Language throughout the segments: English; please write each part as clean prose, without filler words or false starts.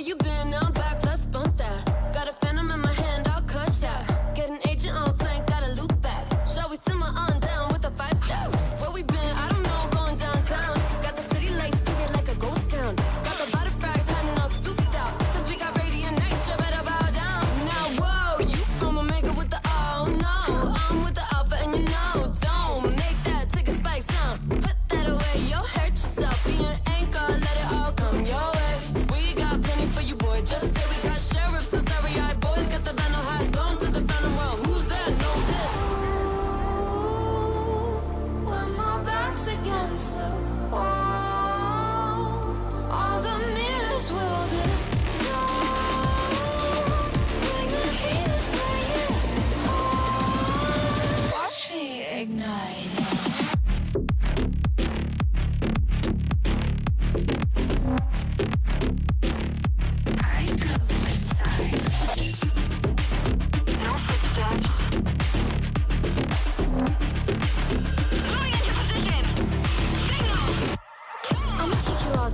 you been? Now I'm back, let's bump that. Got a phantom in my hand, I'll crush that. Get an agent on flank, got a loop back. Shall we simmer on down with a 5-step? Where we been? I don't know, going downtown. Got the city lights seated like a ghost town. Got the body frags hiding all spooked out. Cause we got radiant night, you better bow down. Now whoa, you from Omega with the oh no. I'm with the alpha and you know, don't make that ticket spike sound. Put that away, you'll hurt yourself. Be an anchor, let it all come your way. We got plenty for you, boy. Just say we got sheriffs, so sorry, eyed boys. Got the venom highs, going to the venom world. Who's there? Know this. Ooh, when my back's against the wall, all the mirrors will dissolve. Bring the heat, bring it on. Watch me ignite.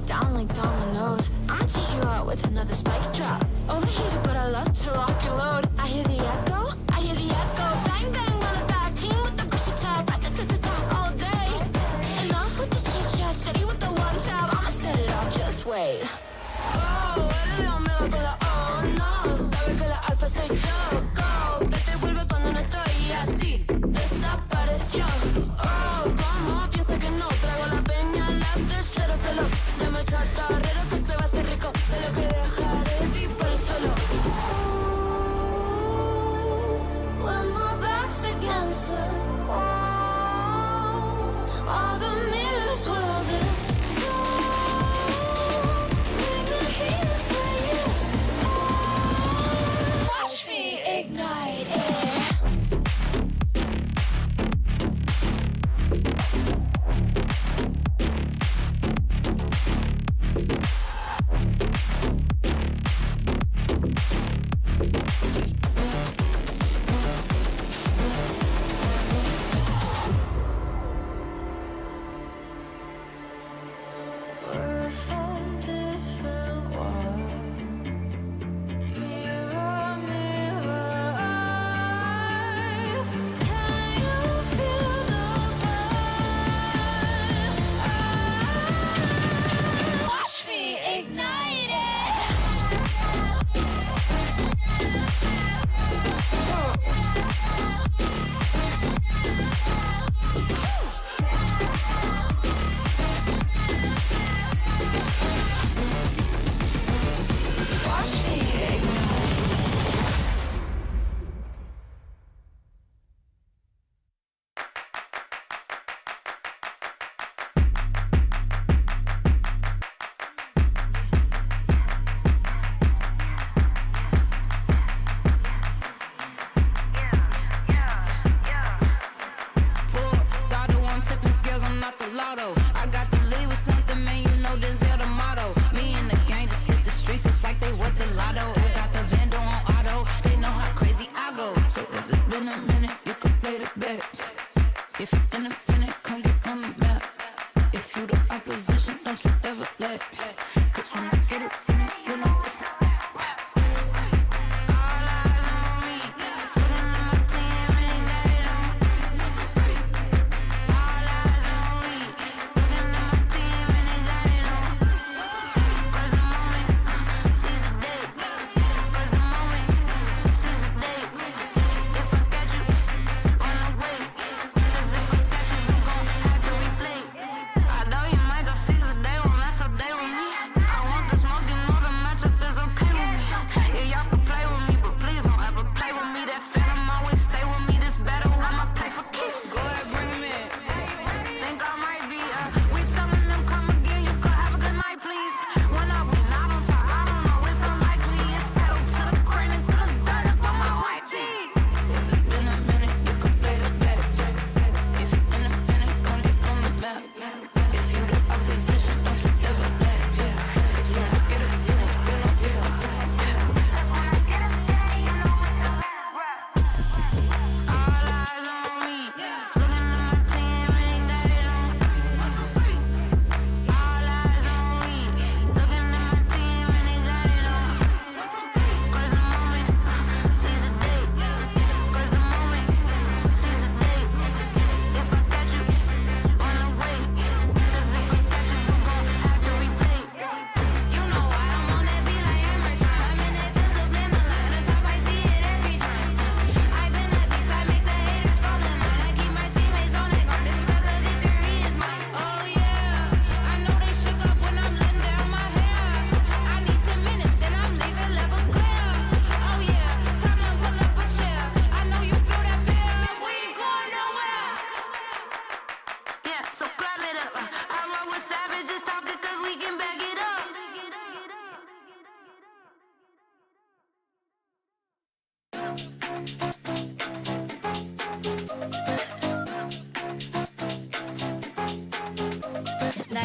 Down like dominoes. I'ma take you out with another spike drop. Overheated, but I love to lock and load. I hear the echo, I hear the echo. Bang bang on the back, team with the versatile. Rat-tat-tat-tat all day. Enough with the chit chat, steady with the one tap. I'ma set it off, just wait. Oh, eres la omega con la oh no. Sabe que la alfa soy yo. Go, vete vuelve cuando no estoy así. Desapareció. Oh, como piensa que no traigo la peña, las de sheriff se lo. Llama chatarrero que se va a hacer rico de lo que dejaré ti por el suelo. Ooh, when my back's against the wall, all the mirrors will dissolve. Bring the heat, bring it on. Watch me ignite it.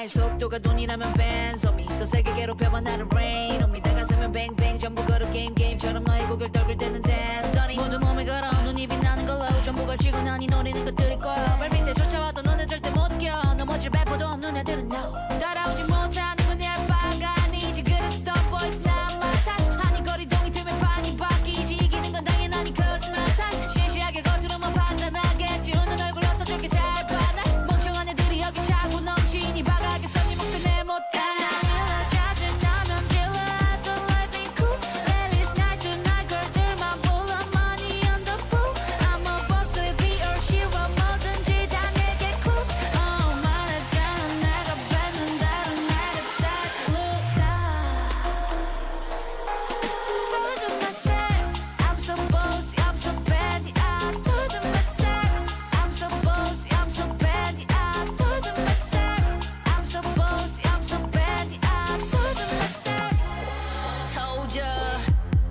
나의 속도가 돈이라면 벤z on me 더 세게 괴롭혀봐 나를 rain on me 다가서면 뱅뱅 전부 걸어 게임처럼 너의 고개를 떨굴 때는 dance on it 모두 몸에 걸어 눈이 빛나는 걸로 전부 걸치고 나니 노리는 것들이 꽉 발밑에 쫓아와도 너는 절대 못 껴 넘어질 배포도 없는 애들은 no 따라오지 못하는 건 내 알바가 아니지 그래서 the boys not my type 아니 거리동이 틈에 판이 바뀌지 이기는 건 당연하니 cause my type 시시하게 겉으로만 판단하겠지 웃는 얼굴 어서줄게 잘 봐 날 멍청한 애들이 여기 차고 넘치니 바가게 썩니 목숨 내 못다 짜증나면 질러 I don't like me cool at least night to night girl들만 불러 money on the fool I'm a boss lady or shiro 뭐든지 다 내게 close 말했잖아 내가 뱉는다로 내가 다시 look told to myself I'm so bossy I'm so bad I told to myself I'm so bossy I'm so bad I told to myself I'm so bossy I'm so bad I told to myself told ya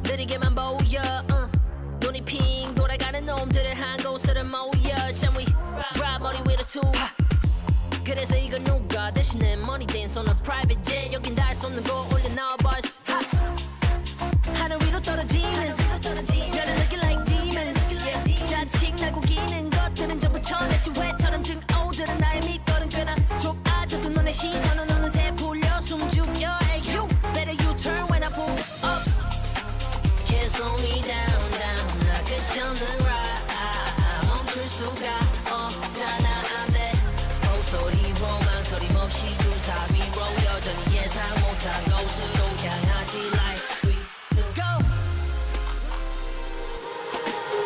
느리게만 보여 눈이 핑 돌아가는 놈들은 한 곳으로 모여 잠위 drop 머리 위로 투 그래서 이건 누가 대신에 money dance on a private jet 여긴 닿을 수 없는 곳 올려 넣어버스 하늘 위로 떨어지는 너를 looking like demons 자칭 날 구기는 것들은 전부 천했지 왜처럼 증오들은 나의 밑거름 꽤나 좁아져도 너네 시선은 어느새 풀려 숨죽여 Hey you better you turn when I pull up Can't slow me down 나 끝이 없는 ride 멈출 수가 없잖아 안돼 소리 망설임 없이 주사 위로 여전히 예상 못한 곳으로 향하지 like 3, 2, go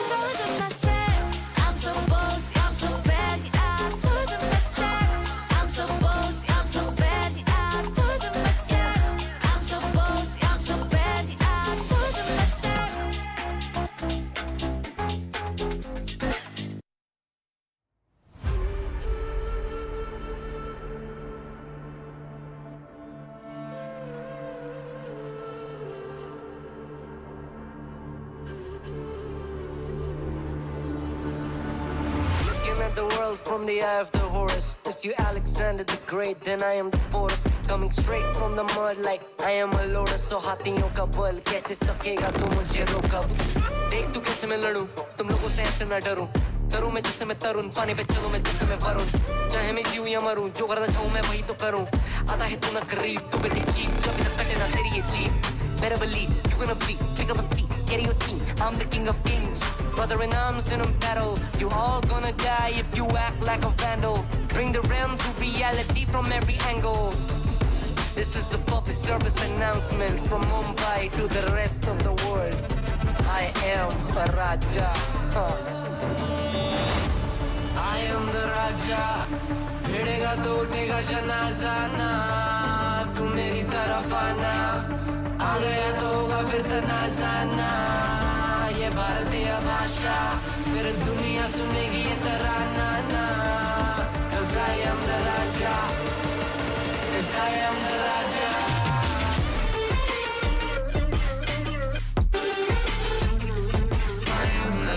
told to myself I'm so bossy I'm so bad I told to myself I'm so bossy I'm so bad I told to myself I'm so bossy I'm so bad I told to myself Looking at the world from the eye of the horse. If you Alexander the Great, then I am the Porus. Coming straight from the mud like I am a lotus. So हाथियों का बल कैसे सकेगा तू मुझे रोका देख तू कैसे मैं लड़ूं तुम लोगों से ऐसे ना डरूं करूं मैं जिससे मैं तरुण पानी पे चलूं मैं जिससे मैं वरुण चाहे मैं जीऊं या मरूं जो करना चाहूं मैं वही तो करूं आता है तू ना करीब तू बेटी चीप जब तक कटे ना तेरी ये jeep Better believe you're gonna bleed. Pick up a seat, get in your team. I'm the king of kings. Brother in arms in a battle. You all gonna die if you act like a vandal. Bring the realms to reality from every angle. This is the public service announcement from Mumbai to the rest of the world. I am a Raja. I am the Raja. भिड़ेगा तो उठेगा जनाजा ना तू मेरी तरफ आना आ गया तो होगा फिर तनाजाना ये भारतीय भाषा फिर दुनिया सुनेगी ये तराना ना Cause I am the Raja Cause I am the Raja I am the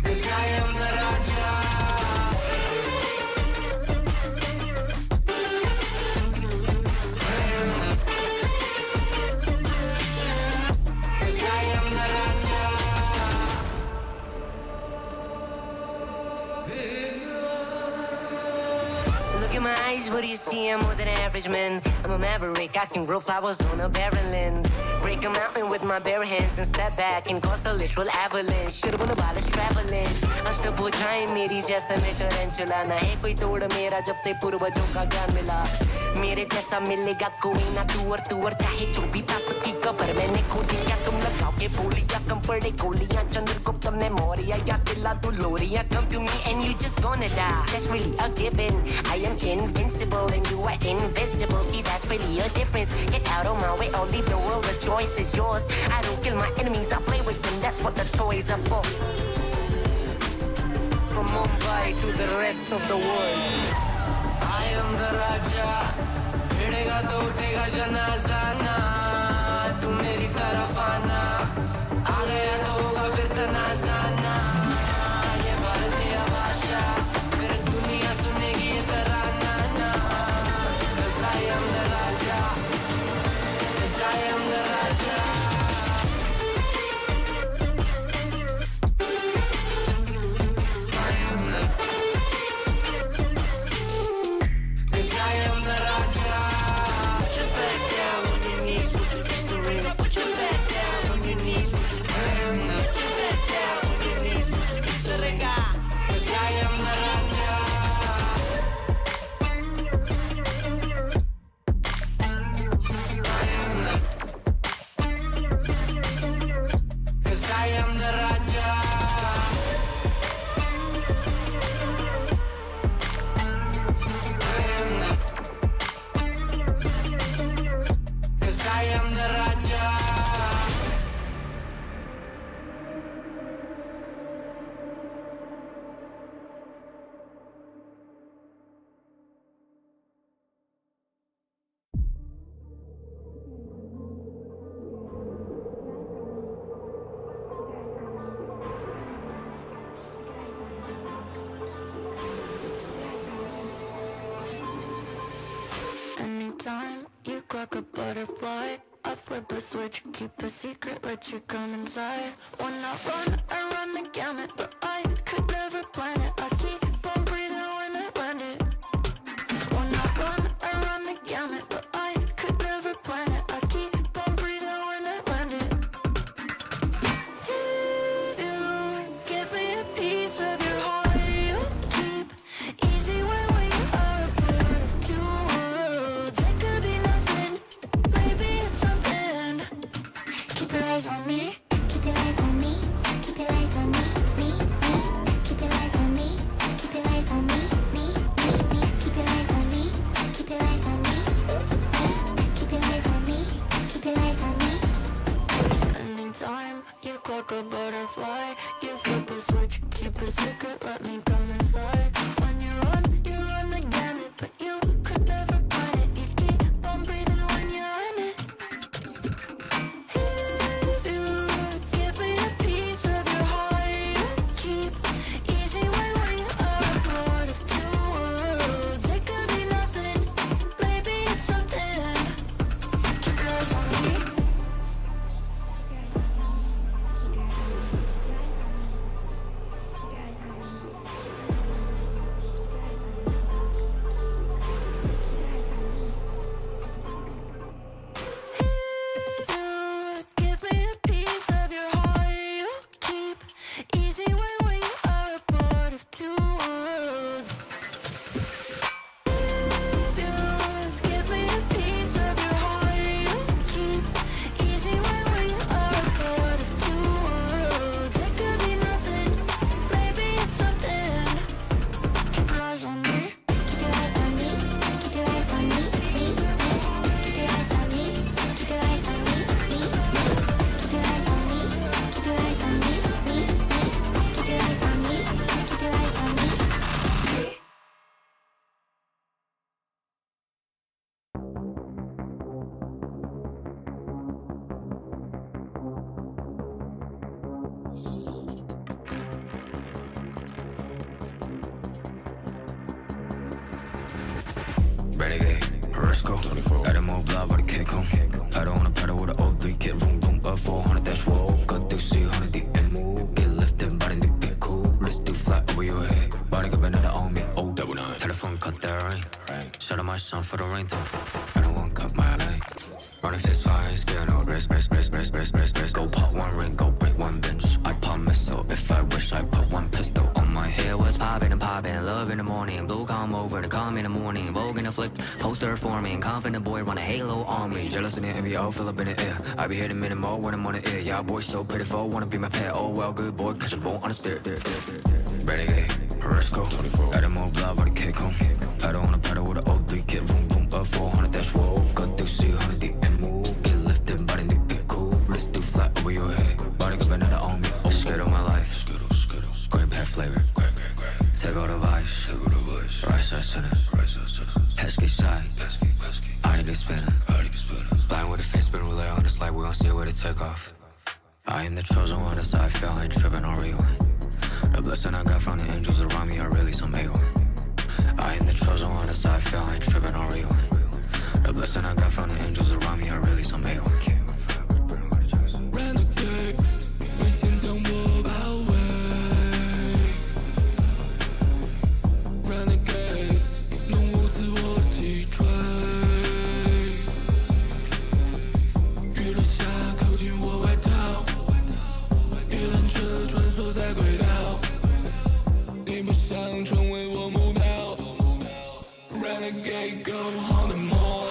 Cause I am the Raja Look in my eyes, what do you see? I'm more than average, man. I'm a maverick, I can grow flowers on a barren land. Break a mountain with my bare hands and step back and cause a literal avalanche. Should've been about us traveling. अष्टभुजाएं मेरी जैसे मैं टरेंचुला ना है कोई तोड़ मेरा जब से पूर्वजों का ज्ञान मिला मेरे जैसा मिलेगा कोई ना तू और चाहे जो भी था सबकी कबर मैंने खोदी क्या तुम लगाओगे बोलियां कम पड़े गोलियां चंद्रगुप्त ने मौर्य या किला तू लोरिया come to me and you just gonna die that's really a given I am invincible and you are invisible see that's really a difference get out of my way I'll leave the world the choice is yours I don't kill my enemies I play with them that's what the toys are for from Mumbai to the rest of the world I am the Raja भिड़ेगा तो उठेगा जनाजा ना तू मेरी तरफ आना आ गया तो होगा फिर तनाजा ना ये भारतीय भाषा फिर दुनिया सुनेगी like a butterfly. I flip a switch, keep a secret, let you come inside. When I run the gamut, but I could never plan it. I keep on breathing when I land it. When I run the gamut, but I could never plan it. I keep on breathing when I land it. You give me a piece of your heart. You keep easy when we are a part of two worlds. It could be nothing, maybe it's something. Keep your eyes on me. Keep your eyes on me. Keep your eyes on me. Me. Keep your eyes on me. Keep your eyes on me. Me. Keep your eyes on me. Keep your eyes on me. Keep your eyes on me. Keep your eyes on me. Anytime you clock a butterfly, you flip a switch, keep a secret, let me come inside. When you run the gamut, but you could never plan it. You keep on breathing when you're in it. If you give me a piece of your heart, you keep easy when we are a part of two worlds. It could be nothing, maybe it's something. Keep your eyes on me. Give me a piece of your heart. You keep easy when we are a part of two worlds. Give me a piece of your heart. You keep easy when we are a part of two worlds. It could be nothing, maybe it's something. Keep your eyes on me. Keep your eyes on me. Keep your eyes on me. Me. Keep your eyes on me. Keep your eyes on me. Me. Keep your eyes on me. Keep your eyes on me. Me. Keep your eyes on me. Keep your eyes on me. Renegade, Risco, 24. Let him all blah, but I can't come. Pedal on a pedal with an O3, get room, boom, up 400 dash roll. Cut through C100 the MO. Get lifted, body need be cool. Let's do flat over your head. Body got another on me, oh, double nine. Telephone cut that rain. Shout out my son for the rain though. I don't want cut my lane. Running fist fire, scare no rest. Go pop one ring, go break one bench. I pop missile, if I wish I put one pistol on my head. Was popping and popping, love in the morning. Blue come over to come in the morning. Vogue in the flick, poster forming. Confident boy run a halo on me. Jealous in the envy, all fill up in the air. I be hitting minimal when I'm on the air. Yeah, boy so pitiful, wanna be my pet. Oh well, good boy, catch a bone on the stair. Renegade, Risco, 24. Let him all blah, but I can't come. Pedal on a pedal with an O3, get room, boom, up 400 dash roll. Cut through C100 the MO. Get lifted, body need be cool. Let's do flat over your head. Body got another on me. Oh, scared of my life. Green pet flavor. Take all the vibes. Right side center. Pesky side. I need to spin it. Blind with a face, spin relay on this light. We gon' see where to take off. I am the chosen one, that's how I feel. I ain't tripping on rewind. The blessing I got from the angels around me are really some A1. I am the chosen one, that's how I feel. I ain't tripping on rewind. The blessing I got from the angels around me are really some A1. Renegade, 为现将我包围。Renegade， 弄我自我击坠。雨落下，扣紧我外套。一辆车穿梭在轨道，你不想成为我目标。Renegade go on the more.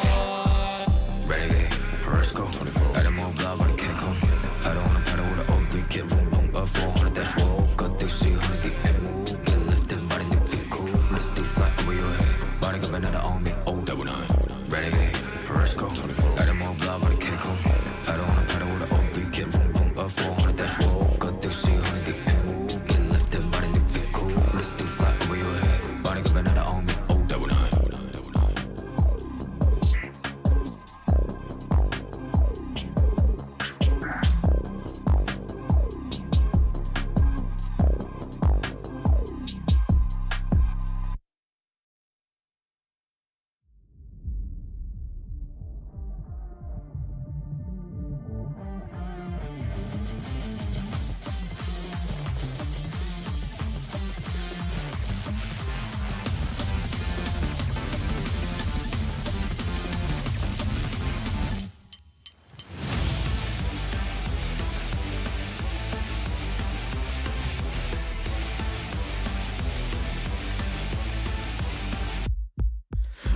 Renegade, Risco, 24. Let him all blah, but I can't come. Pedal on a pedal with an O3, get room, boom, up 400 dash roll. Cut through C100 the MO. Get lifted, body need be cool. Let's do flat over your head. Body got another on me, oh, double nine. Renegade, Risco, 24. Let him all blah, but I can't come. Pedal on a pedal with an O3, get room, boom, up 400 dash roll. Cut through C100 the MO. Get lifted, body need be cool. Let's do flat over your head. Body got another on me, oh, double nine.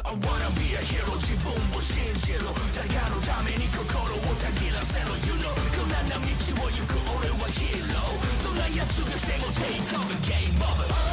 I wanna be a hero 自分を信じろ誰かのために心をたぎらせろ You know 困難な道を行く俺はヒーローどんな奴が来ても Take over game over 「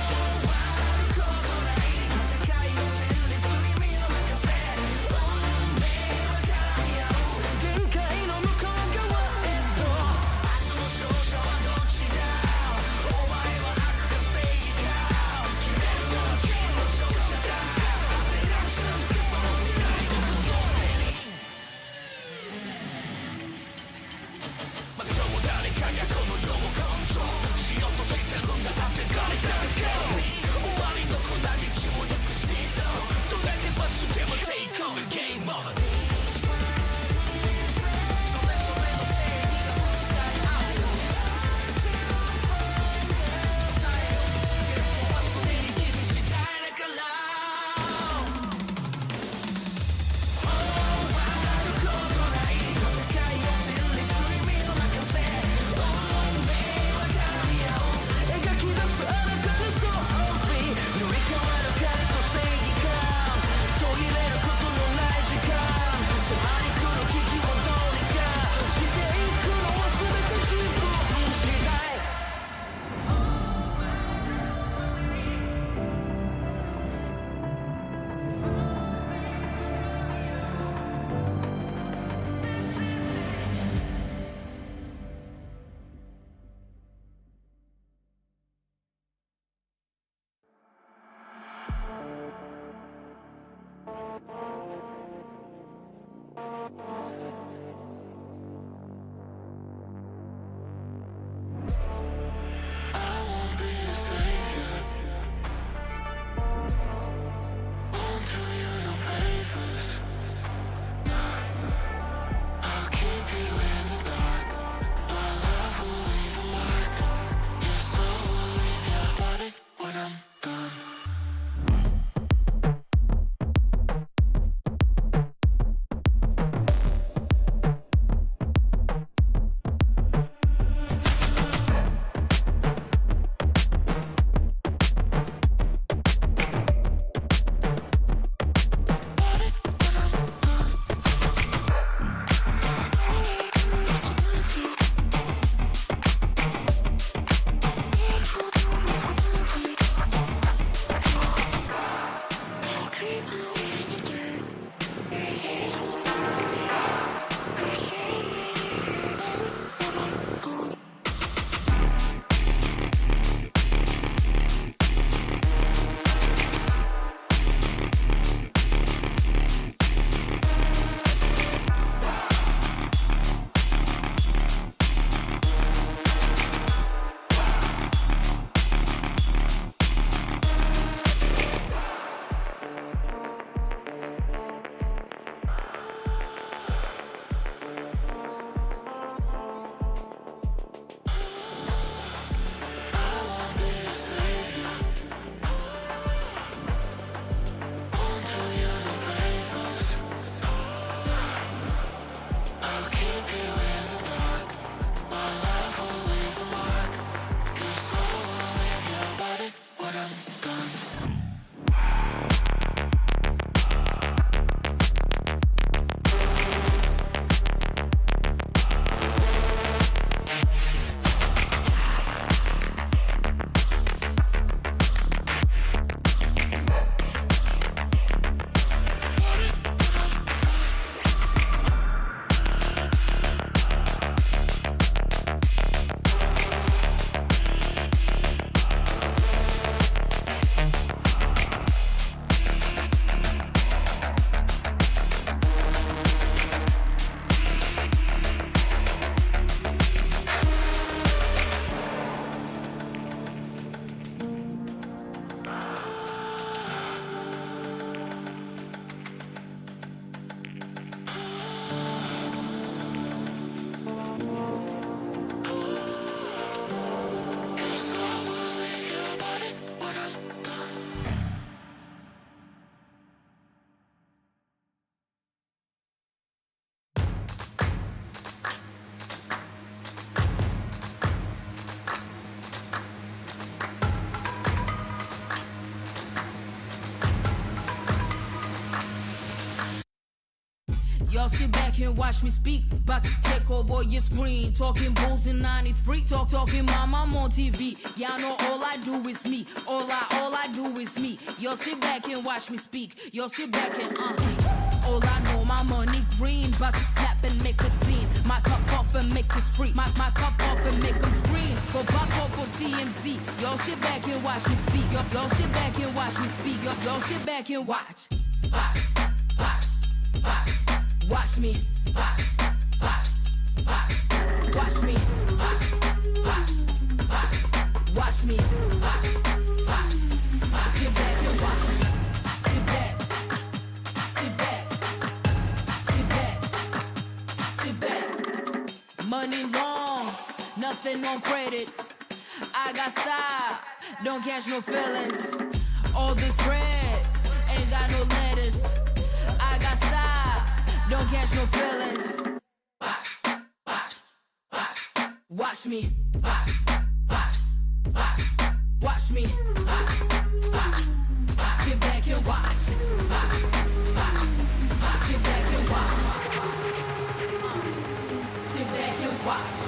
Y'all sit back and watch me speak. About to take over your screen. Talking bulls in 93. Talking mom, I'm on TV. Y'all know all I do is me. All I do is me. Y'all sit back and watch me speak. Y'all sit back and all I know, my money green. About to snap and make a scene. My cup off and make this free. My cup off and make them scream. Go back off for TMZ. Y'all sit back and watch me speak. Y'all sit back and watch me speak. Y'all sit back and watch. Watch me. Watch me. Watch me. Sit back and watch. Sit back. Sit back. Sit back. Sit back. Money long, nothing on credit. I got style, don't catch no feelings. All this bread ain't got no lettuce. I got style, don't catch no feelings. Watch me. Watch me. Sit back and watch. Sit back and watch. Sit back and watch.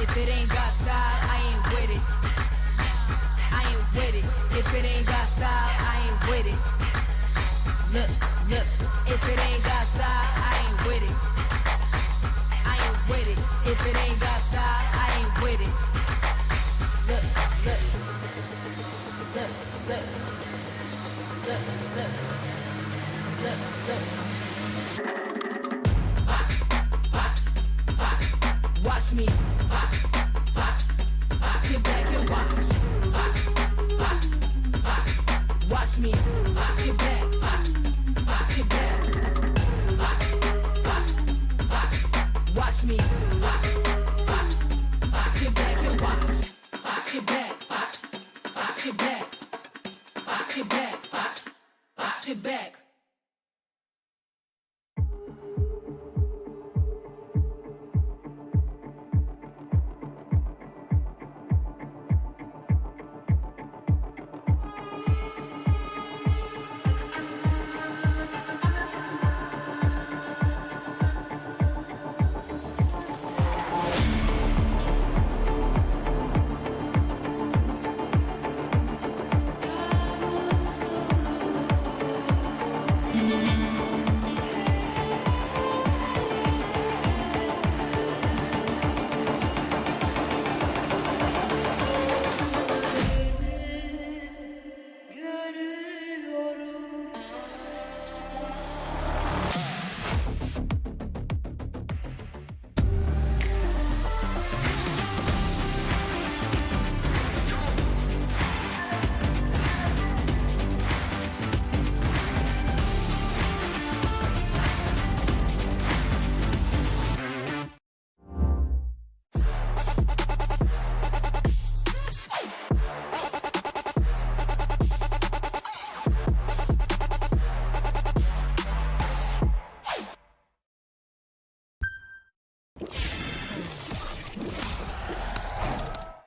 If it ain't got style, I ain't with it. I ain't with it. If it ain't got style, I ain't with it. Look, look. If it ain't got style, I ain't with it. I ain't with it. If it ain't got style, I ain't with it. Look, look. Look, look. Look, look. Look, look. Watch me. Sit back and watch. Watch me. Sit back. Sit back. Watch me. Sit back and watch. Sit back. Sit back. Sit back. Sit back.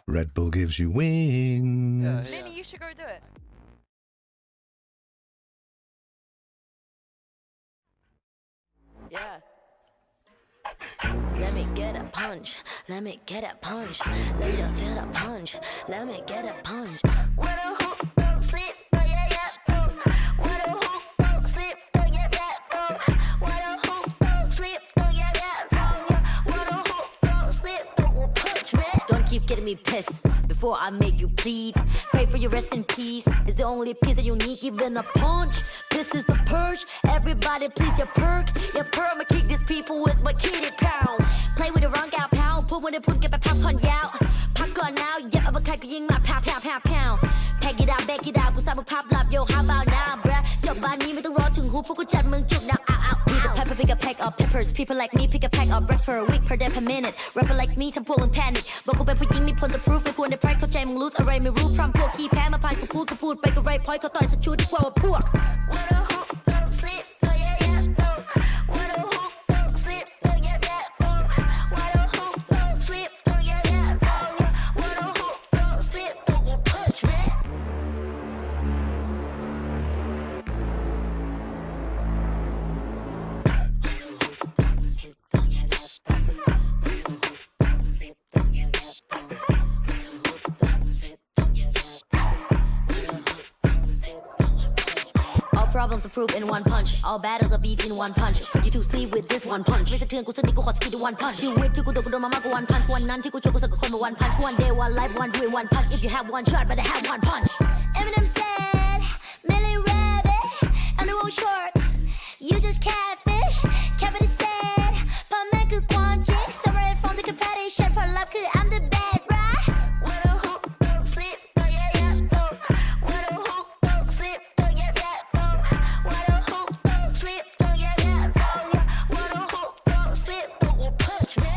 Red Bull gives you wings. Minnie, you should go do it. Yeah. Let me get a punch. Let me get a punch. Let you feel the punch. Let me get a punch. What a hook, don't sleep, don't yeah, yeah, what a hook, don't sleep, don't yeah, yeah, what a hook, don't sleep, don't yeah, yeah, what a hook, don't sleep, don't punch me. Don't keep getting me pissed before I make you bleed. Pray for your rest in peace. It's the only peace that you need, even a punch. This is the purge. Everybody please your perk. Your perma kick these people with my kitty pound. Play with the wrong gal pound. Put when they put get my pop on yao. Pop on now, yeah, over cut ying my pound. Pack it out, back it out. กูสร้างมึงภาพลับ yo how about now bruh จบบ้านนี้ไม่ต้องรอถึงหูพวกกูจัดมึงจุก now out Be the pepper pick a pack of peppers People like me pick a pack of breaths for a week per day per minute Rapper like me ทำพวกมึง panic บอกกูเป็นผู้หญิงมี point the proof ไม่ควรได้ pride เข้าใจมึง lose อะไรไม่รู้พร้อมพวกขี้แพ้มาพานกูพูดไปก็ไร point เขาต่อยสักชุดดีกว่าว่าพวก What a hook don't sleep don't yeah yeah don't What a hook don't sleep don't yeah yeah don't What a hook don't sleep don't yeah yeah don't What a hook don't sleep don't you punch me problems are proof in one punch. All battles are beat in one punch. Put you to sleep with this one punch. ไม่สะเทือนกูสักนิดกูขอสกิลด้วย one punch. Do it ที่กูโดนมามากกว่า one punch. วันนั้นที่กูช่วยกูสักคนมา one punch. One day, one life, one do it, one punch. If you have one shot, better have one punch. Eminem said, Millie Rabbit, I'm the road short. You just catfish. Kevin said, พ่อแม่คือความจริง Separate from the competition. ผลลัพธ์คือ I'm the best, right? When the hook don't sleep, don't yeah yeah boom. When the hook don't sleep, don't yeah yeah boom. When the hook don't sleep, don't yeah yeah boom. When the hook don't sleep, don't you punch me?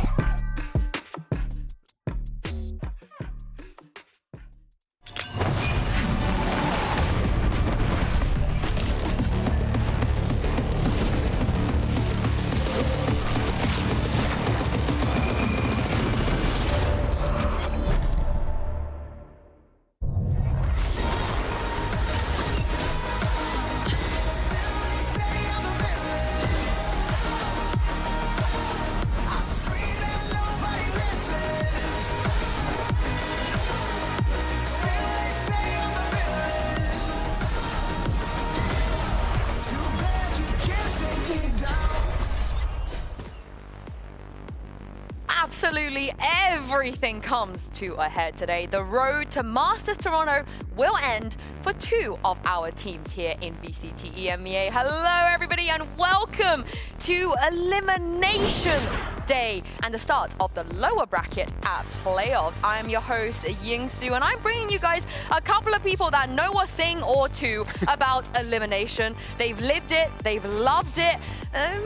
Absolutely everything comes to a head today. The road to Masters Toronto will end for two of our teams here in VCT EMEA. Hello everybody and welcome to Elimination Day and the start of the lower bracket at playoffs. I am your host Yingsu and I'm bringing you guys a couple of people that know a thing or two about elimination. They've lived it, they've loved it,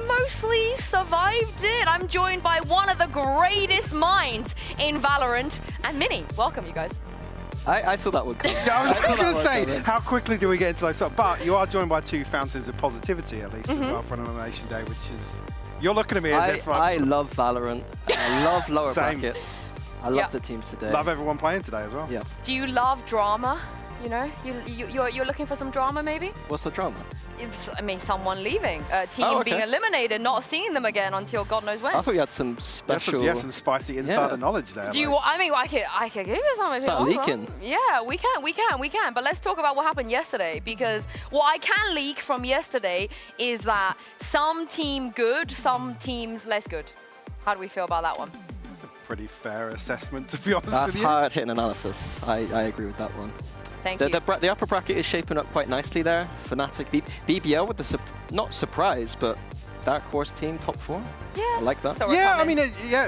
mostly survived it. I'm joined by one of the greatest minds in Valorant and Minnie. Welcome you guys. I saw that one coming. Yeah, I was just going to say, how quickly do we get into those? But you are joined by two fountains of positivity, at least, as well, for an Elimination Day, which is... You're looking at me as if... I love Valorant. I love lower Same. brackets. I love the teams today. Love everyone playing today as well. Yeah. Do you love drama? You know, you're looking for some drama, maybe? What's the drama? I mean, someone leaving, a team being eliminated, not seeing them again until God knows when. I thought you had some special... You had some spicy insider knowledge there. Do you? I mean, I could give you some. Start leaking. Yeah, we can. But let's talk about what happened yesterday, because what I can leak from yesterday is that some team good, some teams less good. How do we feel about that one? That's a pretty fair assessment, to be honest with you. That's hard-hitting analysis. I agree with that one. Thank you. The upper bracket is shaping up quite nicely there. Fnatic, BBL with the, not surprise, but dark horse team, top 4. Yeah. I like that. So yeah, I mean,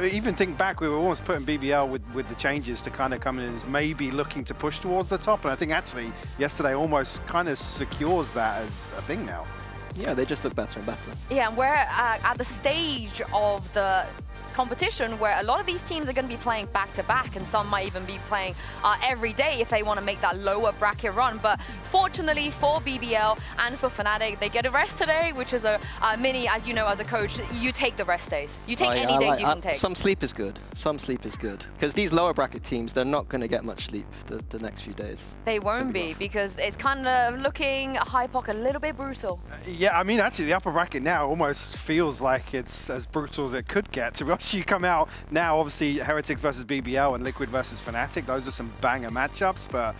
even think back, we were almost putting BBL with the changes to kind of come in as maybe looking to push towards the top. And I think actually yesterday almost kind of secures that as a thing now. Yeah, they just look better and better. Yeah, and we're at the stage of the competition where a lot of these teams are going to be playing back-to-back, and some might even be playing every day if they want to make that lower bracket run. But fortunately for BBL and for Fnatic, they get a rest today, which is a Mini, as you know, as a coach, you take the rest days. You take any days you can take. Some sleep is good. Some sleep is good. Because these lower bracket teams, they're not going to get much sleep the next few days. They won't be, because it's kind of looking Hypoc a little bit brutal. Yeah, I mean, actually, the upper bracket now almost feels like it's as brutal as it could get. To be honest, you come out now, obviously, Heretics versus BBL and Liquid versus Fnatic. Those are some banger matchups, but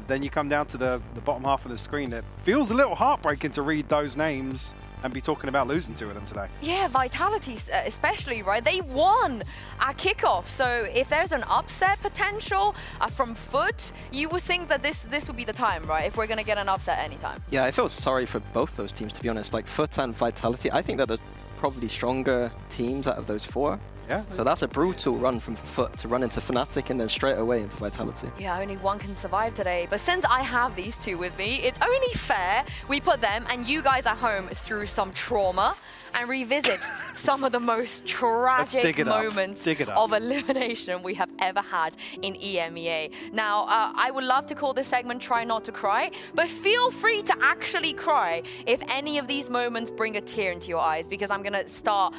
then you come down to the bottom half of the screen. It feels a little heartbreaking to read those names and be talking about losing two of them today. Yeah, Vitality especially, right? They won at kickoff. So if there's an upset potential from Foot, you would think that this would be the time, right? If we're going to get an upset anytime. Yeah, I feel sorry for both those teams, to be honest. Like Foot and Vitality, I think that they're probably stronger teams out of those 4. Yeah. So that's a brutal run from Foot to run into Fnatic and then straight away into Vitality. Yeah, only one can survive today. But since I have these two with me, it's only fair we put them and you guys at home through some trauma and revisit some of the most tragic moments of elimination we have ever had in EMEA. Now, I would love to call this segment Try Not to Cry, but feel free to actually cry if any of these moments bring a tear into your eyes, because I'm gonna start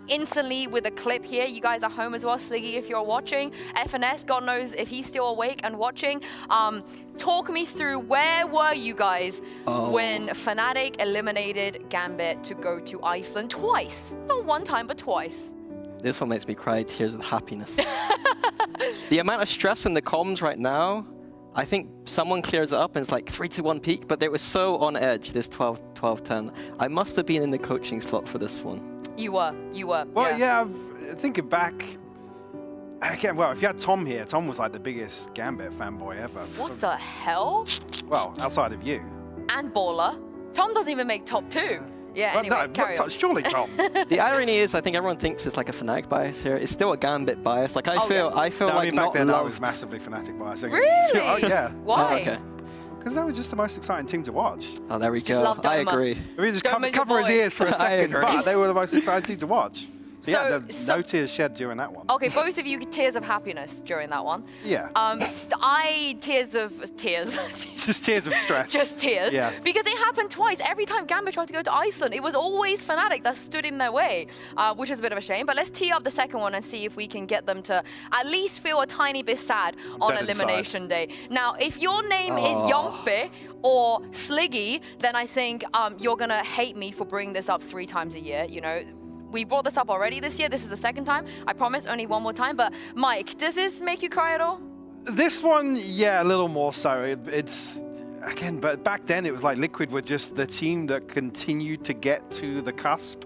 instantly with a clip here. You guys at home as well, Sliggy, if you're watching. FNS, God knows if he's still awake and watching. Talk me through, where were you guys when Fnatic eliminated Gambit to go to Iceland twice? Not one time, but twice. This one makes me cry tears of happiness. The amount of stress in the comms right now, I think someone clears it up and it's like 3, 2, 1 peak, but they were so on edge, this 12-10. I must have been in the coaching slot for this one. You were. Well, yeah, thinking back, again, well, if you had Tom here, Tom was like the biggest Gambit fanboy ever. What the hell? Well, outside of you. And Baller. Tom doesn't even make top 2. Yeah, anyway, carry on. Surely Tom. The irony is, I think everyone thinks it's like a Fnatic bias here. It's still a Gambit bias. Like I feel no, like I mean, back not then I loved. was massively Fnatic bias. Really? Oh yeah. Why? Oh, okay. Because they were just the most exciting team to watch. Oh, there we Just go. love I Doma. agree. I mean, just Doma's your cover his boy. ears for a I second, agree. but they were the most exciting team to watch. So yeah, So- no tears shed during that one. Okay, both of you tears of happiness during that one. Yeah. Tears. Just tears of stress. Just tears. Yeah. Because it happened twice. Every time Gambit tried to go to Iceland, it was always Fnatic that stood in their way, which is a bit of a shame. But let's tee up the second one and see if we can get them to at least feel a tiny bit sad on Dead Elimination Day. Now, if your name is Yongpe or Sliggy, then I think you're going to hate me for bringing this up 3 times a year, you know. We brought this up already this year. This is the second time. I promise only one more time. But Mike, does this make you cry at all? This one, yeah, a little more so. It's, again, but back then it was like Liquid were just the team that continued to get to the cusp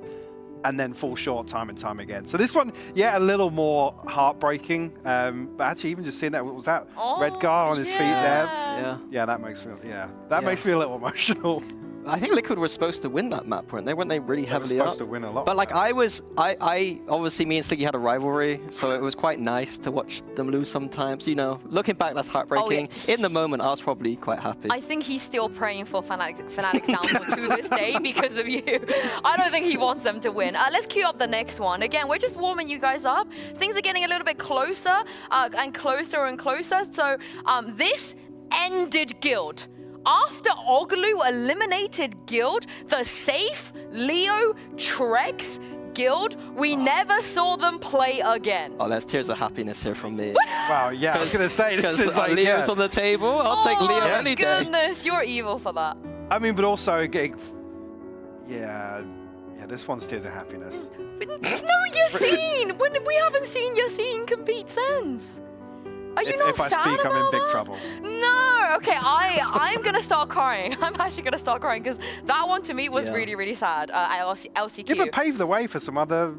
and then fall short time and time again. So this one, yeah, a little more heartbreaking. But actually, even just seeing that, was that Redgar on his feet there? Yeah. Yeah, that makes me, makes me a little emotional. I think Liquid were supposed to win that map, weren't they? Weren't they really heavily supposed up? to win a lot But of like maps. I obviously me and Sliggy had a rivalry, so it was quite nice to watch them lose sometimes. You know, looking back, that's heartbreaking. In the moment, I was probably quite happy. I think he's still praying for Fnatic's downfall to this day because of you. I don't think he wants them to win. Let's queue up the next one. Again, we're just warming you guys up. Things are getting a little bit closer and closer and closer. So this ended Guild. After Oglu eliminated Guild, the safe Leo Trex Guild, we never saw them play again. Oh, there's tears of happiness here from me. Wow, yeah, I was going to say, this is like, Leo's on the table. I'll take Leo any day. Goodness, you're evil for that. I mean, but also, yeah, this one's tears of happiness. No, Yassine! When we haven't seen Yassine compete since. Are you not If I sad speak, I'm in about big that? trouble. No, okay, I'm gonna start crying. I'm actually gonna start crying because that one to me was Yeah. really, really sad. LCQ. Yeah, but paved the way for some other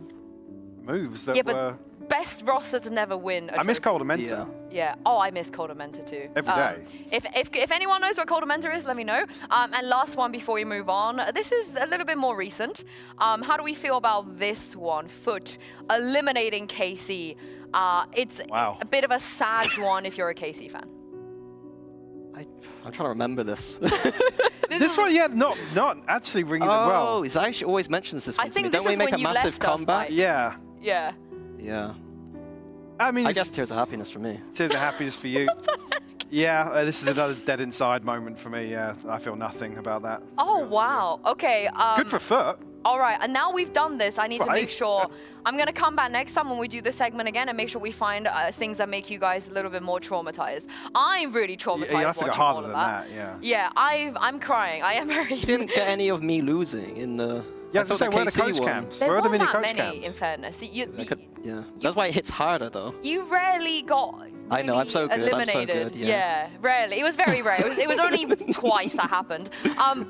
moves that were... best roster to never win. I miss Cold Mentor. Yeah. Oh, I miss Cold Mentor too. Every day. If anyone knows what Cold Mentor is, let me know. And last one before we move on. This is a little bit more recent. How do we feel about this one? Foot eliminating KC. It's a bit of a sad one if you're a KC fan. I'm trying to remember this. This one, yeah, not actually ringing the bell. Oh, Zaish always mentions this one to me. this Don't we is make when a you massive left us, comeback? Mike. Yeah. Yeah. Yeah. I mean, I guess tears of happiness for me. Tears of happiness for you. Yeah, this is another dead inside moment for me. Yeah, I feel nothing about that. Oh, wow. Okay. Good for Foot. All right, and now we've done this, I need to make sure, I'm going to come back next time when we do this segment again and make sure we find things that make you guys a little bit more traumatized. I'm really traumatized Yeah, you have to go watching harder all of than that, yeah. Yeah, I'm crying. I am very... You didn't get any of me losing in the... Yeah, I was going to say, where are the KC coach one. camps? There Where are the weren't mini that coach many, camps? in fairness. Yeah, that's why it hits harder though. You rarely got I know, I'm so good, eliminated. I'm so good, yeah. Rarely. It was very rare. It was only twice that happened.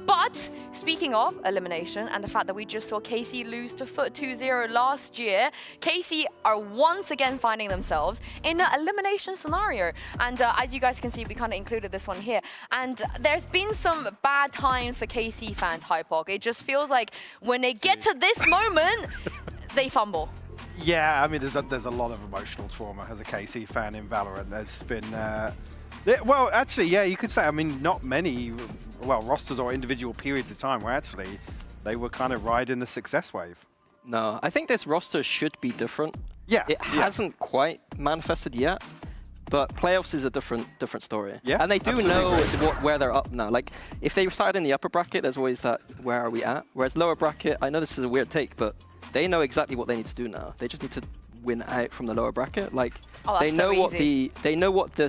But speaking of elimination and the fact that we just saw KC lose to Foot 2-0 last year, KC are once again finding themselves in an elimination scenario. And as you guys can see, we kind of included this one here. And there's been some bad times for KC fans, Hypok. It just feels like when they get to this moment, they fumble. Yeah, I mean, there's a lot of emotional trauma as a KC fan in Valorant. There's been, well, actually, yeah, you could say, I mean, not many, well, rosters or individual periods of time where actually they were kind of riding the success wave. No, I think this roster should be different. Yeah. It hasn't quite manifested yet, but playoffs is a different story. Yeah, and they do know where they're up now. Like, if they started in the upper bracket, there's always that, where are we at? Whereas lower bracket, I know this is a weird take, but they know exactly what they need to do now. They just need to win out from the lower bracket. Like, they know what the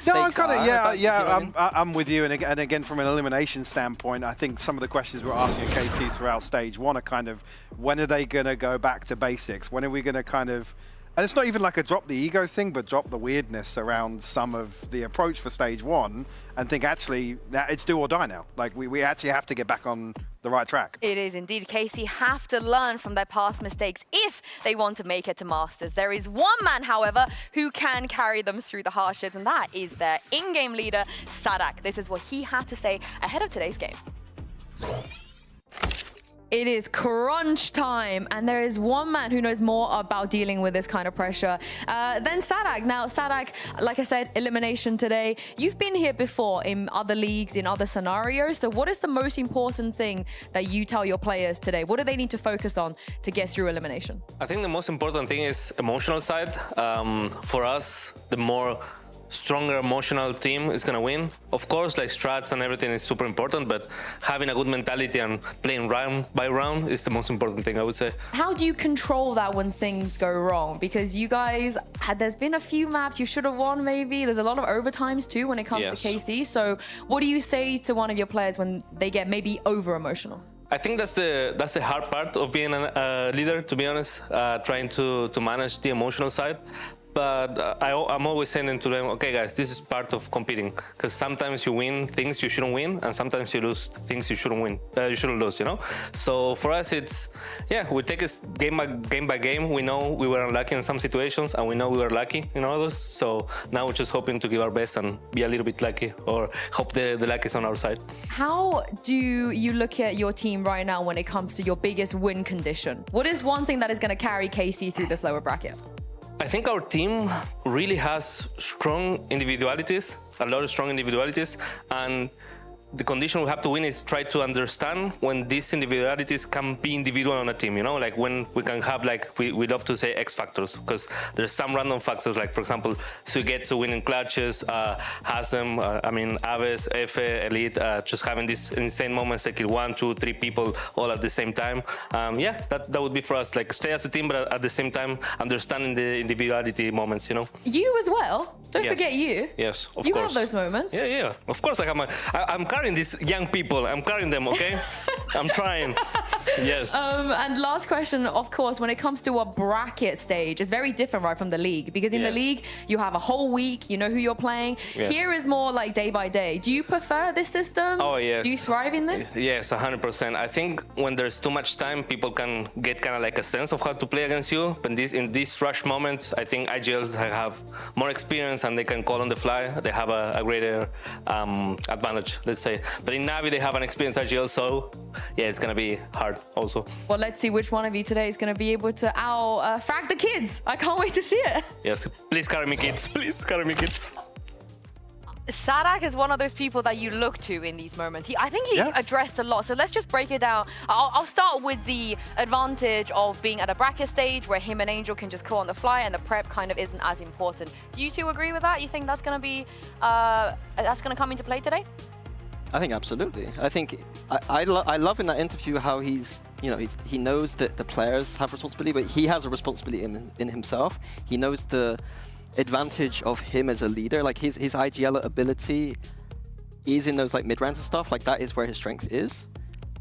stakes are. I'm with you. And again, from an elimination standpoint, I think some of the questions we're asking KC throughout stage one are kind of, when are they going to go back to basics? When are we going to kind of And it's not even like a drop the ego thing, but drop the weirdness around some of the approach for stage 1 and think actually that it's do or die now. Like we actually have to get back on the right track. It is indeed. KC have to learn from their past mistakes if they want to make it to Masters. There is one man, however, who can carry them through the hardships, and that is their in-game leader, Sadak. This is what he had to say ahead of today's game. It is crunch time, and there is one man who knows more about dealing with this kind of pressure than Sadak. Now, Sadak, like I said, elimination today. You've been here before in other leagues, in other scenarios. So what is the most important thing that you tell your players today? What do they need to focus on to get through elimination? I think the most important thing is emotional side. For us, the more stronger emotional team is gonna win. Of course, like strats and everything is super important, but having a good mentality and playing round by round is the most important thing, I would say. How do you control that when things go wrong? Because you guys, there's been a few maps you should have won maybe. There's a lot of overtimes too when it comes to KC. So what do you say to one of your players when they get maybe over emotional? I think that's the hard part of being a leader, to be honest, trying to manage the emotional side. But I'm always saying to them, okay, guys, this is part of competing. Because sometimes you win things you shouldn't win, and sometimes you lose things you shouldn't win. You shouldn't lose, you know. So for us, it's we take it game by game. We know we were unlucky in some situations, and we know we were lucky in others. So now we're just hoping to give our best and be a little bit lucky, or hope the luck is on our side. How do you look at your team right now when it comes to your biggest win condition? What is one thing that is going to carry KC through this lower bracket? I think our team really has strong individualities, a lot of strong individualities, and the condition we have to win is try to understand when these individualities can be individual on a team, you know, like when we can have, like, we love to say X factors, because there's some random factors, like, for example, Sugetsu winning clutches, Hasem, I mean, Aves, Efe, Elite, just having these insane moments, like 1, 2, 3 people all at the same time. That would be for us, like, stay as a team, but at the same time, understanding the individuality moments, you know. You as well. Don't forget you. Yes, of course. You have those moments. Yeah. Of course, I'm carrying these young people. I'm carrying them, okay? I'm trying. Yes. And last question, of course, when it comes to a bracket stage, it's very different, right, from the league, because in the league you have a whole week, you know who you're playing. Here is more like day by day. Do you prefer this system? Oh, yes. Do you thrive in this? Yes, 100%. I think when there's too much time, people can get kind of like a sense of how to play against you. But in these rush moments, I think IGLs have more experience and they can call on the fly. They have a greater advantage, let's say. But in Navi, they have an experienced IGL, so yeah, it's gonna be hard also. Well, let's see which one of you today is gonna be able to frag the kids. I can't wait to see it. Yes, please carry me, kids. Please carry me, kids. Sadak is one of those people that you look to in these moments. I think he addressed a lot. So let's just break it down. I'll start with the advantage of being at a bracket stage where him and Angel can just call on the fly and the prep kind of isn't as important. Do you two agree with that? You think that's going to be, that's going to come into play today? I think absolutely. I think I love in that interview how he knows that the players have responsibility, but he has a responsibility in himself. He knows the advantage of him as a leader, like his IGL ability is in those like mid-rounds and stuff, like that is where his strength is.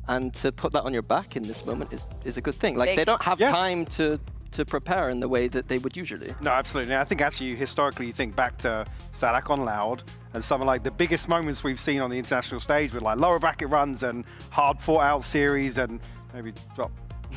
And to put that on your back in this moment is a good thing. Like they don't have time to prepare in the way that they would usually. No, absolutely. I think actually historically you think back to Sadak on Loud and some of like the biggest moments we've seen on the international stage with like lower bracket runs and hard fought out series and maybe drop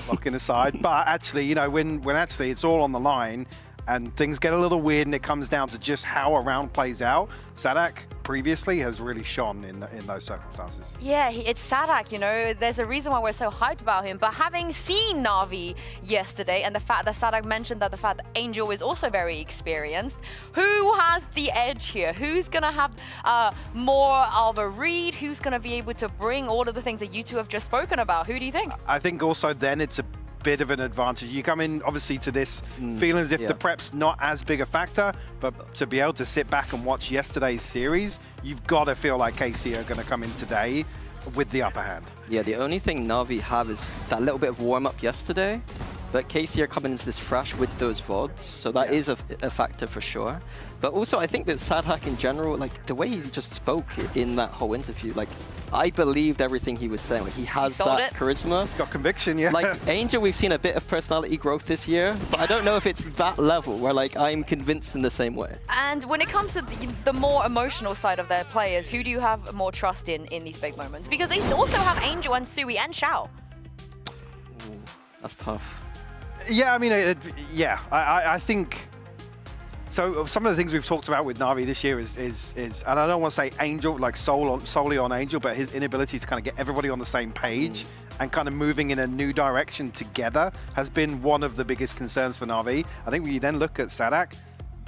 locking aside. But actually, you know, when actually it's all on the line and things get a little weird and it comes down to just how a round plays out, Sadak previously has really shone in those circumstances. Yeah, it's Sadak, you know, there's a reason why we're so hyped about him. But having seen Na'Vi yesterday and the fact that Sadak mentioned that the fact that Angel is also very experienced, who has the edge here? Who's going to have more of a read? Who's going to be able to bring all of the things that you two have just spoken about? Who do you think? I think also then it's a bit of an advantage. You come in obviously to this feeling as if the prep's not as big a factor, but to be able to sit back and watch yesterday's series, you've got to feel like KC are going to come in today with the upper hand. Yeah, the only thing Na'Vi have is that little bit of warm-up yesterday, But KC are coming into this fresh with those VODs, so that is a factor for sure. But also, I think that Sadhack in general, like the way he just spoke in that whole interview, like I believed everything he was saying. Like, he has that charisma. He's got conviction, yeah. Like Angel, we've seen a bit of personality growth this year, but I don't know if it's that level where like I'm convinced in the same way. And when it comes to the more emotional side of their players, who do you have more trust in these big moments? Because they also have Angel and Sui and Xiao. Ooh, that's tough. Yeah, I mean, I think. So some of the things we've talked about with Na'Vi this year is, and I don't want to say Angel, like solely on Angel, but his inability to kind of get everybody on the same page and kind of moving in a new direction together has been one of the biggest concerns for Na'Vi. I think when you then look at Sadhack,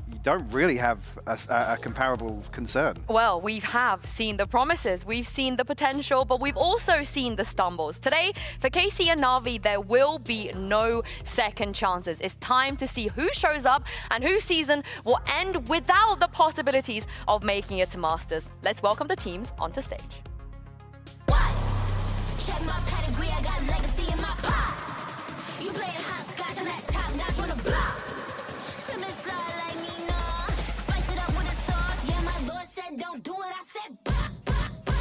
you don't really have a comparable concern. Well, we have seen the promises, we've seen the potential, but we've also seen the stumbles. Today, for KC and Na'Vi, there will be no second chances. It's time to see who shows up and whose season will end without the possibilities of making it to Masters. Let's welcome the teams onto stage. Check my pedigree, I got legacy in my pot. You playing hopscotch, I'm at top notch on the block. Swimming slide like me, nah. Spice it up with the sauce. Yeah, my Lord said don't do it, I said bah, bah, bah.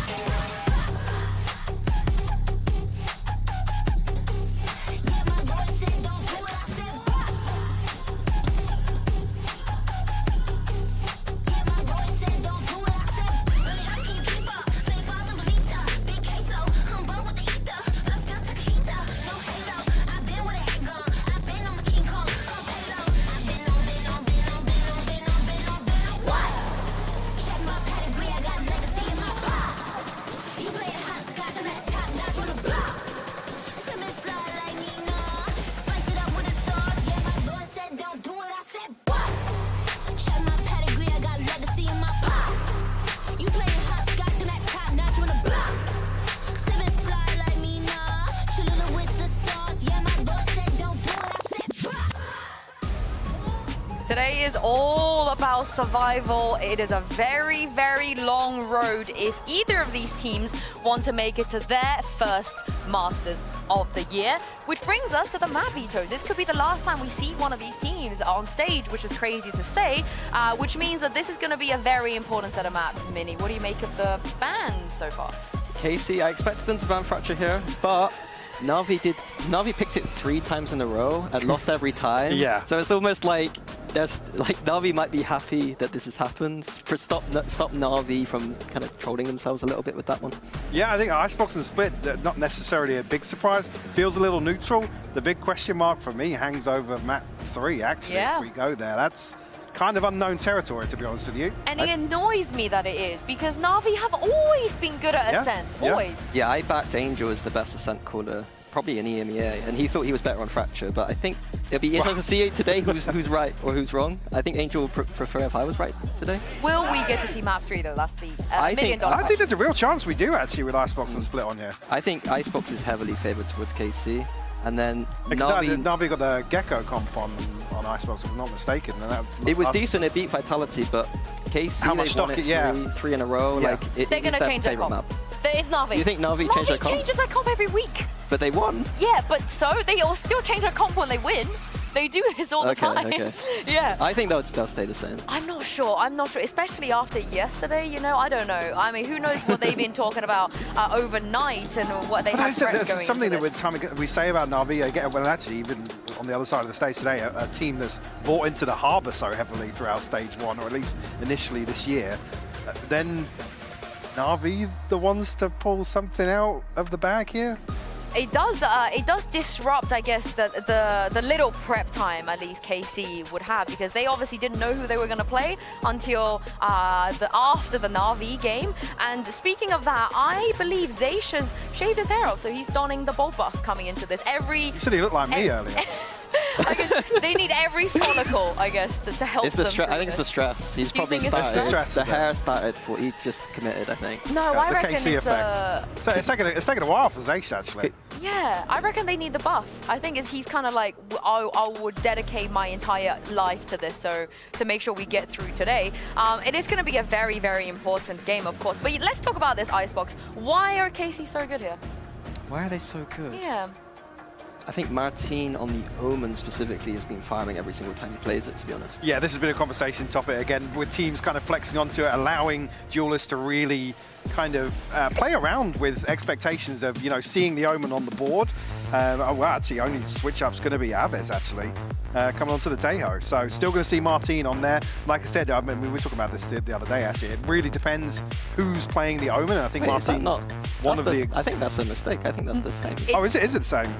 Yeah, my Lord said don't do it, I said bah. Yeah, my Lord said don't do it, I said really, I can't keep up. Play follow the leader. Big queso, I'm born with the ether. But I still took a heater. No halo, I've been with a head gun. I've been on my King Kong. Come halo, I've been on. What? Check my pedigree, I got legacy in my pot. You playing hopscotch, I'm at top notch on the block. Swimming slide like me, nah. Spice it up with the sauce. Yeah, my Lord said don't do it, I said what? Check my pedigree, I got legacy in my pot. You playing hopscotch, I'm at top notch on the block. Swimming slide like me, nah. Chillin' with the sauce. Yeah, my Lord said don't do it, I said what? Today is all about survival. It is a very, very long road if either of these teams want to make it to their first Masters of the year. Which brings us to the map vetoes. This could be the last time we see one of these teams on stage, which is crazy to say, which means that this is going to be a very important set of maps. Minnie, what do you make of the bans so far? KC, I expected them to ban Fracture here, but Na'Vi picked it 3 times in a row and lost every time. Yeah. So it's almost like Na'Vi might be happy that this has happened. Stop Na'Vi from kind of trolling themselves a little bit with that one. Yeah, I think Icebox and Split, not necessarily a big surprise. Feels a little neutral. The big question mark for me hangs over map 3, actually, if we go there. That's kind of unknown territory, to be honest with you. And it annoys me that it is, because Na'Vi have always been good at Ascent, always. Yeah, I backed Angel as the best Ascent caller, probably in EMEA, and he thought he was better on Fracture, but I think it'll be interesting to see today who's right or who's wrong. I think Angel would prefer if I was right today. Will we get to see map 3 though? That's the I million-dollar think question. there's a real chance we do actually with Icebox and Split on here. I think Icebox is heavily favored towards KC, and then Na'Vi got the Gecko comp on Icebox, if I'm not mistaken. And it was decent, it beat Vitality, but KC, how much stock? Three in a row. Yeah. Like They're going to change their comp. Map. It's Na'Vi. You think Na'Vi changed their comp? changes their comp every week. But they won. Yeah, but so they all still change their comp when they win. They do this all the time. Okay. Yeah. I think they'll stay the same. I'm not sure, especially after yesterday, you know, I don't know. I mean, who knows what they've been talking about overnight and what they have going something into that we say about Na'Vi, again, well, actually, even on the other side of the stage today, a team that's bought into the harbour so heavily throughout stage 1, or at least initially this year, then Na'Vi the ones to pull something out of the bag here? It does disrupt, I guess, the little prep time at least KC would have, because they obviously didn't know who they were going to play until after the Na'Vi game. And speaking of that, I believe Zaysha's shaved his hair off, so he's donning the bold buff coming into this. You said he looked like me earlier. They need every follicle, I guess, to help them. I think it's the stress. He's probably started. It's the hair started before he just committed, I think. No, I reckon KC it's effect. So it's taken a while for Zaysha, actually. Yeah, I reckon they need the buff. I think he's kind of like, I would dedicate my entire life to this, so to make sure we get through today. It is going to be a very, very important game, of course. But let's talk about this Icebox. Why are KC so good here? Why are they so good? Yeah. I think Martin on the Omen specifically has been firing every single time he plays it, to be honest. Yeah, this has been a conversation topic again, with teams kind of flexing onto it, allowing duelists to really kind of play around with expectations of, you know, seeing the Omen on the board. Well, actually, only switch up's going to be Aves, actually, coming onto the Tejo. So still going to see Martin on there. Like I said, I mean, we were talking about this the other day, actually. It really depends who's playing the Omen. I think Martin's one of the... I think that's a mistake. I think that's the same. Oh, is it the same?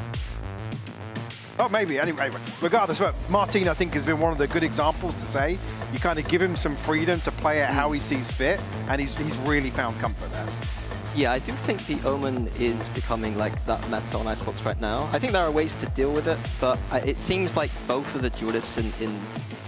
Oh, maybe. Anyway, regardless, but Martin, I think, has been one of the good examples to say you kind of give him some freedom to play it how he sees fit, and he's really found comfort there. Yeah, I do think the Omen is becoming like that meta on Icebox right now. I think there are ways to deal with it, but it seems like both of the duelists in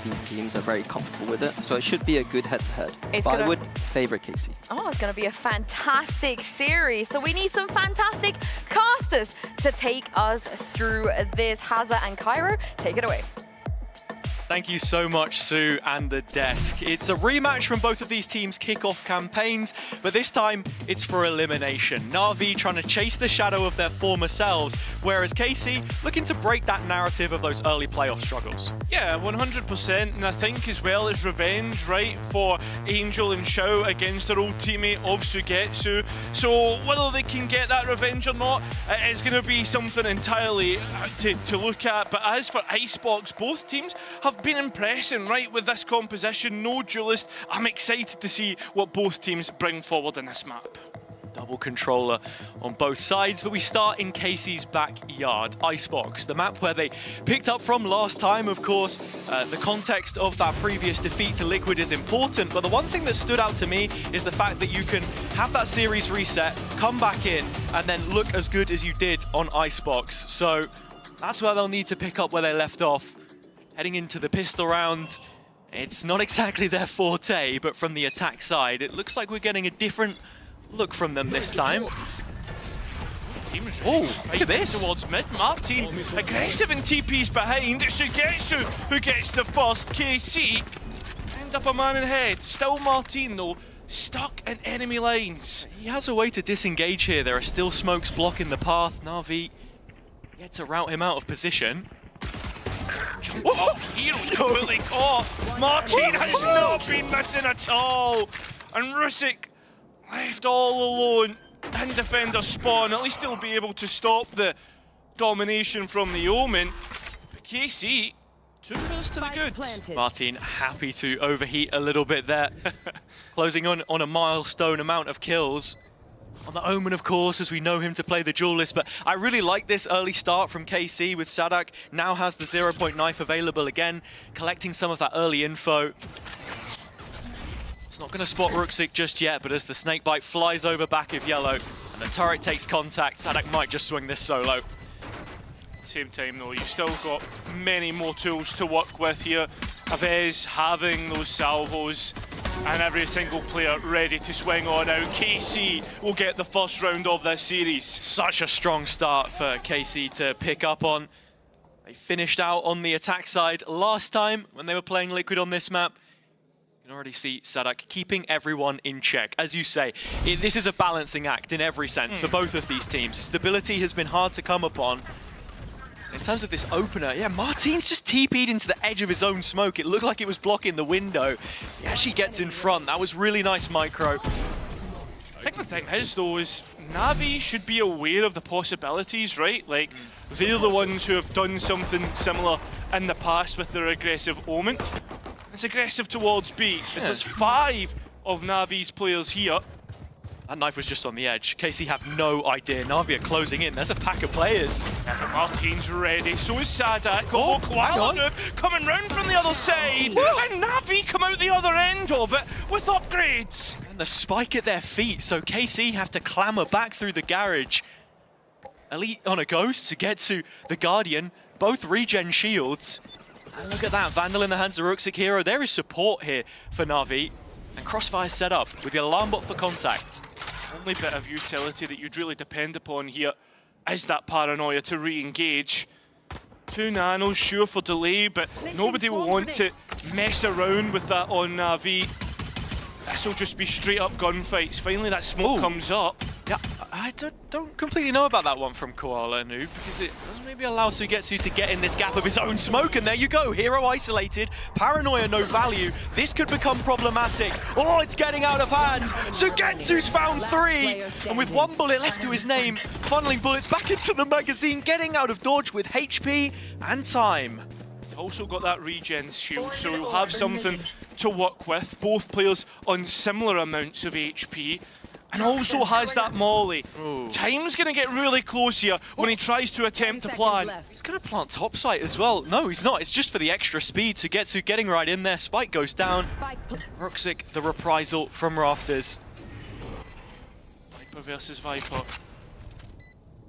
these teams are very comfortable with it, so it should be a good head-to-head. But I would favor KC. Oh, it's going to be a fantastic series. So we need some fantastic casters to take us through this. Hazza and Cairo, take it away. Thank you so much, Sue and the desk. It's a rematch from both of these teams' kickoff campaigns, but this time it's for elimination. Na'Vi trying to chase the shadow of their former selves, whereas KC looking to break that narrative of those early playoff struggles. Yeah, 100%, and I think as well it's revenge, right, for Angel and Shao against their old teammate of Sugetsu. So whether they can get that revenge or not, it's going to be something entirely to look at. But as for Icebox, both teams have been impressing, right, with this composition. No duelist. I'm excited to see what both teams bring forward in this map. Double controller on both sides, but we start in KC's backyard, Icebox, the map where they picked up from last time. Of course, the context of that previous defeat to Liquid is important, but the one thing that stood out to me is the fact that you can have that series reset, come back in, and then look as good as you did on Icebox. So that's where they'll need to pick up where they left off. Heading into the pistol round, it's not exactly their forte, but from the attack side, it looks like we're getting a different look from them this time. Oh, look at this. Towards mid. Martin, aggressive and TP's behind. It's Sugetsu who gets the first. KC end up a man in head. Still Martin, though, stuck in enemy lines. He has a way to disengage here. There are still smokes blocking the path. Na'Vi yet to route him out of position. Oh, Hero's completely caught. Martin has not been missing at all. And Rusick left all alone in defender spawn. At least he'll be able to stop the domination from the Omen. But KC, 2 kills to the good. Martin happy to overheat a little bit there. Closing on a milestone amount of kills. On the Omen, of course, as we know him to play the duelist, but I really like this early start from KC with Sadak. Now has the 0-point knife available again, collecting some of that early info. It's not going to spot Ruxic just yet, but as the snakebite flies over back of yellow and the turret takes contact, Sadak might just swing this solo. Same time though, you've still got many more tools to work with here. Aves having those salvos and every single player ready to swing on out. KC will get the first round of this series. Such a strong start for KC to pick up on. They finished out on the attack side last time when they were playing Liquid on this map. You can already see Sadak keeping everyone in check. As you say, this is a balancing act in every sense for both of these teams. Stability has been hard to come upon. In terms of this opener, yeah, Martin's just TP'd into the edge of his own smoke. It looked like it was blocking the window. He actually gets in front. That was really nice micro. I think the thing is, though, is Na'Vi should be aware of the possibilities, right? Like, they're the ones who have done something similar in the past with their aggressive Omen. It's aggressive towards B. There's 5 of Na'Vi's players here. That knife was just on the edge. KC have no idea. Na'Vi are closing in. There's a pack of players. Yeah, Martin's ready. So is Sadak. Oh, Koala coming round from the other side. And Na'Vi come out the other end of it with upgrades. And the spike at their feet. So KC have to clamber back through the garage. Elite on a ghost to get to the Guardian. Both regen shields. And look at that. Vandal in the hands of Ruxic Hero. There is support here for Na'Vi. And Crossfire set up with the alarm bot for contact. Only bit of utility that you'd really depend upon here is that paranoia to re-engage. 2 nanos, sure for delay, but nobody will want to mess around with that on Na'Vi. This will just be straight up gunfights. Finally that smoke comes up. Yeah, I don't completely know about that one from Koala Noob, because it doesn't maybe allow Sugetsu to get in this gap of his own smoke, and there you go, hero isolated, paranoia no value. This could become problematic. Oh, it's getting out of hand. Sugetsu's found 3, and with 1 bullet left to his name, funneling bullets back into the magazine, getting out of dodge with HP and time. He's also got that regen shield, so he'll have something to work with. Both players on similar amounts of HP. And also has that molly. Ooh. Time's going to get really close here when he tries to attempt to plan. He's going to plant topside as well. No, he's not. It's just for the extra speed. Sugetsu getting right in there. Spike goes down. Ruxic, the reprisal from Rafters. Viper versus Viper.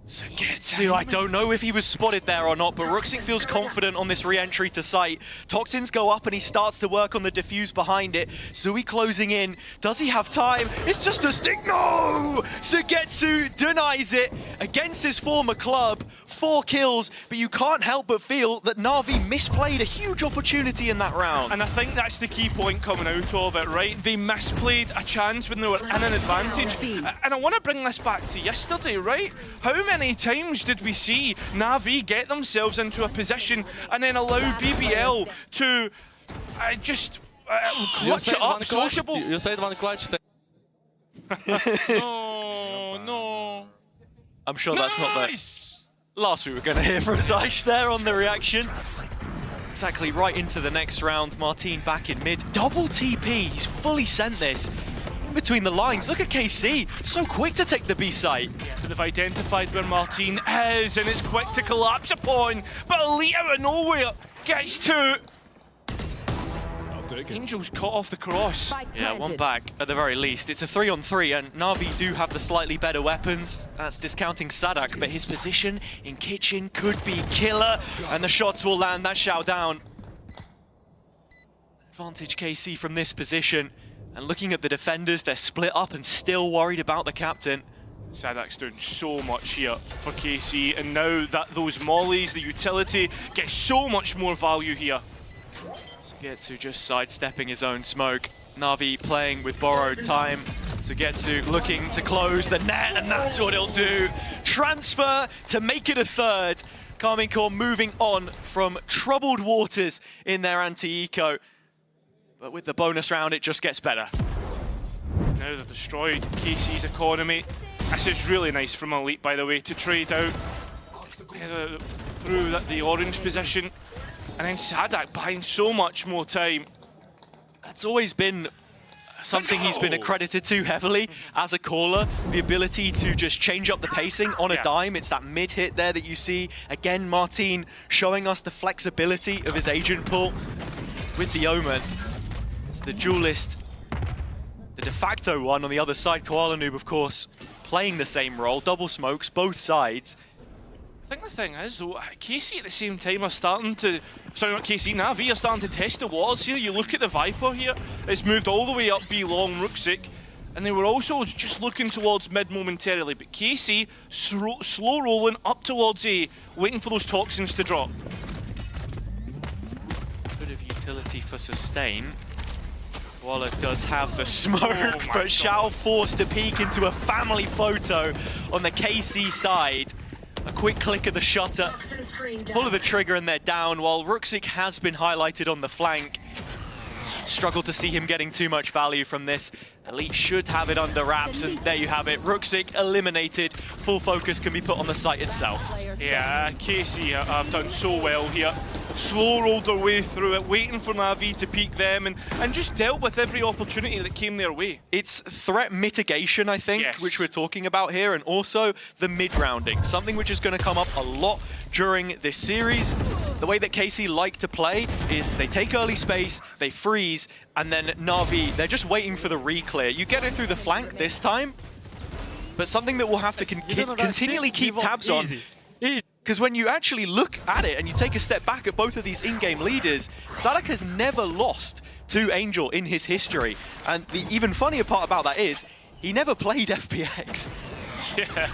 Sugetsu, I don't know if he was spotted there or not, but Ruxic feels confident on this re-entry to site. Toxins go up and he starts to work on the defuse behind it. Sui closing in. Does he have time? It's just a stick. No! Sugetsu denies it against his former club. 4 kills, but you can't help but feel that Na'Vi misplayed a huge opportunity in that round. And I think that's the key point coming out of it, right? They misplayed a chance when they were in an advantage. And I want to bring this back to yesterday, right? How many times did we see Na'Vi get themselves into a position and then allow BBL to just clutch it up, sociable? You said one clutch. No. I'm sure that's not the last we were going to hear from Zeish there on the reaction. Exactly right into the next round. Martin back in mid. Double TP. He's fully sent this. In between the lines, look at KC. So quick to take the B site. Yeah, they've identified where Martin is, and it's quick to collapse upon. But Elite out of nowhere gets to. Angel's cut off the cross. Yeah, 1 back at the very least. It's a 3-on-3, and Na'Vi do have the slightly better weapons. That's discounting Sadak, but his position in kitchen could be killer, and the shots will land. That shout down. Advantage KC from this position. And looking at the defenders, they're split up and still worried about the captain. Sadak's doing so much here for KC, and now that those mollies, the utility, get so much more value here. Sugetsu just sidestepping his own smoke. Na'Vi playing with borrowed time. Sugetsu looking to close the net, and that's what he'll do. Transfer to make it a 3rd. Karmine Corp moving on from troubled waters in their anti-eco. But with the bonus round, it just gets better. Now they've destroyed KC's economy. This is really nice from Elite, by the way, to trade out through the orange position. And then Sadak buying so much more time. That's always been something he's been accredited to heavily as a caller. The ability to just change up the pacing on a dime. It's that mid hit there that you see. Again, Martin showing us the flexibility of his agent pool with the Omen. It's the duelist, the de facto one on the other side. Koala Noob, of course, playing the same role. Double smokes, both sides. I think the thing is, though, KC at the same time are starting to... Sorry, not KC, Na'Vi are starting to test the waters here. You look at the Viper here, it's moved all the way up B long, Ruxic, and they were also just looking towards mid momentarily, but KC slow rolling up towards A, waiting for those toxins to drop. Bit of utility for sustain. Waller does have the smoke, but Shao forced to peek into a family photo on the KC side. A quick click of the shutter, pull of the trigger, and they're down, while Ruxic has been highlighted on the flank. Struggled to see him getting too much value from this. Elite should have it under wraps, and there you have it. Ruxic eliminated. Full focus can be put on the site itself. Yeah, KC have done so well here. Slow rolled their way through it, waiting for Na'Vi to peek them, and just dealt with every opportunity that came their way. It's threat mitigation, I think, which we're talking about here, and also the mid-rounding, something which is going to come up a lot during this series. The way that KC like to play is they take early space, they freeze, and then Na'Vi, they're just waiting for the re-clear. You get it through the flank this time, but something that we'll have to continually keep tabs on. Because when you actually look at it and you take a step back at both of these in-game leaders, Sadak has never lost to Angel in his history. And the even funnier part about that is, he never played FPX. Yeah.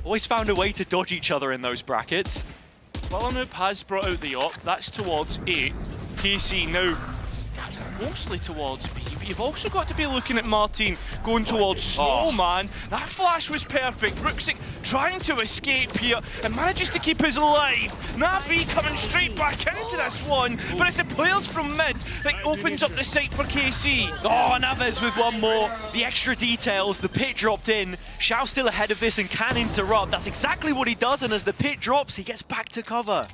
Always found a way to dodge each other in those brackets. VALORANT has brought out the op, that's towards A. KC now mostly towards B. but you've also got to be looking at Martin going towards Snowman. That flash was perfect. Ruxic trying to escape here and manages to keep his life. Na'Vi coming straight back into this one, but it's the players from mid that opens up the site for KC. Oh, Naves with one more. The extra details, the pit dropped in. Shao still ahead of this and can interrupt. That's exactly what he does, and as the pit drops, he gets back to cover.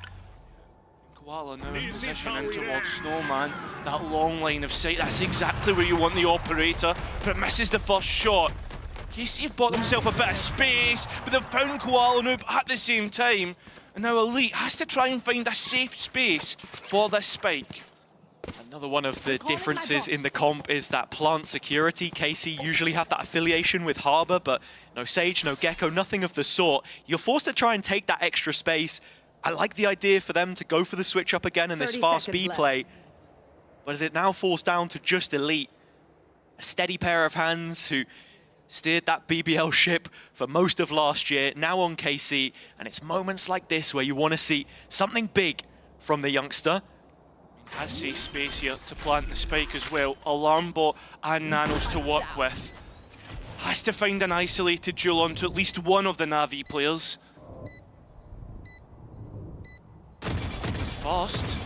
Koala now in position in towards Snowman. That long line of sight, that's exactly where you want the operator, but it misses the first shot. KC have bought themselves a bit of space, but they've found Koala Noob at the same time. And now Elite has to try and find a safe space for this spike. Another one of the differences in the comp is that plant security. KC usually have that affiliation with Harbor, but no Sage, no Gecko, nothing of the sort. You're forced to try and take that extra space. I like the idea for them to go for the switch up again in this fast B play. But as it now falls down to just Elite, a steady pair of hands who steered that BBL ship for most of last year, now on KC, and it's moments like this where you want to see something big from the youngster. Has safe space here to plant the spike as well. Alarm bot and Nanos to work with. Has to find an isolated duel onto at least one of the Na'Vi players. Fast.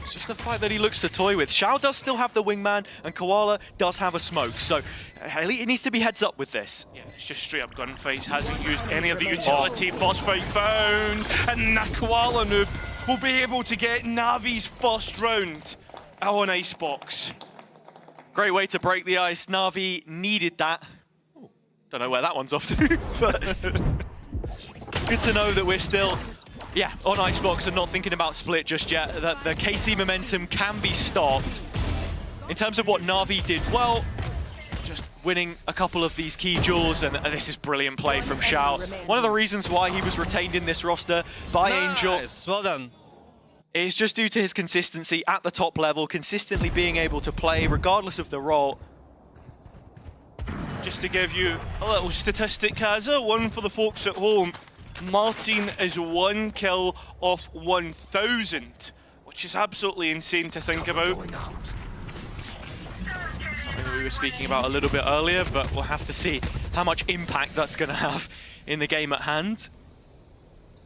It's just the fact that he looks to toy with. Shao does still have the wingman, and Koala does have a smoke, so it needs to be heads up with this. Yeah, it's just straight up gunfights. Hasn't used any of the utility. First fight found, and Koala Noob will be able to get Navi's first round on Icebox. Great way to break the ice. Na'Vi needed that. Ooh, don't know where that one's off to, but good to know that we're still on Icebox and not thinking about split just yet. That the KC momentum can be stopped. In terms of what Na'Vi did well, just winning a couple of these key duels, and this is brilliant play from Shao. One of the reasons why he was retained in this roster by Angel. Well done. Is just due to his consistency at the top level, consistently being able to play regardless of the role. Just to give you a little statistic, Kaza, one for the folks at home. Martin is 1 kill off 1,000, which is absolutely insane to think about. Something that we were speaking about a little bit earlier, but we'll have to see how much impact that's going to have in the game at hand.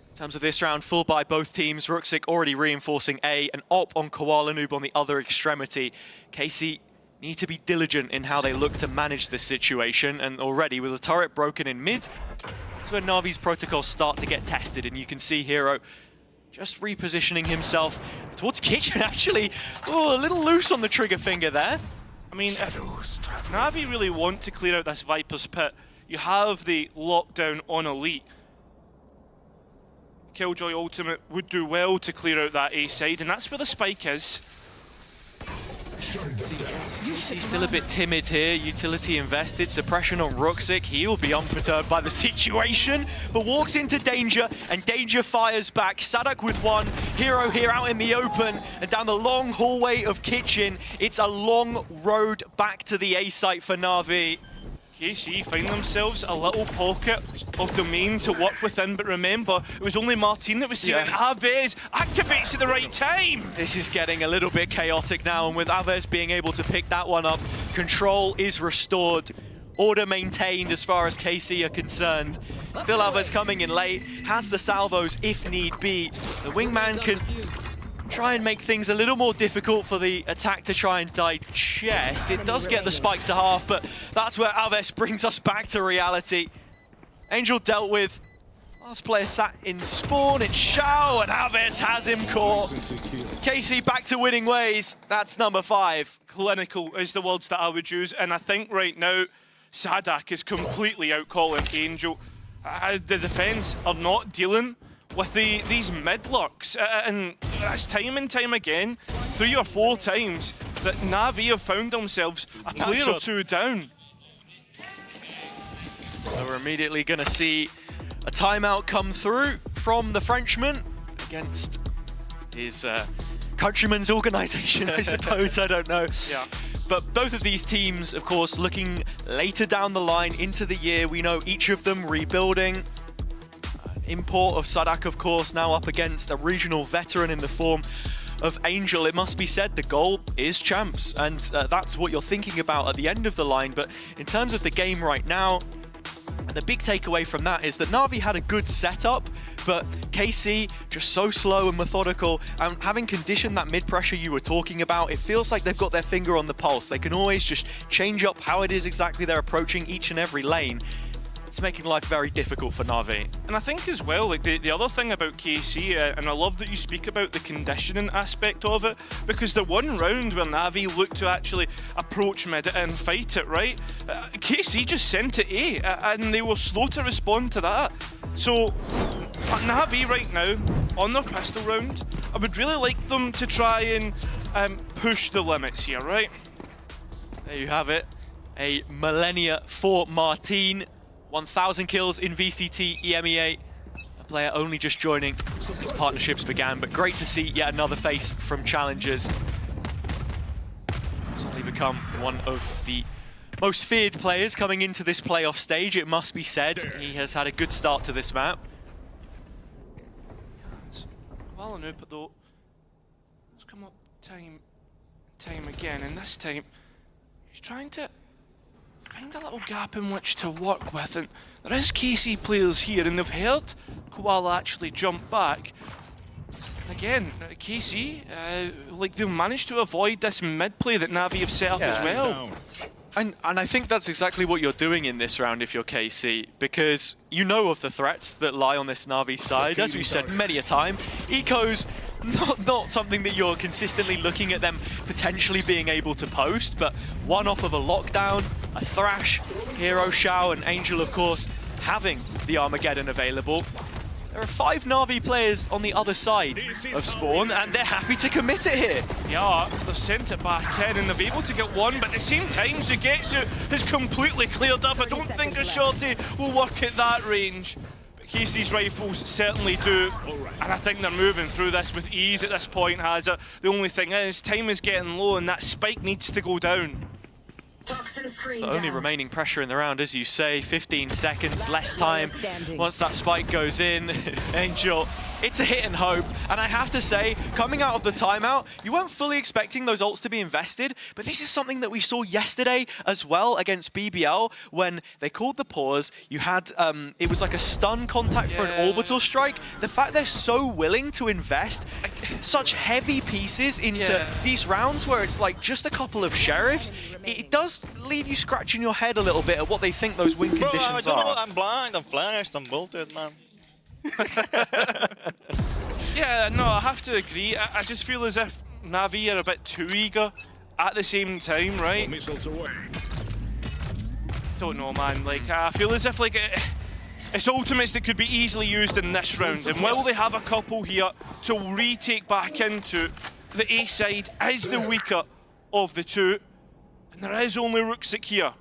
In terms of this round, full by both teams. Ruxic already reinforcing A, and Op on Koala Noob on the other extremity. KC need to be diligent in how they look to manage this situation, and already with the turret broken in mid, that's where Na'Vi's protocols start to get tested, and you can see Hero just repositioning himself towards Kitchen, actually. Oh, a little loose on the trigger finger there. I mean, if Na'Vi really want to clear out this Viper's Pit, you have the lockdown on Elite. Killjoy Ultimate would do well to clear out that A side, and that's where the spike is. He's still a bit timid here. Utility invested, suppression on Ruxic. He'll be unperturbed by the situation, but walks into Danger, and Danger fires back. Sadak with one. Hero here out in the open, and down the long hallway of Kitchen. It's a long road back to the A site for Na'Vi. KC find themselves a little pocket of domain to work within, but remember, it was only Martin that was seeing it. Aves activates at the right time. This is getting a little bit chaotic now, and with Aves being able to pick that one up, control is restored. Order maintained as far as KC are concerned. Still Aves coming in late, has the salvos if need be. The wingman can try and make things a little more difficult for the attack to try and digest. It does get the spike to half, but that's where Aves brings us back to reality. Angel dealt with. Last player sat in spawn, it's Shao, and Aves has him caught. KC back to winning ways. That's number 5. Clinical is the words that I would use, and I think right now Sadak is completely outcalling Angel. The defense are not dealing with these mid-lurks, and that's time and time again, 3 or 4 times, that Na'Vi have found themselves a player or 2 down. So we're immediately going to see a timeout come through from the Frenchman against his countryman's organisation, I suppose, I don't know. Yeah. But both of these teams, of course, looking later down the line into the year. We know each of them rebuilding. Import of Sadak, of course, now up against a regional veteran in the form of Angel, it must be said, the goal is champs, and that's what you're thinking about at the end of the line. But in terms of the game right now, the big takeaway from that is that Na'Vi had a good setup, but KC just so slow and methodical, and having conditioned that mid-pressure you were talking about, it feels like they've got their finger on the pulse. They can always just change up how it is exactly they're approaching each and every lane. It's making life very difficult for Na'Vi. And I think as well, like the other thing about KC, and I love that you speak about the conditioning aspect of it, because the one round where Na'Vi looked to actually approach mid and fight it, right? KC just sent it A, and they were slow to respond to that. So Na'Vi right now, on their pistol round, I would really like them to try and push the limits here, right? There you have it. A millennia for Martin. 1,000 kills in VCT EMEA. A player only just joining since partnerships began, but great to see yet another face from Challengers. Suddenly become one of the most feared players coming into this playoff stage, it must be said. He has had a good start to this map. Well enough, but though, it's come up time again, and this time he's trying to find a little gap in which to work with, and there is KC players here, and they've heard Koala actually jump back. And again, KC, like they've managed to avoid this mid play that Na'Vi have set up as well. And I think that's exactly what you're doing in this round if you're KC, because you know of the threats that lie on this Na'Vi side. As we've said many a time, Eco's not something that you're consistently looking at them potentially being able to post, but one off of a lockdown, a Thrash, Hero Shao, and Angel, of course, having the Armageddon available. There are 5 Na'Vi players on the other side of Spawn, and they're happy to commit it here. Yeah, they've sent it back in, and they've able to get one, but at the same time, Zugetsu is completely cleared up. I don't think a shorty will work at that range. But KC's rifles certainly do, and I think they're moving through this with ease at this point, Hazard. The only thing is, time is getting low, and that spike needs to go down. It's the only remaining pressure in the round, as you say. 15 seconds, less time. Once that spike goes in, Angel, it's a hit and hope. And I have to say, coming out of the timeout, you weren't fully expecting those ults to be invested, but this is something that we saw yesterday as well against BBL when they called the pause. You had, it was like a stun contact for an orbital strike. The fact they're so willing to invest such heavy pieces into these rounds where it's like just a couple of sheriffs, it does leave you scratching your head a little bit at what they think those win conditions are. I'm blind, I'm flashed, I'm bolted, man. Yeah, no, I have to agree. I just feel as if Na'Vi are a bit too eager at the same time, right? Don't know, man. Like, I feel as if like it's ultimates that could be easily used in this round, and while they have a couple here to retake back into, the A side is the weaker of the two, and there is only Rooksik here.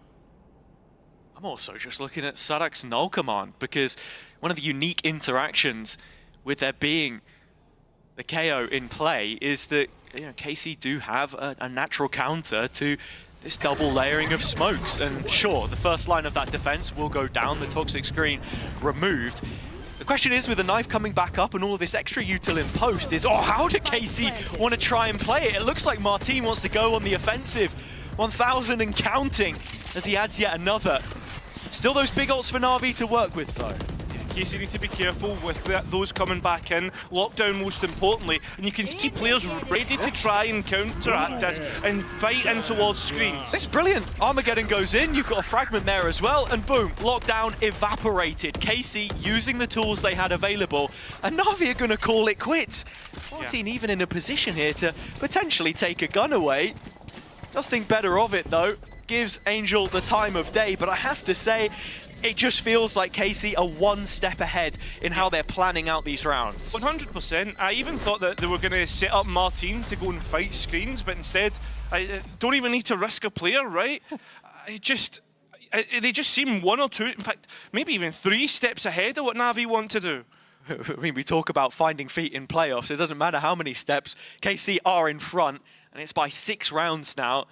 I'm also just looking at Sadak's null command, because one of the unique interactions with there being the KO in play is that KC do have a natural counter to this double layering of smokes. And sure, the first line of that defense will go down, the toxic screen removed. The question is, with the knife coming back up and all of this extra util in post, is, how do KC want to try and play it? It looks like Martin wants to go on the offensive. 1,000 and counting as he adds yet another. Still those big ults for Na'Vi to work with, though. KC need to be careful with those coming back in. Lockdown most importantly, and you can see players ready to try and counteract this and fight in towards screens. It's brilliant. Armageddon goes in, you've got a fragment there as well, and boom, lockdown evaporated. KC using the tools they had available, and Na'Vi are going to call it quits. Martin even in a position here to potentially take a gun away. Does think better of it though. Gives Angel the time of day, but I have to say, it just feels like KC are one step ahead in how they're planning out these rounds. 100%. I even thought that they were going to set up Martin to go and fight screens, but instead, I don't even need to risk a player, right? They just seem 1 or 2, in fact, maybe even 3 steps ahead of what Na'Vi want to do. I mean, we talk about finding feet in playoffs. It doesn't matter how many steps. KC are in front, and it's by 6 rounds now.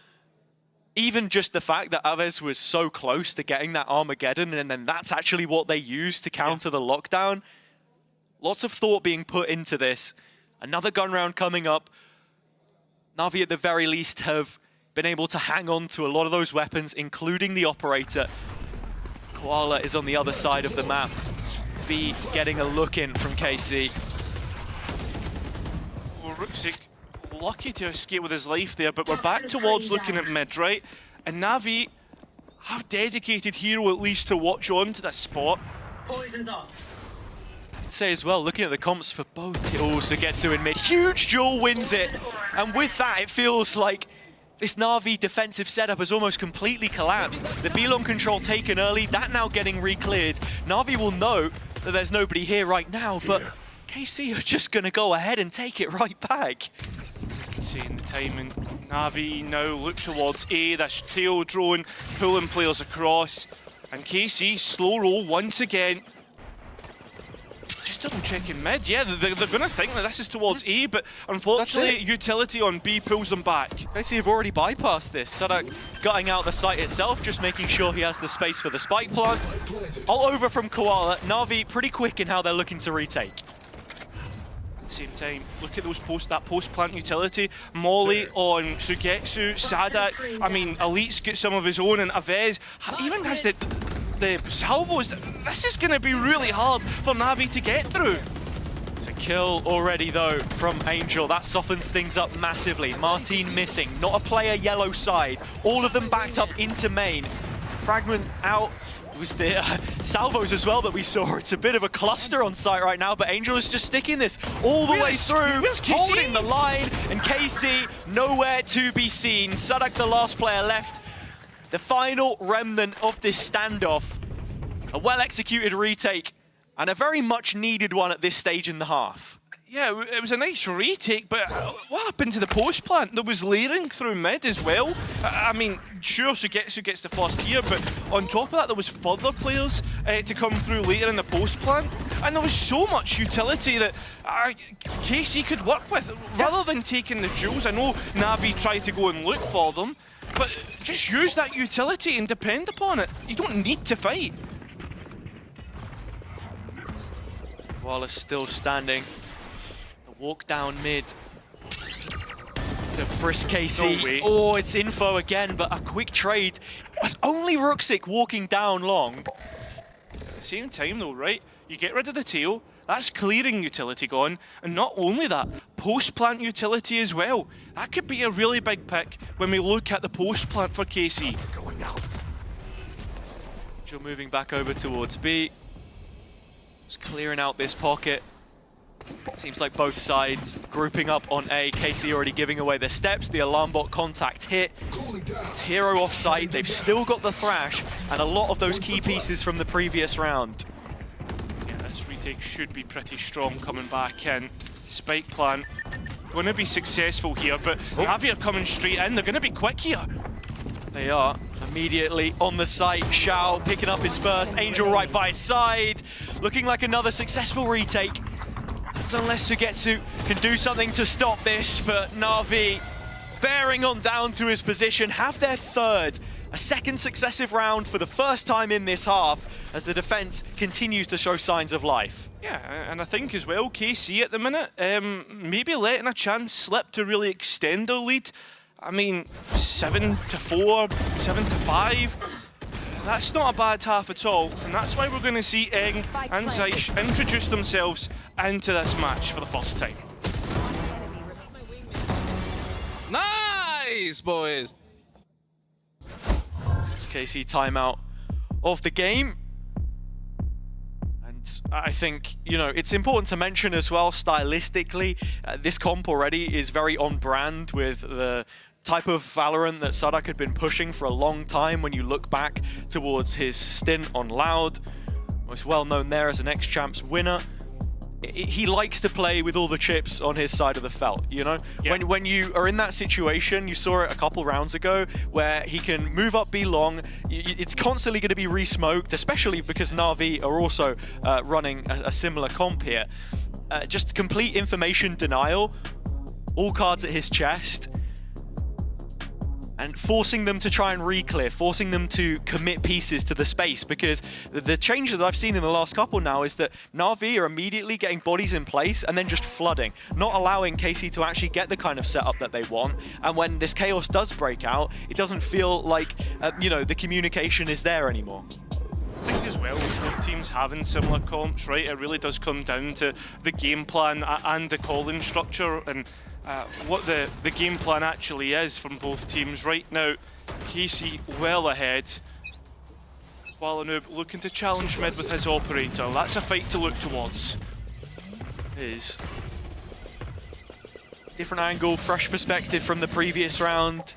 Even just the fact that Aves was so close to getting that Armageddon, and then that's actually what they used to counter the lockdown. Lots of thought being put into this. Another gun round coming up. Na'Vi at the very least have been able to hang on to a lot of those weapons, including the operator. Koala is on the other side of the map. V getting a look in from KC. Well, Ruxic lucky to escape with his life there, but we're back towards looking at mid, right? And Na'Vi have dedicated hero at least to watch on to this spot. Poison's off. I'd say as well, looking at the comps for both, it also gets to in mid. Huge duel wins it, and with that, it feels like this Na'Vi defensive setup has almost completely collapsed. The B-long control taken early, that now getting re-cleared. Na'Vi will know that there's nobody here right now, but KC are just going to go ahead and take it right back. Seeing the timing, Na'Vi now look towards A, this tail drone, pulling players across, and KC slow roll once again. Just double checking mid, yeah, they're going to think that this is towards A, but unfortunately utility on B pulls them back. KC have already bypassed this. Sadak gutting out the site itself, just making sure he has the space for the spike plant. All over from Koala. Na'Vi pretty quick in how they're looking to retake. At the same time, look at those that post-plant utility. Molly on Sugetsu, Sadak, I mean, Elite's got some of his own, and Avez even has the salvos. This is going to be really hard for Na'Vi to get through. It's a kill already though from Angel. That softens things up massively. Martin missing, not a player yellow side. All of them backed up into main. Fragment out. It was the salvos as well that we saw. It's a bit of a cluster on site right now, but Angel is just sticking this all the way through, holding the line, and KC nowhere to be seen. Sadak, the last player left. The final remnant of this standoff. A well-executed retake, and a very much needed one at this stage in the half. Yeah, it was a nice retake, but what happened to the post plant? There was layering through mid as well. I mean, sure, Sugetsu gets the first tier, but on top of that, there was further players to come through later in the post plant, and there was so much utility that KC could work with. Rather than taking the jewels, I know Na'Vi tried to go and look for them, but just use that utility and depend upon it. You don't need to fight. Wallace still standing. The walk down mid to frisk KC. No Oh, it's info again, but a quick trade. It's only Ruxic walking down long. At the same time though, right? You get rid of the tail, that's clearing utility gone, and not only that, post-plant utility as well. That could be a really big pick when we look at the post-plant for KC. You're moving back over towards B. Just clearing out this pocket. Seems like both sides grouping up on A. KC already giving away their steps. The alarm bot contact hit. It's hero off site. They've still got the thrash and a lot of those key pieces from the previous round. Yeah, this retake should be pretty strong coming back in. Spike plant going to be successful here, but Na'Vi are coming straight in. They're going to be quick here. They are immediately on the site. Shao picking up his first. Angel right by his side. Looking like another successful retake. That's unless Sugetsu can do something to stop this, but Na'Vi bearing on down to his position, have their third. A second successive round for the first time in this half as the defense continues to show signs of life. Yeah, and I think as well, KC at the minute, maybe letting a chance slip to really extend their lead. I mean, 7-4, 7-5. That's not a bad half at all, and that's why we're going to see Eng and Zeish introduce themselves into this match for the first time. Nice, boys! It's KC timeout of the game. And I think, you know, it's important to mention as well, stylistically, this comp already is very on brand with the type of Valorant that Sadak had been pushing for a long time when you look back towards his stint on Loud. Most well known there as an X-Champs winner. He likes to play with all the chips on his side of the felt, you know? Yeah. When you are in that situation, you saw it a couple rounds ago, where he can move up B long, it's constantly going to be re-smoked, especially because Na'Vi are also running a similar comp here. Just complete information denial, all cards at his chest. and forcing them to try and re-clear, forcing them to commit pieces to the space, because the change that I've seen in the last couple now is that Na'Vi are immediately getting bodies in place and then just flooding, not allowing KC to actually get the kind of setup that they want. And when this chaos does break out, it doesn't feel like, you know, the communication is there anymore. I think as well, with both teams having similar comps, right, it really does come down to the game plan and the calling structure, and what the game plan actually is from both teams. Right now, KC well ahead. Walanoob looking to challenge mid with his operator. That's a fight to look towards. Is different angle, fresh perspective from the previous round.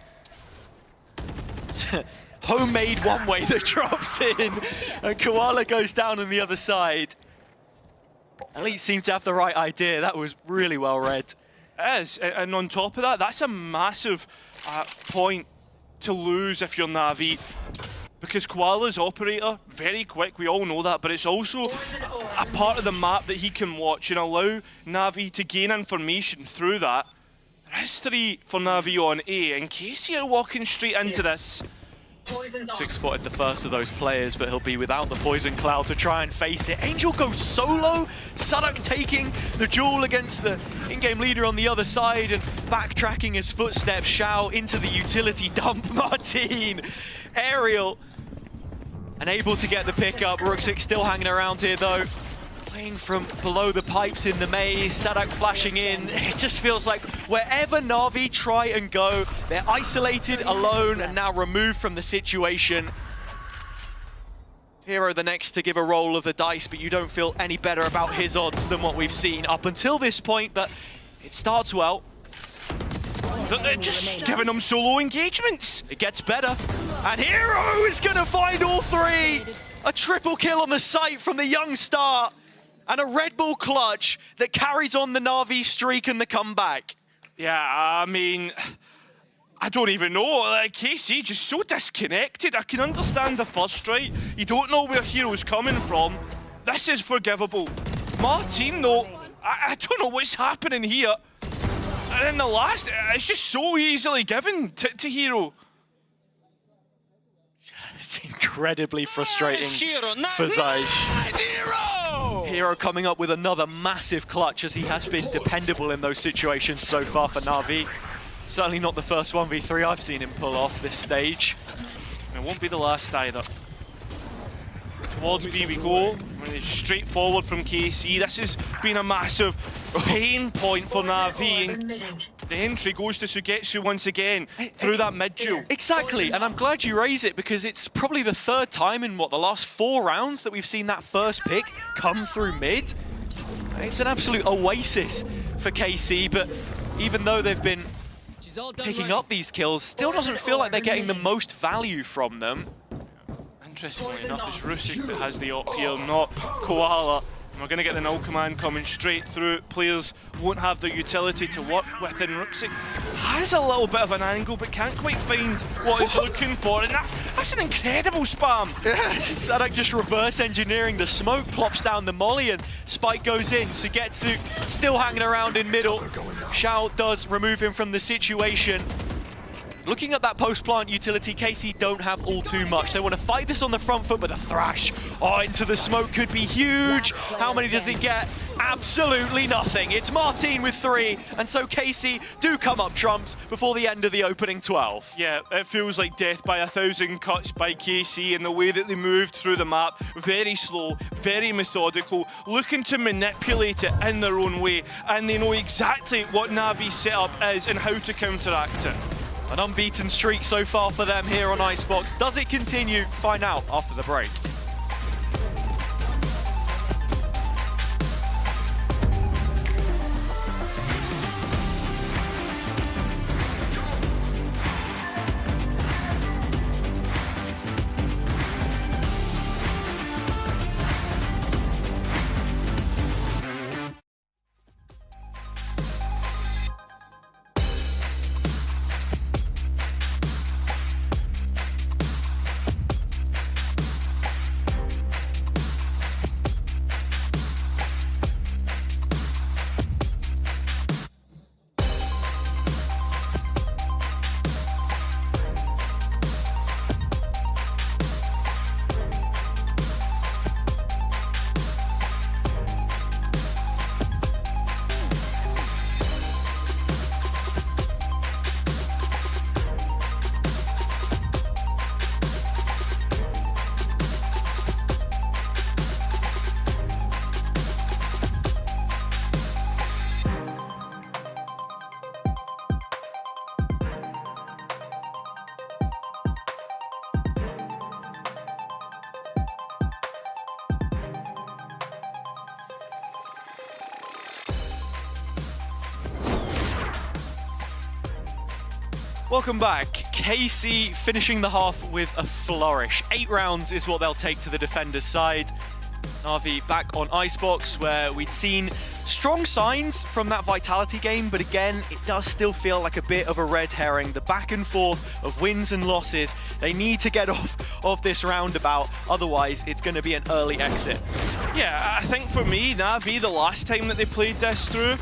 Homemade one way that drops in, and Koala goes down on the other side. Elite seem to have the right idea. That was really well read. It is, and on top of that, that's a massive point to lose if you're Na'Vi, because Koala's operator, very quick, we all know that, but it's also a part of the map that he can watch and allow Na'Vi to gain information through that. There is 3 for Na'Vi on A, and KC are walking straight into this. Six spotted the first of those players, but he'll be without the poison cloud to try and face it. Angel goes solo, Sadak taking the duel against the in-game leader on the other side and backtracking his footsteps. Xiao into the utility dump. Martin, Aerial, and able to get the pickup. Ruxic still hanging around here though. Playing from below the pipes in the maze, Sadak flashing in. It just feels like wherever Na'Vi try and go, they're isolated, alone, and now removed from the situation. Hero the next to give a roll of the dice, but you don't feel any better about his odds than what we've seen up until this point, but it starts well. They're just giving them solo engagements. It gets better, and Hero is gonna find all 3. A triple kill on the site from the young star. And a Red Bull clutch that carries on the Na'Vi streak and the comeback. Yeah, I mean, I don't even know. Like, KC just so disconnected. I can understand the first, right? You don't know where Hero's coming from. This is forgivable. Martin, though, I don't know what's happening here. And then the last, it's just so easily given to Hero. It's incredibly frustrating for Zaj. Hero coming up with another massive clutch, as he has been dependable in those situations so far for Na'Vi. Certainly not the first 1v3 I've seen him pull off this stage. It won't be the last either. Towards B we go, straight forward from KC. This has been a massive pain point for Na'Vi. The entry goes to Sugetsu once again through that mid duel. Exactly, and I'm glad you raise it, because it's probably the 3rd time in, what, the last 4 rounds that we've seen that first pick come through mid. It's an absolute oasis for KC, but even though they've been picking up these kills, still doesn't feel like they're getting the most value from them. Interestingly enough, it's Rusick that has the op here, not Koala. And we're going to get the null command coming straight through. Players won't have the utility to work with, and Rusick has a little bit of an angle, but can't quite find what he's looking for. And that's an incredible spam. Sadak just reverse engineering the smoke, plops down the molly, and Spike goes in. Sugetsu still hanging around in middle. Xiao does remove him from the situation. Looking at that post-plant utility, KC don't have all too much. They want to fight this on the front foot, but the thrash into the smoke could be huge. How many does it get? Absolutely nothing. It's Martin with 3, and so KC do come up trumps before the end of the opening 12. Yeah, it feels like death by 1,000 cuts by KC, and the way that they moved through the map, very slow, very methodical, looking to manipulate it in their own way, and they know exactly what Na'Vi's setup is and how to counteract it. An unbeaten streak so far for them here on Icebox. Does it continue? Find out after the break. Welcome back. KC finishing the half with a flourish. 8 rounds is what they'll take to the defenders' side. Na'Vi back on Icebox, where we'd seen strong signs from that Vitality game, but again, it does still feel like a bit of a red herring. The back and forth of wins and losses, they need to get off this roundabout, otherwise it's going to be an early exit. Yeah, I think for me, Na'Vi, the last time that they played this through,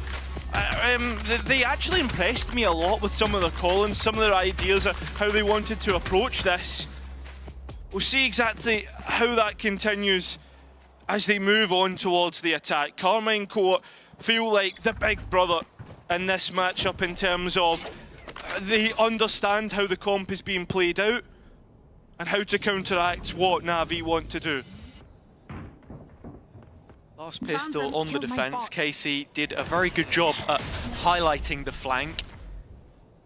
they actually impressed me a lot with some of their call-ins, some of their ideas of how they wanted to approach this. We'll see exactly how that continues as they move on towards the attack. Karmine Corp feel like the big brother in this matchup in terms of they understand how the comp is being played out and how to counteract what Na'Vi want to do. Last pistol on the defense. KC did a very good job at highlighting the flank,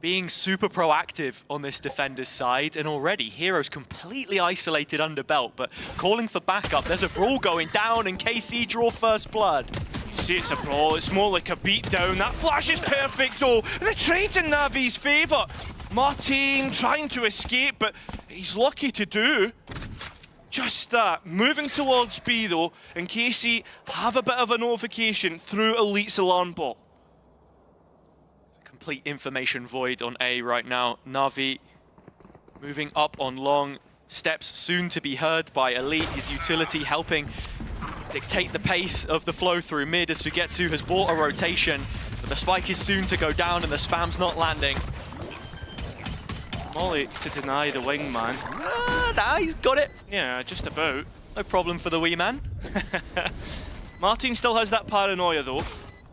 being super proactive on this defender's side, and already Hero's completely isolated under belt, but calling for backup. There's a brawl going down, and KC draw first blood. You see it's a brawl, it's more like a beatdown. That flash is perfect though, and the trade's in Na'Vi's favour. Martin trying to escape, but he's lucky to do just that. Moving towards B though, and KC have a bit of a notification through Elite's alarm bot. Complete information void on A right now. Na'Vi moving up on long. Steps soon to be heard by Elite. His utility helping dictate the pace of the flow through mid as Sugetsu has bought a rotation, but the spike is soon to go down and the spam's not landing. Molly to deny the wingman. Nah, he's got it. Yeah, just about. No problem for the wee man. Martin still has that paranoia though.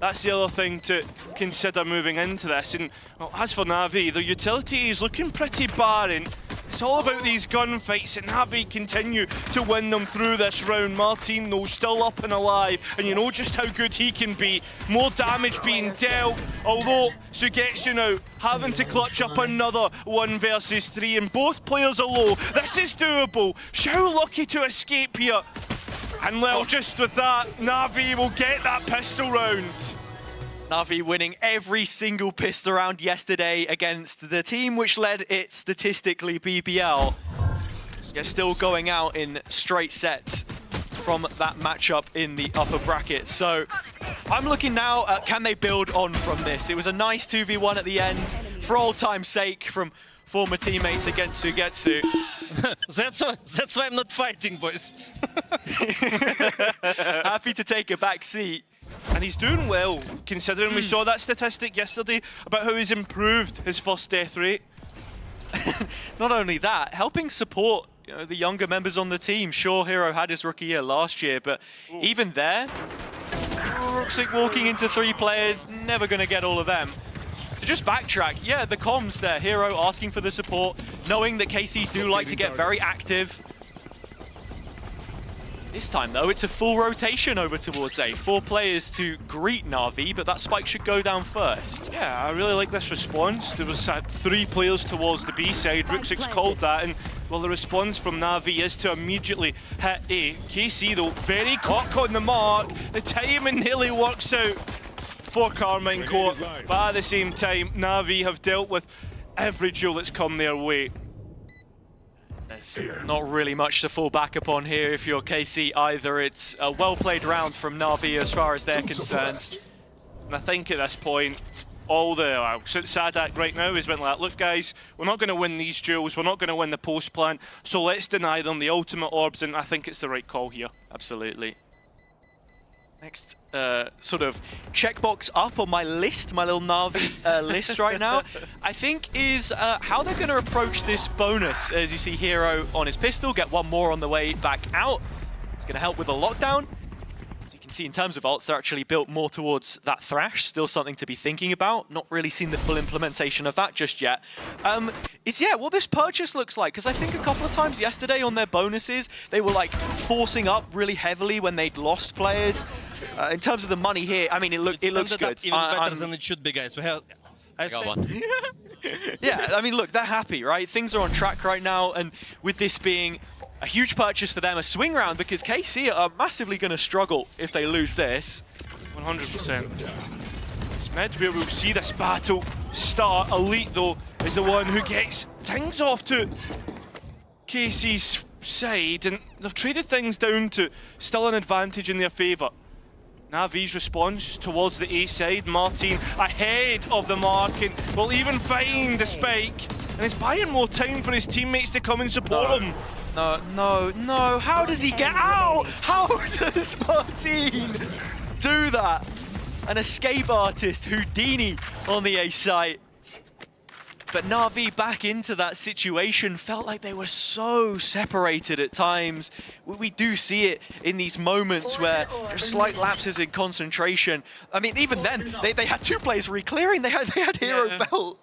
That's the other thing to consider moving into this. And well, as for Na'Vi, the utility is looking pretty barren. It's all about these gunfights, and Na'Vi continue to win them through this round. Martin, though, still up and alive, and you know just how good he can be. More damage being dealt, although Sugetsu now having to clutch up another 1 versus 3, and both players are low. This is doable. Xiao lucky to escape here. And well, just with that, Na'Vi will get that pistol round. Na'Vi winning every single pistol round yesterday against the team which led it statistically, BBL. They're still going out in straight sets from that matchup in the upper bracket. So I'm looking now at can they build on from this. It was a nice 2v1 at the end, for old time's sake, from former teammates against Sugetsu. That's why I'm not fighting, boys. Happy to take a back seat. And he's doing well, considering we saw that statistic yesterday about how he's improved his first death rate. Not only that, helping support the younger members on the team. Sure, Hero had his rookie year last year, but even there, Rooksik walking into 3 players, never going to get all of them. So just backtrack, yeah, the comms there, Hero asking for the support, knowing that KC do like to get very active. This time though, it's a full rotation over towards A. 4 players to greet Na'Vi, but that spike should go down first. Yeah, I really like this response. There was 3 players towards the B side. Rooksik's called that, and well, the response from Na'Vi is to immediately hit A. KC though, very quick on the mark. The timing nearly works out for Karmine Corp, but at the same time, Na'Vi have dealt with every duel that's come their way. There's not really much to fall back upon here if you're KC either. It's a well-played round from Na'Vi as far as they're concerned. And I think at this point, all the Sadak right now is went like, look guys, we're not going to win these duels, we're not going to win the post plan, so let's deny them the ultimate orbs, and I think it's the right call here. Absolutely. Next sort of checkbox up on my list, my little Na'Vi list right now, I think is how they're going to approach this bonus. As you see Hero on his pistol, get 1 more on the way back out. It's going to help with the lockdown. As you can see in terms of ults, they're actually built more towards that Thrash, still something to be thinking about. Not really seen the full implementation of that just yet. Yeah, what this purchase looks like, because I think a couple of times yesterday on their bonuses, they were like forcing up really heavily when they'd lost players. In terms of the money here, I mean, it looks good. Even better than it should be, guys. We have, I got one. Yeah, I mean, look, they're happy, right? Things are on track right now, and with this being a huge purchase for them, a swing round, because KC are massively going to struggle if they lose this. 100%. towards mid, where we'll see this battle start. Elite, though, is the one who gets things off to KC's side, and they've traded things down to still an advantage in their favour. Navi's response towards the A side, Martin ahead of the mark and will even find the spike, and he's buying more time for his teammates to come and support him. No, how does he get out? How does Martin do that? An escape artist, Houdini on the A site. But Na'Vi back into that situation, felt like they were so separated at times. We do see it in these moments where there's slight lapses in concentration. I mean, even then, they had 2 players re-clearing. They had Hero Belt.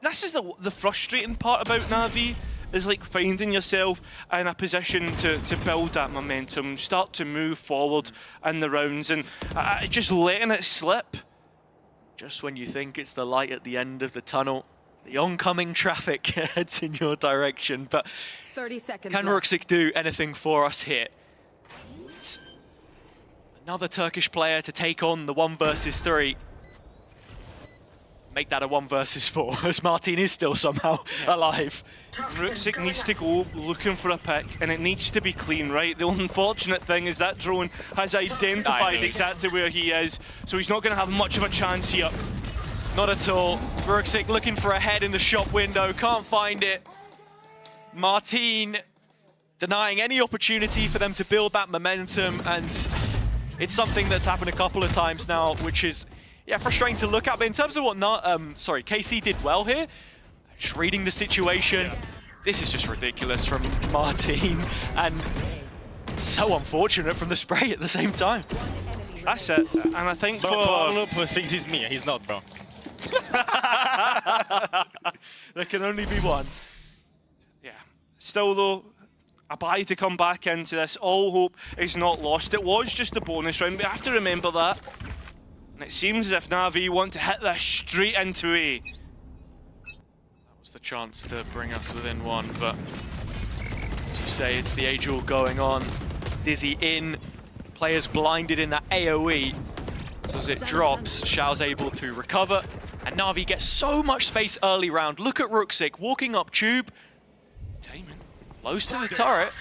This is the frustrating part about Na'Vi, is like finding yourself in a position to build that momentum, start to move forward in the rounds, and just letting it slip. Just when you think it's the light at the end of the tunnel, the oncoming traffic heads in your direction. But 30 seconds can Ruxic do anything for us here? It's another Turkish player to take on the 1 versus 3. Make that a 1 versus 4, as Martin is still somehow alive. Ruxic needs to go looking for a pick, and it needs to be clean, right? The unfortunate thing is that drone has identified exactly where he is, so he's not going to have much of a chance here. Not at all. Ruxic looking for a head in the shop window, can't find it. Martin denying any opportunity for them to build that momentum, and it's something that's happened a couple of times now, which is frustrating to look at. But in terms of what KC did well here, just reading the situation, this is just ridiculous from Martin, and so unfortunate from the spray at the same time. That's it, and I think Loop thinks he's me, he's not, bro. There can only be one. Yeah. Still, though, a buy to come back into this. All hope is not lost. It was just a bonus round, but you have to remember that. And it seems as if Na'Vi want to hit this straight into A. That was the chance to bring us within 1, but as you say, it's the age all going on. Dizzy in, players blinded in that AoE. So as it drops, Xiao's able to recover, and Na'Vi gets so much space early round. Look at Ruxic walking up tube, Timing. close to the turret.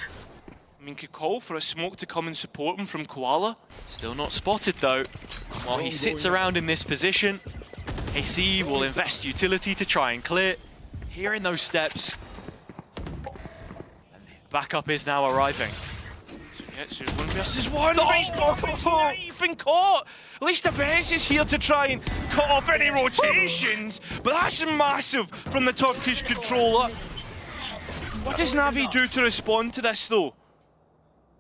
I mean, could call for a smoke to come and support him from Koala. Still not spotted though. While he sits around in this position, KC will invest utility to try and clear. Hearing those steps. Backup is now arriving. So it's 1 versus 1. Icebox is not even caught. At least the Bez is here to try and cut off any rotations. But that's massive from the Turkish controller. What does Na'Vi do to respond to this though?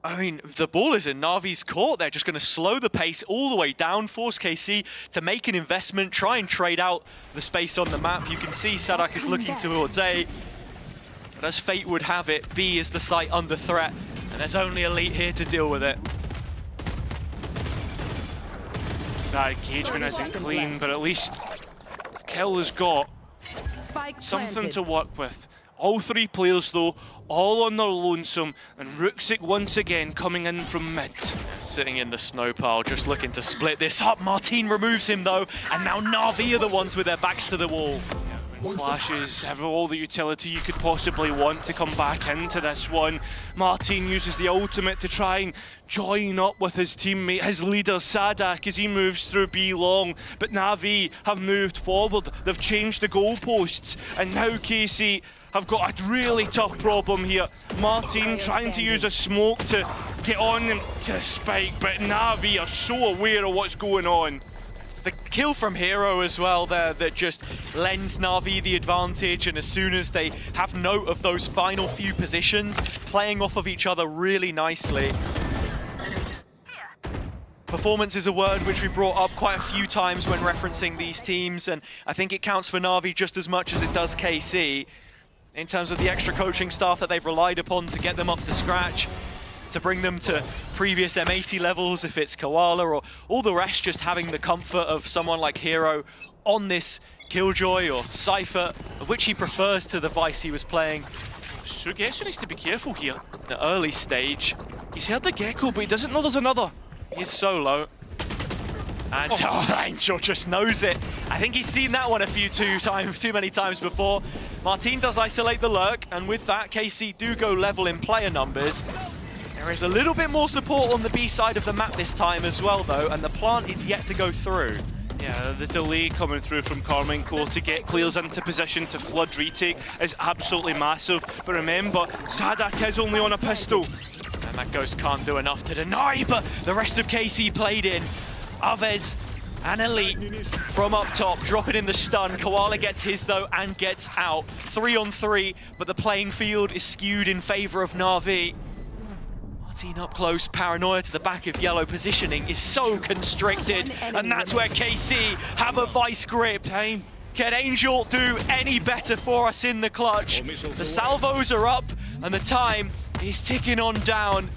I mean, the ball is in Na'Vi's court. They're just going to slow the pace all the way down, force KC to make an investment, try and trade out the space on the map. You can see Sadak is looking towards A. But as fate would have it, B is the site under threat, and there's only Elite here to deal with it. That engagement isn't clean, but at least Kill has got something to work with. All 3 players though, all on their lonesome, and Ruxic once again coming in from mid. Sitting in the snow pile, just looking to split this up. Martin removes him though, and now Na'Vi are the ones with their backs to the wall. Flashes have all the utility you could possibly want to come back into this one. Martin uses the ultimate to try and join up with his teammate, his leader Sadak, as he moves through B long. But Na'Vi have moved forward. They've changed the goalposts, and now KC have got a really tough problem here. Martin trying to use a smoke to get on to Spike, but Na'Vi are so aware of what's going on. The kill from Hero as well there that just lends Na'Vi the advantage, and as soon as they have note of those final few positions, playing off of each other really nicely. Performance is a word which we brought up quite a few times when referencing these teams, and I think it counts for Na'Vi just as much as it does KC in terms of the extra coaching staff that they've relied upon to get them up to scratch, to bring them to previous M80 levels if it's Koala, or all the rest just having the comfort of someone like Hero on this Killjoy or Cypher, of which he prefers to the Vice he was playing. Sugetsu needs to be careful here. The early stage. He's heard the Gecko, but he doesn't know there's another. He's so low. And Angel just knows it. I think he's seen that one too many times before. Martin does isolate the lurk, and with that, KC do go level in player numbers. There is a little bit more support on the B side of the map this time as well, though, and the plant is yet to go through. Yeah, the delay coming through from Karmine Corp to get players into position to flood retake is absolutely massive. But remember, Sadak is only on a pistol. And that Ghost can't do enough to deny, but the rest of KC played in. Aves and Elite from up top, dropping in the stun. Koala gets his though and gets out. 3 on 3, but the playing field is skewed in favor of Na'Vi. Martin up close, paranoia to the back of yellow. Positioning is so constricted, and that's where KC have a vice grip. Can Angel do any better for us in the clutch? The salvos are up, and the time is ticking on down.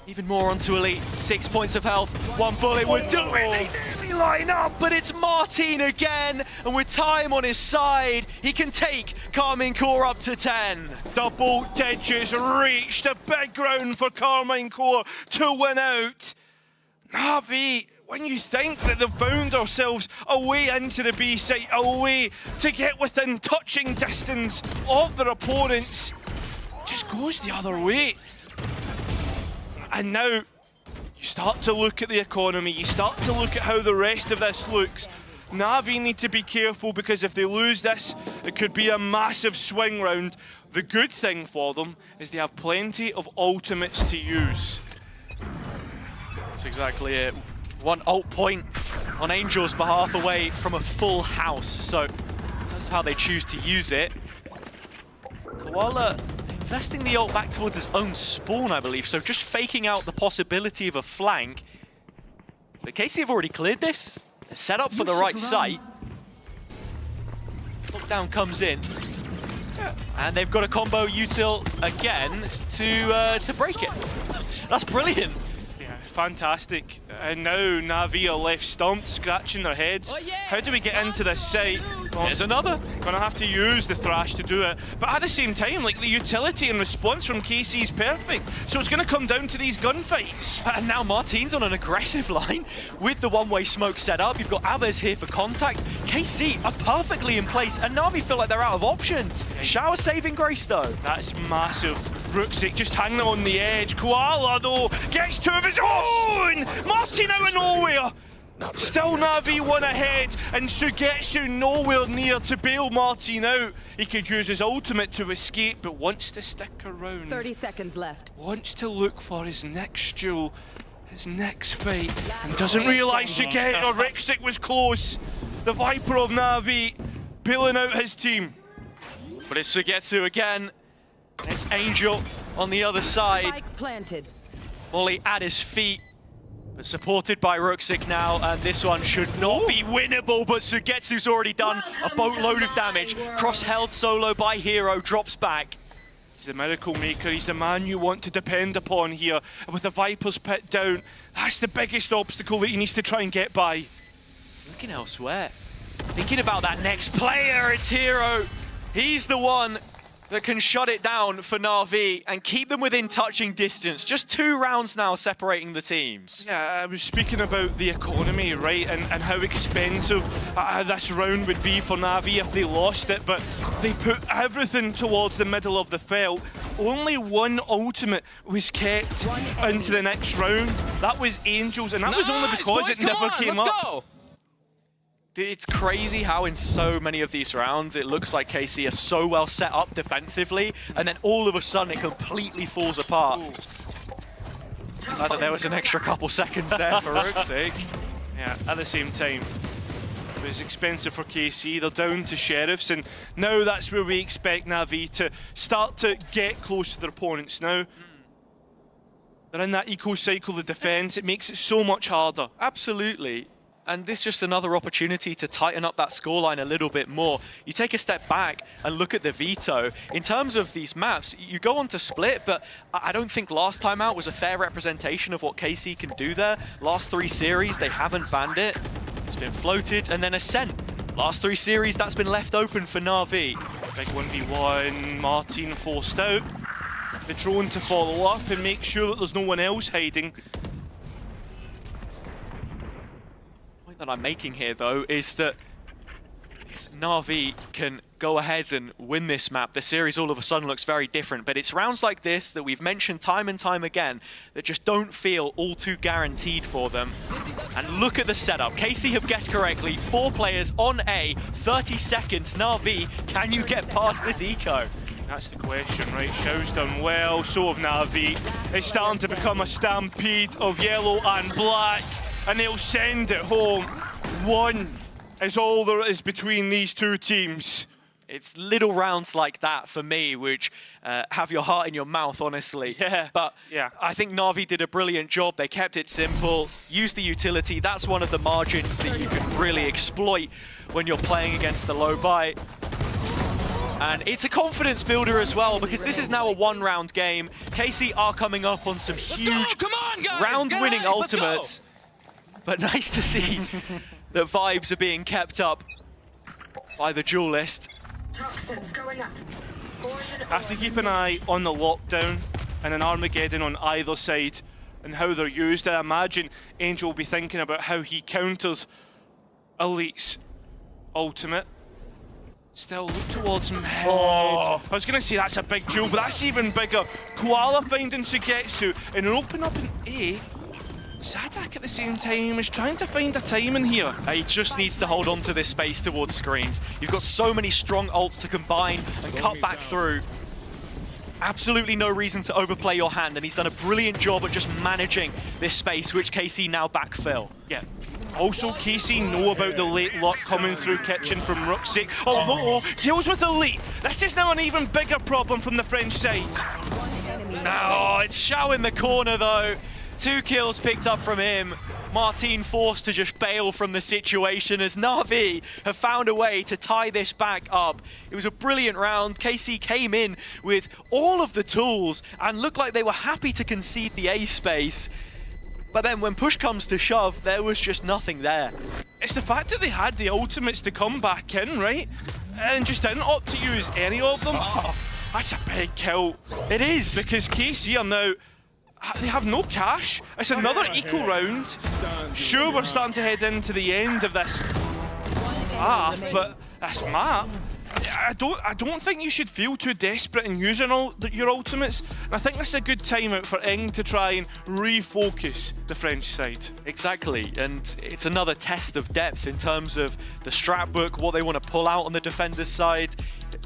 Even more onto Elite, 6 points of health, 1 bullet, we're doing it, they nearly line up, but it's Martin again, and with time on his side, he can take Karmine Corp up to 10. Double digits reached the big ground for Karmine Corp to win out. Na'Vi, when you think that they've found ourselves a way into the B site, a way to get within touching distance of their opponents, just goes the other way. And now you start to look at the economy, you start to look at how the rest of this looks. Na'Vi need to be careful, because if they lose this, it could be a massive swing round. The good thing for them is they have plenty of ultimates to use. That's exactly it. 1 ult point on Angel's behalf away from a full house, so that's how they choose to use it. Koala investing the ult back towards his own spawn, I believe, so just faking out the possibility of a flank. But KC have already cleared this. They're set up for the right site. Lockdown comes in. And they've got a combo util again to break it. That's brilliant. Yeah, fantastic. And now Na'Vi are left stumped, scratching their heads. How do we get into this site? There's another. Gonna have to use the Thrash to do it. But at the same time, like, the utility and response from KC is perfect. So it's gonna come down to these gunfights. And now Martin's on an aggressive line with the one-way smoke set up. You've got Aves here for contact. KC are perfectly in place, and Na'Vi feel like they're out of options. Shower saving grace though. That's massive. Rooksik just hanging on the edge. Koala though gets 2 of his own! Martin out of nowhere! Still Na'Vi 1 ahead, and Sugetsu nowhere near to bail Martin out. He could use his ultimate to escape, but wants to stick around. 30 seconds left. Wants to look for his next duel, his next fight, and doesn't realise Rooksik was close. The Viper of Na'Vi bailing out his team. But it's Sugetsu again. It's Angel on the other side. Spike planted. Molly at his feet. But supported by Rooksik now, and this one should not be winnable, but Sugetsu's already done a boatload of damage. Cross-held solo by Hero, drops back. He's the miracle maker, he's the man you want to depend upon here. And with the Viper's pit down, that's the biggest obstacle that he needs to try and get by. He's looking elsewhere. Thinking about that next player, it's Hero. He's the one that can shut it down for Na'Vi and keep them within touching distance. Just 2 rounds now separating the teams. Yeah, I was speaking about the economy, right, and how expensive this round would be for Na'Vi if they lost it, but they put everything towards the middle of the field. Only 1 ultimate was kept into the next round. That was Angel's, and that was only because it never came up. It's crazy how in so many of these rounds it looks like KC are so well set up defensively, and then all of a sudden it completely falls apart. I thought there was an extra couple seconds there for Rooksik. Yeah, at the same time, it was expensive for KC. They're down to Sheriffs, and now that's where we expect Na'Vi to start to get close to their opponents now. They're in that eco-cycle of defense. It makes it so much harder. Absolutely. And this is just another opportunity to tighten up that scoreline a little bit more. You take a step back and look at the veto. In terms of these maps, you go on to Split, but I don't think last time out was a fair representation of what KC can do there. Last 3 series, they haven't banned it. It's been floated, and then Ascent. Last 3 series, that's been left open for Na'Vi. Big 1v1, Martin forced out. The drone to follow up and make sure that there's no one else hiding. I'm making here, though, is that if Na'Vi can go ahead and win this map, the series all of a sudden looks very different. But it's rounds like this that we've mentioned time and time again that just don't feel all too guaranteed for them. And look at the setup. KC have guessed correctly. 4 players on A, 30 seconds. Na'Vi, can you get past this eco? That's the question, right? Xiao's done well, so have Na'Vi. It's starting to become a stampede of yellow and black, and they'll send it home. 1 is all there is between these two teams. It's little rounds like that for me, which have your heart in your mouth, honestly. Yeah. But yeah, I think Na'Vi did a brilliant job. They kept it simple, used the utility. That's one of the margins that you can really exploit when you're playing against the low buy. And it's a confidence builder as well, because this is now a 1-round game. KC are coming up on some huge round-winning ultimates. But nice to see that vibes are being kept up by the duelist. Toxins going up. Have to keep an eye on the lockdown and an Armageddon on either side and how they're used. I imagine Angel will be thinking about how he counters Elite's ultimate. Still look towards him head. I was going to say that's a big duel, but that's even bigger. Koala finding Sugetsu and an open up in A. Sadak at the same time is trying to find a timing here. He just needs to hold on to this space towards screens. You've got so many strong ults to combine and cut back through. Absolutely no reason to overplay your hand, and he's done a brilliant job at just managing this space, which KC now backfill. Yeah. Also, KC know about the late luck coming through kitchen from Ruxic. Oh, deals with Elite. This is now an even bigger problem from the French side. Oh, it's Xiao in the corner, though. 2 kills picked up from him. Martin forced to just bail from the situation as Na'Vi have found a way to tie this back up. It was a brilliant round. KC came in with all of the tools and looked like they were happy to concede the A space. But then when push comes to shove, there was just nothing there. It's the fact that they had the ultimates to come back in, right? And just didn't opt to use any of them. Oh, that's a big kill. It is. Because KC are now... They have no cash. It's another equal round. Sure, we're starting to head into the end of this half, but this map, I don't think you should feel too desperate in using all your ultimates. And I think this is a good time out for Ing to try and refocus the French side. Exactly, and it's another test of depth in terms of the strat book, what they want to pull out on the defender's side.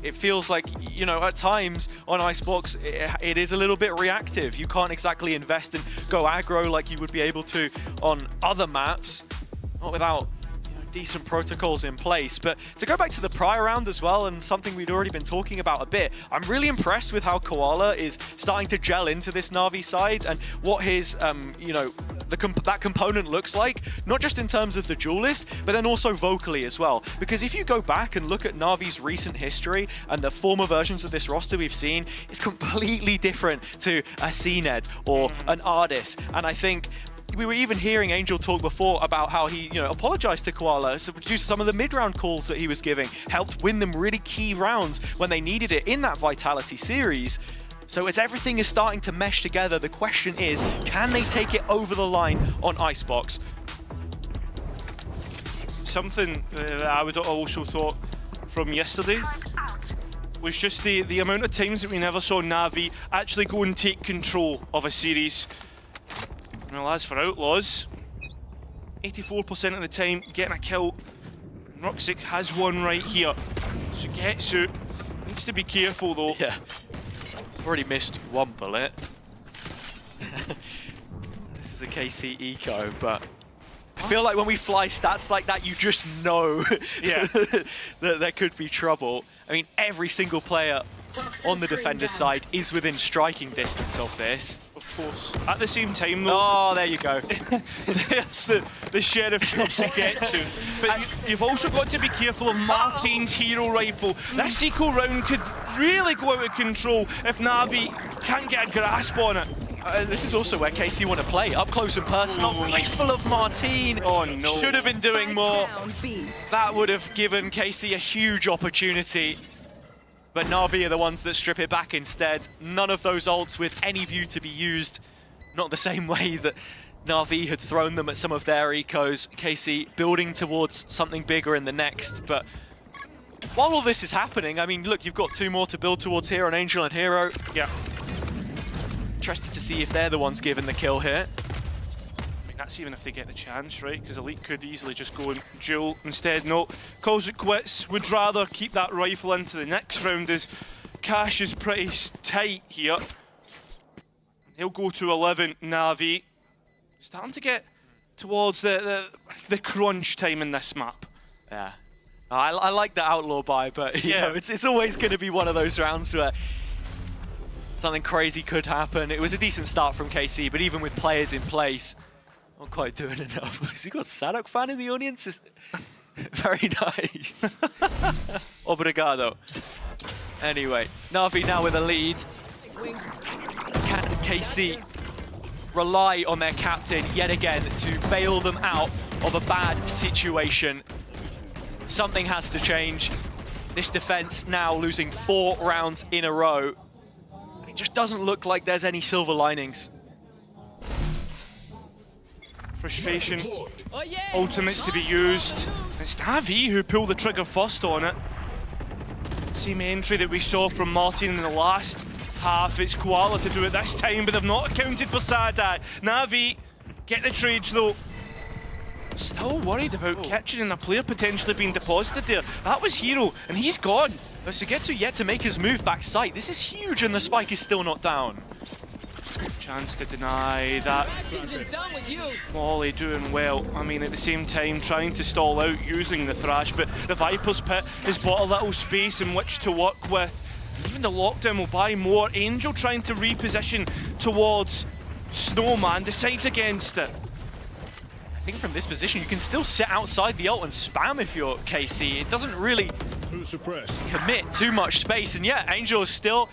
It feels like, you know, at times on Icebox, it is a little bit reactive. You can't exactly invest and go aggro like you would be able to on other maps, not without decent protocols in place. But to go back to the prior round as well, and something we'd already been talking about a bit, I'm really impressed with how Koala is starting to gel into this Na'Vi side and what his, you know, that component looks like, not just in terms of the duelist, but then also vocally as well. Because if you go back and look at Na'Vi's recent history and the former versions of this roster we've seen, it's completely different to a CNED or an Ardis. And I think we were even hearing Angel talk before about how he, you know, apologized to Koala due to some of the mid-round calls that he was giving, helped win them really key rounds when they needed it in that Vitality series. So as everything is starting to mesh together, the question is, can they take it over the line on Icebox? Something that I would also thought from yesterday was just the amount of times that we never saw Na'Vi actually go and take control of a series. Well, as for Outlaws, 84% of the time getting a kill. Ruxic has one right here. Sugetsu needs to be careful though. Yeah, already missed one bullet. This is a KC eco, but I feel like when we fly stats like that, you just know yeah. that there could be trouble. I mean, every single player on the defender's side is within striking distance of this. Of course. At the same time though... Oh, there you go. That's the sheriff to get to. But you've also got to be careful of Martin's hero rifle. This eco round could really go out of control if Na'Vi can't get a grasp on it. This is also where KC want to play, up close and personal, rifle of Martin. Oh no. Should have been doing more. That would have given KC a huge opportunity. But Na'Vi are the ones that strip it back instead. None of those ults with any view to be used. Not the same way that Na'Vi had thrown them at some of their ecos. KC building towards something bigger in the next, but while all this is happening, I mean, look, you've got 2 more to build towards here on Angel and Hero. Yeah. Interested to see if they're the ones given the kill here. I mean, that's even if they get the chance, right? Because Elite could easily just go and duel. Instead, no. Calls it quits. Would rather keep that rifle into the next round as cash is pretty tight here. He'll go to 11, Na'Vi. Starting to get towards the crunch time in this map. Yeah. I like the Outlaw buy, but you know, it's always going to be one of those rounds where something crazy could happen. It was a decent start from KC, but even with players in place, not quite doing enough. Has he got a Sadok fan in the audience? Very nice. Obrigado. Anyway, Na'Vi now with a lead. Can KC rely on their captain yet again to bail them out of a bad situation? Something has to change. This defense now losing 4 rounds in a row. It just doesn't look like there's any silver linings. Frustration. Ultimates to be used. It's Na'Vi who pulled the trigger first on it. Same entry that we saw from Martin in the last half. It's Koala to do it this time, but they've not accounted for Sadat. Na'Vi get the trades though. Still worried about Kitchen and a player potentially being deposited there. That was Hero, and he's gone. Sugetsu yet to make his move back site. This is huge, and the spike is still not down. Chance to deny that. Molly doing well. I mean, at the same time, trying to stall out using the Thrash, but the Viper's Pit has bought a little space in which to work with. Even the lockdown will buy more. Angel trying to reposition towards Snowman, decides against it. I think from this position, you can still sit outside the ult and spam if you're KC. It doesn't really commit too much space, and yeah, Angel is still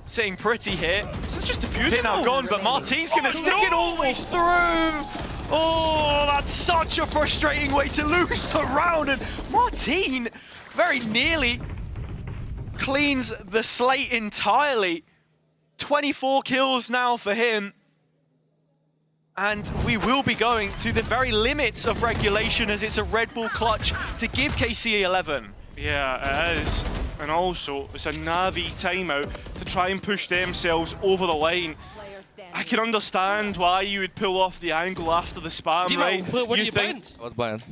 sitting pretty here. So it's just defusing now gone, but Martin's going to stick it almost through. Oh, that's such a frustrating way to lose the round, and Martin very nearly cleans the slate entirely. 24 kills now for him. And we will be going to the very limits of regulation as it's a Red Bull clutch to give KC 11. Yeah, it is. And also, it's a Na'Vi timeout to try and push themselves over the line. I can understand why you would pull off the angle after the spam, Dimo, right? what are you blind? I was blind.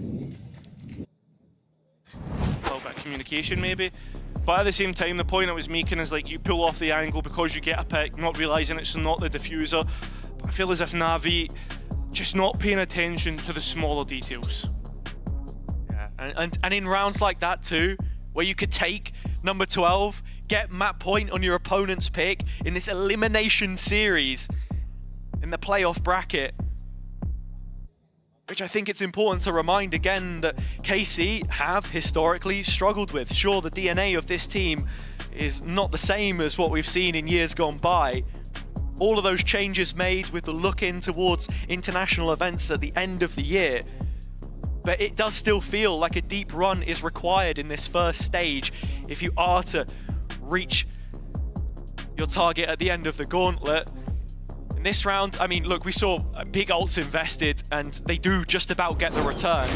A little bit of communication, maybe. But at the same time, the point I was making is like you pull off the angle because you get a pick, not realising it's not the diffuser. But I feel as if Na'Vi just not paying attention to the smaller details. Yeah, and in rounds like that too, where you could take number 12, get map point on your opponent's pick in this elimination series in the playoff bracket, which I think it's important to remind again that KC have historically struggled with. Sure, the DNA of this team is not the same as what we've seen in years gone by. All of those changes made with the look in towards international events at the end of the year. But it does still feel like a deep run is required in this first stage if you are to reach your target at the end of the gauntlet. In this round, I mean, look, we saw big ults invested and they do just about get the return.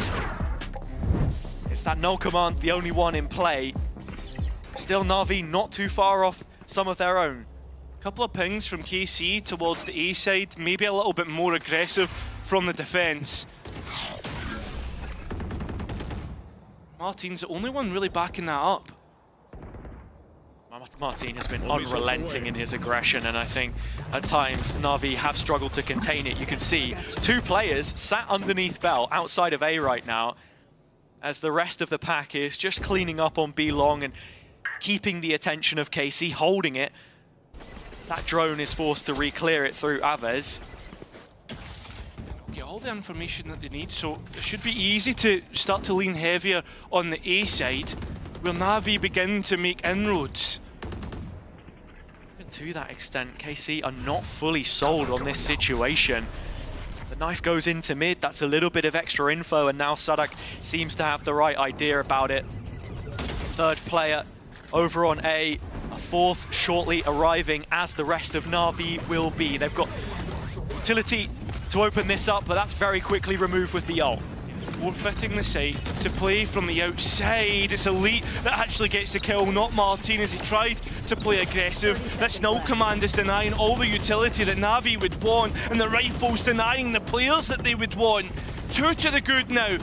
It's that null command, the only one in play. Still Na'Vi not too far off some of their own. Couple of pings from KC towards the A side, maybe a little bit more aggressive from the defense. Martin's the only one really backing that up. Martin has been unrelenting in his aggression, and I think at times Na'Vi have struggled to contain it. You can see 2 players sat underneath Bell outside of A right now, as the rest of the pack is just cleaning up on B long and keeping the attention of KC, holding it. That drone is forced to re-clear it through Aves. Get all the information that they need, so it should be easy to start to lean heavier on the A side, where Na'Vi begin to make inroads. And to that extent, KC are not fully sold on this situation. The knife goes into mid, that's a little bit of extra info, and now Sadak seems to have the right idea about it. 3rd player over on A, a 4th shortly arriving, as the rest of Na'Vi will be. They've got utility to open this up, but that's very quickly removed with the ult. Forfeiting the site to play from the outside. It's Elite that actually gets the kill, not Martinez. He tried to play aggressive. This null command is denying all the utility that Na'Vi would want, and the rifle's denying the players that they would want. 2 to the good now.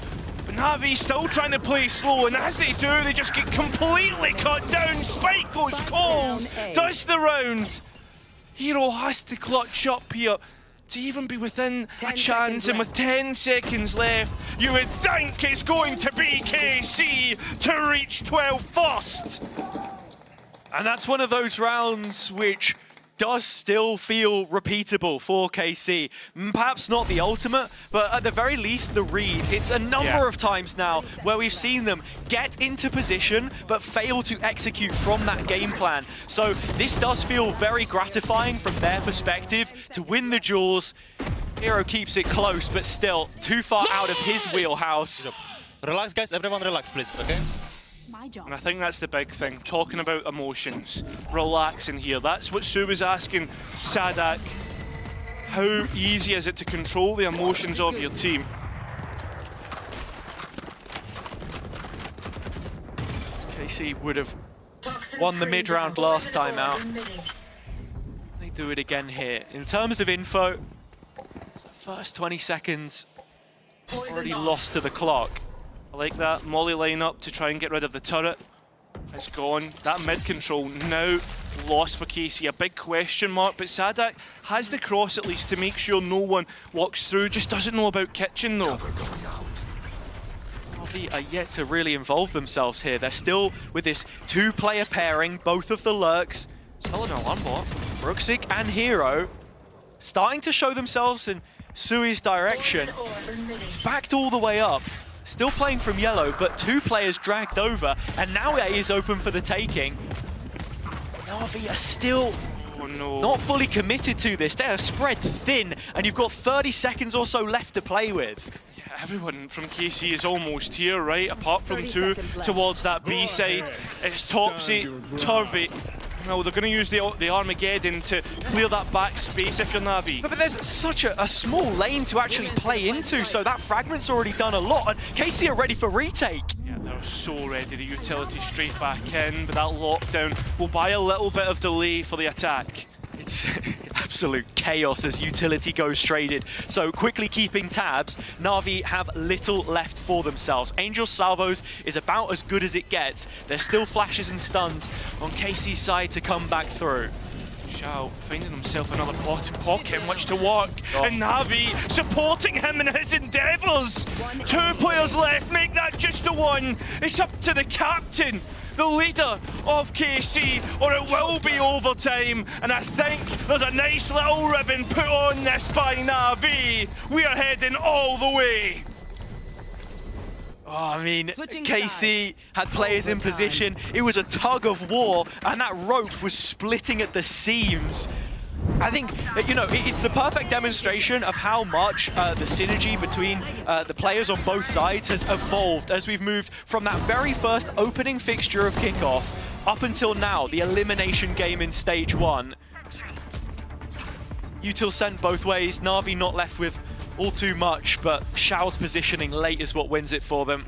But Na'Vi still trying to play slow, and as they do, they just get completely cut down. Spike goes cold, does the round. Hero has to clutch up here to even be within a chance, and with 10 seconds left, you would think it's going to be KC to reach 12 first. And that's one of those rounds which does still feel repeatable for KC. Perhaps not the ultimate, but at the very least the read. It's a number of times now where we've seen them get into position but fail to execute from that game plan. So this does feel very gratifying from their perspective to win the duels. Hero keeps it close, but still too far out of his wheelhouse. Relax, guys. Everyone relax, please, okay? And I think that's the big thing, talking about emotions, relaxing here. That's what Sue was asking Sadak. How easy is it to control the emotions of your team? KC would have won the mid-round last time out. They do it again here. In terms of info, it's the first 20 seconds already lost to the clock. I like that molly line up to try and get rid of the turret. It's gone. That mid control now lost for KC. A big question mark, but Sadak has the cross at least to make sure no one walks through. Just doesn't know about kitchen though. Na'Vi are yet to really involve themselves here. They're still with this 2-player pairing, both of the lurks. Still an alarm bot. Bruxic and Hero starting to show themselves in Sui's direction. It's backed all the way up. Still playing from yellow, but 2 players dragged over, and now it is open for the taking. Na'Vi are still not fully committed to this. They are spread thin, and you've got 30 seconds or so left to play with. Yeah, everyone from KC is almost here, right? Apart from 2 towards that B side. It's Topsy, Turvey. No, they're going to use the Armageddon to clear that back space if you're Na'Vi. But there's such a small lane to actually play into, so that fragment's already done a lot, and KC are ready for retake. Yeah, they're so ready. The utility straight back in, but that lockdown will buy a little bit of delay for the attack. It's absolute chaos as utility goes traded. So quickly keeping tabs, Na'Vi have little left for themselves. Angel Salvos is about as good as it gets. There's still flashes and stuns on KC's side to come back through. Shao finding himself another pocket in which to work, and Na'Vi supporting him in his endeavours. 2 players left, make that just a 1. It's up to the captain, the leader of KC, or it will be overtime. And I think there's a nice little ribbon put on this by Na'Vi. We are heading all the way. Oh, I mean, KC had players in position. It was a tug of war, and that rope was splitting at the seams. I think, you know, it's the perfect demonstration of how much the synergy between the players on both sides has evolved as we've moved from that very first opening fixture of kickoff up until now, the elimination game in stage 1. Util sent both ways, Na'Vi not left with all too much, but Shao's positioning late is what wins it for them.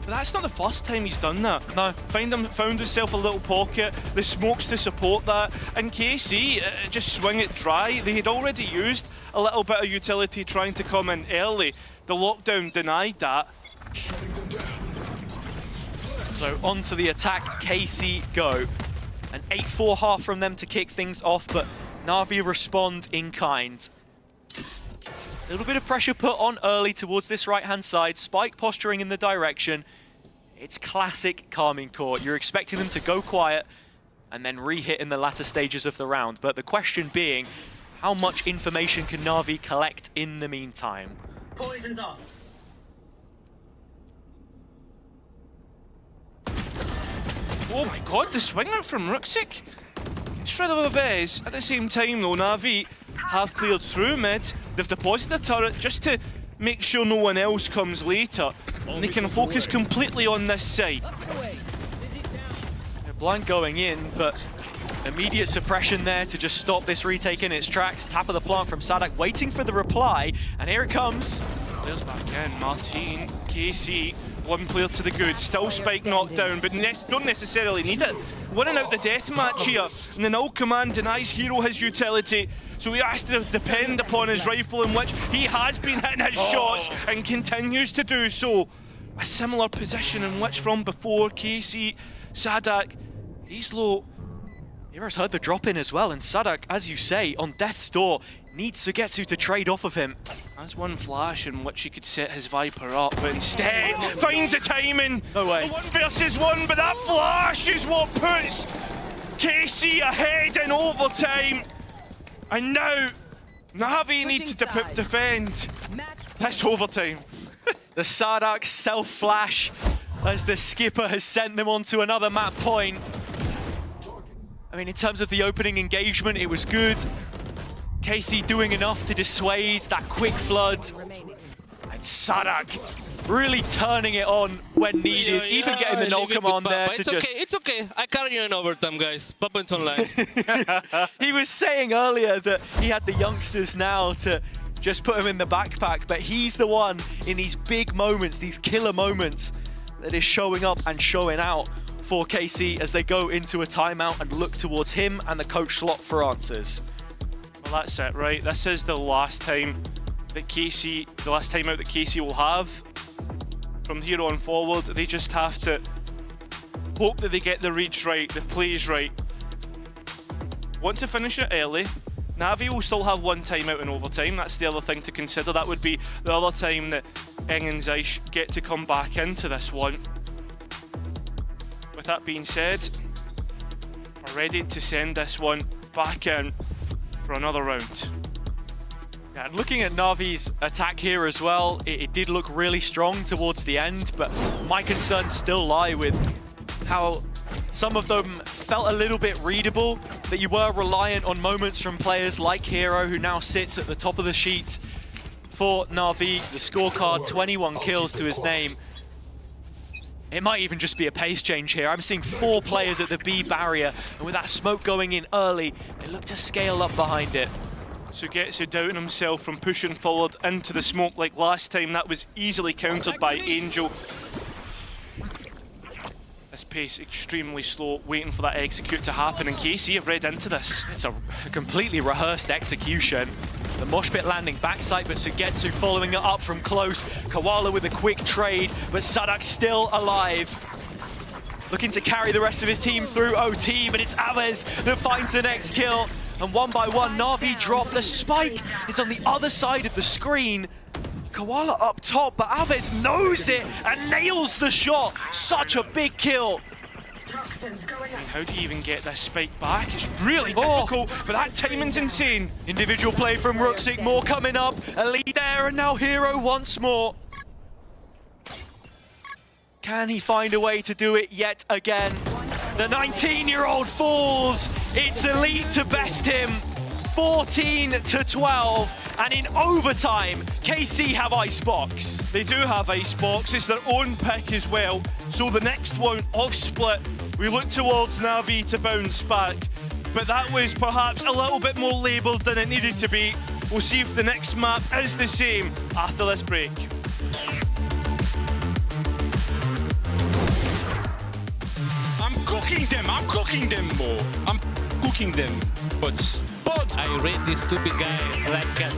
But that's not the first time he's done that. No, found himself a little pocket, the smokes to support that, and KC just swing it dry. They had already used a little bit of utility trying to come in early. The lockdown denied that. So on to the attack, KC go. An 8-4 half from them to kick things off, but Na'Vi respond in kind. A little bit of pressure put on early towards this right-hand side. Spike posturing in the direction. It's classic Karmine Corp. You're expecting them to go quiet and then re-hit in the latter stages of the round. But the question being, how much information can Na'Vi collect in the meantime? Poison's off. Oh my god, the swing out from Ruxic. Gets rid of a Vez. At the same time though, Na'Vi have cleared through mid. They've deposited a turret just to make sure no one else comes later. And they can focus completely on this side. They're blind going in, but Immediate suppression there to just stop this retake in its tracks. Tap of the plant from Sadak, waiting for the reply, and here it comes. Players back in, Martin, KC, one player to the good, still Spike knocked down, but don't necessarily need it. Winning out the deathmatch here, and the null command denies Hero his utility, so he has to depend upon his rifle, in which he has been hitting his shots and continues to do so. A similar position in which from before, KC, Sadak, he's low. Hero's heard the drop in as well, and Sadak, as you say, on death's door, needs Sugetsu to trade off of him. That's one flash in which he could set his Viper up, but instead finds the timing. No way. 1 versus 1, but that flash is what puts KC ahead in overtime. And now Na'Vi needs to defend this overtime. The Sadak self-flash as the skipper has sent them onto another map point. I mean, in terms of the opening engagement, it was good. KC doing enough to dissuade that quick flood. And Sadak really turning it on when needed, even getting the null command there to just... It's okay, I carry you in overtime, guys. Papa's online. He was saying earlier that he had the youngsters now to just put him in the backpack, but he's the one in these big moments, these killer moments, that is showing up and showing out for KC as they go into a timeout and look towards him and the coach slot for answers. Well, that's it, right? This is the last time that the last time out that KC will have. From here on forward, they just have to hope that they get the reads right, the plays right. Want to finish it early. Na'Vi will still have one timeout in overtime. That's the other thing to consider. That would be the other time that Eng and Zeiss get to come back into this one. With that being said, we're ready to send this one back in for another round. Yeah, and looking at Na'Vi's attack here as well, it did look really strong towards the end, but my concerns still lie with how some of them felt a little bit readable, that you were reliant on moments from players like Hero, who now sits at the top of the sheet for Na'Vi. The scorecard, 21 kills to his name. It might even just be a pace change here. I'm seeing 4 players at the B barrier, and with that smoke going in early, they look to scale up behind it. Sugetsu doubting himself from pushing forward into the smoke like last time. That was easily countered by Angel. This pace extremely slow, waiting for that execute to happen, and KC have read into this. It's a completely rehearsed execution. The mosh pit landing backside, but Sugetsu following it up from close. Koala with a quick trade, but Sadak still alive. Looking to carry the rest of his team through OT, but it's Aves that finds the next kill. And one by one, Na'Vi drop. The spike is on the other side of the screen. Koala up top, but Aves knows it and nails the shot. Such a big kill. How do you even get this spike back? It's really difficult, but that timing's insane. Individual play from Ruxic, more coming up. A lead there, and now Hero once more. Can he find a way to do it yet again? The 19-year-old falls. It's Elite to best him. 14-12. And in overtime, KC have Icebox. They do have Icebox. It's their own pick as well. So the next one, off split, we look towards Na'Vi to bounce back. But that was perhaps a little bit more labelled than it needed to be. We'll see if the next map is the same after this break. I'm cooking them, bro. I'm cooking them. But I rate this stupid guy like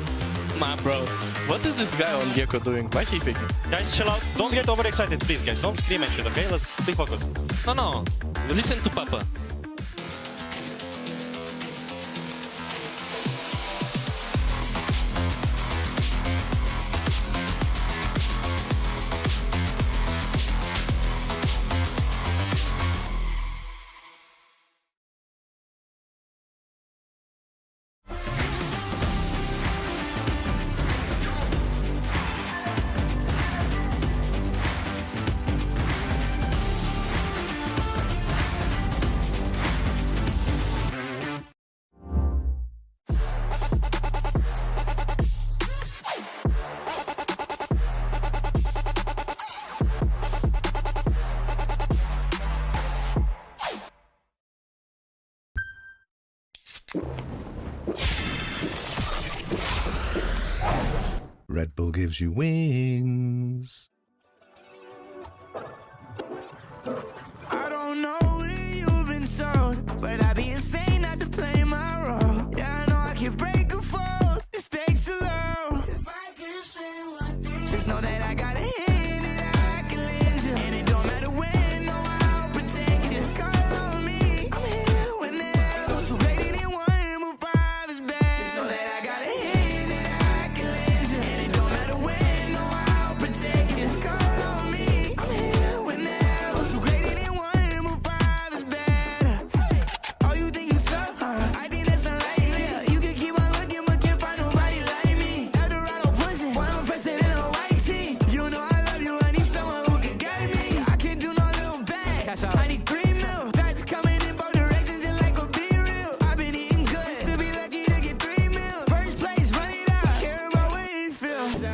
my bro. what is this guy on Gecko doing? Why he picking? Guys, chill out. Don't get overexcited, please, guys. Don't scream and shit, okay? Let's be focused. No, listen to Papa. Red Bull gives you wings. I don't know where you've been sold, but I'd be insane not to play my role. Yeah, I know I can break a fall. The stakes are low. If I could say one thing, just know that I got a hand that I can lend you, and it don't matter when, no, I'll protect you. Call on me, I'm here whenever. Those who greater than one, move five is bad. Just know that I got a hand that I can lend you, and it don't matter when, no, I'll protect you. Call on me, I'm here whenever. Those who greater than one, move five is better. Oh, you think you suck? I think that's unlikely. You can keep on looking, but can't find nobody like me. Eldorado pushing, boy, I'm pressing in a white tee. You know I love you, I need someone who can guide me. I can't do no little bag. I need 3 mil. Tracks coming in both directions, just like a be real. I've been eating good, to be lucky to get 3 mil. First place, run it up. Care about what you feel. Give you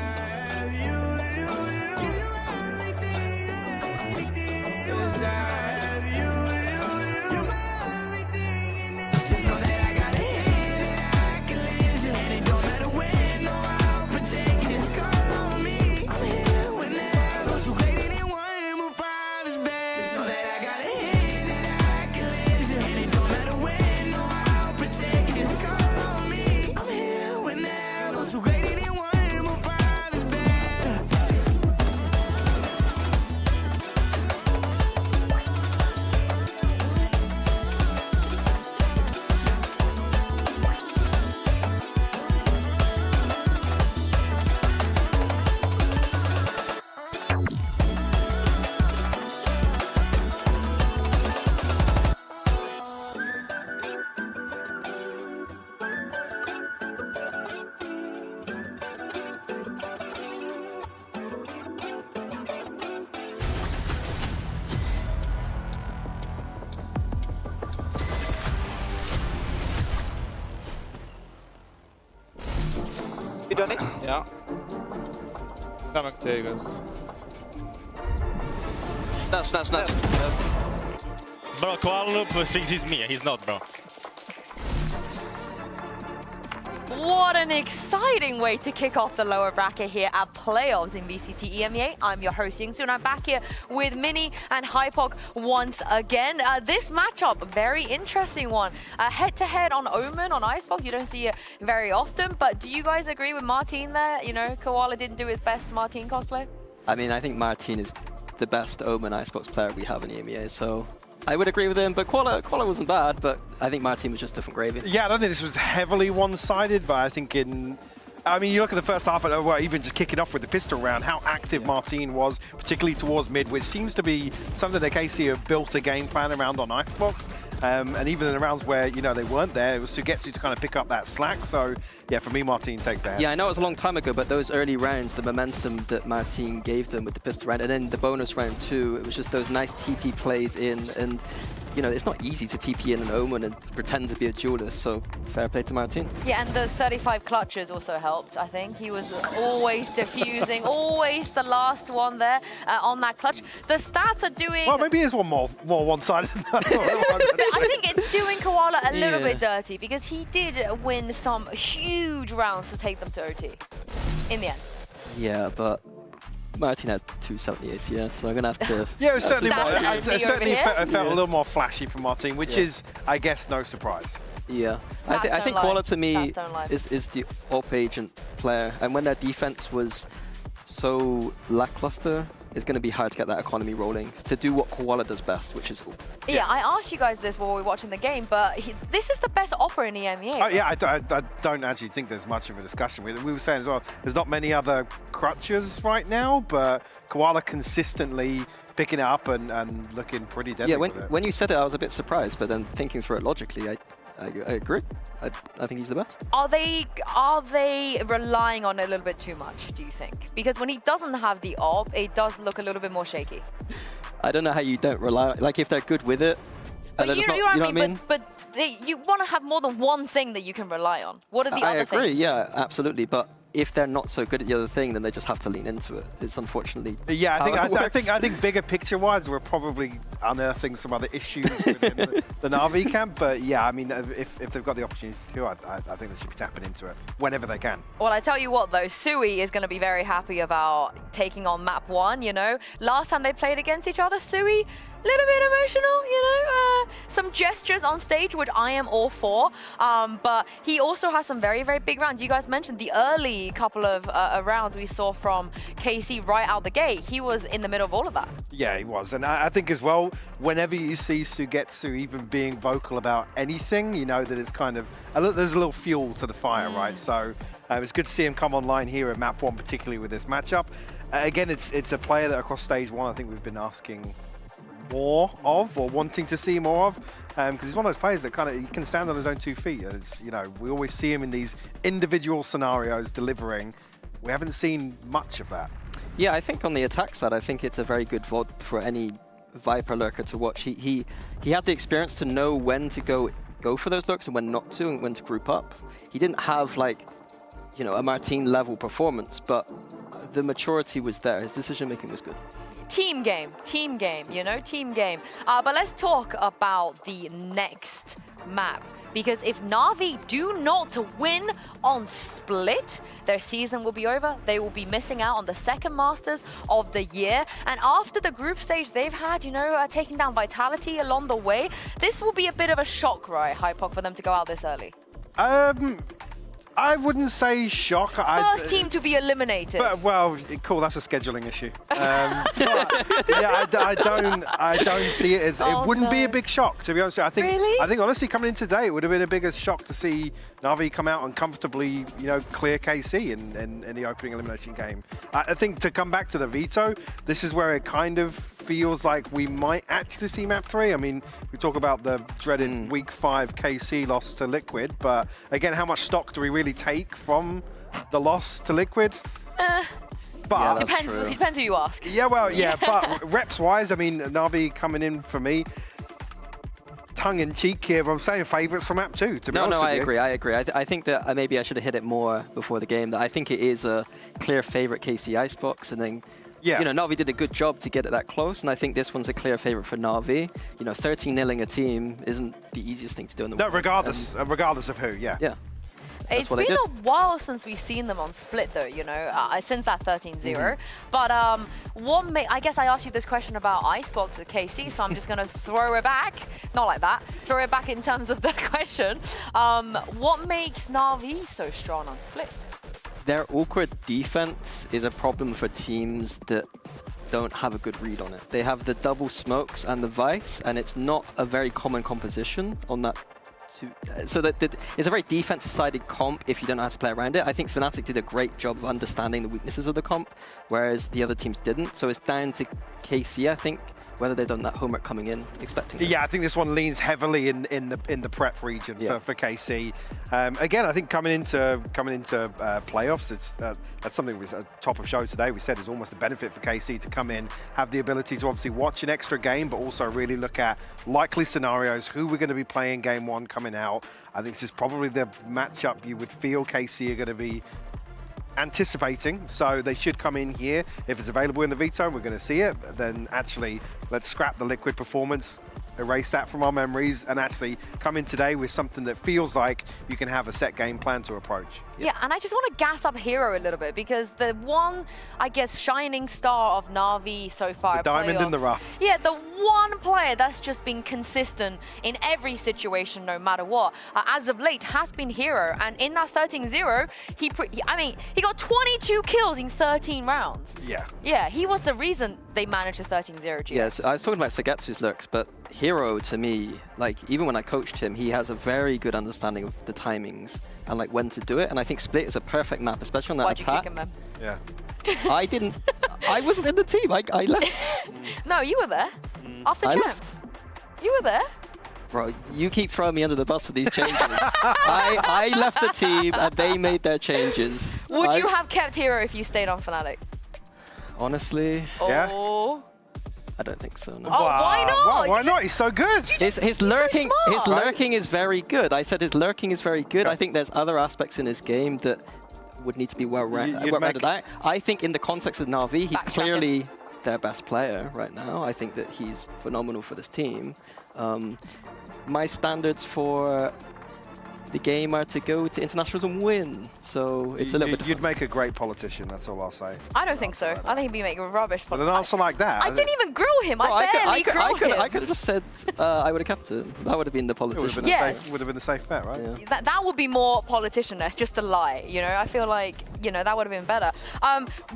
everything, anything. You're my everything, and just know that I got a hand that I can lend you, and it don't matter when, no, I'll protect you. Call on me, I'm here whenever. Those who greater than one, move five is bad. Just know that I got a hand that I can lend you, and it don't matter when, no, I'll protect you. Call on me, I'm here whenever. Those who greater than one, move five is better. You done it? Yeah. Coming to you guys. Nice. Bro, Koala Loop thinks he's me. He's not, bro. What an exciting way to kick off the lower bracket here at playoffs in VCT EMEA. I'm your host, Yingsu, and I'm back here with Mini and Hypok once again. This matchup, very interesting one. Head-to-head on Omen on Icebox, you don't see it very often, but do you guys agree with Martin there? You know, Koala didn't do his best Martin cosplay? I mean, I think Martin is the best Omen Icebox player we have in EMEA, so I would agree with him, but Koala wasn't bad, but I think Martin was just different gravy. Yeah, I don't think this was heavily one-sided, but I think I mean, you look at the first half, well, even just kicking off with the pistol round, how active Martin was, particularly towards mid, which seems to be something that KC have built a game plan around on Icebox. And even in the rounds where, you know, they weren't there, it was Sugetsu to kind of pick up that slack. So, yeah, for me, Martin takes the head. Yeah, I know it was a long time ago, but those early rounds, the momentum that Martin gave them with the pistol round, and then the bonus round too, it was just those nice TP plays in, and you know, it's not easy to TP in an Omen and pretend to be a duelist, so fair play to Martin. Yeah, and the 35 clutches also helped, I think. He was always diffusing, always the last one there on that clutch. The stats are doing... Well, maybe it's more one-sided than that. I think it's doing Koala a little bit dirty, because he did win some huge rounds to take them to OT in the end. Yeah, but Martin had 270 ACS, so I'm going to have to... Yeah, it was certainly, it felt a little more flashy from Martin, which is, I guess, no surprise. Yeah, I think Koala to me is the op agent player, and when their defense was so lackluster, it's going to be hard to get that economy rolling to do what Koala does best, which is... Yeah, I asked you guys this while we were watching the game, but this is the best offer in EMEA. Oh, yeah, I don't actually think there's much of a discussion with it. We were saying as well, there's not many other crutches right now, but Koala consistently picking it up and looking pretty deadly. Yeah, when you said it, I was a bit surprised, but then thinking through it logically, I agree. I think he's the best. Are they relying on it a little bit too much, do you think? Because when he doesn't have the op, it does look a little bit more shaky. I don't know how you don't rely, like if they're good with it. But you know what I mean? But you want to have more than one thing that you can rely on. What are the other things? I agree, yeah, absolutely. But if they're not so good at the other thing, then they just have to lean into it. It's unfortunately Yeah, I think bigger picture-wise, we're probably unearthing some other issues within the Na'Vi camp. But yeah, I mean, if they've got the opportunity to, I think they should be tapping into it whenever they can. Well, I tell you what, though, Sui is going to be very happy about taking on map 1, you know. Last time they played against each other, Sui, little bit emotional, you know, some gestures on stage, which I am all for. But he also has some very, very big rounds. You guys mentioned the early couple of rounds we saw from KC right out the gate. He was in the middle of all of that. Yeah, he was. And I think as well, whenever you see Sugetsu even being vocal about anything, you know that it's kind of, there's a little fuel to the fire, right? So it's good to see him come online here at map 1, particularly with this matchup. Again, it's a player that across stage 1, I think we've been asking more of, or wanting to see more of, because he's one of those players that he can stand on his own 2 feet. It's, you know, we always see him in these individual scenarios delivering. We haven't seen much of that. Yeah, I think on the attack side, I think it's a very good VOD for any Viper lurker to watch. He had the experience to know when to go for those lurks and when not to, and when to group up. He didn't have, like, you know, a Martin level performance, but the maturity was there. His decision making was good. Team game, you know, team game. But let's talk about the next map. Because if Na'Vi do not win on Split, their season will be over. They will be missing out on the second Masters of the year. And after the group stage they've had, you know, taking down Vitality along the way, this will be a bit of a shock, right, Hypok, for them to go out this early? I wouldn't say shock. First team to be eliminated. But, well, cool. That's a scheduling issue. But, yeah, I don't see it as. It wouldn't be a big shock, to be honest. I think honestly, coming in today, it would have been a bigger shock to see Na'Vi come out and comfortably, you know, clear KC in the opening elimination game. I think to come back to the veto, this is where it kind of feels like we might actually see map 3. I mean, we talk about the dreaded week 5 KC loss to Liquid, but again, how much stock do we really take from the loss to Liquid? But depends who you ask. Yeah, well, yeah, but reps-wise, I mean, Na'Vi coming in for me, tongue-in-cheek here, but I'm saying favourites from map 2, to be honest with you. I agree. I think that maybe I should have hit it more before the game, that I think it is a clear favourite KC Icebox, and then you know, Na'Vi did a good job to get it that close, and I think this one's a clear favourite for Na'Vi. You know, 13-0ing a team isn't the easiest thing to do in the world. No, regardless of who, yeah. Yeah. It's been a while since we've seen them on Split, though, you know, since that 13-0. But I guess I asked you this question about Icebox at KC, so I'm just going to throw it back. Not like that. Throw it back in terms of the question. What makes Na'Vi so strong on Split? Their awkward defense is a problem for teams that don't have a good read on it. They have the double smokes and the Vice, and it's not a very common composition on that. So that it's a very defense-sided comp if you don't know how to play around it. I think Fnatic did a great job of understanding the weaknesses of the comp, whereas the other teams didn't. So it's down to KC, I think, whether they've done that homework coming in, expecting it. Yeah, I think this one leans heavily in the prep region for KC. Again, I think coming into playoffs, it's that's something we top of show today. We said is almost a benefit for KC to come in, have the ability to obviously watch an extra game, but also really look at likely scenarios, who we're going to be playing game 1 coming out. I think this is probably the matchup you would feel KC are going to be anticipating, so they should come in here. If it's available in the veto, we're going to see it. Then actually, let's scrap the Liquid performance, erase that from our memories, and actually come in today with something that feels like you can have a set game plan to approach. Yeah, and I just want to gas up Hero a little bit, because the one, I guess, shining star of Na'Vi so far. The diamond in the rough. Yeah, the one player that's just been consistent in every situation, no matter what, as of late, has been Hero. And in that 13-0, he got 22 kills in 13 rounds. Yeah. Yeah, he was the reason they managed a 13-0 GS. Yes, I was talking about Sagetsu's lurks, but Hero, to me, like, even when I coached him, he has a very good understanding of the timings and like when to do it. And I think Split is a perfect map, especially on that attack. Why'd you kick him, man? Yeah. I wasn't in the team. I left. No, you were there. After champs. You were there. Bro, you keep throwing me under the bus for these changes. I left the team and they made their changes. Would you have kept Hero if you stayed on Fnatic? Honestly, yeah. I don't think so. No. Oh, why not? Why not? He's so good. His lurking, lurking is very good. I said his lurking is very good. I think there's other aspects in his game that would need to be well rounded out. I think in the context of Na'Vi, he's clearly their best player right now. I think that he's phenomenal for this team. My standards for the game are to go to internationals and win. So it's a little bit. You'd make a great politician. That's all I'll say. I don't think so. I think he'd be making rubbish. With an answer like that, I didn't even grill him. I barely grilled him. I could have just said I would have kept him. That would have been the politician. Would have been the safe bet, right? Yeah. That would be more politician-esque, just a lie. You know, I feel like that would have been better.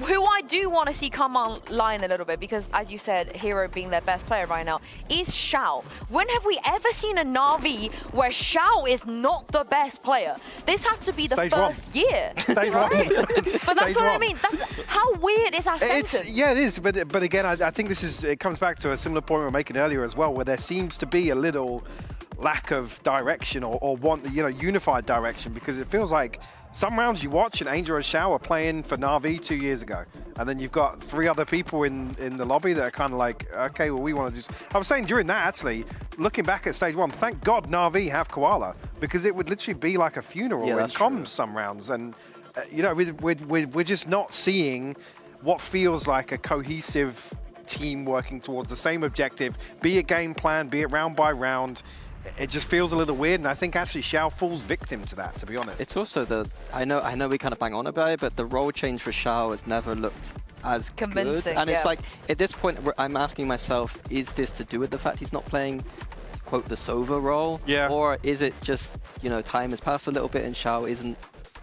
Who I do want to see come online a little bit, because as you said, Hero being their best player right now, is Xiao. When have we ever seen a Na'Vi where Xiao is not the best player? This has to be the first year. Stage right? one. But that's what I mean. That's how weird is that sentence? Yeah, it is. But again, I think it comes back to a similar point we were making earlier as well, where there seems to be a little lack of direction or unified direction, because it feels like some rounds you watch and Angel and Xiao are playing for Na'Vi 2 years ago, and then you've got 3 other people in the lobby that are kind of like, okay, well, we want to do. I was saying during that, actually, looking back at stage 1, thank God Na'Vi have Koala, because it would literally be like a funeral in comms some rounds, and we're just not seeing what feels like a cohesive team working towards the same objective, be it game plan, be it round by round. It just feels a little weird, and I think actually Xiao falls victim to that, to be honest. It's also I know we kind of bang on about it, but the role change for Xiao has never looked as convincing. Good. And it's like, at this point, I'm asking myself, is this to do with the fact he's not playing, quote, the Sova role? Yeah. Or is it just, time has passed a little bit and Xiao isn't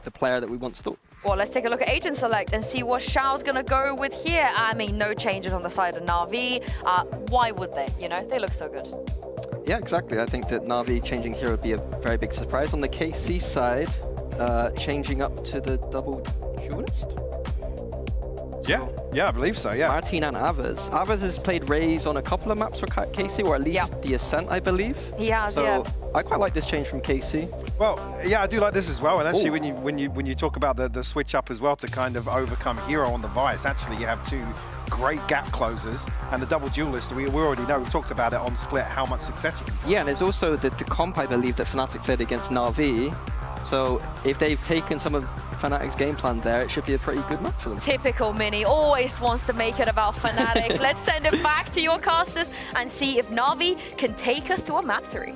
the player that we once thought? Well, let's take a look at Agent Select and see what Xiao's going to go with here. I mean, no changes on the side of Na'Vi. Why would they? They look so good. Yeah, exactly. I think that Na'Vi changing here would be a very big surprise. On the KC side, changing up to the double duelist? Yeah, I believe so, yeah. Martin and Avaz. Avaz has played Raze on a couple of maps for KC, or at least the Ascent, I believe. He has, so I quite like this change from KC. Well, yeah, I do like this as well. And actually, when you talk about the switch up as well to kind of overcome Hero on the Vice, actually you have 2 great gap closers, and the double duelist, we already know, we talked about it on Split, how much success you can find. Yeah, and there's also the comp, I believe, that Fnatic played against Na'Vi. So if they've taken some of Fnatic's game plan there, it should be a pretty good match for them. Typical Mini, always wants to make it about Fnatic. Let's send it back to your casters and see if Na'Vi can take us to a map 3.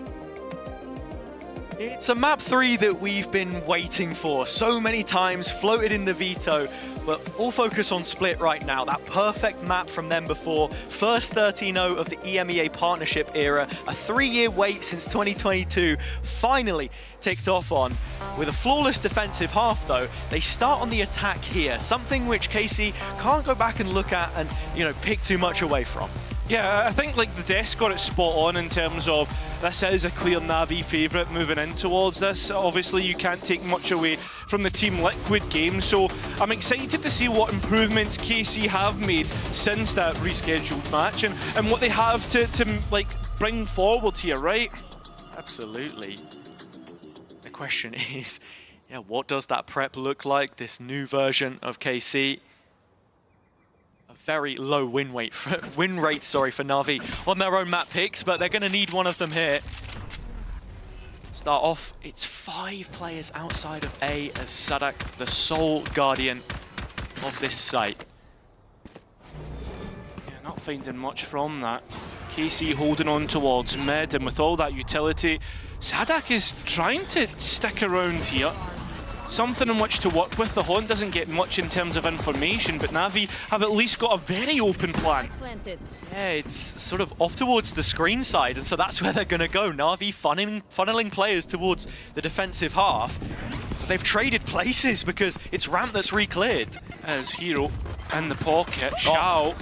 It's a map 3 that we've been waiting for so many times, floated in the veto, but all focus on Split right now. That perfect map from them before, first 13-0 of the EMEA partnership era, a 3-year wait since 2022, finally ticked off on. With a flawless defensive half though, they start on the attack here, something which KC can't go back and look at and, pick too much away from. Yeah, I think the desk got it spot on in terms of this is a clear Na'Vi favourite moving in towards this. Obviously, you can't take much away from the Team Liquid game, so I'm excited to see what improvements KC have made since that rescheduled match and what they have to bring forward here, right? Absolutely. The question is, what does that prep look like, this new version of KC? Very low win rate for Na'Vi on their own map picks, but they're going to need one of them here. Start off, it's 5 players outside of A as Sadak, the sole guardian of this site. Yeah, not finding much from that. KC holding on towards mid, and with all that utility, Sadak is trying to stick around here. Something in which to work with. The Haunt doesn't get much in terms of information, but Na'Vi have at least got a very open plan. Yeah, it's sort of off towards the screen side, and so that's where they're going to go. Na'Vi funneling players towards the defensive half. They've traded places because it's ramp that's re-cleared. As Hero in the pocket, Xiao.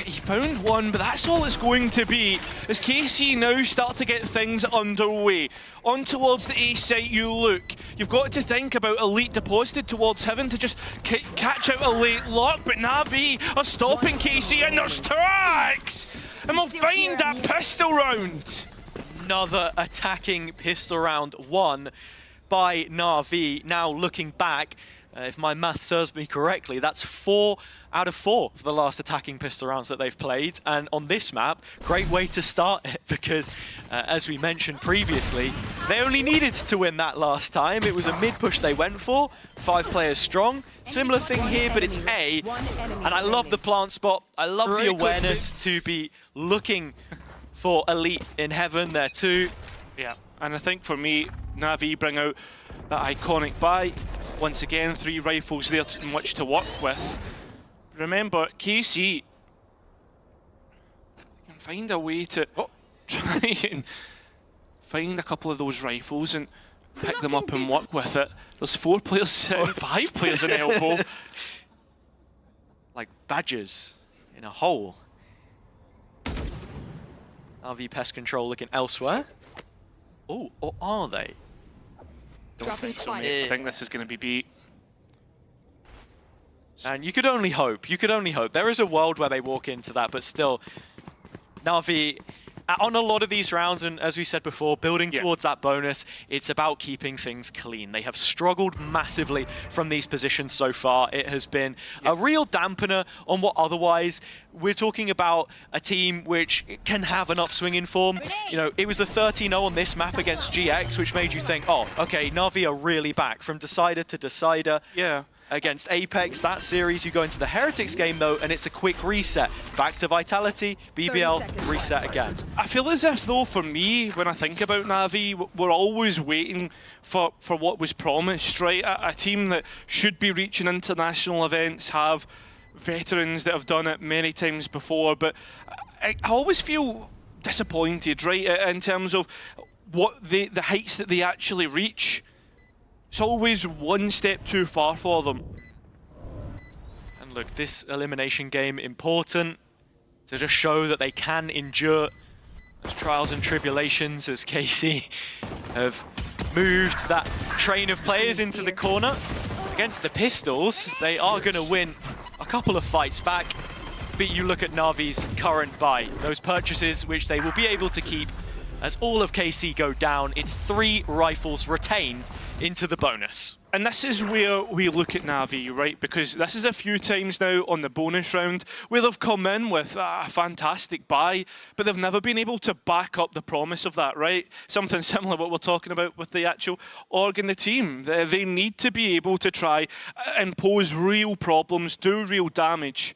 He found one, but that's all it's going to be. As KC now start to get things underway. On towards the A site you look. You've got to think about Elite deposited towards Heaven to just catch out a late lock, but Na'Vi are stopping KC, and there's tracks! And we'll find that pistol round. Another attacking pistol round won by Na'Vi. Now looking back, If my math serves me correctly, that's 4 out of 4 for the last attacking pistol rounds that they've played. And on this map, great way to start it because, as we mentioned previously, they only needed to win that last time. It was a mid-push they went for, 5 players strong. Similar thing here, but it's A. And I love the plant spot. I love the awareness to be looking for Elite in heaven there too. Yeah, and I think for me, Na'Vi bring out that iconic buy. Once again, 3 rifles there, much to work with. Remember, KC can find a way to try and find a couple of those rifles and pick them up and work with it. There's 4 players, 5 players in elbow. Like badgers in a hole. RV Pest Control looking elsewhere. Oh, or are they? Don't think so, mate. I think this is going to be beat. And you could only hope. You could only hope. There is a world where they walk into that, but still, Na'Vi, on a lot of these rounds, and as we said before, building towards that bonus, it's about keeping things clean. They have struggled massively from these positions so far. It has been a real dampener on what otherwise we're talking about a team which can have an upswing in form. You know, it was the 13-0 on this map against GX, which made you think, oh, okay, Na'Vi are really back from decider to decider. Yeah. Against Apex, that series, you go into the Heretics game though, and it's a quick reset. Back to Vitality, BBL, reset again. I feel as if though, for me, when I think about Na'Vi, we're always waiting for what was promised, right? A team that should be reaching international events, have veterans that have done it many times before, but I always feel disappointed, right, in terms of what the heights that they actually reach. It's always one step too far for them. And look, this elimination game important to just show that they can endure those trials and tribulations as KC have moved that train of players into the corner. Against the Pistols, they are going to win a couple of fights back. But you look at Na'Vi's current buy, those purchases which they will be able to keep as all of KC go down. It's 3 rifles retained into the bonus. And this is where we look at Na'Vi, right? Because this is a few times now on the bonus round where they've come in with a fantastic buy, but they've never been able to back up the promise of that, right? Something similar to what we're talking about with the actual org in the team. They need to be able to try and pose real problems, do real damage.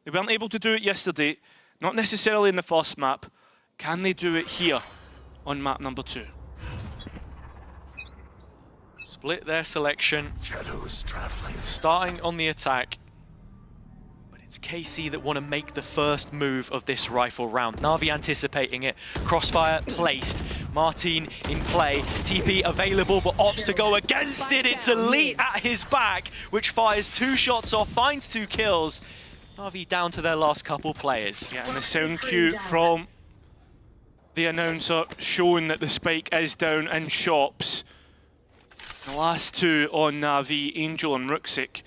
They weren't able to do it yesterday, not necessarily in the first map. Can they do it here on map number 2? Split their selection, starting on the attack. But it's KC that want to make the first move of this rifle round. Na'Vi anticipating it. Crossfire placed. Martin in play. TP available, but opts to go against it. It's Elite at his back, which fires 2 shots off, finds 2 kills. Na'Vi down to their last couple players. Yeah, and the sound cue from the announcer showing that the spike is down in shops. The last 2 on Na'Vi, Angel and Ruxic,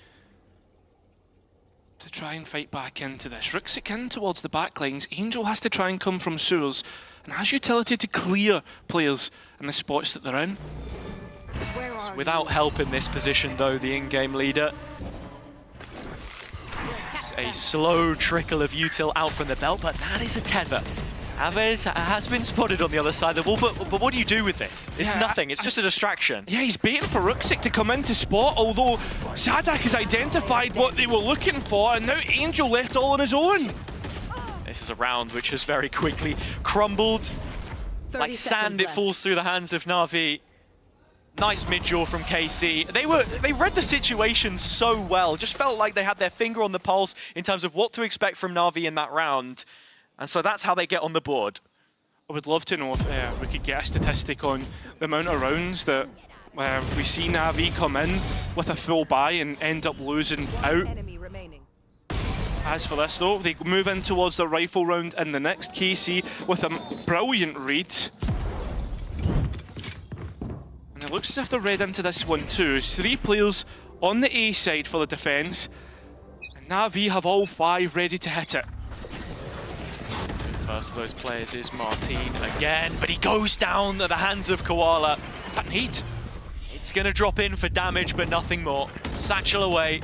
to try and fight back into this. Ruxic in towards the backlines. Angel has to try and come from sewers and has utility to clear players in the spots that they're in. Without help in this position though, the in-game leader. It's a slow trickle of util out from the belt, but that is a tether. Aves has been spotted on the other side of the wall, but what do you do with this? It's nothing, it's just a distraction. Yeah, he's baiting for Ruxic to come in to spot, although Sadak has identified what they were looking for, and now Angel left all on his own. This is a round which has very quickly crumbled. Like sand, it falls through the hands of Na'Vi. Nice mid-jaw from KC. They read the situation so well, just felt like they had their finger on the pulse in terms of what to expect from Na'Vi in that round. And so that's how they get on the board. I would love to know if we could get a statistic on the amount of rounds that we see Na'Vi come in with a full buy and end up losing out. As for this though, they move in towards the rifle round in the next. KC with a brilliant read. And it looks as if they're read into this one too. There's 3 players on the A side for the defense. And Na'Vi have all 5 ready to hit it. First of those players is Martin again, but he goes down at the hands of Koala. That need. It's going to drop in for damage, but nothing more. Satchel away.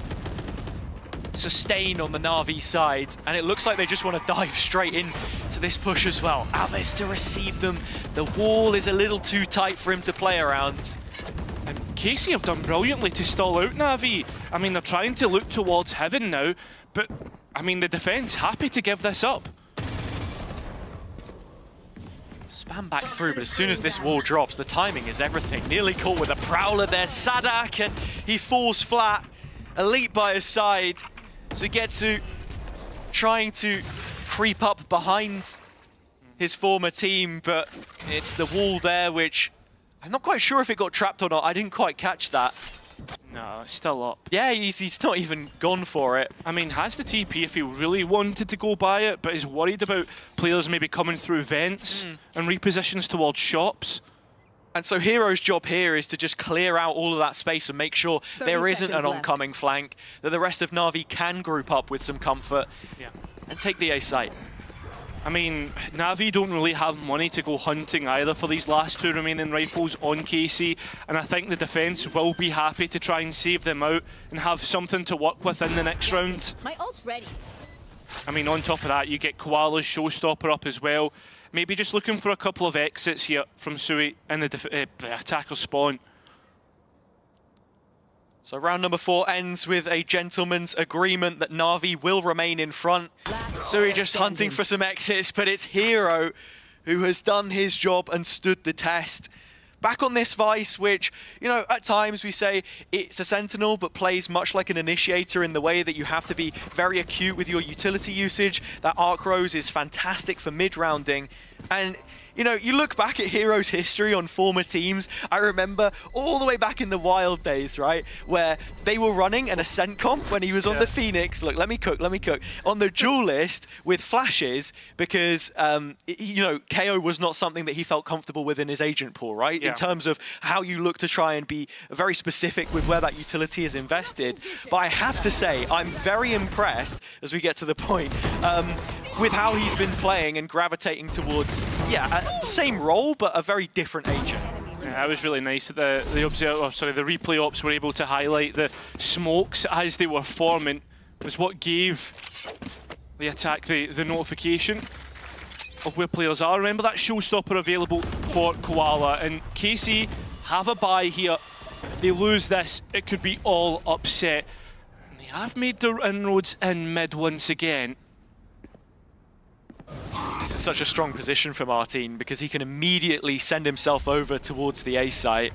Sustain on the Na'Vi side, and it looks like they just want to dive straight in to this push as well. Aves to receive them. The wall is a little too tight for him to play around. And KC have done brilliantly to stall out Na'Vi. I mean, they're trying to look towards heaven now, but I mean, the defense happy to give this up. Spam back through, but as soon as this wall drops, the timing is everything. Nearly caught with a Prowler there. Sadak, and he falls flat. Elite by his side. Sugetsu trying to creep up behind his former team, but it's the wall there, which I'm not quite sure if it got trapped or not. I didn't quite catch that. No, it's still up. Yeah, he's not even gone for it. I mean, has the TP if he really wanted to go by it, but is worried about players maybe coming through vents and repositions towards shops. And so Hero's job here is to just clear out all of that space and make sure there isn't an oncoming flank, that the rest of Na'Vi can group up with some comfort and take the A site. I mean, Na'Vi don't really have money to go hunting either for these last two remaining rifles on KC, and I think the defense will be happy to try and save them out and have something to work with in the next round. My ult's ready. I mean, on top of that, you get Koala's Showstopper up as well. Maybe just looking for a couple of exits here from Sui in the attacker spawn. So round number 4 ends with a gentleman's agreement that Na'Vi will remain in front. Sui just hunting for some exits, but it's Hero who has done his job and stood the test. Back on this Vice, which, you know, at times we say it's a Sentinel, but plays much like an Initiator in the way that you have to be very acute with your utility usage. That Arc Rose is fantastic for mid-rounding. And, you know, you look back at Hero's history on former teams, I remember all the way back in the Wild days, right, where they were running an Ascent comp when he was on the Phoenix. Look, let me cook. On the duelist with flashes, because, you know, KO was not something that he felt comfortable with in his agent pool, right? In terms of how you look to try and be very specific with where that utility is invested. But I have to say, I'm very impressed, as we get to the point, with how he's been playing and gravitating towards, the same role, but a very different agent. Yeah, that was really nice that the replay ops were able to highlight the smokes as they were forming. Was what gave the attack the notification of where players are. Remember that Showstopper available for Koala, and KC have a bye here. If they lose this, it could be all upset. And they have made their inroads in mid once again. This is such a strong position for Martin because he can immediately send himself over towards the A site.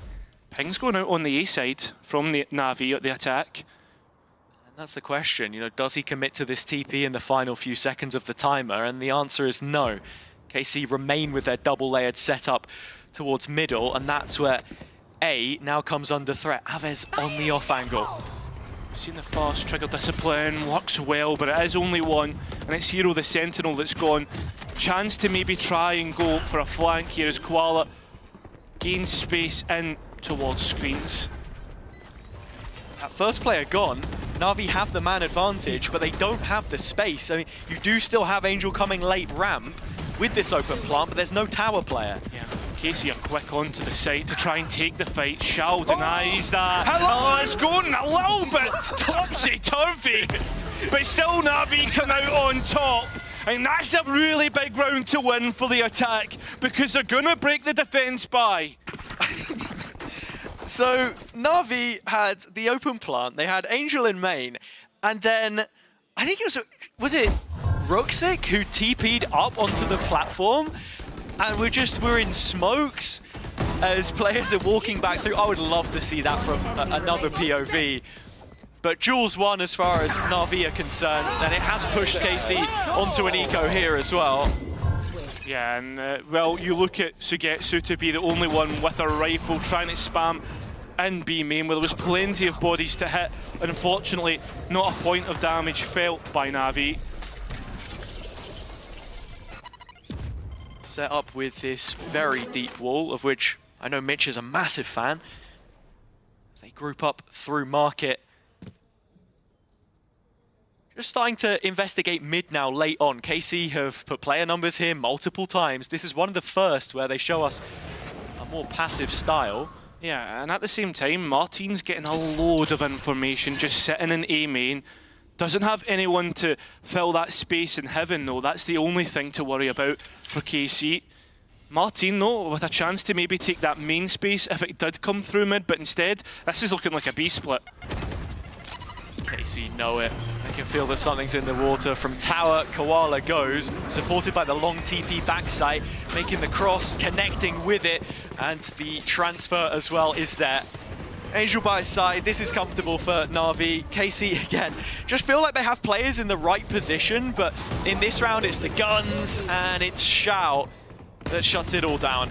Ping's going out on the A side from the Na'Vi at the attack. And that's the question, you know, does he commit to this TP in the final few seconds of the timer? And the answer is no. KC remain with their double-layered setup towards middle, and that's where A now comes under threat. Aves on the off angle. Seen the fast trigger discipline, works well, but it is only one, and it's Hero the Sentinel that's gone. Chance to maybe try and go for a flank here as Koala gains space in towards screens. That first player gone, Na'Vi have the man advantage, but they don't have the space. I mean, you do still have Angel coming late ramp with this open plant, but there's no tower player. Yeah, KC are quick onto the site to try and take the fight. Shao denies that. Hello, it's going a little bit topsy-turvy, but still Na'Vi come out on top. And that's a really big round to win for the attack, because they're going to break the defense by. So Na'Vi had the open plant, they had Angel in main, and then I think it was it Ruxic who TP'd up onto the platform, and we're in smokes as players are walking back through. I would love to see that from another POV. But Jules won as far as Na'Vi are concerned, and it has pushed KC onto an eco here as well. Yeah, and well, you look at Sugetsu to be the only one with a rifle trying to spam in B main, where there was plenty of bodies to hit. Unfortunately, not a point of damage felt by Na'Vi. Set up with this very deep wall, of which I know Mitch is a massive fan, as they group up through market. Just starting to investigate mid now late on. KC have put player numbers here multiple times. This is one of the first where they show us a more passive style. Yeah, and at the same time, Martin's getting a load of information just sitting in A main. Doesn't have anyone to fill that space in heaven, though. That's the only thing to worry about for KC. Martin, though, with a chance to maybe take that main space if it did come through mid, but instead, this is looking like a B split. KC know it. They can feel that something's in the water. From tower, Koala goes, supported by the long TP backside, making the cross, connecting with it, and the transfer as well is there. Angel by his side, this is comfortable for Na'Vi. KC, again, just feel like they have players in the right position, but in this round it's the guns and it's Xiao that shuts it all down.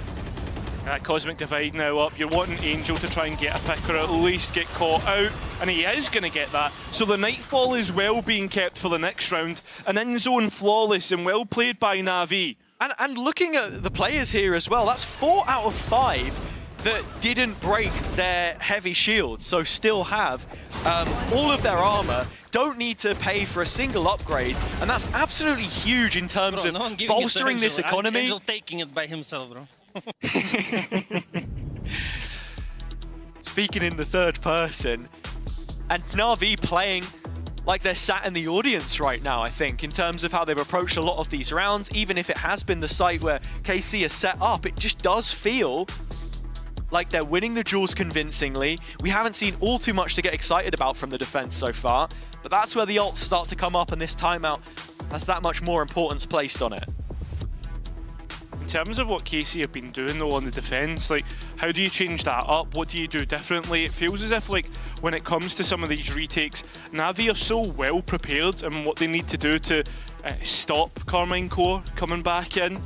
That Cosmic Divide now up. You're wanting Angel to try and get a pick or at least get caught out, and he is going to get that. So the Nightfall is well being kept for the next round. An in-zone flawless and well played by Na'Vi. And looking at the players here as well, that's 4 out of 5 that didn't break their heavy shields, so still have all of their armor, don't need to pay for a single upgrade, and that's absolutely huge in terms of bolstering this economy. Angel taking it by himself, bro. Speaking in the third person, and Na'Vi playing like they're sat in the audience right now, I think, in terms of how they've approached a lot of these rounds. Even if it has been the site where KC is set up, it just does feel like they're winning the duels convincingly. We haven't seen all too much to get excited about from the defense so far, but that's where the ults start to come up, and this timeout has that much more importance placed on it. In terms of what KC have been doing though on the defense, like, how do you change that up? What do you do differently? It feels as if, like, when it comes to some of these retakes, Na'Vi are so well prepared in what they need to do to stop Karmine Corp coming back in.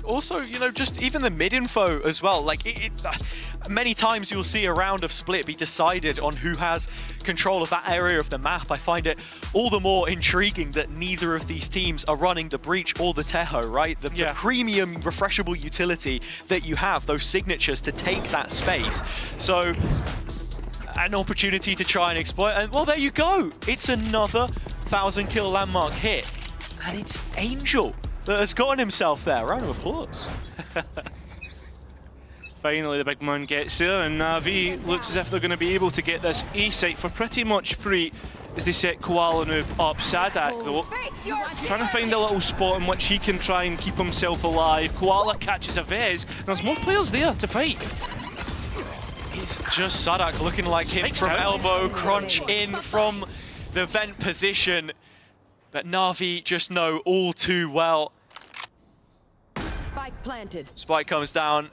Also, you know, just even the mid-info as well, like, many times you'll see a round of split be decided on who has control of that area of the map. I find it all the more intriguing that neither of these teams are running the Breach or the Teho, right? The premium refreshable utility that you have, those signatures to take that space. So, an opportunity to try and exploit, and well, there you go. It's another 1,000-kill landmark hit, and it's Angel that has gotten himself there. Round of applause. Finally, the big man gets there, and Na'Vi looks as if they're going to be able to get this A site for pretty much free as they set Koala now up. Sadak, though, trying to find a little spot in which he can try and keep himself alive. Koala catches a Vez, and there's more players there to fight. It's just Sadak looking like him from elbow, crunch in from the vent position. But Na'Vi just know all too well. Spike planted. Spike comes down.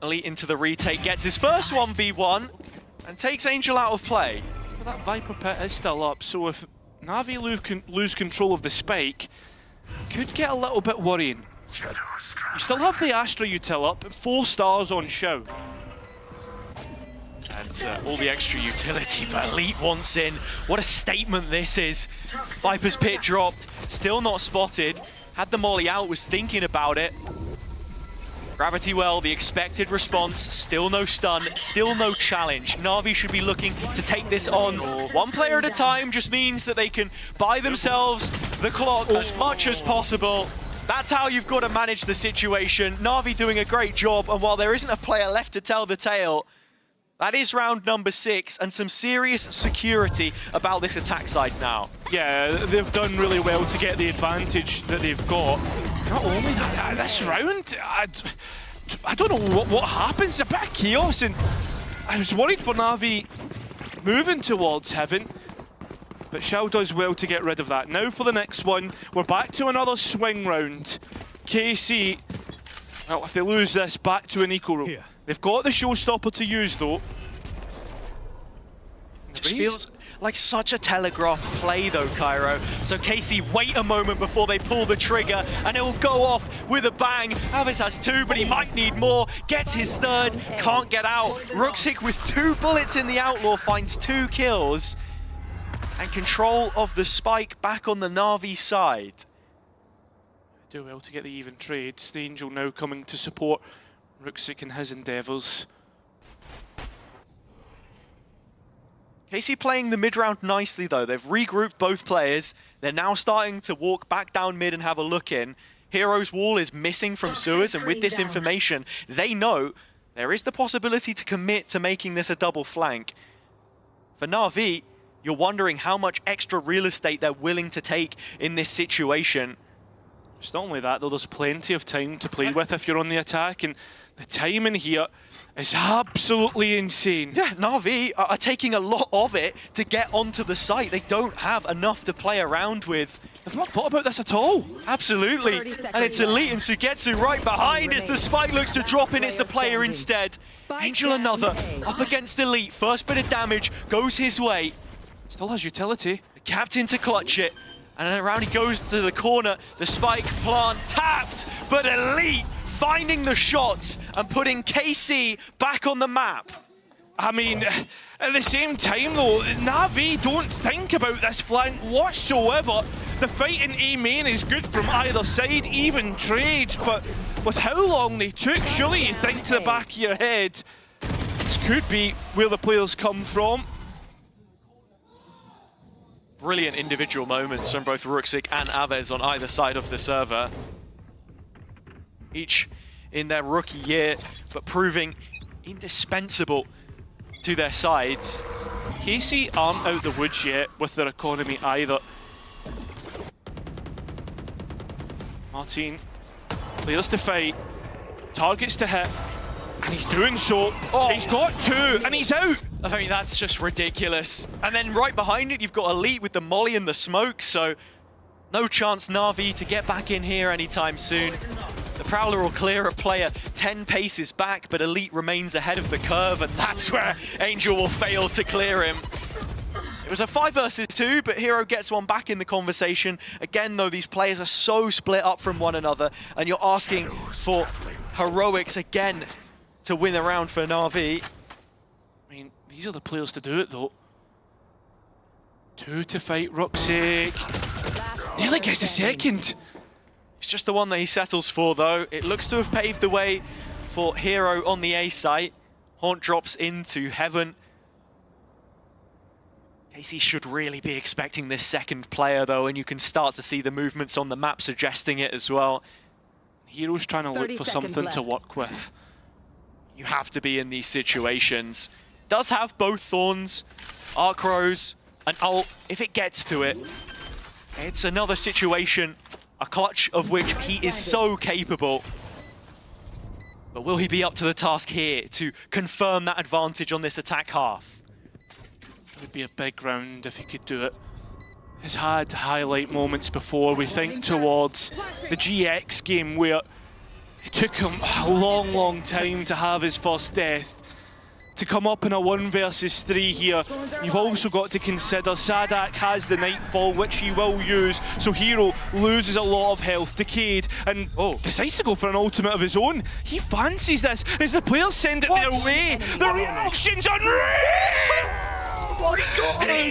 Elite into the retake, gets his first 1v1 and takes Angel out of play. Well, that Viper pit is still up, so if Na'Vi lose control of the Spike, could get a little bit worrying. You still have the Astra util up, 4 stars on show. And all the extra utility, but Elite wants in. What a statement this is. Viper's pit dropped, still not spotted. Had the molly out, was thinking about it. Gravity well, the expected response, still no stun, still no challenge. Na'Vi should be looking to take this on one player at a time, just means that they can buy themselves the clock as much as possible. That's how you've got to manage the situation. Na'Vi doing a great job, and while there isn't a player left to tell the tale, that is round number 6, and some serious security about this attack side now. Yeah, they've done really well to get the advantage that they've got. Not only that, this round, I don't know what happens. A bit of chaos, and I was worried for Na'Vi moving towards Heaven, but Xiao does well to get rid of that. Now for the next one, we're back to another swing round. KC, well, if they lose this, back to an equal. They've got the showstopper to use, though. Just feels like such a telegraphed play, though, Cairo. So KC wait a moment before they pull the trigger, and it will go off with a bang. Avis has 2, but he might need more. Gets his 3rd, can't get out. Rooksik with 2 bullets in the Outlaw finds 2 kills. And control of the Spike back on the Na'Vi side. Do well to get the even trade. Angel now coming to support Rooksik in his endeavours. KC playing the mid round nicely though. They've regrouped both players. They're now starting to walk back down mid and have a look in. Hero's wall is missing from sewers, and with this information, they know there is the possibility to commit to making this a double flank. For Na'Vi, you're wondering how much extra real estate they're willing to take in this situation. It's not only that, though, there's plenty of time to play with if you're on the attack, and the timing here is absolutely insane. Yeah, Na'Vi are taking a lot of it to get onto the site. They don't have enough to play around with. They've not thought about this at all. Absolutely. And it's Elite and Sugetsu right behind as the spike looks to drop in. It's the player instead. Angel another up against Elite. First bit of damage goes his way. Still has utility. The captain to clutch it. And then around he goes to the corner. The spike plant tapped, but Elite finding the shots and putting KC back on the map. I mean, at the same time though, Na'Vi don't think about this flank whatsoever. The fight in A main is good from either side, even trades, but with how long they took, surely you think to the back of your head, this could be where the players come from. Brilliant individual moments from both Ruxic and Aves on either side of the server. Each in their rookie year, but proving indispensable to their sides. KC aren't out the woods yet with their economy either. Martin, players to fight, targets to hit, and he's doing so. Oh, he's got two, and he's out. I mean, that's just ridiculous. And then right behind it, you've got Elite with the molly and the smoke, so no chance Na'Vi to get back in here anytime soon. The Prowler will clear a player 10 paces back, but Elite remains ahead of the curve, and that's where Angel will fail to clear him. It was a 5 versus 2, but Hero gets one back in the conversation. Again, though, these players are so split up from one another, and you're asking for heroics again to win a round for Na'Vi. I mean, these are the players to do it, though. 2 to fight Ruxic. Nearly gets the second. It's just the one that he settles for, though. It looks to have paved the way for Hero on the A site. Haunt drops into Heaven. KC should really be expecting this second player, though, and you can start to see the movements on the map suggesting it as well. Hero's trying to look for something to work with. You have to be in these situations. Does have both Thorns, Arc Rose, and ult if it gets to it. It's another situation, a clutch of which he is so capable. But will he be up to the task here to confirm that advantage on this attack half? It would be a big round if he could do it. He's had highlight moments before. We think towards the GX game where it took him a long time to have his first death. To come up in a 1 versus 3 here, you've also got to consider Sadak has the Nightfall, which he will use, so Hero loses a lot of health. Decade, and decides to go for an ultimate of his own. He fancies this as the players send it their way. The reaction's unreal! Oh my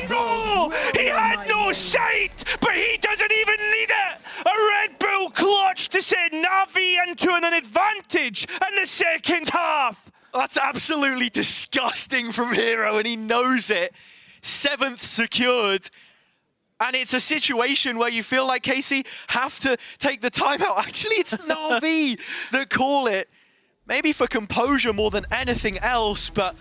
God! He had no sight, but he doesn't even need it! A Red Bull clutch to send Na'Vi into an advantage in the second half! That's absolutely disgusting from Hero, and he knows it. 7th secured. And it's a situation where you feel like KC have to take the time out. Actually, it's Na'Vi that call it. Maybe for composure more than anything else, but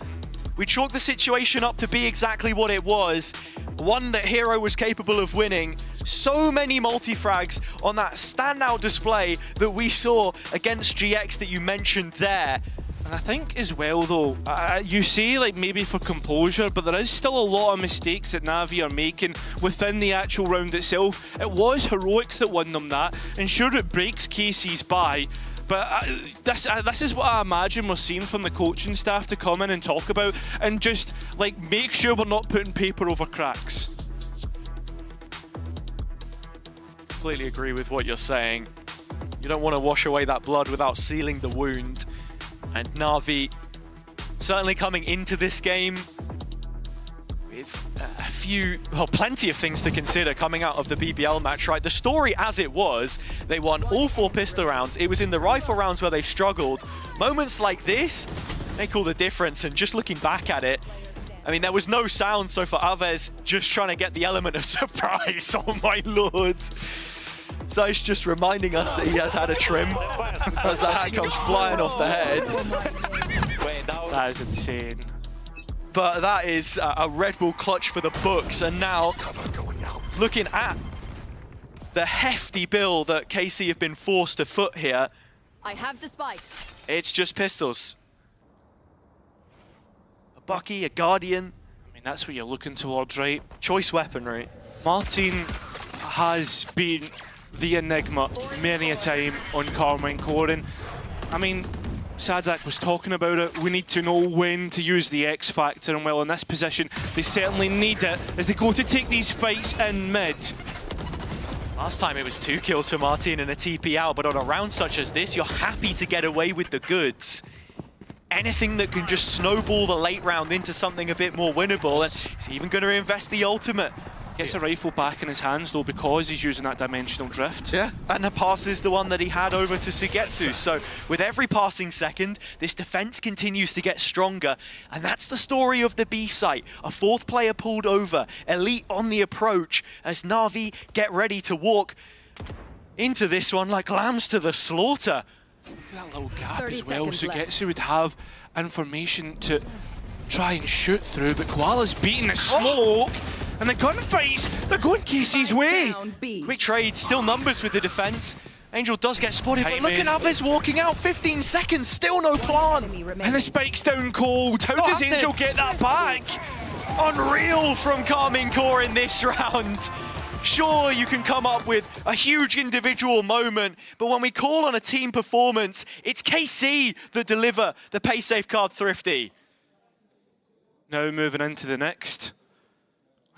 we chalked the situation up to be exactly what it was. One that Hero was capable of winning. So many multi-frags on that standout display that we saw against GX that you mentioned there. And I think as well though, you say like maybe for composure, but there is still a lot of mistakes that Na'Vi are making within the actual round itself. It was heroics that won them that, and sure it breaks KC's bye, but this is what I imagine we're seeing from the coaching staff to come in and talk about, and just like make sure we're not putting paper over cracks. Completely agree with what you're saying. You don't want to wash away that blood without sealing the wound. And Na'Vi certainly coming into this game with a few, well, plenty of things to consider coming out of the BBL match, right? The story as it was, they won all 4 pistol rounds. It was in the rifle rounds where they struggled. Moments like this make all the difference, and just looking back at it, I mean, there was no sound, so for Aves just trying to get the element of surprise, oh my lord. Zai's just reminding us that he has had a trim as the hat comes flying off the head. That is insane. But that is a Red Bull clutch for the books. And now, looking at the hefty bill that KC have been forced to foot here, I have the spike. it's just pistols. A Bucky, a Guardian. I mean, that's what you're looking towards, right? Choice weaponry. Martin has been the enigma many a time on Karmine Corp. I mean, Sadak was talking about it. We need to know when to use the X factor, and well, in this position, they certainly need it as they go to take these fights in mid. Last time it was 2 kills for Martin and a TP out, but on a round such as this, you're happy to get away with the goods. Anything that can just snowball the late round into something a bit more winnable, and he's even going to invest the ultimate. Gets a rifle back in his hands though because he's using that dimensional drift. Yeah, and the pass is the one that he had over to Sugetsu. So with every passing second, this defense continues to get stronger. And that's the story of the B site. A 4th player pulled over, Elite on the approach as Na'Vi get ready to walk into this one like lambs to the slaughter. Look at that little gap as well. Sugetsu would have information to try and shoot through, but Koala's beating the smoke. And the gunfights, they're going KC's way. Quick trade, still numbers with the defense. Angel does get spotted, but look at Avis walking out, 15 seconds, still no plan. And the spike's down cold. How does Angel get that back? Unreal from Karmine Corp in this round. Sure, you can come up with a huge individual moment, but when we call on a team performance, it's KC that deliver the pay safe card thrifty. Now moving into the next.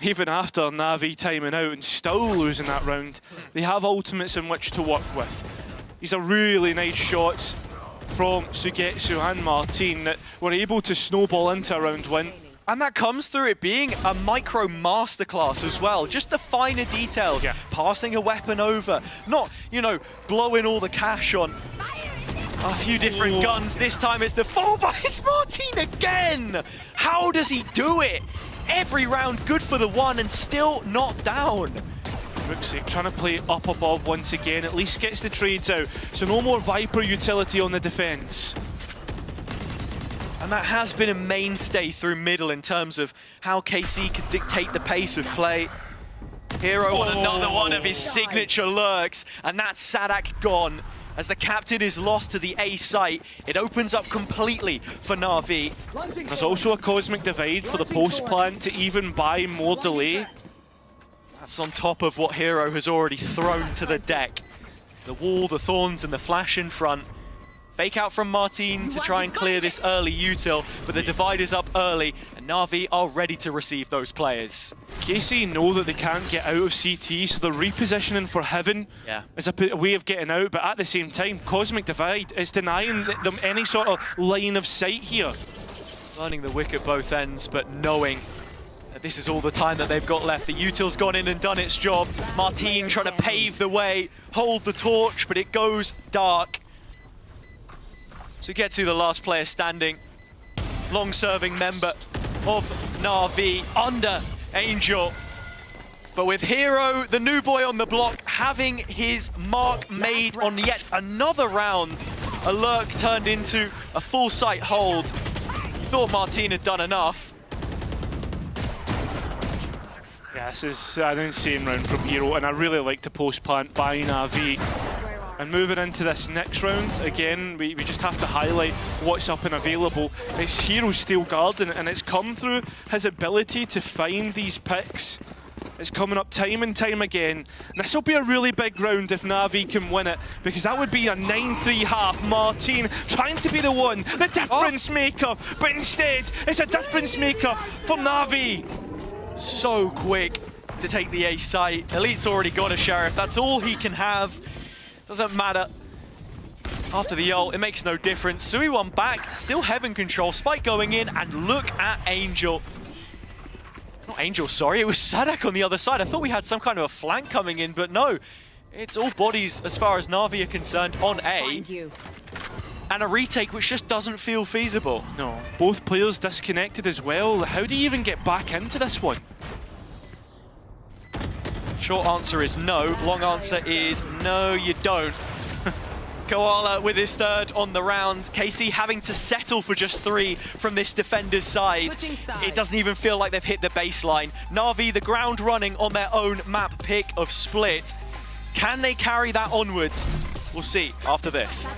Even after Na'Vi timing out and still losing that round, they have ultimates in which to work with. These are really nice shots from Sugetsu and Martin that were able to snowball into a round win. And that comes through it being a micro masterclass as well. Just the finer details, passing a weapon over, not, you know, blowing all the cash on a few different guns. This time it's the full, but it's Martin again! How does he do it? Every round good for the one and still not down. Rooksik trying to play up above once again, at least gets the trades out. So no more Viper utility on the defense. And that has been a mainstay through middle in terms of how KC can dictate the pace of play. Hero on another one of his signature lurks, and that's Sadak gone. As the captain is lost to the A site, it opens up completely for Na'Vi. There's also a cosmic divide for the post plant to even buy more delay. That's on top of what Hero has already thrown to the deck. The wall, the thorns, and the flash in front. Fake out from Martin to try and clear this early util, but the divide is up early, and Na'Vi are ready to receive those players. KC know that they can't get out of CT, so they're repositioning for Heaven as a way of getting out, but at the same time, Cosmic Divide is denying them any sort of line of sight here. Burning the wick at both ends, but knowing that this is all the time that they've got left. The util's gone in and done its job. Martin trying to pave the way, hold the torch, but it goes dark. Sugetsu, the last player standing, long-serving member of Na'Vi under Angel. But with Hero, the new boy on the block, having his mark made on yet another round, a lurk turned into a full sight hold. You thought Martin had done enough. Yeah, this is an insane round from Hero, and I really like the post plant by Na'Vi. And moving into this next round, again, we just have to highlight what's up and available. It's Hero Steel Garden, and it's come through his ability to find these picks. It's coming up time and time again. This will be a really big round if Na'Vi can win it, because that would be a 9-3 half. Martin trying to be the one, the difference maker, but instead it's a difference maker for Na'Vi. So quick to take the A site. Elite's already got a Sheriff. That's all he can have. Doesn't matter. After the ult, it makes no difference. Sui one back, still Heaven control. Spike going in, and look at Angel. Not Angel, sorry, it was Sadak on the other side. I thought we had some kind of a flank coming in, but no. It's all bodies as far as Na'Vi are concerned on A. And a retake which just doesn't feel feasible. No, both players disconnected as well. How do you even get back into this one? Short answer is no. Long answer is no, you don't. Koala with his third on the round. KC having to settle for just 3 from this defender's side. It doesn't even feel like they've hit the baseline. Na'Vi, the ground running on their own map pick of Split. Can they carry that onwards? We'll see after this.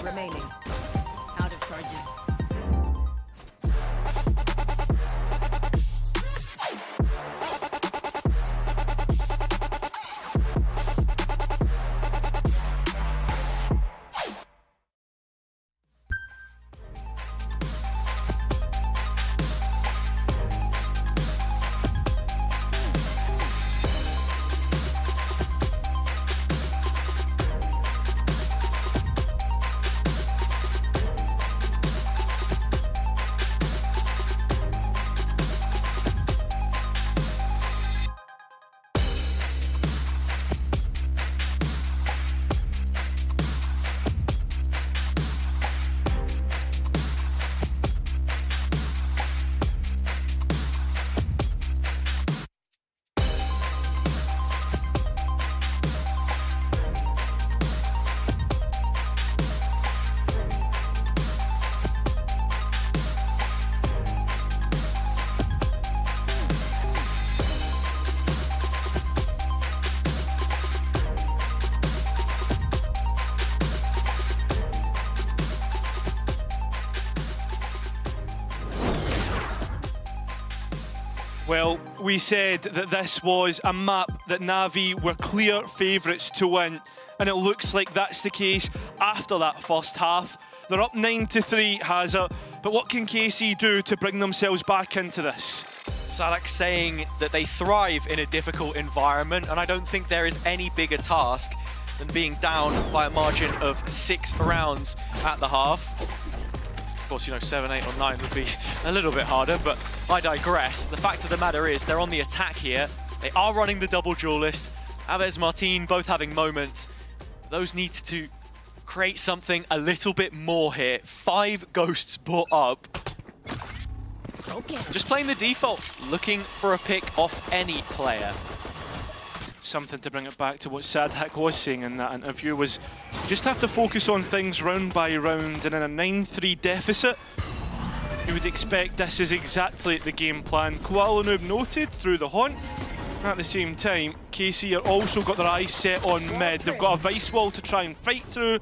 Remaining. Out of charges. Well, we said that this was a map that Na'Vi were clear favourites to win, and it looks like that's the case after that first half. They're up 9-3, Hazard, but what can KC do to bring themselves back into this? Salak saying that they thrive in a difficult environment, and I don't think there is any bigger task than being down by a margin of 6 rounds at the half. Of course, you know, 7, 8 or 9 would be a little bit harder, but I digress. The fact of the matter is they're on the attack here. They are running the double duelist. Aves, Martin both having moments. Those need to create something a little bit more here. 5 ghosts brought up. Just playing the default, looking for a pick off any player. Something to bring it back to what Sadhak was saying in that interview was you just have to focus on things round by round, and in a 9-3 deficit you would expect this is exactly the game plan. Koala Noob noted through the haunt. At the same time, KC are also got their eyes set on mid. They've got a vice wall to try and fight through.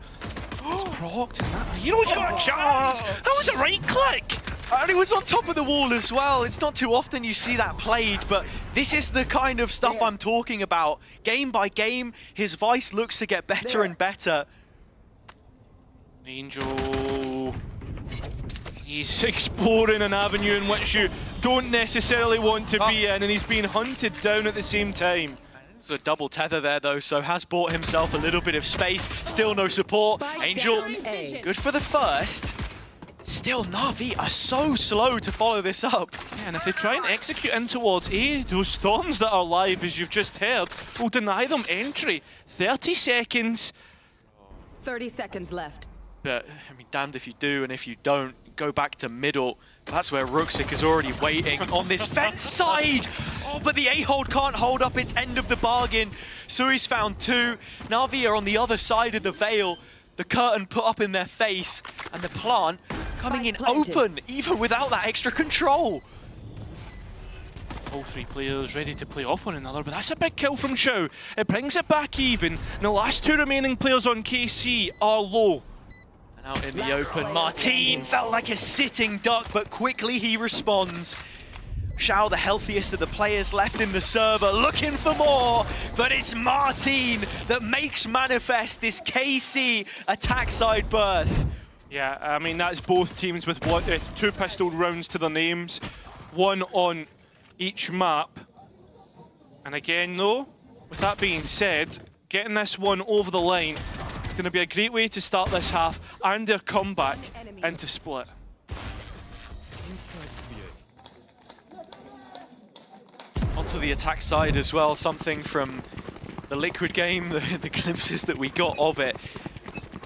It's procced, and that hero's got a chance! That was a right click! And he was on top of the wall as well. It's not too often you see that played, but this is the kind of stuff I'm talking about. Game by game, his Vice looks to get better and better. Angel... He's exploring an avenue in which you don't necessarily want to be in, and he's being hunted down at the same time. There's a double tether there though, so has bought himself a little bit of space. Still no support. Angel, good for the first. Still, Na'Vi are so slow to follow this up. Yeah, and if they try and execute in towards A, those storms that are live, as you've just heard, will deny them entry. 30 seconds. 30 seconds left. But, I mean, damned if you do, and if you don't, go back to middle. That's where Ruxic is already waiting on this fence side. Oh, but the A-hold can't hold up its end of the bargain. Sui's found 2. Na'Vi are on the other side of the veil. The curtain put up in their face, and the plant coming in open, even without that extra control. All 3 players ready to play off one another, but that's a big kill from Xiao. It brings it back even, and the last 2 remaining players on KC are low. And out in the open, Martin felt like a sitting duck, but quickly he responds. Xiao, the healthiest of the players left in the server, looking for more, but it's Martin that makes manifest this KC attack side berth. Yeah, I mean, that's both teams with 2 pistol rounds to their names, 1 on each map. And again, though, with that being said, getting this one over the line is going to be a great way to start this half and their comeback into Split. onto the attack side as well, something from the Liquid game, the glimpses that we got of it,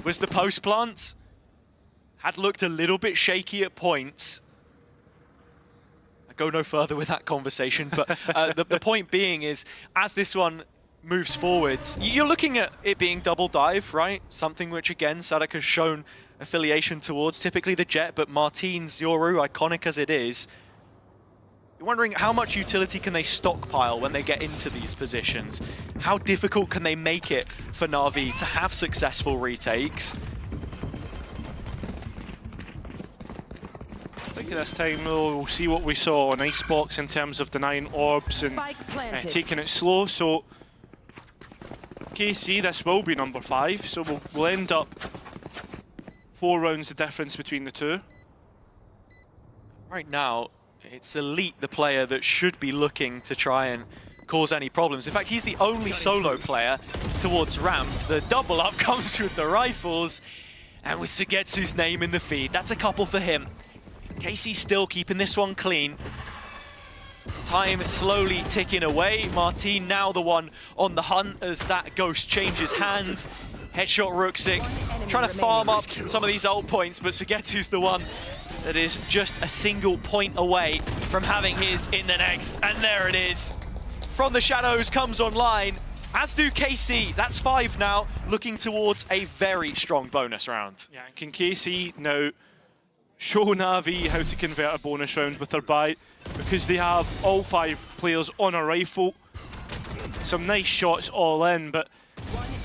was the post plant. Had looked a little bit shaky at points. I go no further with that conversation, but the point being is, as this one moves forwards, you're looking at it being double dive, right? Something which, again, Sadak has shown affiliation towards, typically the Jet, but Martine's Yoru, iconic as it is, you're wondering how much utility can they stockpile when they get into these positions? How difficult can they make it for Na'Vi to have successful retakes? I think this time we'll see what we saw on Icebox in terms of denying orbs and taking it slow. So KC, this will be number 5, so we'll end up 4 rounds the difference between the two. Right now, it's Elite, the player that should be looking to try and cause any problems. In fact, he's the only solo player towards ramp. The double up comes with the rifles, and with Sugetsu's name in the feed. That's a couple for him. KC still keeping this one clean. Time slowly ticking away. Martine now the one on the hunt as that ghost changes hands. Headshot Ruxic, trying to farm up some of these ult points, but Sugetsu's the one that is just a single point away from having his in the next. And there it is. From the shadows comes online, as do KC. That's 5 now, looking towards a very strong bonus round. Yeah, can KC now show Na'Vi how to convert a bonus round with their buy, because they have all 5 players on a rifle. Some nice shots all in, but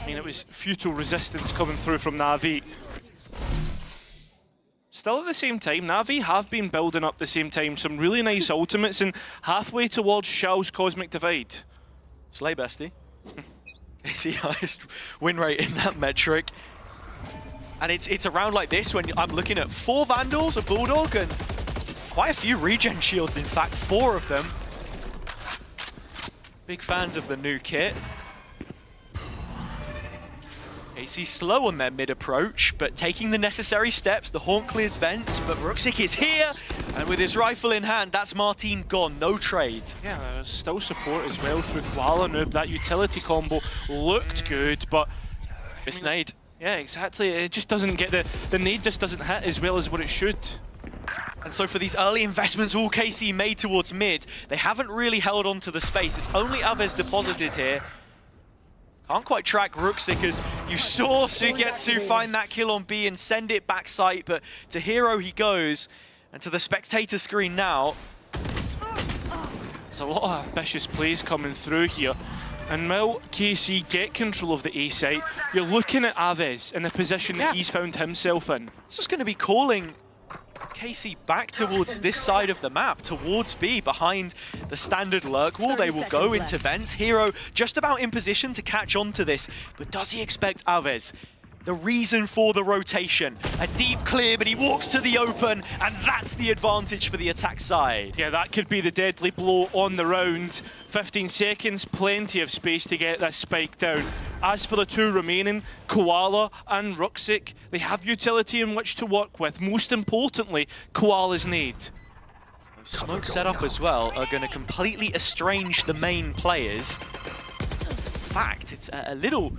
I mean, it was futile resistance coming through from Na'Vi. Still at the same time, Na'Vi have been building up the same time some really nice ultimates and halfway towards Shao's Cosmic Divide. Slay bestie. KC highest win rate in that metric. And it's a round like this when I'm looking at 4 Vandals, a Bulldog, and quite a few regen shields, in fact, 4 of them. Big fans of the new kit. KC slow on their mid-approach, but taking the necessary steps. The Haunt clears vents, but Ruxic is here, and with his rifle in hand, that's Martine gone, no trade. Yeah, there's still support as well through Koala Noob. That utility combo looked good, but... Miss nade. Yeah, exactly. It just doesn't get the nade just doesn't hit as well as what it should. And so for these early investments all KC made towards mid, they haven't really held on to the space. It's only Aves deposited here. Can't quite track Ruxic as you saw Sugetsu find that kill on B and send it back site, but to hero he goes. And to the spectator screen now. There's a lot of ambitious plays coming through here. And will KC get control of the A site, you're looking at Aves in the position that he's found himself in. It's just going to be calling KC back towards this side of the map, towards B, behind the standard lurk wall. They will go into vents. Hero just about in position to catch on to this, but does he expect Aves? The reason for the rotation. A deep clear, but he walks to the open, and that's the advantage for the attack side. Yeah, that could be the deadly blow on the round. 15 seconds, plenty of space to get this spike down. As for the 2 remaining, Koala and Ruxic, they have utility in which to work with. Most importantly, Koala's nade. Smoke setup as well are going to completely estrange the main players. In fact, it's a little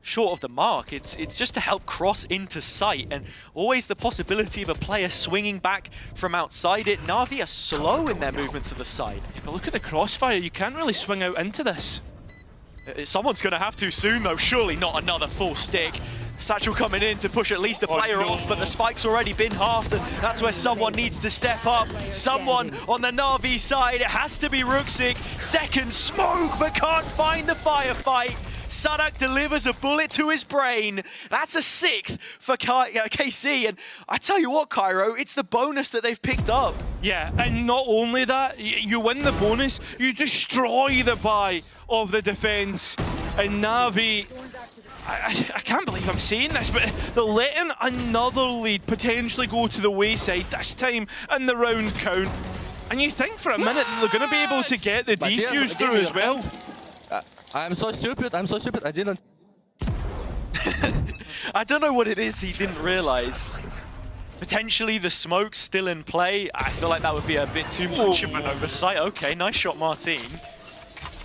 short of the mark. It's just to help cross into sight, and always the possibility of a player swinging back from outside it. Na'Vi are slow in their movement to the side. Yeah, but look at the crossfire, you can't really swing out into this. Someone's going to have to soon though, surely not another full stick. Satchel coming in to push at least the player off, but the spike's already been halved, and that's where someone needs to step up. Someone on the Na'Vi side, it has to be Ruxic. Second smoke, but can't find the firefight. Sadak delivers a bullet to his brain. That's a 6th for KC, and I tell you what, Cairo, it's the bonus that they've picked up. Yeah, and not only that, you win the bonus, you destroy the buy of the defense. And Na'Vi, I can't believe I'm saying this, but they're letting another lead potentially go to the wayside, this time in the round count. And you think for a minute that they're going to be able to get the defuse through as well. I'm so stupid, I didn't. I don't know what it is he didn't realize. Potentially the smoke's still in play. I feel like that would be a bit too much of an oversight. Okay, nice shot, Martin.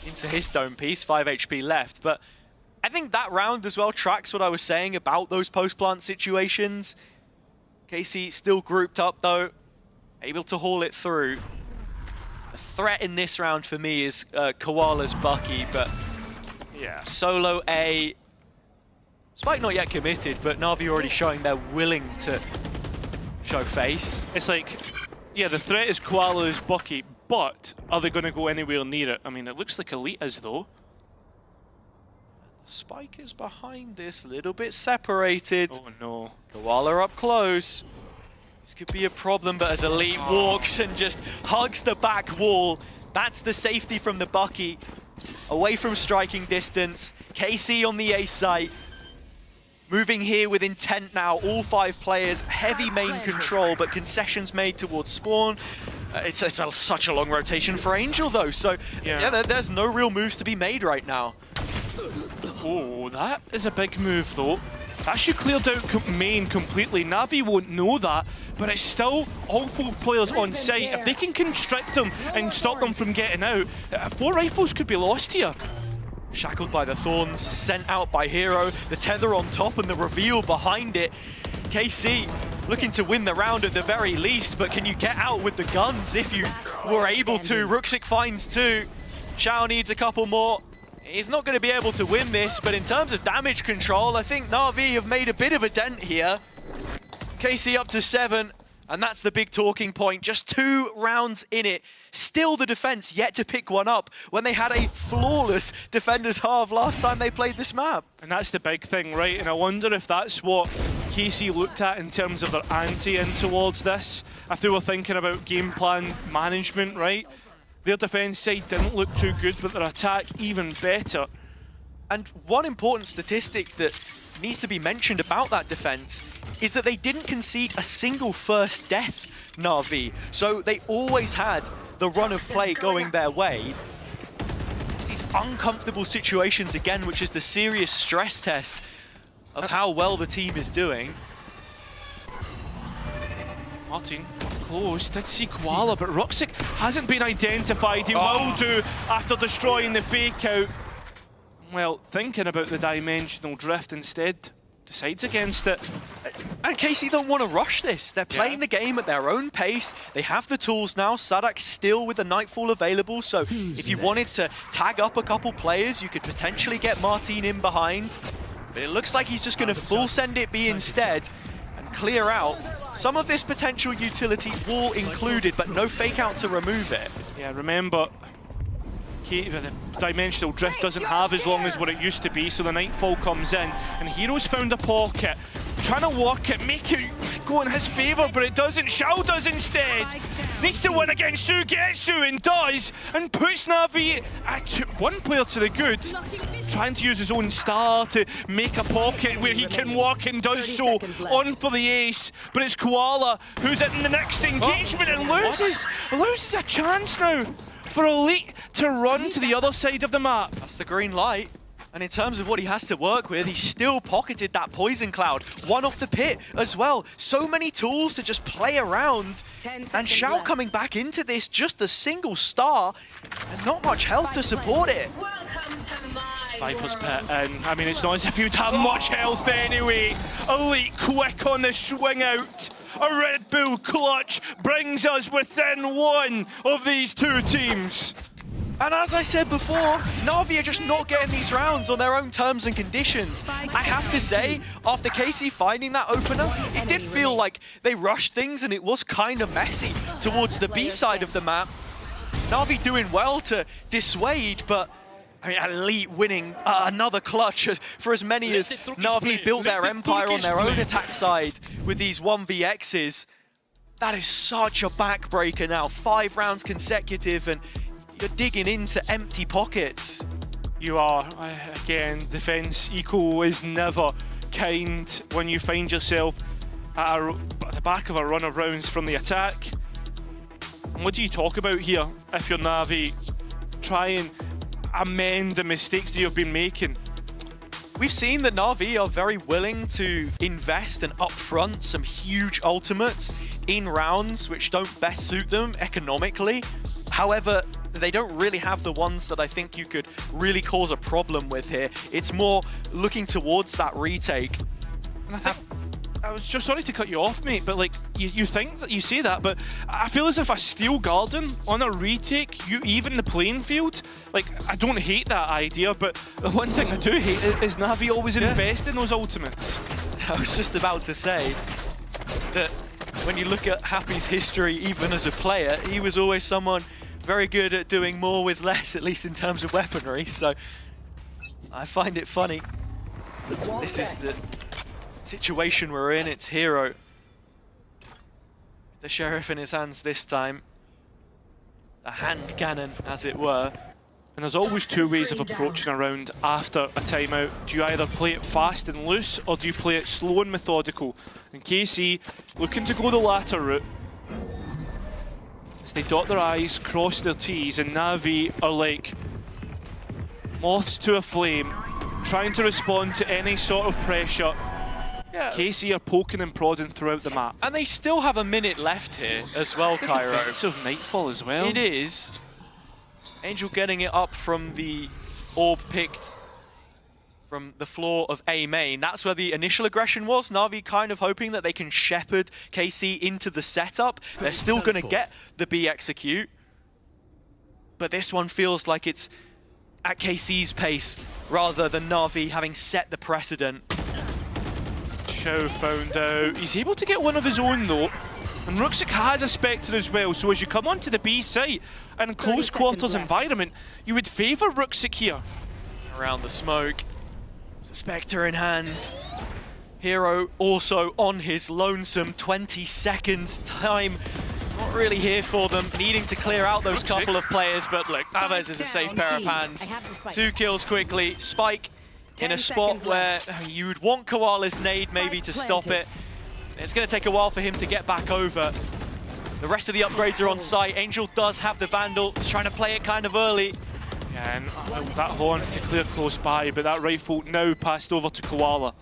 Into his dome piece, 5 HP left. But I think that round as well tracks what I was saying about those post-plant situations. KC still grouped up though, able to haul it through. The threat in this round for me is Koala's Bucky, but yeah, solo A. Spike not yet committed, but Na'Vi already showing they're willing to show face. It's like, yeah, the threat is Koala's Bucky, but are they going to go anywhere near it? I mean, it looks like Elite is, though. Spike is behind this, a little bit separated. Oh, no. Koala up close. This could be a problem, but as Elite walks and just hugs the back wall, that's the safety from the Bucky. Away from striking distance. KC on the A site. Moving here with intent now, all 5 players, heavy main control, but concessions made towards spawn. It's such a long rotation for Angel though, so yeah, there's no real moves to be made right now. Oh, that is a big move though. That should clear out main completely. Na'Vi won't know that, but it's still all 4 players on site. If they can constrict them and stop them from getting out, 4 rifles could be lost here. Shackled by the thorns, sent out by Hero, the tether on top and the reveal behind it. KC looking to win the round at the very least, but can you get out with the guns if you were able to? Ruxic finds 2. Xiao needs a couple more. He's not going to be able to win this, but in terms of damage control, I think Na'Vi have made a bit of a dent here. KC up to 7, and that's the big talking point. Just 2 rounds in it. Still the defense yet to pick one up when they had a flawless defender's half last time they played this map. And that's the big thing, right? And I wonder if that's what KC looked at in terms of their ante in towards this. If they were thinking about game plan management, right? Their defense side didn't look too good, but their attack even better. And one important statistic that needs to be mentioned about that defense is that they didn't concede a single first death, Na'Vi. So they always had the run of play going their way. It's these uncomfortable situations again, which is the serious stress test of how well the team is doing. Martin, close, did see Koala, but Ruxic hasn't been identified. He will do after destroying the fake out. Well, thinking about the dimensional drift instead, decides against it. And KC don't want to rush this. They're playing the game at their own pace. They have the tools now. Sadak's still with the Nightfall available, so if you wanted to tag up a couple players, you could potentially get Martin in behind. But it looks like he's just going to full send it B instead and clear out some of this potential utility, wall included, but no fake out to remove it. Yeah, remember, the dimensional drift doesn't have as long as what it used to be, so the Nightfall comes in, and Hero's found a pocket, trying to work it, make it go in his favour, but it doesn't. Xiao does instead. Needs to win against Sugetsu and does, and puts Na'Vi at 1 player to the good, trying to use his own star to make a pocket where he can walk and does so on for the ace, but it's Koala who's in the next engagement and loses a chance now for Elite to run to the other side of the map. That's the green light. And in terms of what he has to work with, he still pocketed that poison cloud. 1 off the pit as well. So many tools to just play around. And Xiao coming back into this, just a single star, and not much health to support it. Viper's pit, and I mean, it's not as if you'd have much health anyway. Elite quick on the swing out. A Red Bull clutch brings us within 1 of these 2 teams. And as I said before, Na'Vi are just not getting these rounds on their own terms and conditions. I have to say, after KC finding that opener, it did feel like they rushed things and it was kind of messy towards the B side of the map. Na'Vi doing well to dissuade, but I mean, Elite winning another clutch for as many as Na'Vi built their empire on their own attack side with these 1vx's. That is such a backbreaker now. 5 rounds consecutive and you're digging into empty pockets. You are. Again, defense eco is never kind when you find yourself at the back of a run of rounds from the attack. And what do you talk about here if you're Na'Vi? Try and amend the mistakes that you've been making. we've seen that Na'Vi are very willing to invest and upfront some huge ultimates in rounds which don't best suit them economically. However, they don't really have the ones that I think you could really cause a problem with here. It's more looking towards that retake. And I think, I was just sorry to cut you off, mate, but like you think that you say that, but I feel as if a Steel Garden on a retake, you even the playing field. Like, I don't hate that idea, but the one thing I do hate is Na'Vi always invest in those ultimates. I was just about to say that when you look at Happy's history, even as a player, he was always someone very good at doing more with less, at least in terms of weaponry, so I find it funny. This is the situation we're in. It's Hero. The Sheriff in his hands this time. The hand cannon, as it were. And there's always two ways of approaching a round after a timeout. Do you either play it fast and loose, or do you play it slow and methodical? And KC looking to go the latter route. As they dot their I's, cross their T's, and Na'Vi are like moths to a flame, trying to respond to any sort of pressure. Yeah. KC are poking and prodding throughout the map. And they still have a minute left here as well, Cairo. It's of Nightfall as well. It is. Angel getting it up from the orb picked from the floor of A main. That's where the initial aggression was. Na'Vi kind of hoping that they can shepherd KC into the setup. They're still going to get the B execute. But this one feels like it's at KC's pace rather than Na'Vi having set the precedent. Chow found out. He's able to get one of his own though. And Ruxic has a Spectre as well, so as you come onto the B site and close quarters environment, you would favour Ruxic here. Around the smoke. There's a Spectre in hand. Hero also on his lonesome. 20 seconds time. Not really here for them, needing to clear out those couple of players, but look, Aves is a safe pair of hands. 2 kills quickly. Spike in a spot where you would want Koala's nade maybe to stop it. It's going to take a while for him to get back over. The rest of the upgrades are on site. Angel does have the Vandal. He's trying to play it kind of early. Yeah, and that horn to clear close by, but that rifle now passed over to Koala.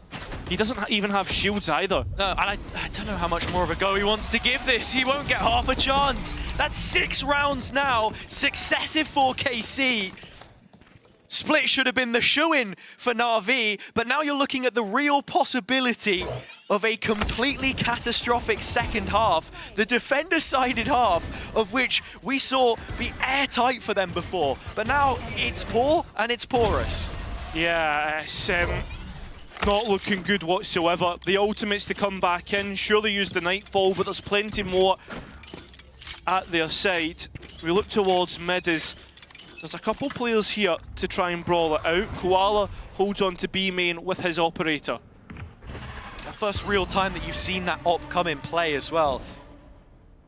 He doesn't even have shields either. No, and I don't know how much more of a go he wants to give this. He won't get half a chance. That's 6 rounds now. Successive for KC. Split should have been the shoo-in for Na'Vi, but now you're looking at the real possibility of a completely catastrophic second half. The defender-sided half of which we saw be airtight for them before, but now it's poor and it's porous. Yeah, it's not looking good whatsoever. The ultimates to come back in. Sure, they used the Nightfall, but there's plenty more at their side. We look towards mid as there's a couple players here to try and brawl it out. Koala holds on to B main with his operator. The first real time that you've seen that op come in play as well.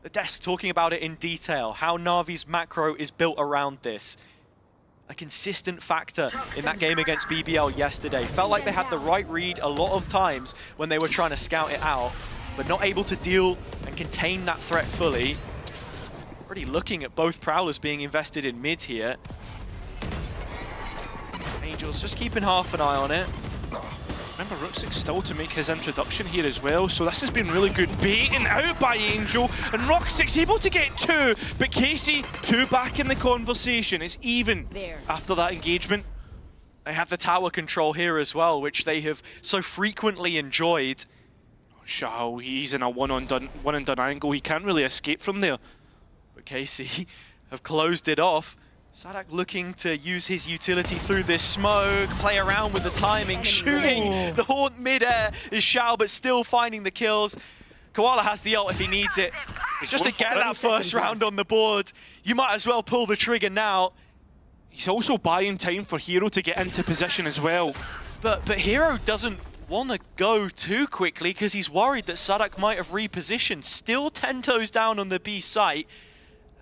The desk talking about it in detail, how Na'Vi's macro is built around this. A consistent factor in that game against BBL yesterday. Felt like they had the right read a lot of times when they were trying to scout it out, but not able to deal and contain that threat fully. Already looking at both Prowlers being invested in mid here. Angel's just keeping half an eye on it. Remember, Ruxic's still to make his introduction here as well, so this has been really good. Baiting out by Angel, and Ruxic's able to get 2, but Casey, 2 back in the conversation. It's even after that engagement. They have the tower control here as well, which they have so frequently enjoyed. Shao, he's in a one and done angle. He can't really escape from there. But KC have closed it off. Sadak looking to use his utility through this smoke, play around with the timing, shooting the Haunt mid-air is Shao, but still finding the kills. Koala has the ult if he needs it. Just to get that first round on the board, you might as well pull the trigger now. He's also buying time for Hero to get into position as well. But Hero doesn't want to go too quickly because he's worried that Sadak might have repositioned. Still 10 toes down on the B site.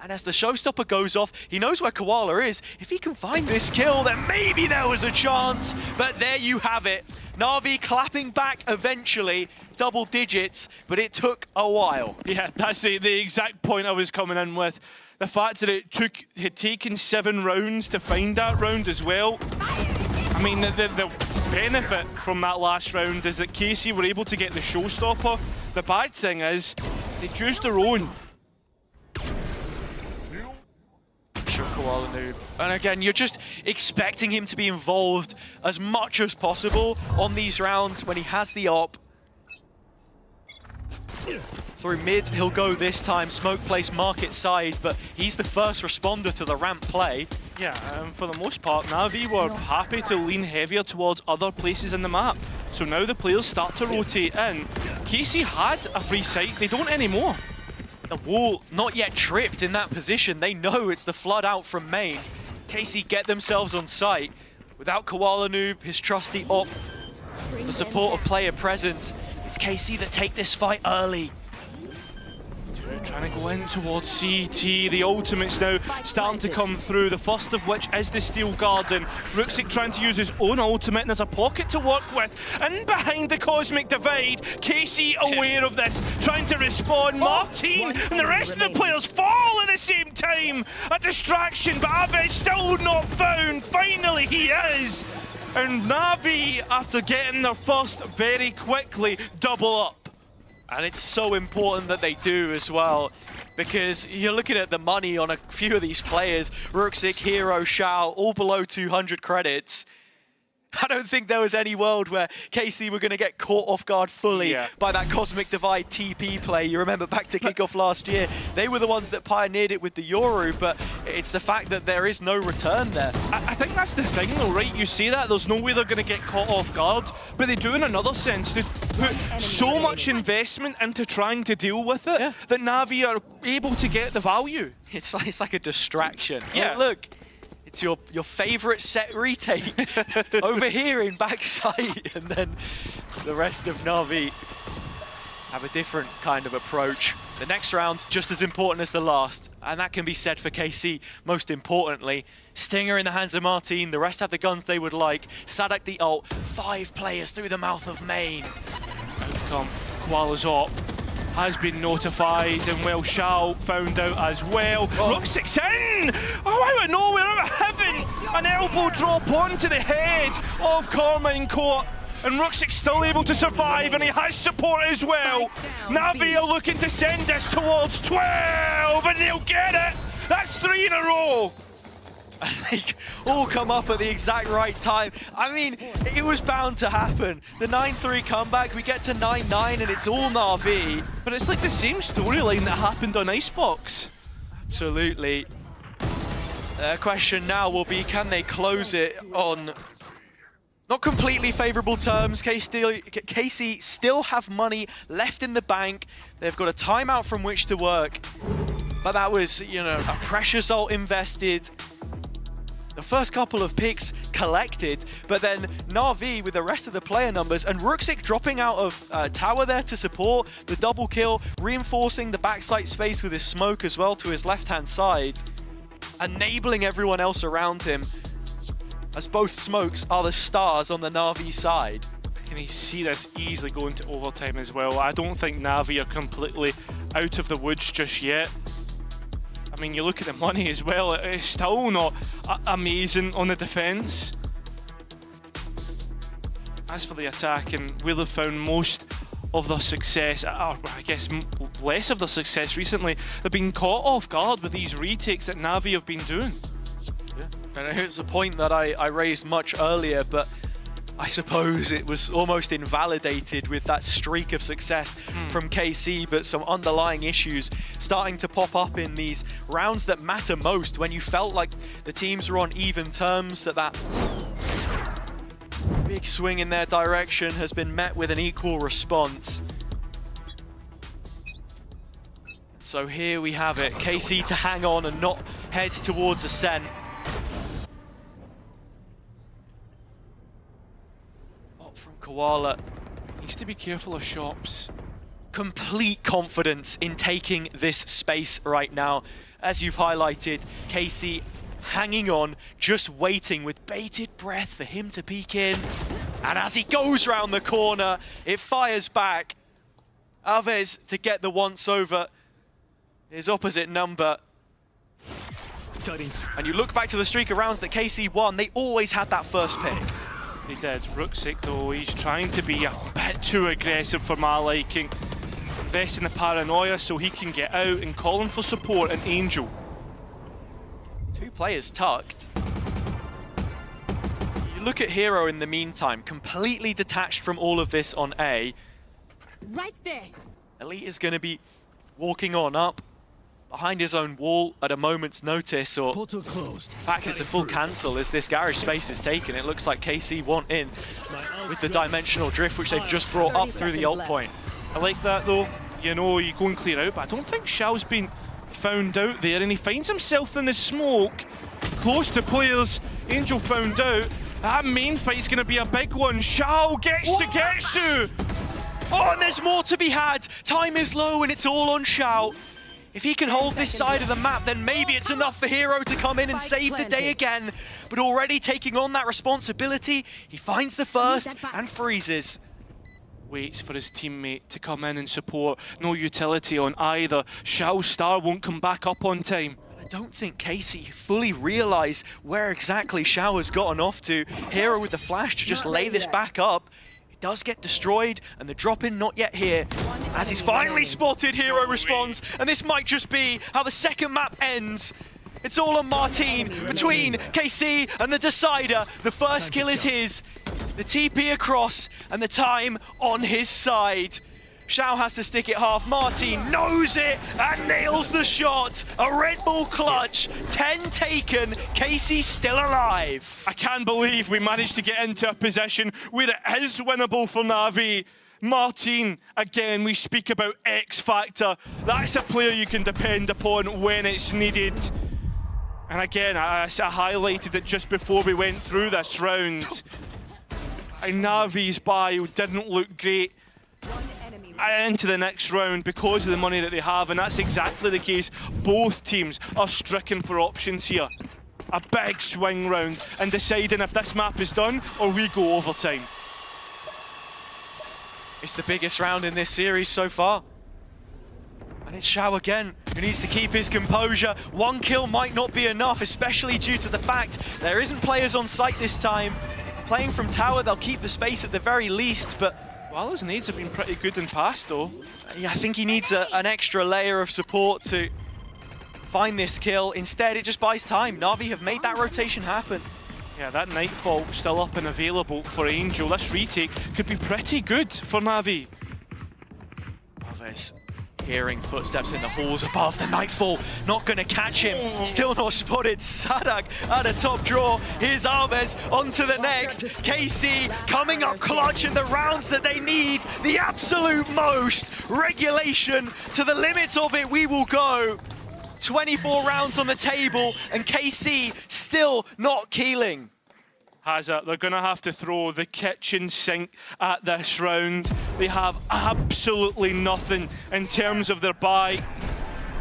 And as the showstopper goes off, he knows where Koala is. If he can find this kill, then maybe there was a chance. But there you have it. Na'Vi clapping back eventually, double digits, but it took a while. Yeah, that's the exact point I was coming in with. The fact that it had taken 7 rounds to find that round as well. I I mean, the benefit from that last round is that KC were able to get the showstopper. The bad thing is, they choose their own. Sure, Koala Noob. And again, you're just expecting him to be involved as much as possible on these rounds when he has the op. Through mid, he'll go this time. Smoke place market side, but he's the first responder to the ramp play. Yeah, for the most part, Na'Vi were happy to lean heavier towards other places in the map. So now the players start to rotate in. KC had a free site, they don't anymore. The wall not yet tripped in that position. They know it's the flood out from main. KC get themselves on site. Without Koala Noob, his trusty op, the support of player presence, it's KC that take this fight early. Trying to go in towards CT. The ultimate's now starting to come through, the first of which is the Steel Garden. Ruxic trying to use his own ultimate, and there's a pocket to work with. In behind the Cosmic Divide, KC aware of this, trying to respond. Martin and the rest of the players fall at the same time. A distraction, but Aves still not found. Finally he is. And Na'Vi, after getting their first very quickly, double up. And it's so important that they do as well, because you're looking at the money on a few of these players. Ruxic, Hero, Shao, all below 200 credits. I don't think there was any world where KC were going to get caught off guard fully by that Cosmic Divide TP play. You remember back to kickoff last year, they were the ones that pioneered it with the Yoru, but it's the fact that there is no return there. I think that's the thing though, right? You say that, there's no way they're going to get caught off guard, but they do in another sense. They put so much investment into trying to deal with it that Na'Vi are able to get the value. It's like a distraction. Yeah. Look. It's your favorite set retake over here in backside, and then the rest of Na'Vi have a different kind of approach. The next round, just as important as the last, and that can be said for KC most importantly. Stinger in the hands of Martin, the rest have the guns they would like. Sadak the ult, 5 players through the mouth of main. Outcome, Koala's op has been notified, and well, Shao found out as well. Ruxic's in! Oh, out of nowhere, out of heaven! An elbow drop onto the head of Karmine Corp, and Ruxic's still able to survive, and he has support as well. Na'Vi are looking to send this towards 12, and they'll get it! That's 3 in a row! And they all come up at the exact right time. I mean, it was bound to happen. The 9-3 comeback, we get to 9-9, and it's all Na'Vi. But it's like the same storyline that happened on Icebox. Absolutely. The question now will be, can they close it on not completely favorable terms? KC still have money left in the bank. They've got a timeout from which to work. But that was, you know, a precious ult invested. The first couple of picks collected, but then Na'Vi with the rest of the player numbers, and Ruxic dropping out of tower there to support the double kill, reinforcing the backside space with his smoke as well to his left-hand side, enabling everyone else around him, as both smokes are the stars on the Na'Vi side. Can you see this easily going to overtime as well? I don't think Na'Vi are completely out of the woods just yet. I mean, you look at the money as well, it's still not amazing on the defense. As for the attack, and we'll have found most of their success, or I guess less of their success recently, they've been caught off guard with these retakes that Na'Vi have been doing. Yeah, and it's a point that I raised much earlier, but I suppose it was almost invalidated with that streak of success from KC, but some underlying issues starting to pop up in these rounds that matter most, when you felt like the teams were on even terms, that big swing in their direction has been met with an equal response. So here we have it, KC to hang on and not head towards Ascent. Koala needs to be careful of shops. Complete confidence in taking this space right now. As you've highlighted, KC hanging on, just waiting with bated breath for him to peek in. And as he goes round the corner, it fires back. Aves to get the once over. His opposite number. And you look back to the streak of rounds that KC won, they always had that first pick. He did. Ruxic, though, he's trying to be a bit too aggressive for my liking. Invest in the paranoia so he can get out and calling for support and Angel. 2 players tucked. You look at Hero in the meantime, completely detached from all of this on A. Right there. Elite is going to be walking on up behind his own wall at a moment's notice, or in fact it's a full cancel as this garage space is taken. It looks like KC want in with the dimensional drift which they've just brought up through the ult point. I like that though, you know, you go and clear out, but I don't think Xiao's been found out there, and he finds himself in the smoke, close to players. Angel found out. That main fight's going to be a big one. Xiao gets to Getsu! Oh, and there's more to be had! Time is low and it's all on Xiao. If he can hold this side of the map, then maybe it's enough for Hero to come in and save the day again. But already taking on that responsibility, he finds the first and freezes. Waits for his teammate to come in and support. No utility on either. Xiao's star won't come back up on time. I don't think KC fully realise where exactly Xiao has gotten off to. Hero with the flash to just lay this back up. It does get destroyed, and the drop-in not yet here. As he's finally spotted, Hero responds, and this might just be how the second map ends. It's all on Martin between KC and the Decider. The first kill is his. The TP across and the time on his side. Xiao has to stick it half. Martin knows it and nails the shot. A Red Bull clutch. 10 taken. KC still alive. I can't believe we managed to get into a position where it is winnable for Na'Vi. Martin, again, we speak about X Factor. That's a player you can depend upon when it's needed. And again, I highlighted it just before we went through this round. Navi's bio didn't look great into the next round because of the money that they have, and that's exactly the case. Both teams are stricken for options here. A big swing round and deciding if this map is done or we go overtime. It's the biggest round in this series so far. And it's Xiao again, who needs to keep his composure. 1 kill might not be enough, especially due to the fact there isn't players on site this time. Playing from tower, they'll keep the space at the very least, but... Well, his nades have been pretty good in past, though. Yeah, I think he needs an extra layer of support to find this kill. Instead, it just buys time. Na'Vi have made that rotation happen. Yeah, that Nightfall still up and available for Angel. This retake could be pretty good for Na'Vi. Alves hearing footsteps in the halls above. The Nightfall not going to catch him. Still not spotted. Sadak at a top draw. Here's Alves on to the next. KC coming up clutch in the rounds that they need. The absolute most. Regulation to the limits of it. We will go. 24 rounds on the table and KC still not keeling. Hazard, they're going to have to throw the kitchen sink at this round. They have absolutely nothing in terms of their buy.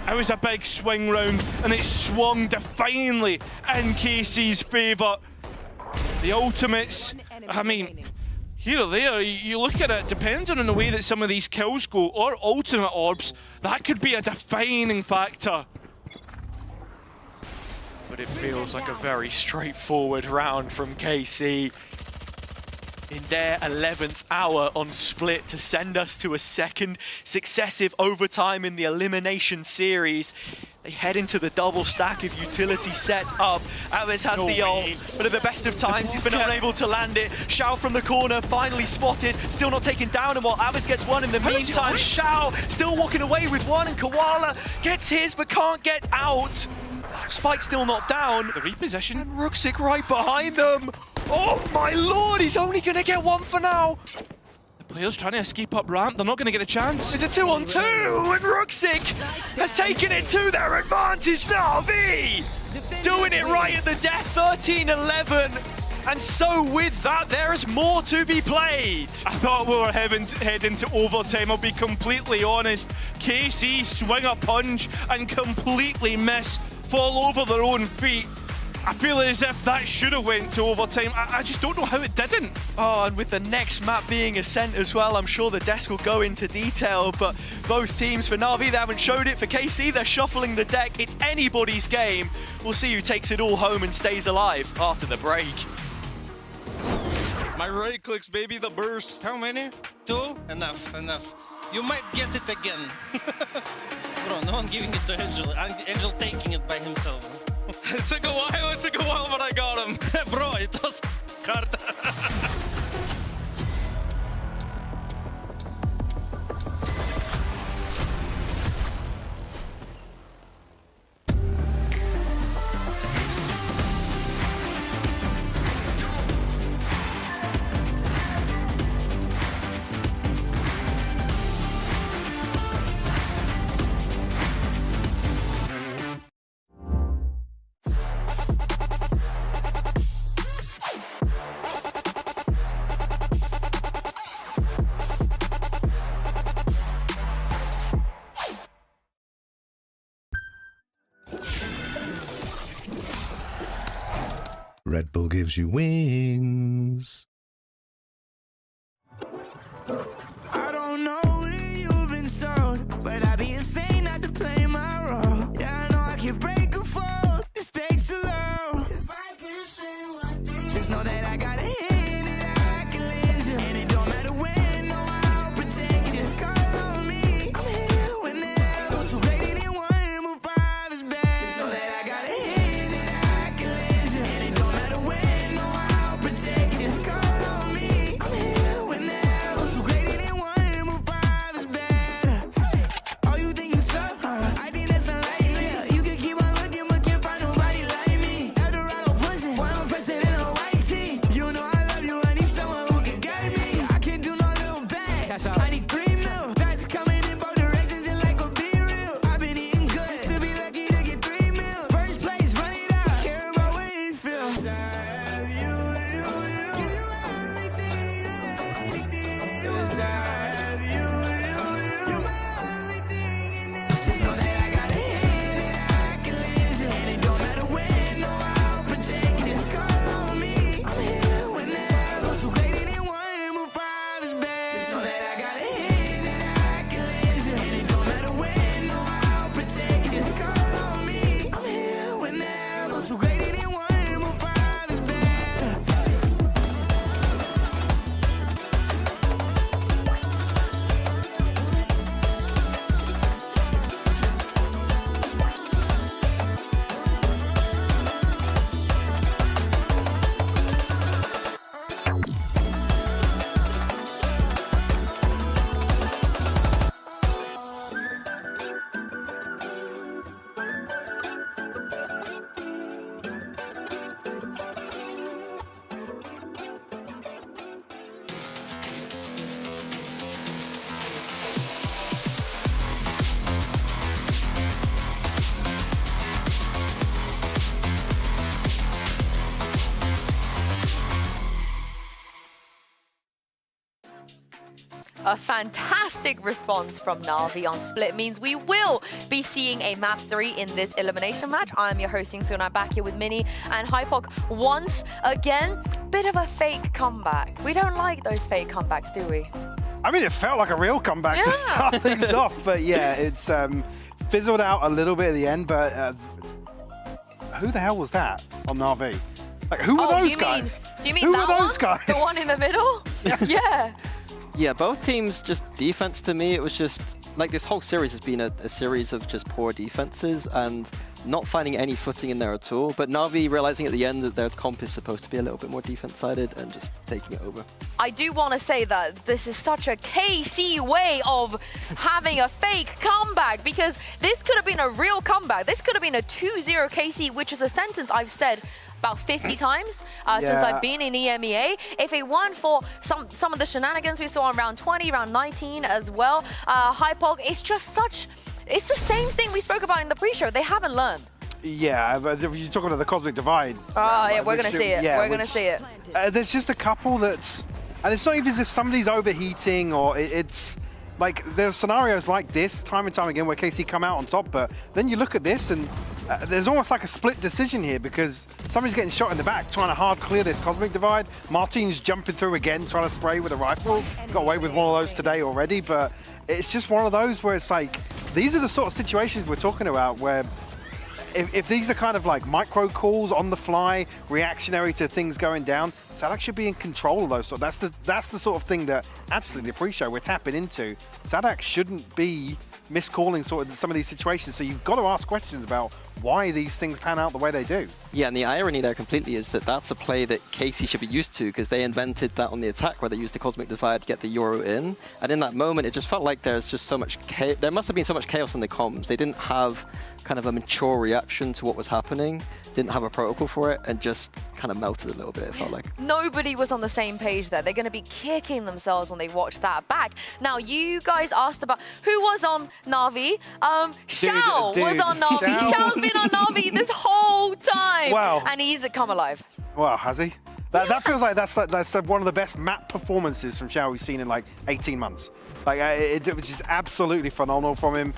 It was a big swing round and it swung defiantly in KC's favour. The ultimates, I mean, here or there, you look at it, depending on the way that some of these kills go, or ultimate orbs, that could be a defining factor. But it feels like a very straightforward round from KC in their 11th hour on Split to send us to a second successive overtime in the Elimination series. They head into the double stack of utility set up. Alves has the ult, but at the best of times, he's been unable to land it. Xiao from the corner, finally spotted, still not taken down, and while Alves gets one in the meantime, Xiao still walking away with one, and Koala gets his, but can't get out. Spike still not down. The reposition. And Ruxic right behind them. Oh my lord, he's only going to get one for now. The players trying to escape up ramp, they're not going to get a chance. It's a 2-on-2, and Ruxic has taken it to their advantage. Na'Vi doing it right at the death, 13-11. And so with that, there is more to be played. I thought we were heading to overtime, I'll be completely honest. KC swing a punch and completely miss, fall over their own feet. I feel as if that should have went to overtime. I just don't know how it didn't. Oh, and with the next map being Ascent as well, I'm sure the desk will go into detail, but both teams, for Na'Vi, they haven't showed it. For KC, they're shuffling the deck. It's anybody's game. We'll see who takes it all home and stays alive after the break. My right clicks, baby, the burst. How many? 2? Enough, enough. You might get it again. Bro, no one giving it to Angel. Angel taking it by himself. It took a while, but I got him. Bro, it was hard. Red Bull gives you wings. I don't know where you've been sold, but I'd be insane not to play my role. Yeah, I know I can break a fall. The stakes are low. Just know that I got a hand that I can lend you, and it don't matter when, no, I'll protect you. Call on me, I'm here whenever. Those who greater than one, move five is better. Just know that I got a hand that I can lend you, and it don't matter when, no, I'll protect you. Call on me, I'm here whenever. Those who greater than one, move five is better. Oh, you think you suck? I think that's unlikely. You can keep on looking, but can't find nobody like me. Eldorado pushing, why I'm pressing in a white tee. You know I love you, I need someone who can guide me. I can't do no little bag. I need 3 mil. That's coming in both directions and like a be real. I've been eating good to be lucky to get 3 mil. First place, run it up. Care about what you feel. Give you everything, anything. You're my everything, and just know that I got a hand that I can lend you, and it don't matter when, no, I'll protect you. Call on me, I'm here whenever. Those who greater than one, move five is better. Just know that I got a hand that I can lend you, and it don't matter when, no, I'll protect you. Call on me, I'm here whenever. Those who greater than one, move five is better. A fantastic response from Na'Vi on split means we will be seeing a map 3 in this elimination match. I'm your hosting Suna, back here with Mini and Hypok once again. Bit of a fake comeback. We don't like those fake comebacks, do we? I mean, it felt like a real comeback to start things off, but yeah, it's fizzled out a little bit at the end, but who the hell was that on Na'Vi? Like, who were those guys? Do you mean who that were those one? guys? The one in the middle? Yeah. Yeah, both teams just defense to me. It was just like this whole series has been a series of just poor defenses and not finding any footing in there at all. But Na'Vi realizing at the end that their comp is supposed to be a little bit more defense-sided and just taking it over. I do want to say that this is such a KC way of having a fake comeback, because this could have been a real comeback. This could have been a 2-0 KC, which is a sentence I've said about 50 times since I've been in EMEA. If it weren't for some of the shenanigans we saw in round 20, round 19 as well, Hypok, it's just such, it's the same thing we spoke about in the pre-show. They haven't learned. Yeah, but if you're talking about the Cosmic Divide. Oh, yeah, we're going to see it. We're going to see it. There's just a couple that's, and it's not even as if somebody's overheating or it's like, there's scenarios like this time and time again where KC come out on top, but then you look at this and there's almost like a split decision here because somebody's getting shot in the back trying to hard clear this Cosmic Divide. Martin's jumping through again, trying to spray with a rifle. Got away with one of those today already, but it's just one of those where it's like, these are the sort of situations we're talking about where if these are kind of like micro calls on the fly, reactionary to things going down, Sadak should be in control of those. So that's the sort of thing that actually the pre-show we're tapping into. Sadak shouldn't be miscalling sort of some of these situations. So you've got to ask questions about why these things pan out the way they do. Yeah, and the irony there completely is that that's a play that KC should be used to, because they invented that on the attack where they used the Cosmic Divide to get the Euro in. And in that moment, it just felt like there's just so much there must have been so much chaos in the comms. They didn't have kind of a mature reaction to what was happening, didn't have a protocol for it, and just kind of melted a little bit, it felt like. Nobody was on the same page there. They're going to be kicking themselves when they watch that back. Now, you guys asked about who was on Na'Vi. Shao was on Na'Vi. Shao's been on Na'Vi this whole time. Wow. And he's come alive. Wow, has he? That feels like that's one of the best map performances from Shao we've seen in like 18 months. Like it was just absolutely phenomenal from him.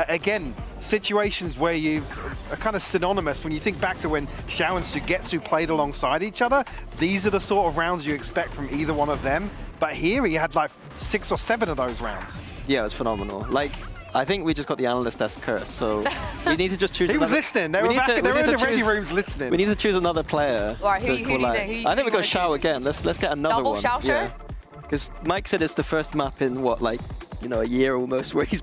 Again, situations where you are kind of synonymous when you think back to when Shao and Sugetsu played alongside each other. These are the sort of rounds you expect from either one of them. But here he had like 6 or 7 of those rounds. Yeah, it was phenomenal. Like, I think we just got the Analyst S curse, so we need to just choose. He was listening. They were in the ready rooms listening. We need to choose another player. All right, who do you think? I think we go Shao again. Let's get another Double one. Shao? Yeah. Because Mike said it's the first map in what, like, you know, a year almost where he's.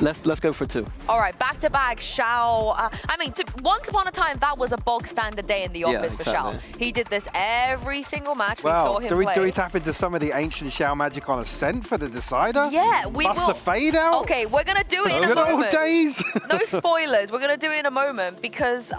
Let's go for 2. All right, back-to-back Shao. I mean, once upon a time, that was a bog standard day in the office for Shao. He did this every single match. We saw him play. Do we tap into some of the ancient Shao magic on Ascent for the decider? Yeah, we Bust will. the fade out? Okay, we're going to do it in a Good moment. old days. No spoilers. We're going to do it in a moment because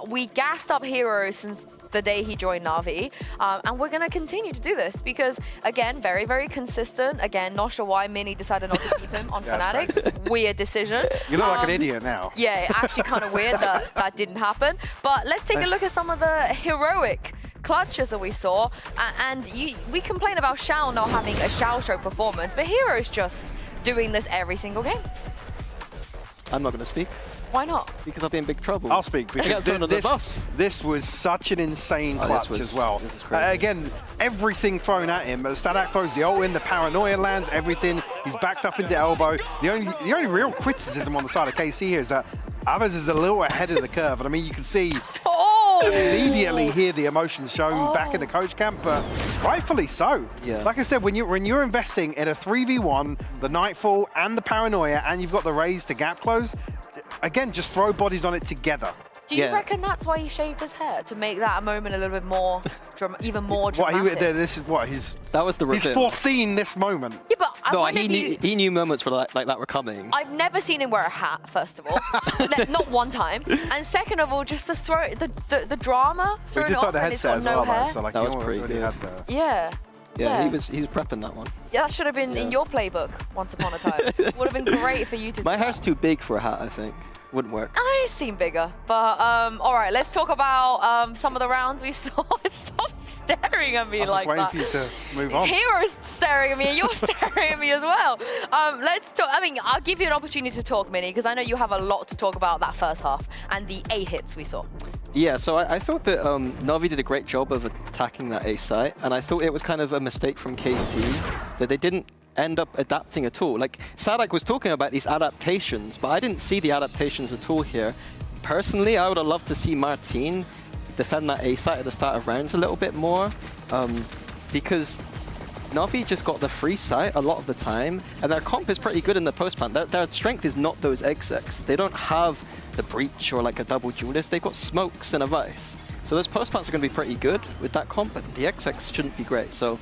we gassed up Hero since the day he joined Na'Vi, and we're going to continue to do this because, again, very, very consistent. Again, not sure why Mini decided not to keep him on Fnatic. Weird decision. You look like an idiot now. Yeah, actually kind of weird that that didn't happen. But let's take a look at some of the heroic clutches that we saw. And we complain about Shao not having a Shao Show performance, but Hero's just doing this every single game. I'm not going to speak. Why not? Because I'll be in big trouble. I'll speak because this was such an insane clutch as well. Again, everything thrown at him. Sadak throws the ult in, the paranoia lands, everything. He's backed up into elbow. The only real criticism on the side of KC here is that Aves is a little ahead of the curve. And I mean, you can see immediately here the emotions shown back in the coach camp, but rightfully so. Yeah. Like I said, when you're investing in a 3v1, the Nightfall and the paranoia, and you've got the raise to gap close, again, just throw bodies on it together. Do you reckon that's why he shaved his hair? To make that a moment a little bit more, even more dramatic? This is what that was the he's foreseen this moment. Yeah, but he knew moments were like that were coming. I've never seen him wear a hat, first of all. Not one time. And second of all, just to throw the drama, throwing it off the and it's got headset as no well, hair. so like that was pretty good. Yeah. Yeah, he was prepping that one. Yeah, that should have been in your playbook once upon a time. Would have been great for you to do. My hair's too big for a hat, I think. Wouldn't work. I seem bigger, but all right, let's talk about some of the rounds we saw. Stop staring at me like that. I was just waiting for you to move on. Hero's staring at me, and you're staring at me as well. Let's talk. I mean, I'll give you an opportunity to talk, Mini, because I know you have a lot to talk about that first half and the A hits we saw. Yeah, so I thought that Na'Vi did a great job of attacking that A site, and I thought it was kind of a mistake from KC that they didn't end up adapting at all. Like, Sadak was talking about these adaptations, but I didn't see the adaptations at all here. Personally, I would have loved to see Martin defend that A site at the start of rounds a little bit more, because Na'Vi just got the free site a lot of the time, and their comp is pretty good in the post plant. Their strength is not those execs. They don't have the breach or like a double duelist. They've got smokes and a vice. So those post plants are going to be pretty good with that comp, but the XX shouldn't be great. So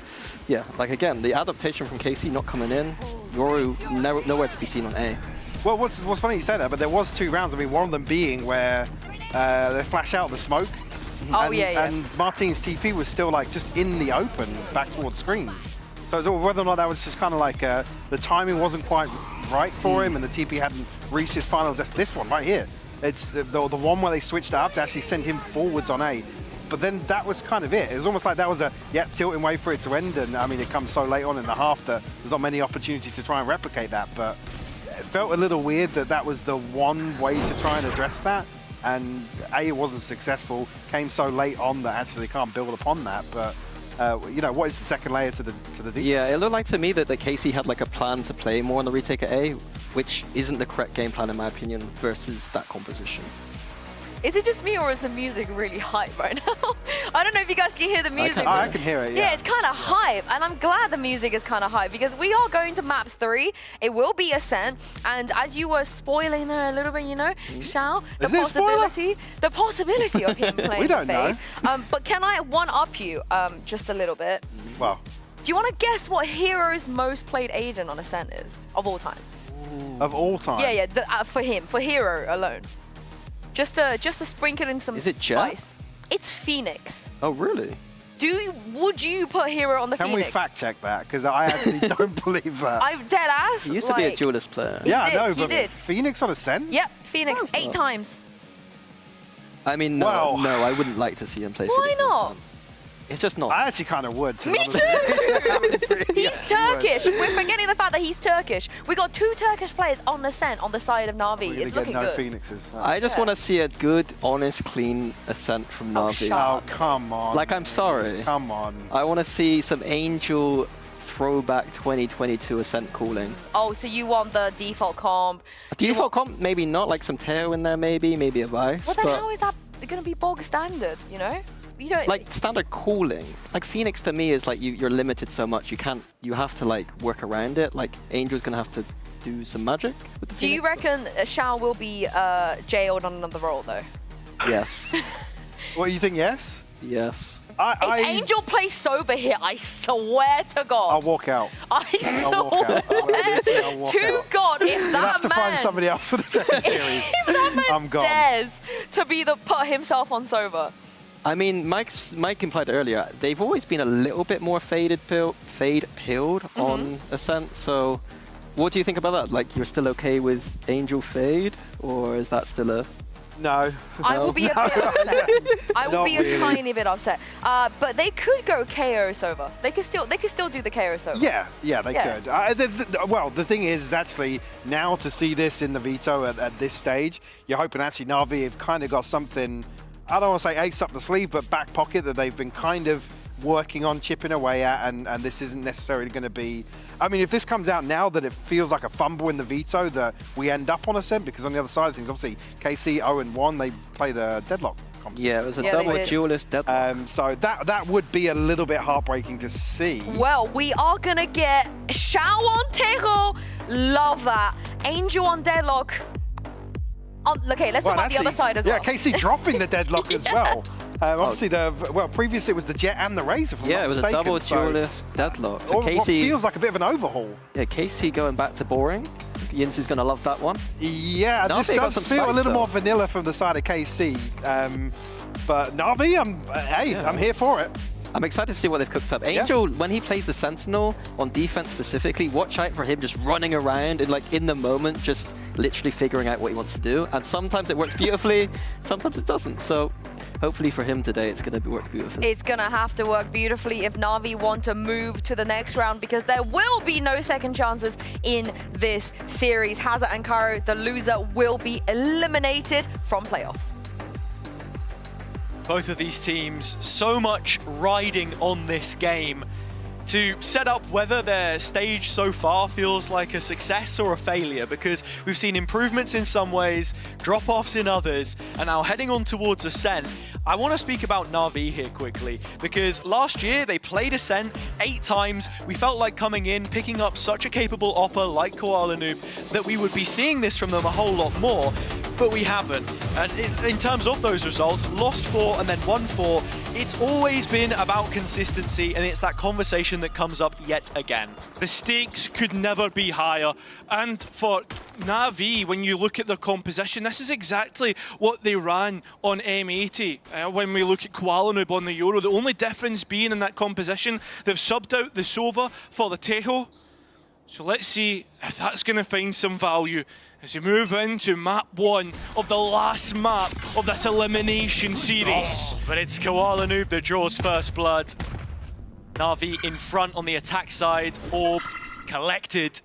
yeah, like again, the adaptation from KC not coming in, Yoru nowhere to be seen on A. Well, what's funny you say that, but there was 2 rounds. I mean, one of them being where they flash out the smoke. And Martin's TP was still like just in the open back towards screens. So whether or not that was just kind of like the timing wasn't quite right for him and the TP hadn't reached his final, just this one right here. It's the one where they switched up to actually send him forwards on A. But then that was kind of it. It was almost like that was a, tilting way for it to end. And I mean, it comes so late on in the half that there's not many opportunities to try and replicate that. But it felt a little weird that that was the one way to try and address that. And A wasn't successful, came so late on that actually can't build upon that. But you know, what is the second layer to the defense? Yeah, it looked like to me that KC had like a plan to play more on the retake at A, which isn't the correct game plan in my opinion versus that composition. Is it just me or is the music really hype right now? I don't know if you guys can hear the music. I can hear it, yeah. Yeah, it's kind of hype, and I'm glad the music is kind of hype because we are going to map 3. It will be Ascent, and as you were spoiling there a little bit, you know, Shao, the possibility of him playing We don't Fade. know. But can I one-up you just a little bit? Well. Do you want to guess what hero's most played agent on Ascent is of all time? Of all time? Yeah, for him, for hero alone. Just to sprinkle in some Is it spice. Jet? It's Phoenix. Oh, really? Would you put hero on the Can Phoenix? we fact check that? Because I actually don't believe that. I'm dead ass. He used to be a duelist player. Yeah, I know, he but did. Phoenix on Ascent? Yep, Phoenix 8 times. I mean, no, Well- no, I wouldn't like to see him play Why Phoenix on not? Ascent. It's just not. I actually kind of would. Me too! He's Turkish. We're forgetting the fact that he's Turkish. We got 2 Turkish players on Ascent on the side of Na'Vi. Really It's looking no good. Phoenixes. I just want to see a good, honest, clean Ascent from Na'Vi. Oh, come on. Like, I'm sorry. Come on. I want to see some Angel throwback 2022 Ascent cooling. Oh, so you want the default comp? Default comp, maybe not. Like some Teo in there, maybe a Vice. Well, then but how is that going to be bog standard, you know? You don't... like standard cooling. Like Phoenix to me is like you're limited so much. You have to like work around it. Like Angel's going to have to do some magic with the Do you reckon Shao will be jailed on another role, though? Yes. What, you think yes? Yes. If Angel plays sober here, I swear to God. I'll walk out. I I'll walk out. swear to God, if You'll that have to man... find somebody else for the second series. If that man I'm gone. dares to be put himself on sober. I mean, Mike implied earlier, they've always been a little bit more fade-pilled on Ascent, so what do you think about that? Like, you're still okay with Angel Fade, or is that still a... No. I will be a bit upset. I will Not be really. a tiny bit upset. But they could go KO sober. They could still do the KO sober. Yeah, they could. Well, the thing is actually now to see this in the veto at this stage, you're hoping actually Na'Vi have kind of got something, I don't want to say ace up the sleeve, but back pocket that they've been kind of working on, chipping away at, and this isn't necessarily going to be... I mean, if this comes out now that it feels like a fumble in the veto, that we end up on Ascent, because on the other side of things, obviously, KC 0-1, they play the deadlock. Yeah, it was a double duelist deadlock. So that would be a little bit heartbreaking to see. Well, we are going to get Shao on Tejo. Love that. Angel on deadlock. Okay, let's talk about the other side as well. Yeah, KC dropping the deadlock as well. Obviously, previously it was the Jet and the Razor. If I'm not it was mistaken, a double so duelist deadlock. So what KC feels like a bit of an overhaul. Yeah, KC going back to boring. Yinsu's going to love that one. Yeah, Na'Vi this got does some feel a spice, little though. more vanilla from the side of KC. But Na'Vi, I'm here for it. I'm excited to see what they've cooked up. Angel, when he plays the Sentinel on defense specifically, watch out for him just running around and like in the moment, just literally figuring out what he wants to do. And sometimes it works beautifully, sometimes it doesn't. So hopefully for him today, it's going to work beautifully. It's going to have to work beautifully if Na'Vi want to move to the next round, because there will be no second chances in this series. Hazard and Karo, the loser, will be eliminated from playoffs. Both of these teams, so much riding on this game to set up whether their stage so far feels like a success or a failure, because we've seen improvements in some ways, drop-offs in others, and now heading on towards Ascent. I want to speak about Na'Vi here quickly, because last year they played Ascent 8 times. We felt like coming in, picking up such a capable opper like Koala Noob, that we would be seeing this from them a whole lot more, but we haven't. And in terms of those results, lost 4 and then won 4, it's always been about consistency, and it's that conversation that comes up yet again. The stakes could never be higher. And for Na'Vi, when you look at their composition, this is exactly what they ran on M80. When we look at Koala Noob on the Euro, the only difference being in that composition, they've subbed out the Sova for the Tejo. So let's see if that's going to find some value as we move into map 1 of the last map of this elimination series. But it's Koala Noob that draws first blood. Na'Vi in front on the attack side, orb collected.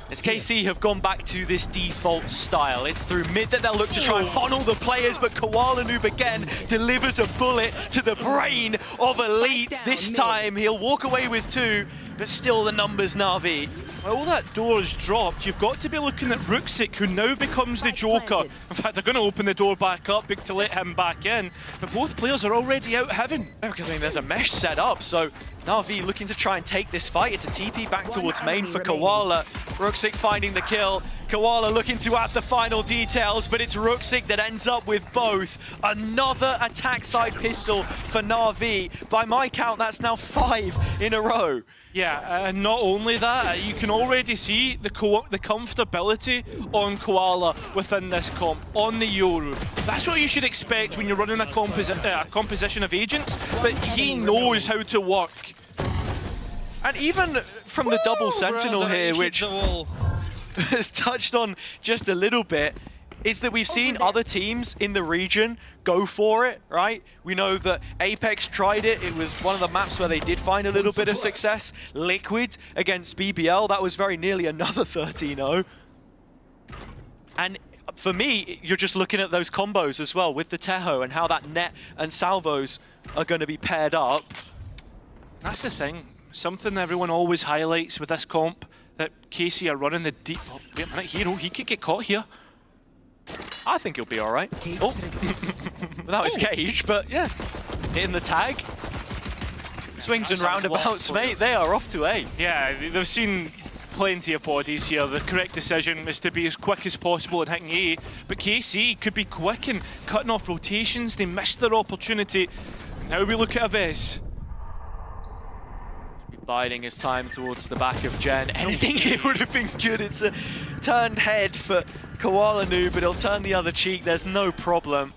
As KC have gone back to this default style. It's through mid that they'll look to try and funnel the players, but Koala Noob again delivers a bullet to the brain of Elite. This time he'll walk away with 2, but still the numbers, Na'Vi. Well, that door is dropped. You've got to be looking at Rooksik, who now becomes the Joker. In fact, they're going to open the door back up to let him back in. But both players are already out heaven. Because I mean, there's a mesh set up, so Na'Vi looking to try and take this fight. It's a TP back towards main for Koala. Rooksik finding the kill. Koala looking to add the final details, but it's Rooksik that ends up with both. Another attack side pistol for Na'Vi. By my count, that's now 5 in a row. Yeah, and not only that, you can already see the comfortability on Koala within this comp, on the Yoru. That's what you should expect when you're running a composition of agents, but he knows how to work. And even from the double sentinel here, which has touched on just a little bit, is that we've seen other teams in the region go for it, right? We know that Apex tried it. It was one of the maps where they did find a little bit of success. Liquid against BBL, that was very nearly another 13-0. And for me, you're just looking at those combos as well with the Teho and how that net and salvos are going to be paired up. That's the thing. Something everyone always highlights with this comp, that KC are running the deep... Oh, wait a minute, Hero, he could get caught here. I think he'll be all right. Oh, without his cage, but yeah, hitting the tag. Swings and roundabouts, mate. They are off to A. Yeah, they've seen plenty of bodies here. The correct decision is to be as quick as possible in hitting A, but KC could be quick in cutting off rotations. They missed their opportunity. Now we look at Aves. Biding his time towards the back of Gen. Anything here would have been good. It's a turned head for Koala Nu, but he'll turn the other cheek. There's no problem.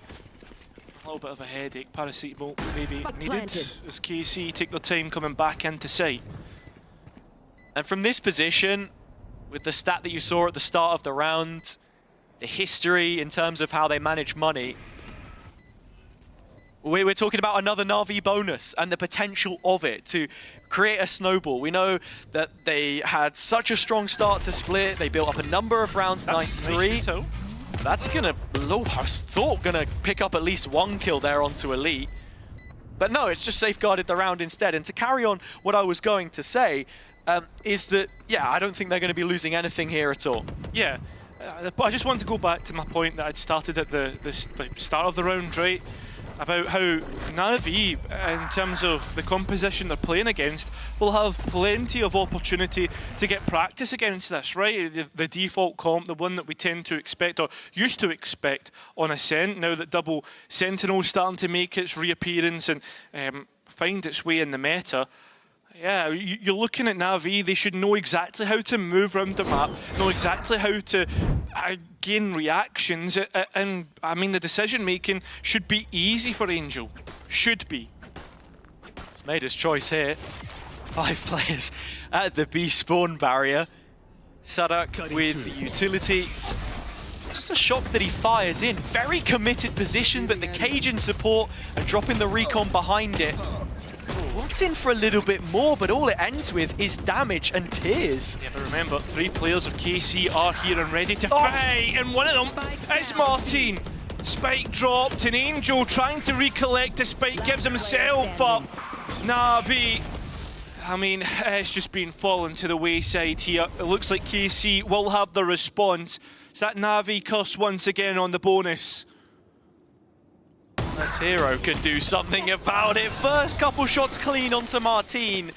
A little bit of a headache. Paracetamol maybe needed as KC take their time coming back into sight. And from this position, with the stat that you saw at the start of the round, the history in terms of how they manage money, we're talking about another Na'Vi bonus and the potential of it to create a snowball. We know that they had such a strong start to Split. They built up a number of rounds, 9-3. That's gonna, I thought gonna pick up at least one kill there onto Elite. But no, it's just safeguarded the round instead. And to carry on what I was going to say, is that, yeah, I don't think they're gonna be losing anything here at all. Yeah, I just want to go back to my point that I'd started at the start of the round, right? About how Na'Vi, in terms of the composition they're playing against, will have plenty of opportunity to get practice against this, right? The default comp, the one that we tend to expect, or used to expect on Ascent, now that double Sentinel's starting to make its reappearance and find its way in the meta. Yeah, you're looking at Na'Vi, they should know exactly how to move around the map, know exactly how to gain reactions, and I mean the decision making should be easy for Angel. Should be. He's made his choice here. 5 players at the B spawn barrier. Sadak with the utility. It's just a shock that he fires in. Very committed position, but the Cajun support and dropping the recon behind it. Wants in for a little bit more, but all it ends with is damage and tears. Yeah, but remember, 3 players of KC are here and ready to fight, and one of them is Martin. Spike dropped, and Angel trying to recollect the spike gives himself up. Na'Vi, I mean, it's just been fallen to the wayside here. It looks like KC will have the response. It's that Na'Vi curse once again on the bonus. This hero can do something about it. First couple shots clean onto Martin,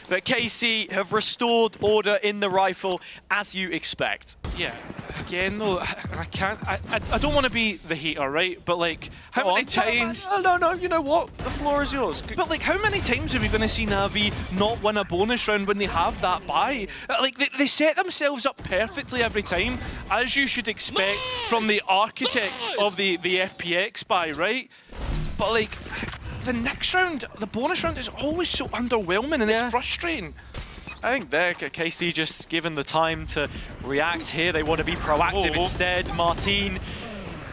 but KC have restored order in the rifle as you expect. Yeah, again though, I don't want to be the hater, right? But like, how many times... No, you know what? The floor is yours. But like, how many times are we going to see Na'Vi not win a bonus round when they have that buy? Like, they set themselves up perfectly every time, as you should expect from the architects of the FPX buy, right? But like, the next round, the bonus round is always so underwhelming and it's frustrating. I think there, KC just given the time to react here. They want to be proactive instead. Martin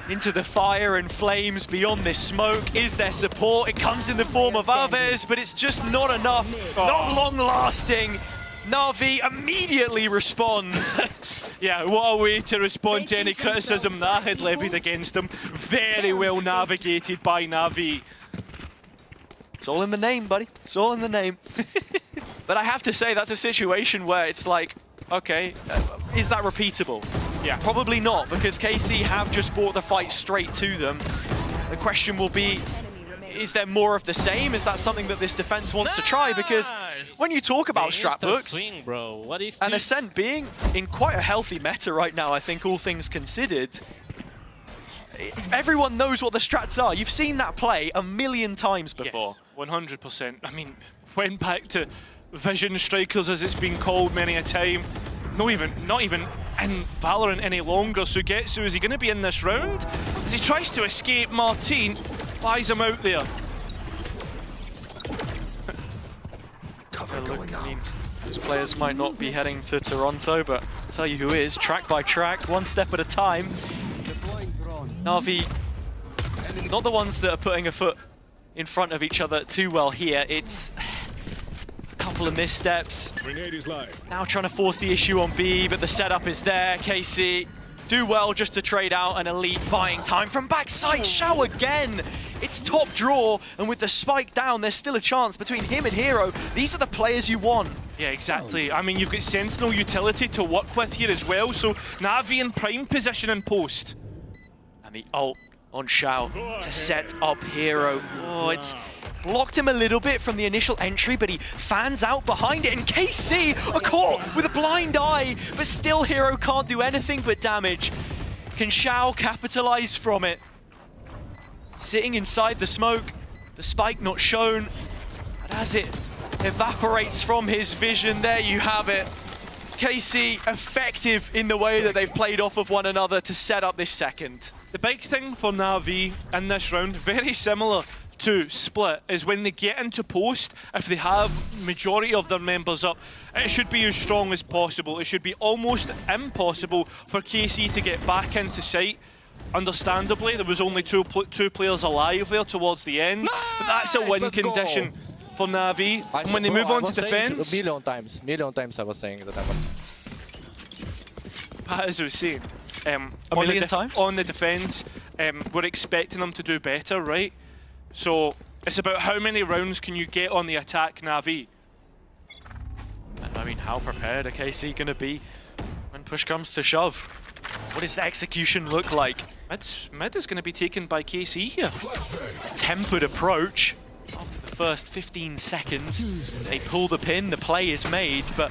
into the fire and flames beyond this smoke. Is there support? It comes in the form of Aves, but it's just not enough. Not long lasting. Na'Vi immediately respond. Yeah, what a way to respond to any criticism that had levied against them. Very well navigated by Na'Vi. It's all in the name, buddy. It's all in the name. But I have to say, that's a situation where it's like, okay, is that repeatable? Yeah. Probably not, because KC have just brought the fight straight to them. The question will be, is there more of the same? Is that something that this defense wants to try? Because when you talk about strat books, swing, bro. What is and this? Ascent being in quite a healthy meta right now, I think, all things considered, everyone knows what the strats are. You've seen that play a million times before. Yes, 100%. I mean, went back to Vision Strikers, as it's been called many a time. Not even in Valorant any longer. Sugetsu, is he going to be in this round? As he tries to escape, Martin buys him out there. Cover going out. I mean, these players might not be heading to Toronto, but I'll tell you who is. Track by track, one step at a time. Na'Vi, not the ones that are putting a foot in front of each other too well here. It's a couple of missteps. Now trying to force the issue on B, but the setup is there. KC do well just to trade out an elite, buying time from backside. Shao again. It's top draw, and with the spike down, there's still a chance between him and Hero. These are the players you want. Yeah, exactly. I mean, you've got Sentinel utility to work with here as well, so Na'Vi in prime position in post. And the ult on Shao to set up Hero. Oh, it's blocked him a little bit from the initial entry, but he fans out behind it, and KC are caught with a blind eye, but still Hero can't do anything but damage. Can Shao capitalize from it? Sitting inside the smoke, the spike not shown, but as it evaporates from his vision, there you have it. KC effective in the way that they've played off of one another to set up this second. The big thing for Na'Vi in this round, very similar to Split, is when they get into post, if they have majority of their members up, it should be as strong as possible. It should be almost impossible for KC to get back into sight. Understandably, there was only two players alive there towards the end, but that's a win condition for Na'Vi. And when they move on to defense... Million times I was saying that I was... As I was saying, a million times? On the defense, we're expecting them to do better, right? So it's about how many rounds can you get on the attack, Na'Vi. And I mean, how prepared are KC going to be when push comes to shove? What does the execution look like? Mid is going to be taken by KC here. Tempered approach. After the first 15 seconds, they pull the pin, the play is made, but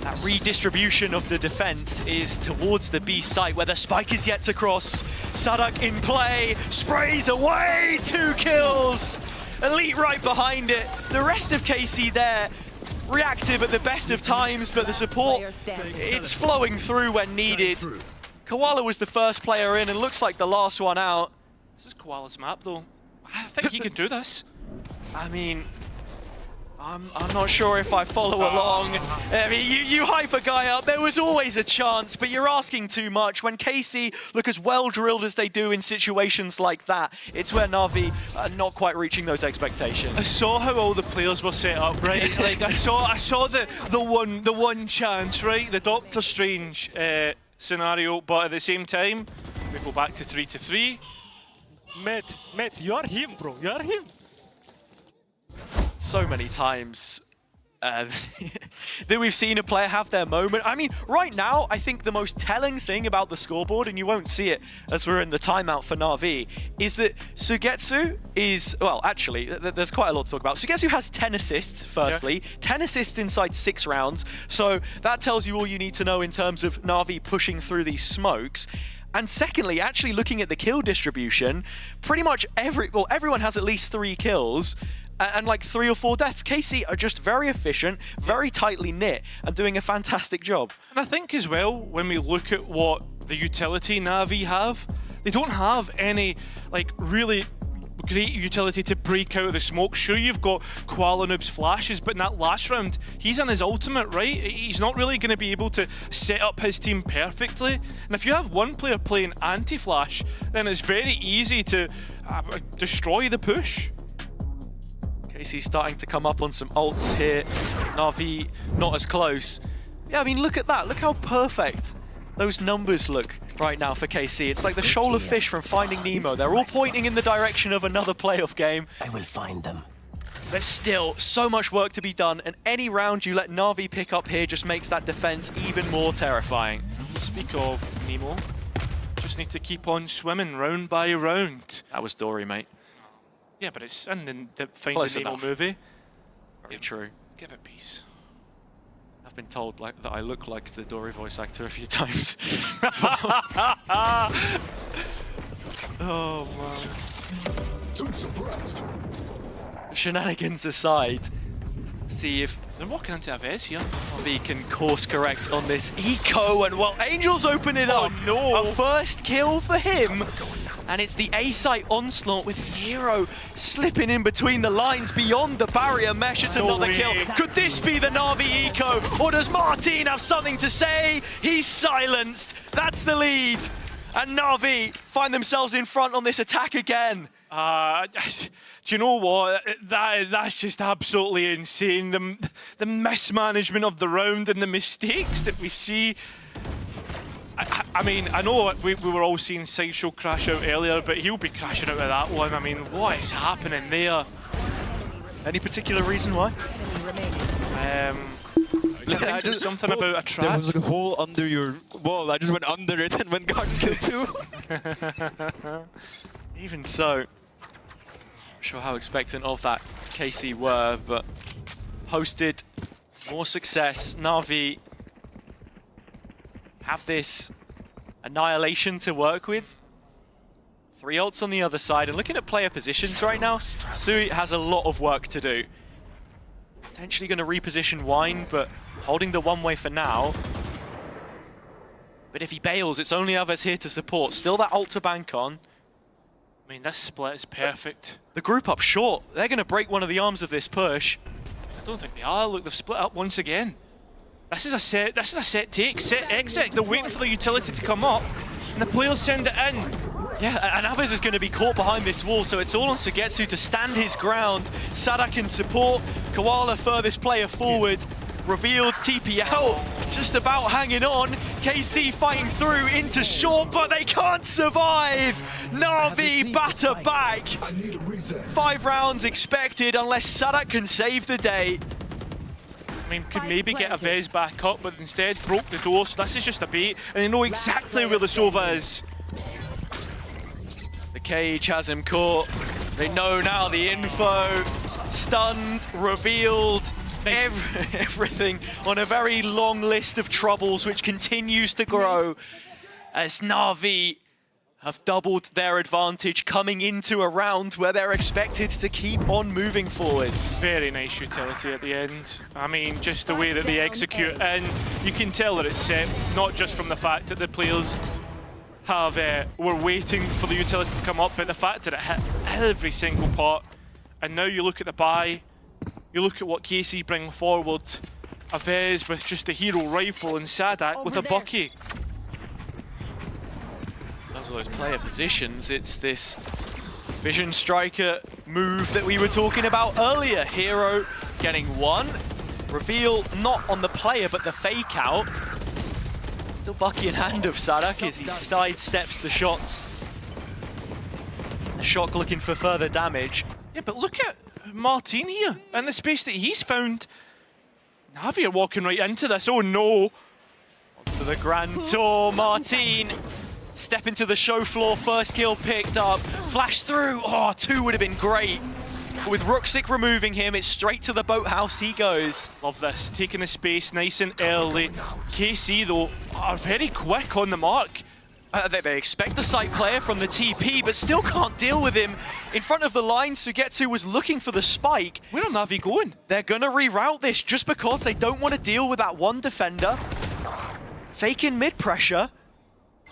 that redistribution of the defense is towards the B site where the spike is yet to cross. Sadak in play, sprays away, 2 kills. Elite right behind it. The rest of KC there, reactive at the best of times, but the support, it's flowing through when needed. Koala was the first player in and looks like the last one out. This is Koala's map though. I think he can do this. I mean, I'm not sure if I follow along. I mean, you hype a guy up, there was always a chance, but you're asking too much. When KC look as well drilled as they do in situations like that, it's where Na'Vi are not quite reaching those expectations. I saw how all the players were set up, right? Like I saw the one chance, right? The Doctor Strange scenario, but at the same time, we go back to 3-3. Matt, you are him, bro. You are him. So many times that we've seen a player have their moment. I mean, right now, I think the most telling thing about the scoreboard, and you won't see it as we're in the timeout for Na'Vi, is that Sugetsu is, well, actually, there's quite a lot to talk about. Sugetsu has 10 assists, firstly. Yeah. 10 assists inside 6 rounds. So that tells you all you need to know in terms of Na'Vi pushing through these smokes. And secondly, actually looking at the kill distribution, pretty much everyone has at least 3 kills. And like 3 or 4 deaths. KC are just very efficient, very tightly knit, and doing a fantastic job. And I think as well, when we look at what the utility Na'Vi have, they don't have any like really great utility to break out of the smoke. Sure, you've got Koala Noob's flashes, but in that last round, he's on his ultimate, right? He's not really going to be able to set up his team perfectly. And if you have one player playing anti-flash, then it's very easy to destroy the push. KC starting to come up on some ults here. Na'Vi not as close. Yeah, I mean, look at that. Look how perfect those numbers look right now for KC. It's like the shoal of fish from Finding Nemo. They're all pointing in the direction of another playoff game. I will find them. But still, so much work to be done, and any round you let Na'Vi pick up here just makes that defense even more terrifying. Speak of Nemo, just need to keep on swimming round by round. That was Dory, mate. Yeah, but it's in the Finding Close Nemo enough. movie. Very true. Give it peace. I've been told that I look like the Dory voice actor a few times. Oh man. Shenanigans aside, see if they're walking into a Vez here. Na'Vi can course correct on this eco, and well, Angel's open it up. No. A first kill for him. And it's the A-site onslaught with Hero slipping in between the lines beyond the barrier mesh. It's No another way. kill. Could this be the Na'Vi eco? Or does Martin have something to say? He's silenced. That's the lead. And Na'Vi find themselves in front on this attack again. Do you know what? That's just absolutely insane. The mismanagement of the round and the mistakes that we see. I mean, I know we were all seeing Sideshow crash out earlier, but he'll be crashing out of that one. I mean, what is happening there? Any particular reason why? I think something about a trap. There was a hole under your wall. I just went under it and went garden kill too. Even so, I'm sure how expectant of that KC were, but posted more success. Na'Vi have this Annihilation to work with. 3 ults on the other side, and looking at player positions right now, Sui has a lot of work to do. Potentially going to reposition Wine, but holding the one way for now. But if he bails, it's only others here to support. Still that ult to bank on. I mean, this split is perfect. The group up short. They're going to break one of the arms of this push. I don't think they are. Look, they've split up once again. This is a set take, set exit. They're waiting for the utility to come up, and the players send it in. Yeah, and Abbas is going to be caught behind this wall, so it's all on Sugetsu to stand his ground. Sadak in support, Koala furthest player forward. Revealed TP out, just about hanging on. KC fighting through into short, but they can't survive. Na'Vi batter back. 5 rounds expected unless Sadak can save the day. I mean, could maybe get a Vez back up, but instead broke the door, so this is just a bait, and they know exactly where the Sova is. The cage has him caught. They know now the info. Stunned, revealed, everything on a very long list of troubles which continues to grow as Na'Vi have doubled their advantage coming into a round where they're expected to keep on moving forwards. Very nice utility at the end. I mean, just the way that they execute, and you can tell that it's set, not just from the fact that the players were waiting for the utility to come up, but the fact that it hit every single part. And now you look at the buy, you look at what KC bring forward, a Vez with just a hero rifle and Sadak with a Bucky. In terms of those player positions, it's this Vision Striker move that we were talking about earlier. Hero getting one. Reveal not on the player, but the fake out. Still Bucky in hand of Sadak as he sidesteps the shots. Shock looking for further damage. Yeah, but look at Martin here, and the space that he's found. Na'Vi are walking right into this, oh no! Onto the Grand Tour, Martin. Step into the show floor, first kill picked up. Flash through, oh, 2 would have been great. But with Ruxic removing him, it's straight to the boathouse he goes. Love this, taking the space nice and early. KC though, are very quick on the mark. They expect the site player from the TP, but still can't deal with him. In front of the line, Sugetsu was looking for the spike. Where are Na'Vi going? They're gonna reroute this just because they don't want to deal with that one defender. Faking mid-pressure.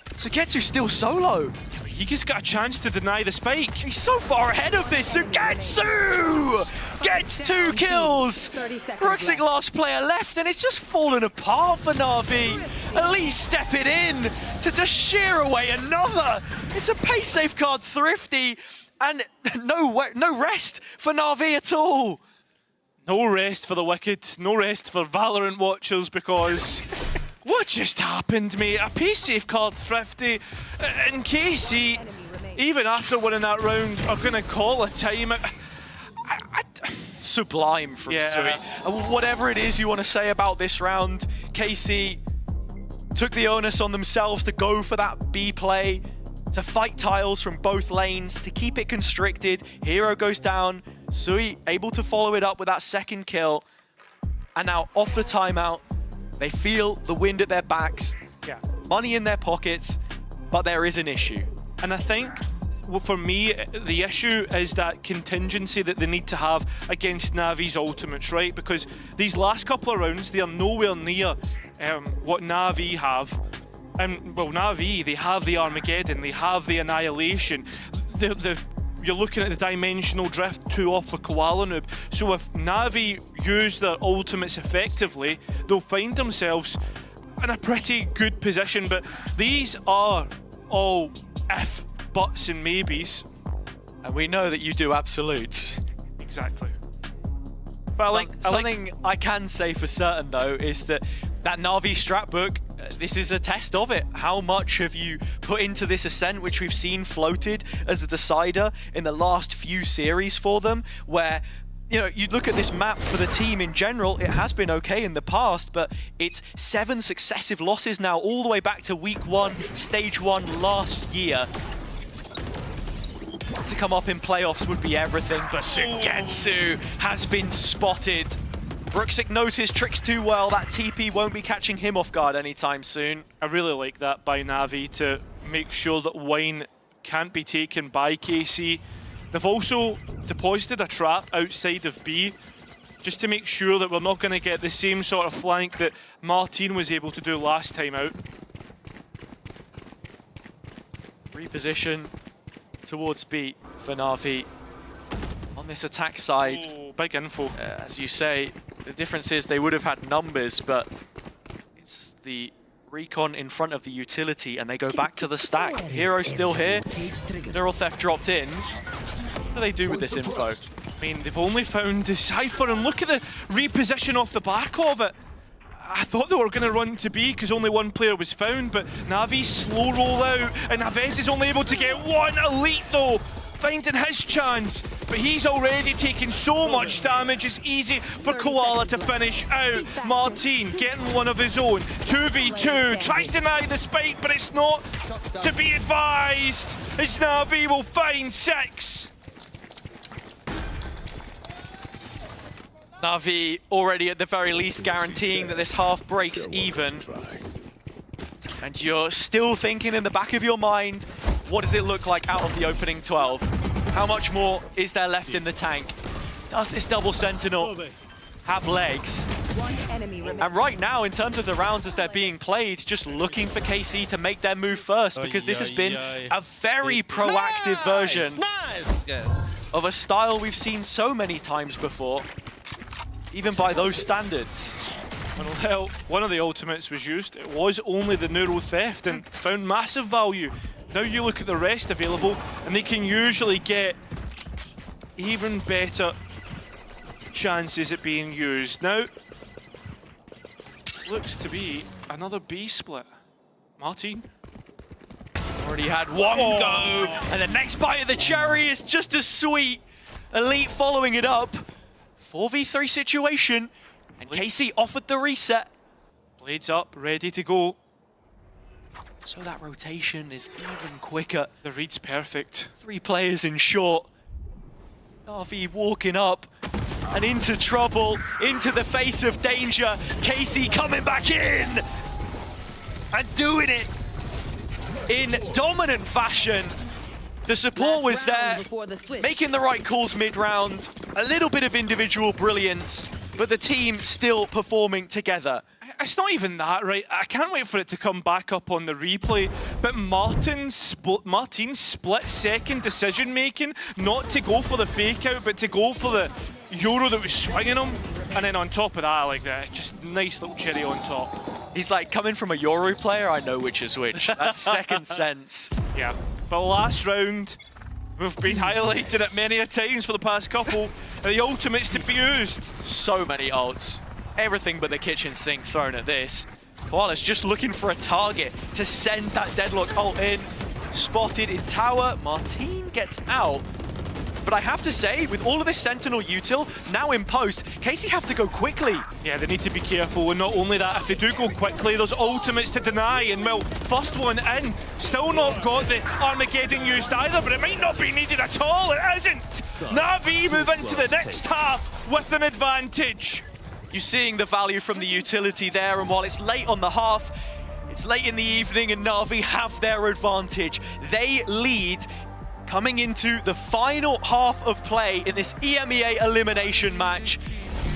Sugetsu's still solo. Yeah, but he just got a chance to deny the spike. He's so far ahead of this. Sugetsu gets 2 kills. Ruxic last player left, and it's just fallen apart for Na'Vi. At least step it in to just shear away another. It's a pace safeguard thrifty, and no rest for Na'Vi at all. No rest for the wicked, no rest for Valorant watchers, because what just happened, mate? A pace safeguard thrifty, and KC, even after winning that round, are going to call a time. sublime from Sui. And whatever it is you want to say about this round, KC took the onus on themselves to go for that B play, to fight tiles from both lanes, to keep it constricted. Hero goes down, Sui able to follow it up with that second kill. And now off the timeout, they feel the wind at their backs, money in their pockets, but there is an issue. And I think, well, for me, the issue is that contingency that they need to have against Navi's ultimates, right? Because these last couple of rounds, they are nowhere near what Na'Vi have. And, well, Na'Vi, they have the Armageddon, they have the Annihilation. You're looking at the Dimensional Drift 2 off for Koala Noob. So if Na'Vi use their ultimates effectively, they'll find themselves in a pretty good position. But these are all if, buts and maybes. And we know that you do absolutes. Exactly. But something I can say for certain though is that Na'Vi strat book, this is a test of it. How much have you put into this Ascent, which we've seen floated as a decider in the last few series for them, where, you know, you look at this map for the team in general, it has been okay in the past, but it's 7 successive losses now, all the way back to week 1, stage 1 last year. To come up in playoffs would be everything, but Sugetsu has been spotted. Bruxic knows his tricks too well. That TP won't be catching him off guard anytime soon. I really like that by Na'Vi to make sure that Wine can't be taken by KC. They've also deposited a trap outside of B, just to make sure that we're not going to get the same sort of flank that Martin was able to do last time out. Reposition towards B for Na'Vi on this attack side. Oh, big info. As you say, the difference is they would have had numbers, but it's the recon in front of the utility, and they go back to the stack. Hero's still here. Neural Theft dropped in. What do they do with this info? I mean, they've only found the Cypher, and look at the reposition off the back of it. I thought they were going to run to B because only one player was found, but Navi's slow roll out, and Naves is only able to get one elite though, finding his chance, but he's already taken so much damage. It's easy for Koala to finish out. Martin getting one of his own, 2v2, tries to deny the spike, but it's not to be advised. It's Na'Vi will find 6. Na'Vi already at the very least guaranteeing that this half breaks even. And you're still thinking in the back of your mind, what does it look like out of the opening 12? How much more is there left in the tank? Does this double Sentinel have legs? And right now, in terms of the rounds as they're being played, just looking for KC to make their move first, because this has been a very proactive version of a style we've seen so many times before, even by those standards. Well, one of the ultimates was used. It was only the Neural Theft and found massive value. Now you look at the rest available, and they can usually get even better chances at being used. Now, looks to be another B split. Martin. Already had one go, and the next bite of the cherry is just as sweet. Elite following it up. 4v3 situation, and KC offered the reset. Blades up, ready to go. So that rotation is even quicker. The read's perfect. 3 players in short. Na'Vi walking up and into trouble, into the face of danger. KC coming back in and doing it in dominant fashion. The support was there, making the right calls mid-round, a little bit of individual brilliance, but the team still performing together. It's not even that, right? I can't wait for it to come back up on the replay, but Martin's split-second decision-making, not to go for the fake-out, but to go for the Euro that was swinging him, and then on top of that, like that, just nice little cherry on top. He's like, coming from a Euro player, I know which is which. That's second sense. Yeah. But last round, we've been highlighting it many a times for the past couple, the ultimates to be used. So many ults. Everything but the kitchen sink thrown at this. Koala's just looking for a target to send that Deadlock ult in. Spotted in tower. Martin gets out. But I have to say, with all of this Sentinel util now in post, KC have to go quickly. Yeah, they need to be careful, and not only that, if they do go quickly, there's ultimates to deny, and well, first one in, still not got the Armageddon used either, but it might not be needed at all, it isn't! Na'Vi move into the next half with an advantage. You're seeing the value from the utility there, and while it's late on the half, it's late in the evening and Na'Vi have their advantage. They lead coming into the final half of play in this EMEA elimination match.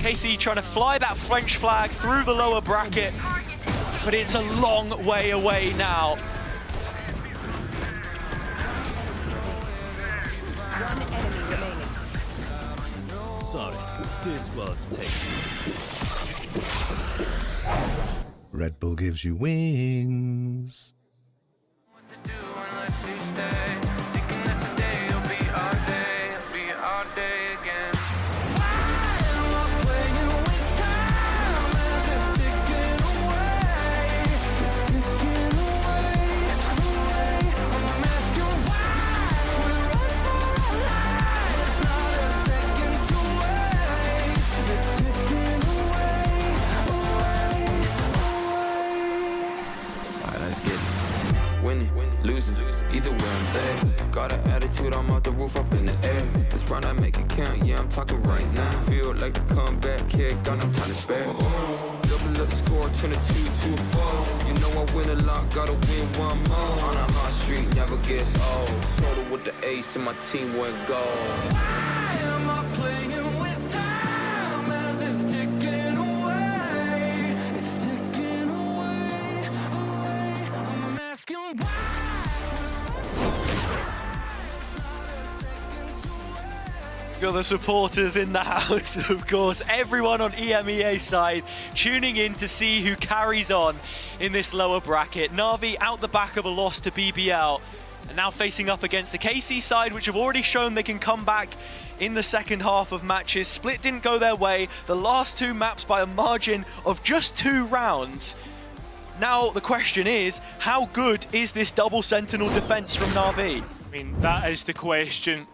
KC trying to fly that French flag through the lower bracket, but it's a long way away now. One enemy remaining. Sorry, this was taken. Red Bull gives you wings. Losing, either way I'm there. Got an attitude, I'm off the roof up in the air. This run I make it count, yeah, I'm talking right now. Feel like the comeback kid, got no time to spare. Double up the score, 22-4. You know I win a lot, gotta win one more. On a hot street, never gets old. Soda with the ace and my team went gold. Why am I playing with time as it's ticking away? It's ticking away, I'm asking why. Got the supporters in the house, of course. Everyone on EMEA side tuning in to see who carries on in this lower bracket. Na'Vi out the back of a loss to BBL, and now facing up against the KC side, which have already shown they can come back in the second half of matches. Split didn't go their way. The last two maps by a margin of just 2 rounds. Now the question is, how good is this double Sentinel defense from Na'Vi? I mean, that is the question.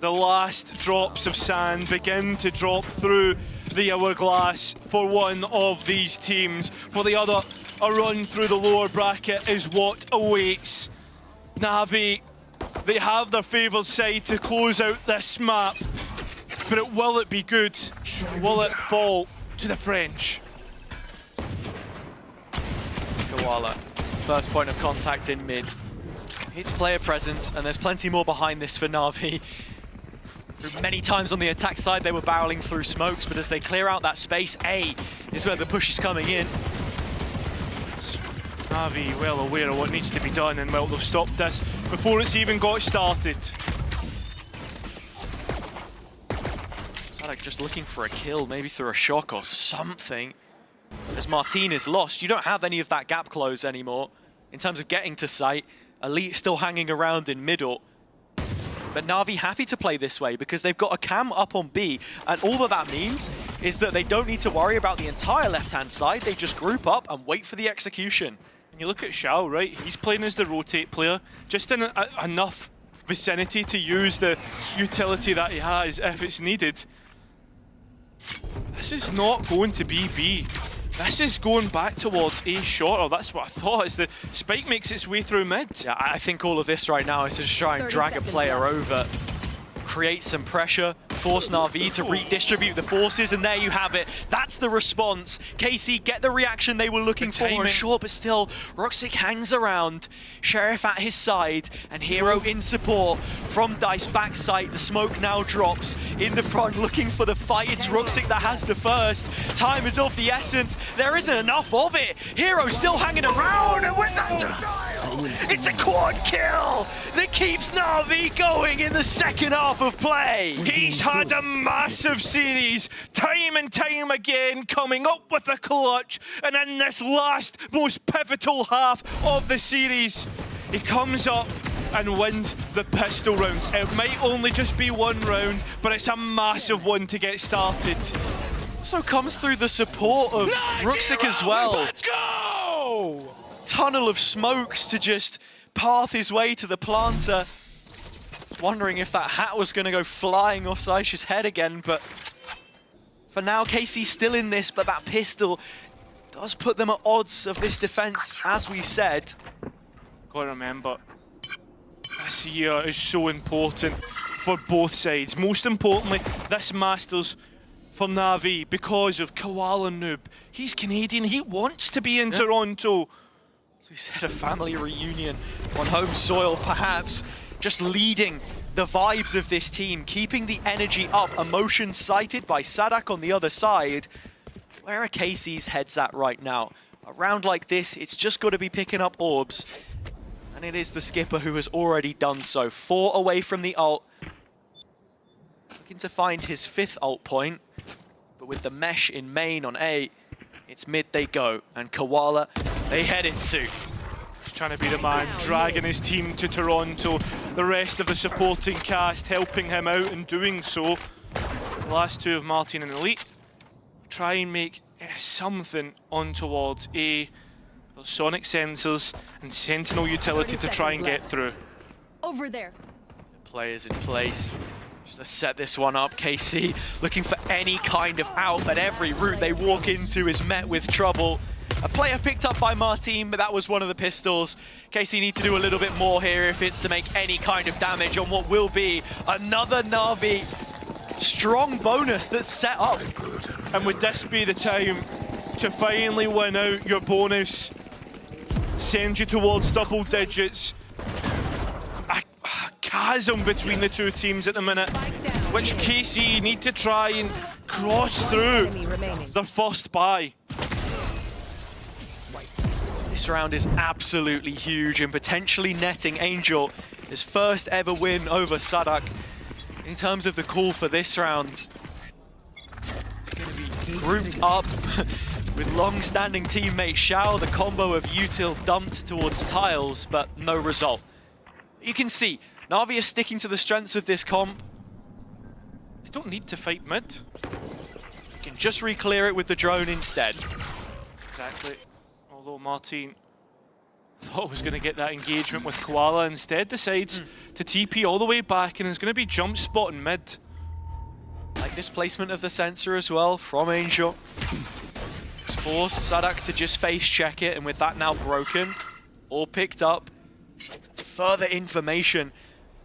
The last drops of sand begin to drop through the hourglass for one of these teams. For the other, a run through the lower bracket is what awaits. Na'Vi, they have their favoured side to close out this map, but will it be good? Will it fall to the French? Koala, first point of contact in mid. It's player presence, and there's plenty more behind this for Na'Vi. Many times on the attack side, they were barreling through smokes, but as they clear out that space, A is where the push is coming in. Na'Vi well aware of what needs to be done, and well, they've stopped this before it's even got started. Sadek just looking for a kill, maybe through a shock or something. As Martin is lost, you don't have any of that gap close anymore. In terms of getting to site, Elite still hanging around in middle. But Na'Vi happy to play this way because they've got a cam up on B, and all that means is that they don't need to worry about the entire left-hand side. They just group up and wait for the execution. And you look at Xiao, right? He's playing as the rotate player, just in enough vicinity to use the utility that he has if it's needed. This is not going to be B. This is going back towards A short, or that's what I thought, as the spike makes its way through mid. Yeah, I think all of this right now is to try and drag a player over, create some pressure, force Na'Vi to redistribute the forces, and there you have it. That's the response. KC get the reaction they were looking for. Sure, but still, Ruxic hangs around. Sheriff at his side, and Hero in support from Dice backside. The smoke now drops in the front, looking for the fight. It's Ruxic that has the first. Time is of the essence. There isn't enough of it. Hero still hanging around, and with that denial, it's a quad kill that keeps Na'Vi going in the second half of play. He's had a massive series, time and time again, coming up with a clutch, and in this last, most pivotal half of the series, he comes up and wins the pistol round. It might only just be 1 round, but it's a massive one to get started. So comes through the support of Ruxic as well. Let's go! Tunnel of smokes to just path his way to the planter. wondering if that hat was going to go flying off Saish's head again, but for now, KC's still in this, but that pistol does put them at odds of this defense, as we said. Gotta remember, this year is so important for both sides. Most importantly, this Masters for Na'Vi because of Koala Noob. He's Canadian, he wants to be in Toronto. As we said, a family reunion on home soil, perhaps just leading the vibes of this team, keeping the energy up, emotion cited by Sadak on the other side. Where are KC's heads at right now? A round like this, it's just got to be picking up orbs. And it is the skipper who has already done so. 4 away from the ult. Looking to find his 5th ult point. But with the mesh in main on A, it's mid they go. And Koala, they head into. He's trying to be the man, dragging his team to Toronto. The rest of the supporting cast helping him out in doing so. The last two of Martin and Elite try and make something on towards A. Those sonic sensors and sentinel utility to try and get through. Over there. The players in place. Just to set this one up, KC looking for any kind of out, but every route they walk into is met with trouble. A player picked up by Martin, but that was one of the pistols. KC need to do a little bit more here if it's to make any kind of damage on what will be another Na'Vi strong bonus that's set up. And would this be the time to finally win out your bonus? Send you towards double digits. A chasm between the two teams at the minute, which KC need to try and cross through the first buy. This round is absolutely huge and potentially netting Angel his first ever win over Sadak. In terms of the call for this round, it's going to be grouped up with long-standing teammate Xiao. The combo of util dumped towards tiles, but no result. You can see, Na'Vi is sticking to the strengths of this comp. They don't need to fight mid. You can just re-clear it with the drone instead. Exactly. Although Martin thought was going to get that engagement with Koala, instead decides to TP all the way back and is going to be jump spot in mid. Like this placement of the sensor as well from Angel. It's forced Sadak to just face check it, and with that now broken, all picked up, it's further information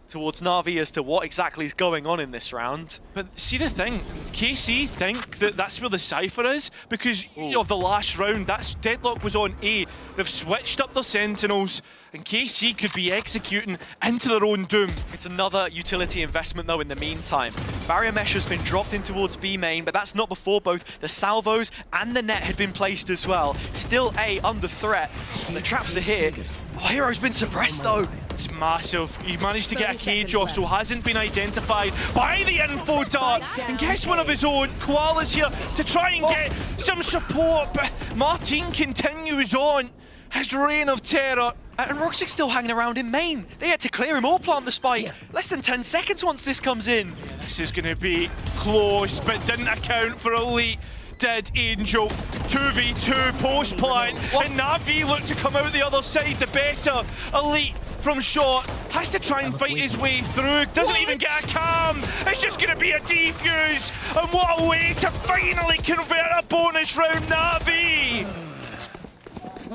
towards Na'Vi as to what exactly is going on in this round. But see the thing, KC think that that's where the Cypher is because of the last round. That's Deadlock was on A. They've switched up their sentinels and KC could be executing into their own doom. It's another utility investment though in the meantime. Barrier mesh has been dropped in towards B main, but that's not before both the salvos and the net had been placed as well. Still A under threat, and the traps are here. Oh, Hero's been suppressed though. It's massive. He managed to get a cage off, so hasn't been identified by the info dart. And guess one of his own, Koala's here to try and get some support, but Martin continues on his reign of terror. And Roxic's still hanging around in main. They had to clear him or plant the spike. Less than 10 seconds once this comes in. This is going to be close, but didn't account for Elite. Did Angel 2v2 post plant, and Na'Vi look to come out the other side. The better Elite from short has to try and fight his way through. Doesn't even get a cam. It's just going to be a defuse, and what a way to finally convert a bonus round, Na'Vi,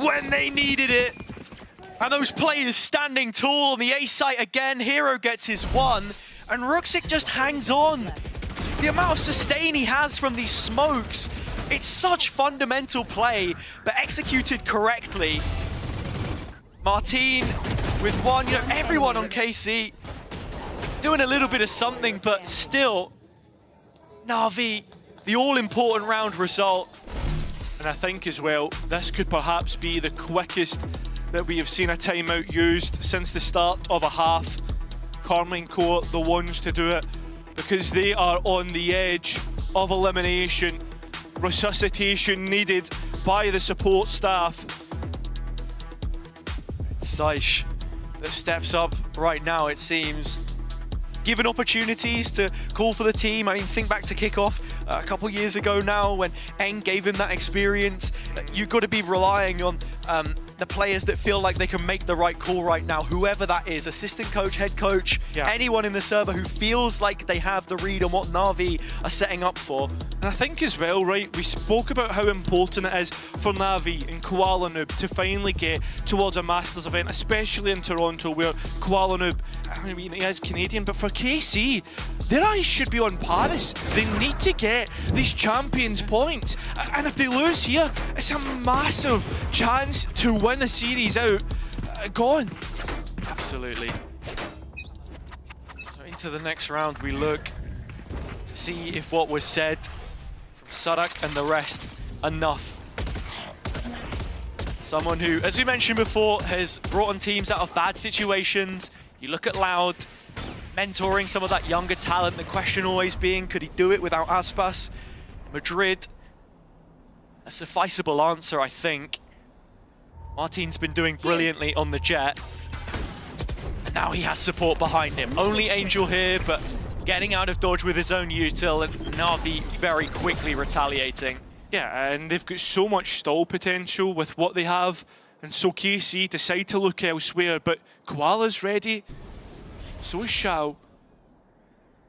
when they needed it. And those players standing tall on the A site again. Hero gets his one, and Ruxic just hangs on. The amount of sustain he has from these smokes, it's such fundamental play, but executed correctly. Martin with one, you know, everyone on KC doing a little bit of something, but still, Na'Vi, the all-important round result. And I think as well, this could perhaps be the quickest that we have seen a timeout used since the start of a half. Karmine Corp, the ones to do it, because they are on the edge of elimination. Resuscitation needed by the support staff. Saish that steps up right now, it seems. Given opportunities to call for the team, I mean, think back to kickoff. a couple years ago now when Eng gave him that experience. You've got to be relying on the players that feel like they can make the right call right now, whoever that is, assistant coach, head coach, anyone in the server who feels like they have the read on what Na'Vi are setting up for. And I think as well, right, we spoke about how important it is for Na'Vi and Koala Noob to finally get towards a Masters event, especially in Toronto, where Koala Noob, I mean, he is Canadian, but for KC, their eyes should be on Paris. They need to get these Champions points. And if they lose here, it's a massive chance to win the series out. Gone. Absolutely. So into the next round, we look to see if what was said from Sarak and the rest enough. Someone who, as we mentioned before, has brought on teams out of bad situations. You look at Loud, mentoring some of that younger talent, the question always being, could he do it without Aspas? Madrid, a sufficeable answer, I think. Martin's been doing brilliantly on the Jet. And now he has support behind him. Only Angel here, but getting out of dodge with his own util, and Na'Vi very quickly retaliating. Yeah, and they've got so much stall potential with what they have, and so KC decide to look elsewhere, but Koala's ready, so is Shao.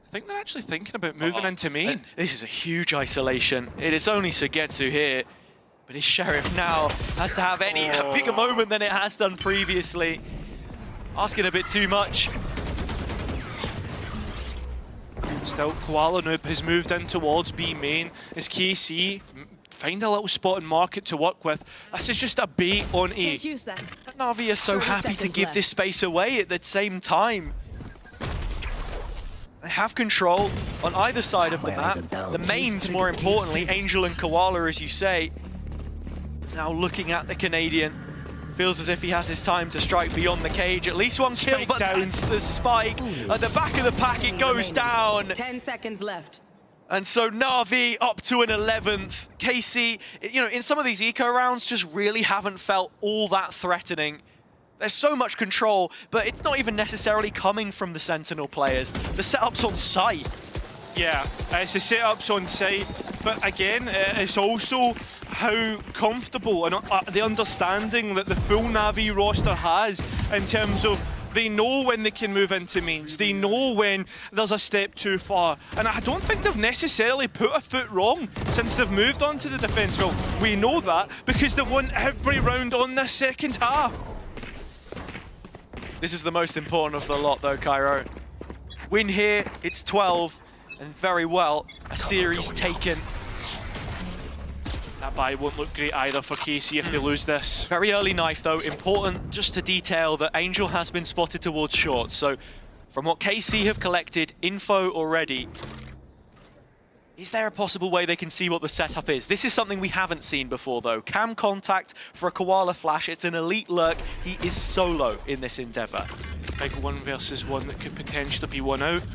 I think they're actually thinking about moving into main. This is a huge isolation. It is only Sugetsu here, but his Sheriff now has to have a bigger moment than it has done previously. Asking a bit too much. Still, Koala Noob has moved in towards B main as KC find a little spot in market to work with. This is just a bait on A. Na'Vi are so happy to give this space away at the same time. They have control on either side of the map. The mains, more importantly, Angel and Koala, as you say. Now looking at the Canadian. Feels as if he has his time to strike beyond the cage. At least one kill, but that's the spike. At the back of the pack, it goes down. 10 seconds left. And so Na'Vi up to an 11th. KC, you know, in some of these eco rounds, just really haven't felt all that threatening. There's so much control, but it's not even necessarily coming from the Sentinel players. The setup's on site. Yeah, it's the setups on site, but again, it's also how comfortable and the understanding that the full Na'Vi roster has in terms of they know when they can move into mains, they know when there's a step too far, and I don't think they've necessarily put a foot wrong since they've moved on to the defense. Well, we know that because they've won every round on this second half. This is the most important of the lot though, Cairo. Win here, it's 12, and very well, a series taken. That buy won't look great either for KC if they lose this. Very early knife though, important just to detail that Angel has been spotted towards short. So from what KC have collected info already, is there a possible way they can see what the setup is? This is something we haven't seen before though. Cam contact for a Koala flash, it's an elite lurk. He is solo in this endeavor. Big 1 versus 1 that could potentially be one out.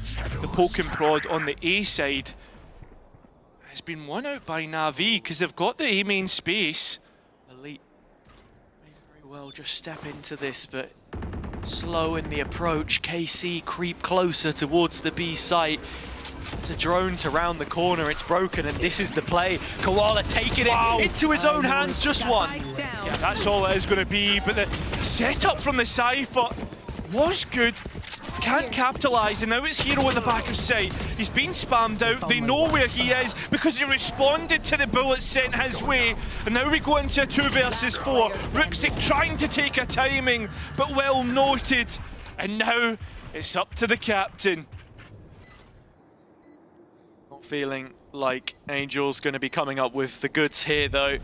The poke and prod on the A side has been won out by Na'Vi because they've got the A main space. Elite may very well just step into this, but slow in the approach. KC creep closer towards the B site. It's a drone to round the corner, it's broken, and this is the play. Koala taking it into his own hands, just one. Yeah, that's all it is going to be, but the setup from the Cypher was good. Can't capitalise, and now it's Hero at the back of sight. He's been spammed out, they know where he is because he responded to the bullets sent his way. And now we go into a 2 versus 4. Ruxic trying to take a timing, but well noted. And now it's up to the captain. Not feeling like Angel's going to be coming up with the goods here though.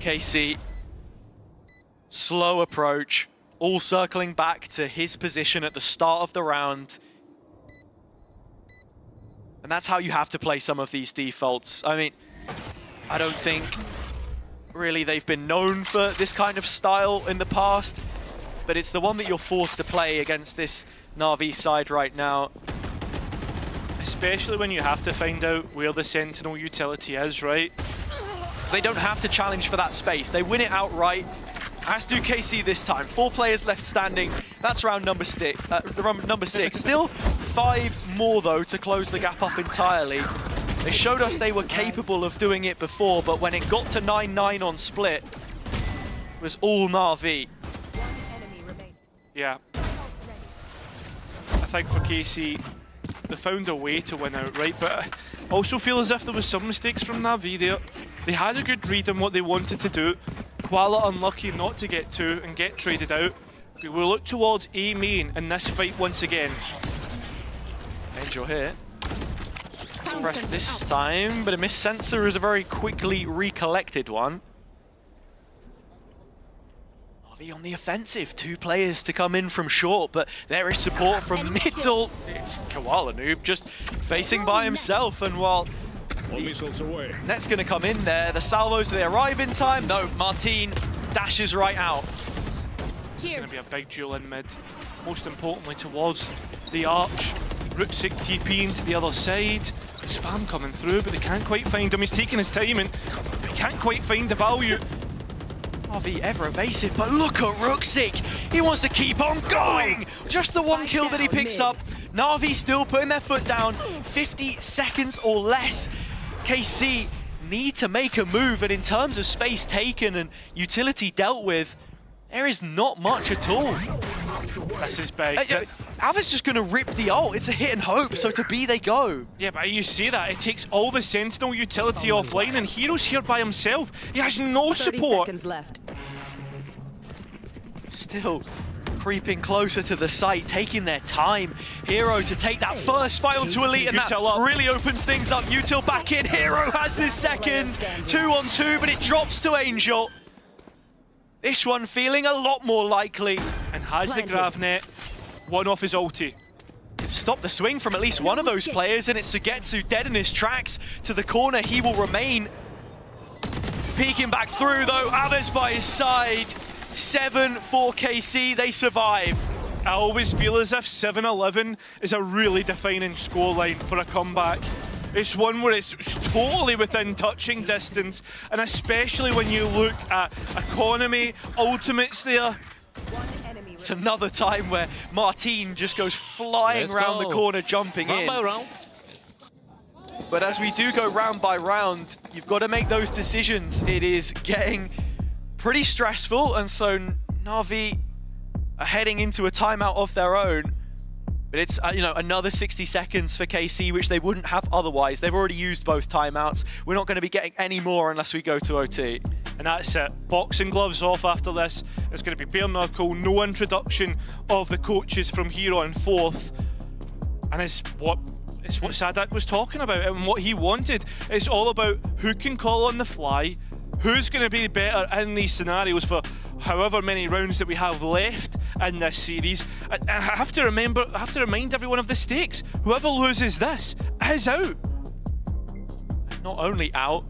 KC, slow approach. All circling back to his position at the start of the round. And that's how you have to play some of these defaults. I mean, I don't think really they've been known for this kind of style in the past, but it's the one that you're forced to play against this Na'Vi side right now. Especially when you have to find out where the Sentinel utility is, right? They don't have to challenge for that space. They win it outright. As do KC this time. 4 players left standing. That's round number 6. Still 5 more though to close the gap up entirely. They showed us they were capable of doing it before, but when it got to 9-9 on split, it was all Na'Vi. Yeah. I think for KC, they found a way to win outright, but I also feel as if there was some mistakes from Na'Vi there. They had a good read on what they wanted to do. Koala unlucky not to get to and get traded out. We will look towards A main in this fight once again. Angel here. Expressed this time, but a miss sensor is a very quickly recollected one. Na'Vi on the offensive, 2 players to come in from short, but there is support from middle. It's Koala Noob just facing by himself, and while Net's going to come in there, the salvos, do they arrive in time? No, Martin dashes right out. It's going to be a big duel in mid. Most importantly towards the arch. Ruxic TP into the other side. Spam coming through, but they can't quite find him. He's taking his time and they can't quite find the value. Na'Vi ever evasive, but look at Ruxic. He wants to keep on going. Just the 1 kill that he picks up. Na'Vi still putting their foot down. 50 seconds or less. KC need to make a move, and in terms of space taken and utility dealt with, there is not much at all. This is big. Ava's just going to rip the ult. It's a hit and hope, so to B they go. Yeah, but you see that. It takes all the Sentinel utility offline, and Hero's here by himself. He has no support. 30 seconds left. Still creeping closer to the site, taking their time. Hero to take that first fight onto Elite, and that really opens things up. Util back in. Hero has his second. 2-on-2, but it drops to Angel. This one feeling a lot more likely. And has the grav net. One off his ulti. Can stop the swing from at least one of those players, and it's Sugetsu dead in his tracks. To the corner, he will remain. Peeking back through though, Ava's by his side. 7 for KC, they survive. I always feel as if 7-11 is a really defining scoreline for a comeback. It's one where it's totally within touching distance, and especially when you look at economy, ultimates there. It's another time where Martin just goes flying around the corner, jumping in. Round by round. But as we do go round by round, you've got to make those decisions. It is getting pretty stressful, and so Na'Vi are heading into a timeout of their own. But it's you know, another 60 seconds for KC, which they wouldn't have otherwise. They've already used both timeouts. We're not going to be getting any more unless we go to OT. And that's it. Boxing gloves off after this. It's going to be bare knuckle, no introduction of the coaches from here on forth. And it's what Sadak was talking about and what he wanted. It's all about who can call on the fly, who's going to be better in these scenarios for however many rounds that we have left in this series. I have to remind everyone of the stakes. Whoever loses this is out. Not only out,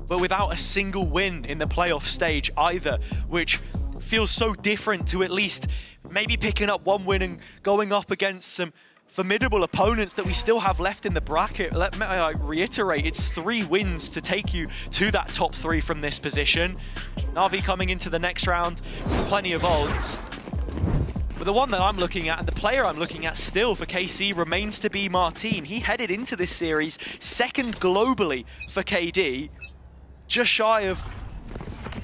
but without a single win in the playoff stage either, which feels so different to at least maybe picking up one win and going up against some formidable opponents that we still have left in the bracket. Let me reiterate, it's 3 wins to take you to that top 3 from this position. Na'Vi coming into the next round with plenty of odds. But the one that I'm looking at, and the player I'm looking at still for KC, remains to be Martin. He headed into this series second globally for KD, just shy of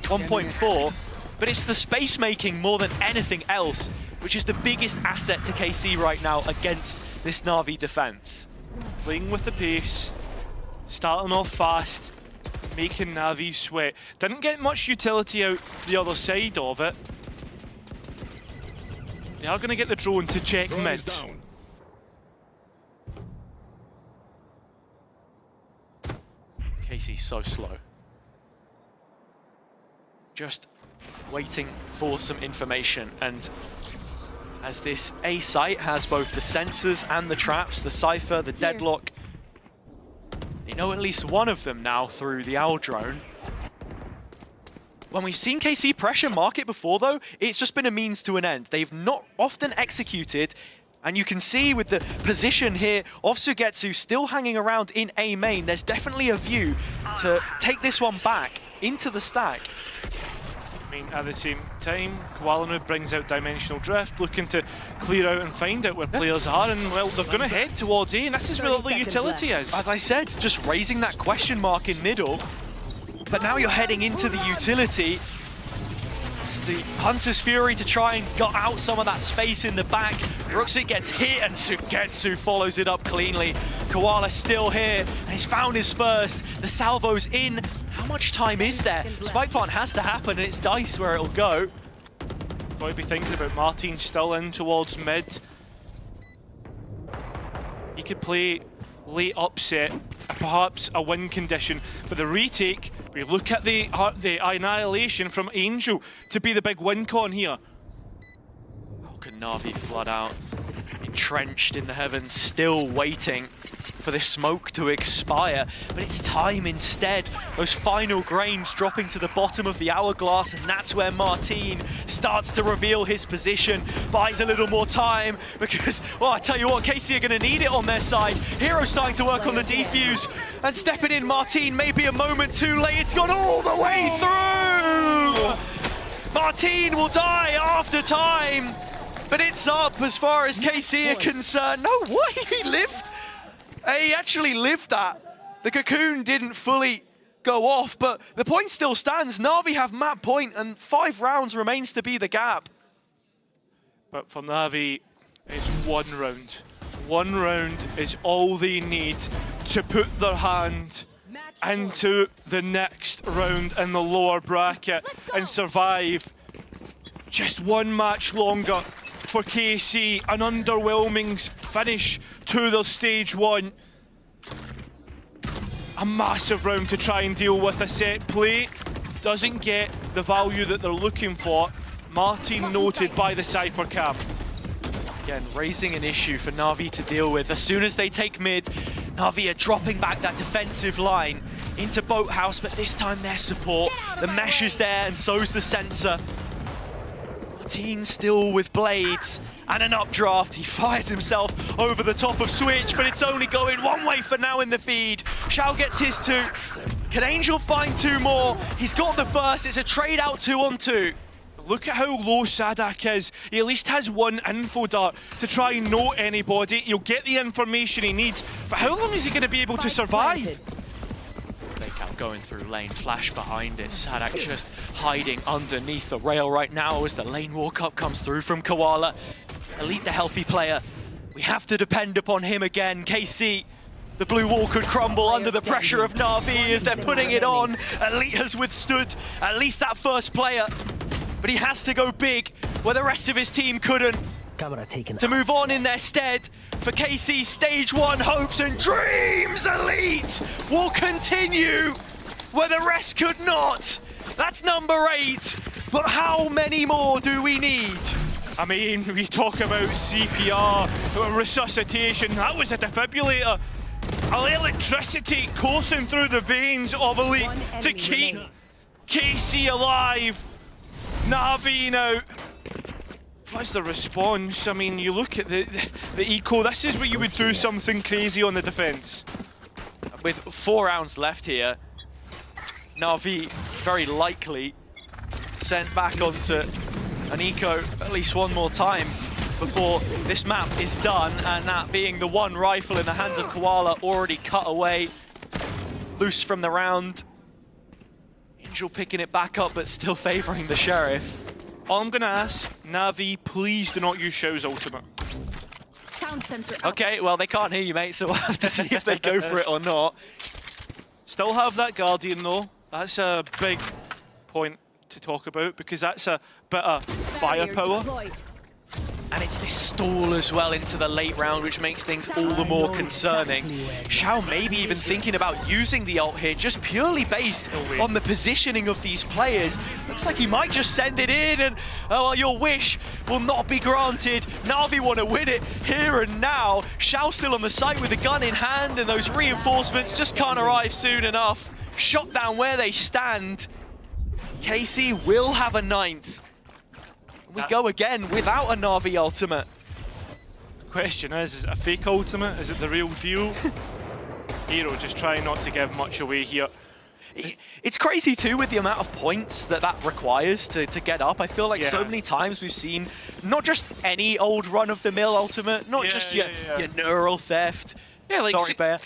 1.4, but it's the space making more than anything else, which is the biggest asset to KC right now against this Na'Vi defense. Playing with the pace, starting off fast, making Na'Vi sweat. Didn't get much utility out the other side of it. They are going to get the drone to check mid. KC's so slow. Just waiting for some information, and as this A site has both the sensors and the traps, the Cypher, the Deadlock, they know at least one of them now through the Owl drone. When we've seen KC pressure market before though, it's just been a means to an end. They've not often executed, and you can see with the position here of Sugetsu still hanging around in A main, there's definitely a view to take this one back into the stack. I mean, at the same time, Koala brings out Dimensional Drift, looking to clear out and find out where players are, and well, they're going to head towards A, and this is where the utility is. As I said, just raising that question mark in middle, but now you're heading into the utility. It's the Hunter's Fury to try and gut out some of that space in the back. Ruxit gets hit, and Sugetsu follows it up cleanly. Koala still here, and he's found his first. The salvo's in. How much time is there? Spike plant has to happen, and it's Dice where it'll go. Got to be thinking about Martin still in towards mid. He could play late upset, perhaps a win condition, but the retake, we look at the annihilation from Angel to be the big win con here. How can Na'Vi flood out? Entrenched in the heavens, still waiting for this smoke to expire, but it's time instead. Those final grains dropping to the bottom of the hourglass, and that's where Martin starts to reveal his position, buys a little more time, because, well, I tell you what, KC are going to need it on their side. Hero starting to work on the defuse, and stepping in, Martin maybe a moment too late. It's gone all the way through! Martin will die after time, but it's up as far as KC are concerned. No way, he lived! He actually lived that. The cocoon didn't fully go off, but the point still stands. Na'Vi have map point, and 5 rounds remains to be the gap. But for Na'Vi, it's 1 round. 1 round is all they need to put their hand into the next round in the lower bracket and survive. Just 1 match longer for KC, an underwhelming finish to their stage 1. A massive round to try and deal with. A set play doesn't get the value that they're looking for. Martin noted by the Cypher Cam. Again, raising an issue for Na'Vi to deal with. As soon as they take mid, Na'Vi are dropping back that defensive line into Boathouse, but this time their support. The mesh is there, and so's the sensor. Martin still with blades and an updraft. He fires himself over the top of Switch, but it's only going one way for now in the feed. Shao gets his 2. Can Angel find 2 more? He's got the first. It's a trade out 2-on-2. Look at how low Sadak is. He at least has 1 info dart to try and note anybody. He'll get the information he needs, but how long is he going to be able to survive? Breakout going through lane, flash behind it. Sadak just hiding underneath the rail right now as the lane walk-up comes through from Koala. Elite, the healthy player. We have to depend upon him again. KC, the blue wall could crumble under the pressure of Na'Vi as they're putting it on. Elite has withstood at least that first player, but he has to go big where the rest of his team couldn't. To move on in their stead for KC's stage 1 hopes and dreams. Elite will continue where the rest could not. That's number 8, but how many more do we need? I mean, we talk about CPR, resuscitation, that was a defibrillator. Electricity coursing through the veins of Elite to keep KC alive. Na'Vi now. What's the response? I mean, you look at the eco, this is where you would do something crazy on the defense. With 4 rounds left here, Na'Vi very likely sent back onto an eco at least 1 more time before this map is done, and that being the 1 rifle in the hands of Koala already cut away, loose from the round. Angel picking it back up, but still favoring the Sheriff. All I'm gonna ask, Na'Vi, please do not use Shao's ultimate. Sound sensor out. Okay, well, they can't hear you, mate, so we'll have to see if they go for it or not. Still have that Guardian, though. That's a big point to talk about, because that's a bit of firepower. And it's this stall as well into the late round, which makes things all the more concerning. Shao maybe even thinking about using the ult here, just purely based on the positioning of these players. Looks like he might just send it in, and well, your wish will not be granted. Na'Vi want to win it here and now. Shao still on the site with a gun in hand, and those reinforcements just can't arrive soon enough. Shot down where they stand. KC will have a 9th. We go again without a Na'Vi ultimate. The question is it a fake ultimate? Is it the real deal? Hero just trying not to give much away here. It's crazy too with the amount of points that requires to get up. I feel like so many times we've seen not just any old run-of-the-mill ultimate, not just your neural theft. Yeah, like sorry, Bear.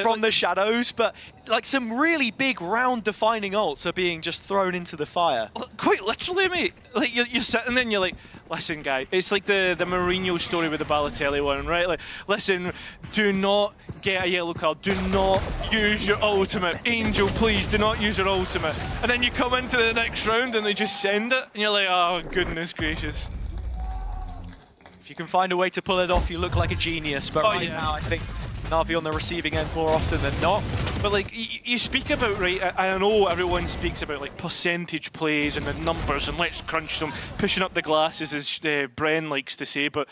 From the shadows, but like some really big round-defining ults are being just thrown into the fire. Quite literally, mate. Like you're sitting there and you're like, listen, guy. It's like the Mourinho story with the Balotelli one, right? Like, listen, do not get a yellow card. Do not use your ultimate. Angel, please do not use your ultimate. And then you come into the next round and they just send it, and you're like, oh goodness gracious. You can find a way to pull it off, you look like a genius, but right now I think Na'Vi on the receiving end more often than not. But like, you speak about, right, I know everyone speaks about like percentage plays and the numbers and let's crunch them, pushing up the glasses as Bren likes to say, but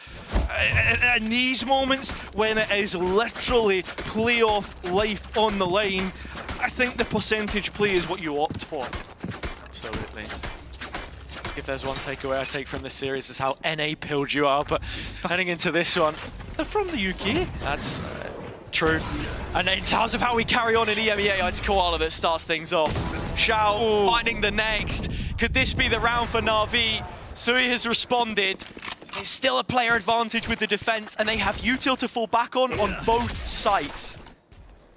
in these moments when it is literally playoff life on the line, I think the percentage play is what you opt for. Absolutely. If there's one takeaway I take from this series is how NA pilled you are, but heading into this one, they're from the UK. That's true. And in terms of how we carry on in EMEA, it's Koala that starts things off. Xiao finding the next. Could this be the round for Na'Vi? Sui has responded. There's still a player advantage with the defense, and they have util to fall back on both sides.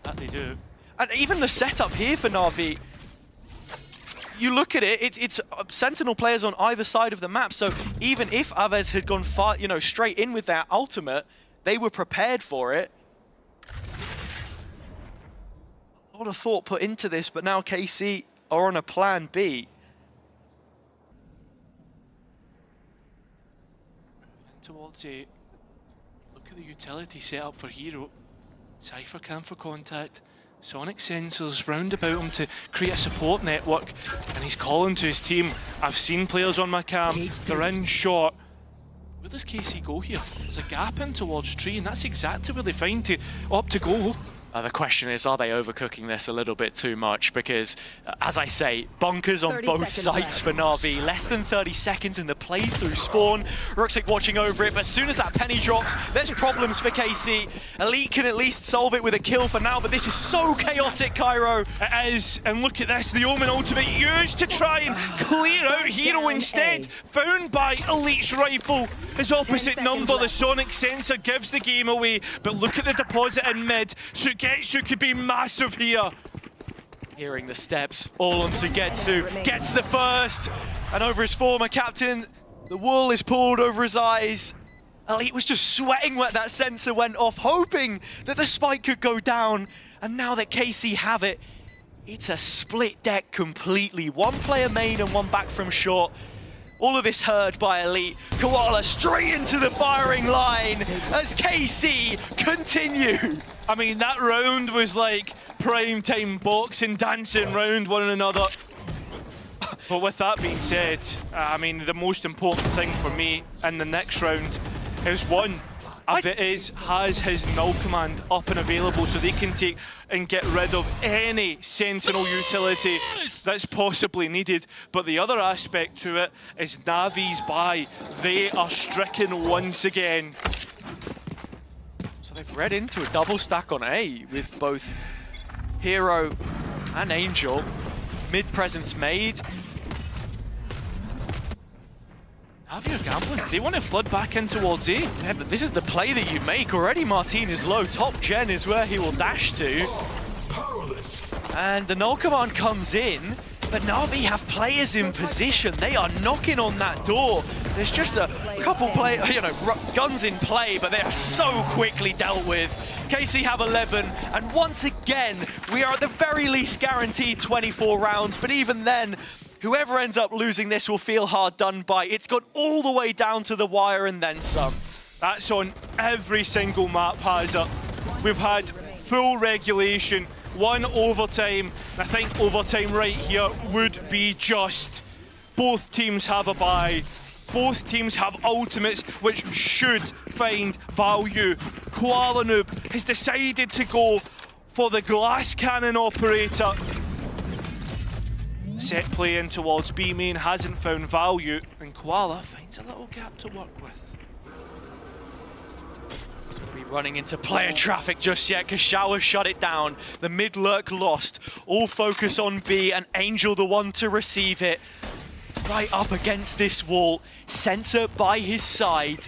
That they do. And even the setup here for Na'Vi, you look at it, it's Sentinel players on either side of the map, so even if Aves had gone far, straight in with their ultimate, they were prepared for it. A lot of thought put into this, but now KC are on a plan B. Towards a look at the utility set up for Hero. Cypher cam for contact. Sonic sensors round about him to create a support network, and he's calling to his team. I've seen players on my cam, they're in short. Where does KC go here? There's a gap in towards tree, and that's exactly where they find to opt to go. The question is, are they overcooking this a little bit too much? Because, as I say, bunkers on both sides for Na'Vi. Less than 30 seconds in the plays through spawn. Ruxic watching over it, but as soon as that penny drops, there's problems for KC. Elite can at least solve it with a kill for now, but this is so chaotic, Cairo. It is, and look at this, the Omen ultimate used to try and clear out Hero instead. Found by Elite's rifle. His opposite number, the Sonic sensor gives the game away, but look at the deposit in mid. Sugetsu could be massive here. Hearing the steps all on Sugetsu, gets the first, and over his former captain, the wool is pulled over his eyes. Elite was just sweating when that sensor went off, hoping that the spike could go down, and now that KC have it, it's a split deck completely. One player main and one back from short. All of this heard by Elite. Koala straight into the firing line as KC continue. I mean, that round was like prime time boxing, dancing round one another. But with that being said, I mean, the most important thing for me in the next round is one. Aviz has his null command up and available, so they can take and get rid of any Sentinel utility that's possibly needed. But the other aspect to it is Navi's buy. They are stricken once again. So they've read into a double stack on A with both Hero and Angel. Mid presence made. Navi are gambling. They want to flood back in towards A. Yeah, but this is the play that you make. Already Martin is low. Top gen is where he will dash to. And the null command comes in, but Na'Vi have players in position. They are knocking on that door. There's just a couple guns in play, but they are so quickly dealt with. KC have 11, and once again, we are at the very least guaranteed 24 rounds, but even then, whoever ends up losing this will feel hard done by. It's gone all the way down to the wire and then some. That's on every single map, Hazard. We've had full regulation, one overtime. I think overtime right here would be just. Both teams have a buy. Both teams have ultimates, which should find value. Koala Noob has decided to go for the glass cannon operator. Set play in towards B main hasn't found value, and Koala finds a little gap to work with. We running into player traffic just yet because Shower shut it down. The mid lurk lost. All focus on B and Angel the one to receive it. Right up against this wall. Sensor by his side.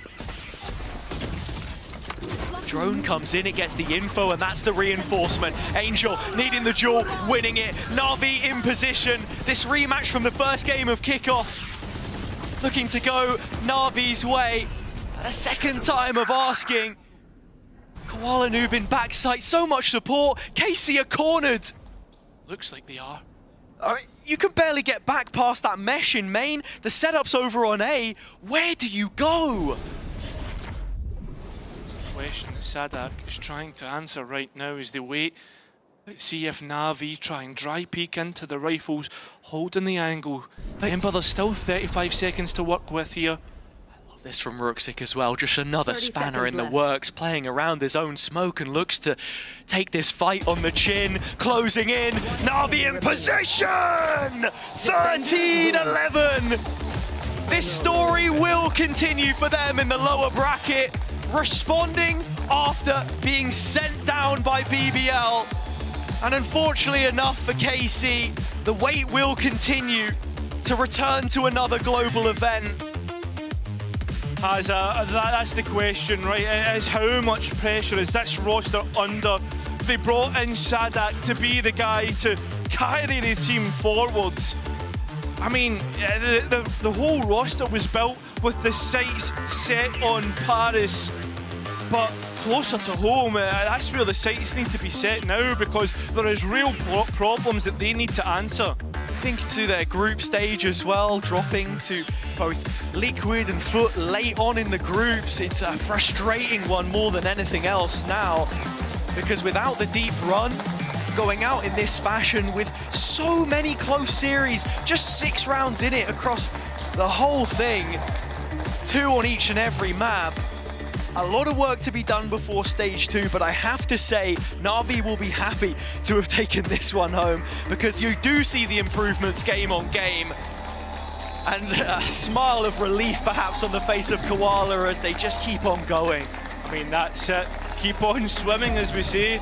Drone comes in, it gets the info, and that's the reinforcement. Angel needing the duel, winning it. Na'Vi in position. This rematch from the first game of kickoff. Looking to go Na'Vi's way. A second time of asking. Koala Noob in backside, so much support. KC are cornered. Looks like they are. I mean, you can barely get back past that mesh in main. The setup's over on A. Where do you go? It's the question that Sadak is trying to answer right now as they wait. Let's see if Na'Vi try and dry peek into the rifles, holding the angle. Remember, there's still 35 seconds to work with here. This from Ruxic as well, just another 30 spanner in the left. works, playing around his own smoke and looks to take this fight on the chin, closing in, Na'Vi in position! 13-11! This story will continue for them in the lower bracket, responding after being sent down by BBL. And unfortunately enough for KC, the wait will continue to return to another global event. That's the question, right? Is how much pressure is this roster under? They brought in Sadak to be the guy to carry the team forwards. I mean, the whole roster was built with the sights set on Paris, but closer to home, that's where the sights need to be set now because there is real problems that they need to answer. Think to their group stage as well, dropping to both Liquid and Foot late on in the groups. It's a frustrating one more than anything else now, because without the deep run, going out in this fashion with so many close series, just 6 rounds in it across the whole thing, 2 on each and every map. A lot of work to be done before stage 2, but I have to say, Na'Vi will be happy to have taken this one home because you do see the improvements game on game. And a smile of relief perhaps on the face of Koala as they just keep on going. I mean, that's it. Keep on swimming, as we say.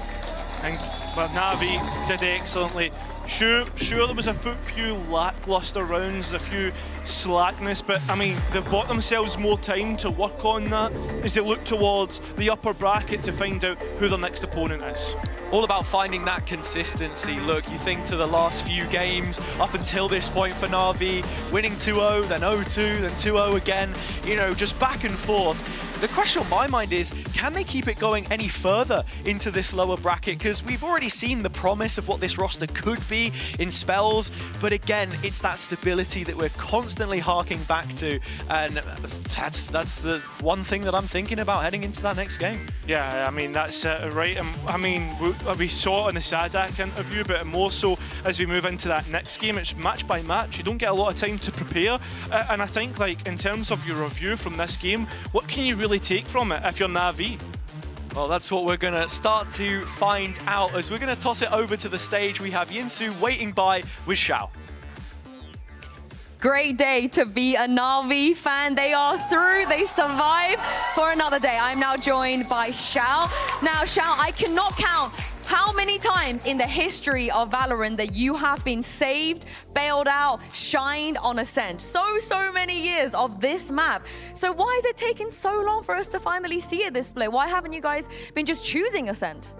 But Na'Vi did excellently. Sure, there was a few lackluster rounds, a few slackness, but I mean, they've bought themselves more time to work on that as they look towards the upper bracket to find out who their next opponent is. All about finding that consistency. Look, you think to the last few games up until this point for Na'Vi, winning 2-0, then 0-2, then 2-0 again, you know, just back and forth. The question on my mind is, can they keep it going any further into this lower bracket? Because we've already seen the promise of what this roster could be in spells, but again, it's that stability that we're constantly harking back to, and that's the one thing that I'm thinking about heading into that next game. Yeah, I mean, that's right. I mean, we saw it in the Sadak interview, but more so as we move into that next game, it's match by match. You don't get a lot of time to prepare, and I think, like, in terms of your review from this game, what can you really take from it if you're Na'Vi? Well, that's what we're going to start to find out as we're going to toss it over to the stage. We have Yinsu waiting by with Xiao. Great day to be a Na'Vi fan. They are through, they survived for another day. I'm now joined by Xiao. Now, Xiao, I cannot count how many times in the history of Valorant that you have been saved, bailed out, shined on Ascent. So many years of this map. So why is it taking so long for us to finally see it display? Why haven't you guys been just choosing Ascent?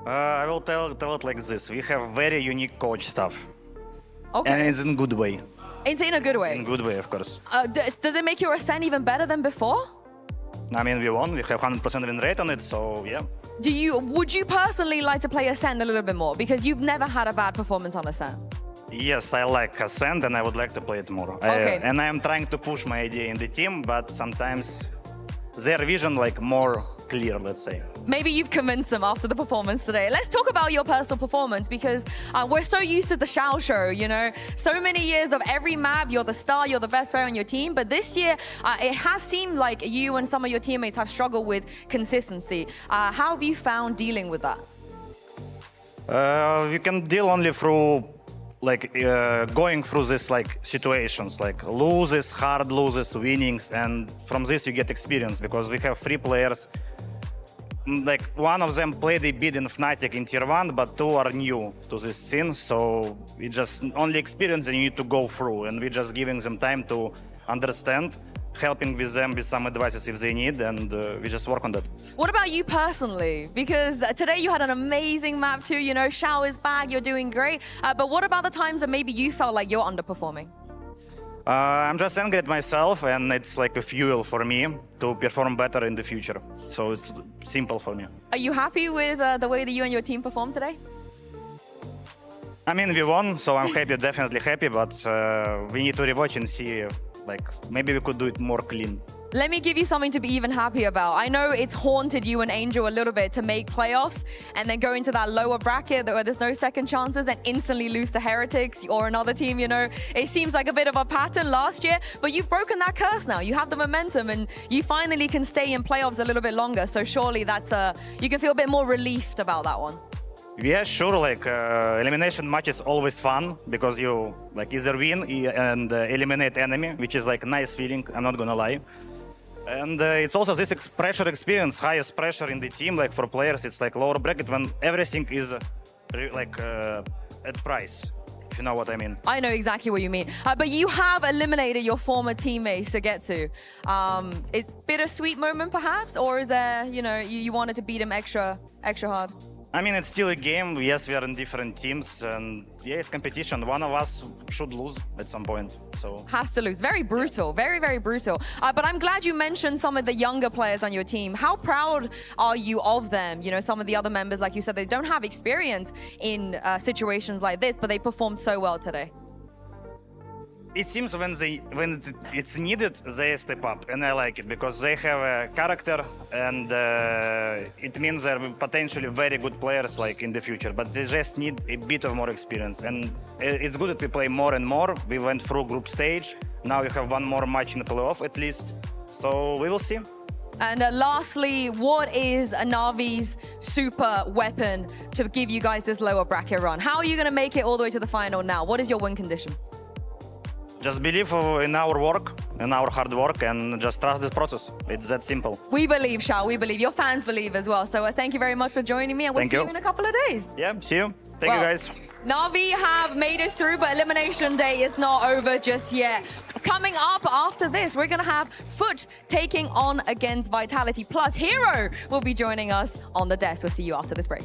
I will tell it like this. We have very unique coach stuff. Okay. And it's in good way. It's in a good way? In good way, of course. Does it make your Ascent even better than before? I mean, we won. We have 100% win rate on it, so yeah. Would you personally like to play Ascent a little bit more? Because you've never had a bad performance on Ascent. Yes, I like Ascent and I would like to play it more. Okay. And I am trying to push my idea in the team, but sometimes their vision like more clear, let's say. Maybe you've convinced them after the performance today. Let's talk about your personal performance because we're so used to the Xiao show, you know? So many years of every map, you're the star, you're the best player on your team. But this year, it has seemed like you and some of your teammates have struggled with consistency. How have you found dealing with that? We can deal only through like going through this like situations, like loses, hard loses, winnings, and from this you get experience because we have 3 players like one of them played a bit in Fnatic in Tier 1, but two are new to this scene, so we just only experience and you need to go through, and we're just giving them time to understand, helping with them with some advices if they need, and we just work on that. What about you personally? Because today you had an amazing map too, you know, Shao is back, you're doing great, but what about the times that maybe you felt like you're underperforming? I'm just angry at myself, and it's like a fuel for me to perform better in the future. So it's simple for me. Are you happy with the way that you and your team performed today? I mean, we won, so I'm happy, definitely happy, but we need to rewatch and see, like, maybe we could do it more clean. Let me give you something to be even happy about. I know it's haunted you and Angel a little bit to make playoffs and then go into that lower bracket where there's no second chances and instantly lose to Heretics or another team, you know. It seems like a bit of a pattern last year, but you've broken that curse now. You have the momentum and you finally can stay in playoffs a little bit longer. So surely that's you can feel a bit more relieved about that one. Yeah, sure, like elimination match is always fun because you like either win and eliminate enemy, which is like a nice feeling, I'm not gonna lie. And it's also this pressure experience, highest pressure in the team, like for players, it's like lower bracket when everything is like at price, if you know what I mean. I know exactly what you mean. But you have eliminated your former teammates to get to. It's bittersweet moment perhaps, or is there, you know, you wanted to beat them extra hard? I mean, it's still a game. Yes, we are in different teams, and yeah, it's competition. One of us should lose at some point, so. Has to lose. Very brutal, very, very brutal. But I'm glad you mentioned some of the younger players on your team. How proud are you of them? You know, some of the other members, like you said, they don't have experience in situations like this, but they performed so well today. It seems when it's needed, they step up, and I like it because they have a character, and it means they're potentially very good players like in the future. But they just need a bit of more experience, and it's good that we play more and more. We went through group stage. Now we have one more match in the playoff at least, so we will see. And lastly, what is Navi's super weapon to give you guys this lower bracket run? How are you going to make it all the way to the final now? What is your win condition? Just believe in our work, in our hard work, and just trust this process. It's that simple. We believe, Shao. We believe. Your fans believe as well. So thank you very much for joining me, and we'll see you in a couple of days. Yeah, see you. Thank you, guys. Navi have made us through, but Elimination Day is not over just yet. Coming up after this, we're going to have Foot taking on against Vitality. Plus, Hero will be joining us on the desk. We'll see you after this break.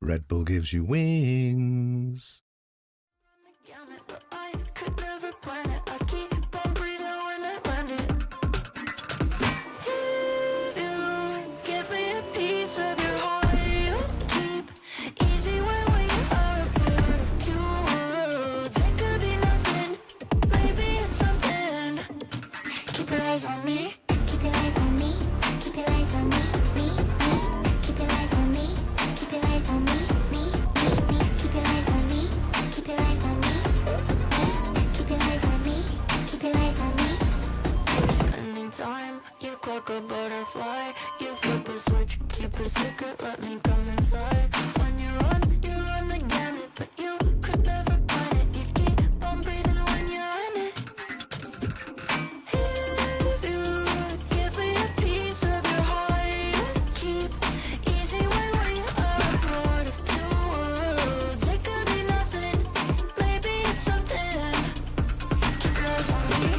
Red Bull gives you wings. Like a butterfly, you flip a switch, keep a secret, let me come inside. When you run the gamut, but you could never find it. You keep on breathing when you're in it. If you give me a piece of your heart, keep easy when you are part of two worlds. It could be nothing, maybe it's something. Keep your eyes on me.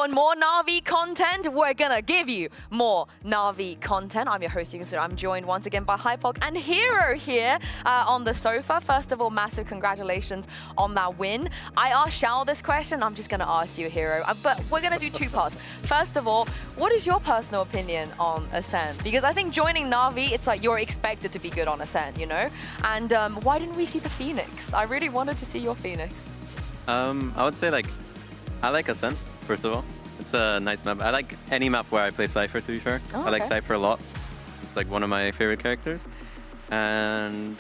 want more Na'Vi content? We're gonna give you more Na'Vi content. I'm your host, Yuka. I'm joined once again by Hypok and Hero here on the sofa. First of all, massive congratulations on that win. I asked Shao this question. I'm just gonna ask you, Hero. But we're gonna do two parts. First of all, what is your personal opinion on Ascent? Because I think joining Na'Vi, it's like you're expected to be good on Ascent, you know? And why didn't we see the Phoenix? I really wanted to see your Phoenix. I would say like, I like Ascent, first of all. It's a nice map. I like any map where I play Cypher, to be fair. Oh, I like okay. Cypher a lot. It's like one of my favorite characters. And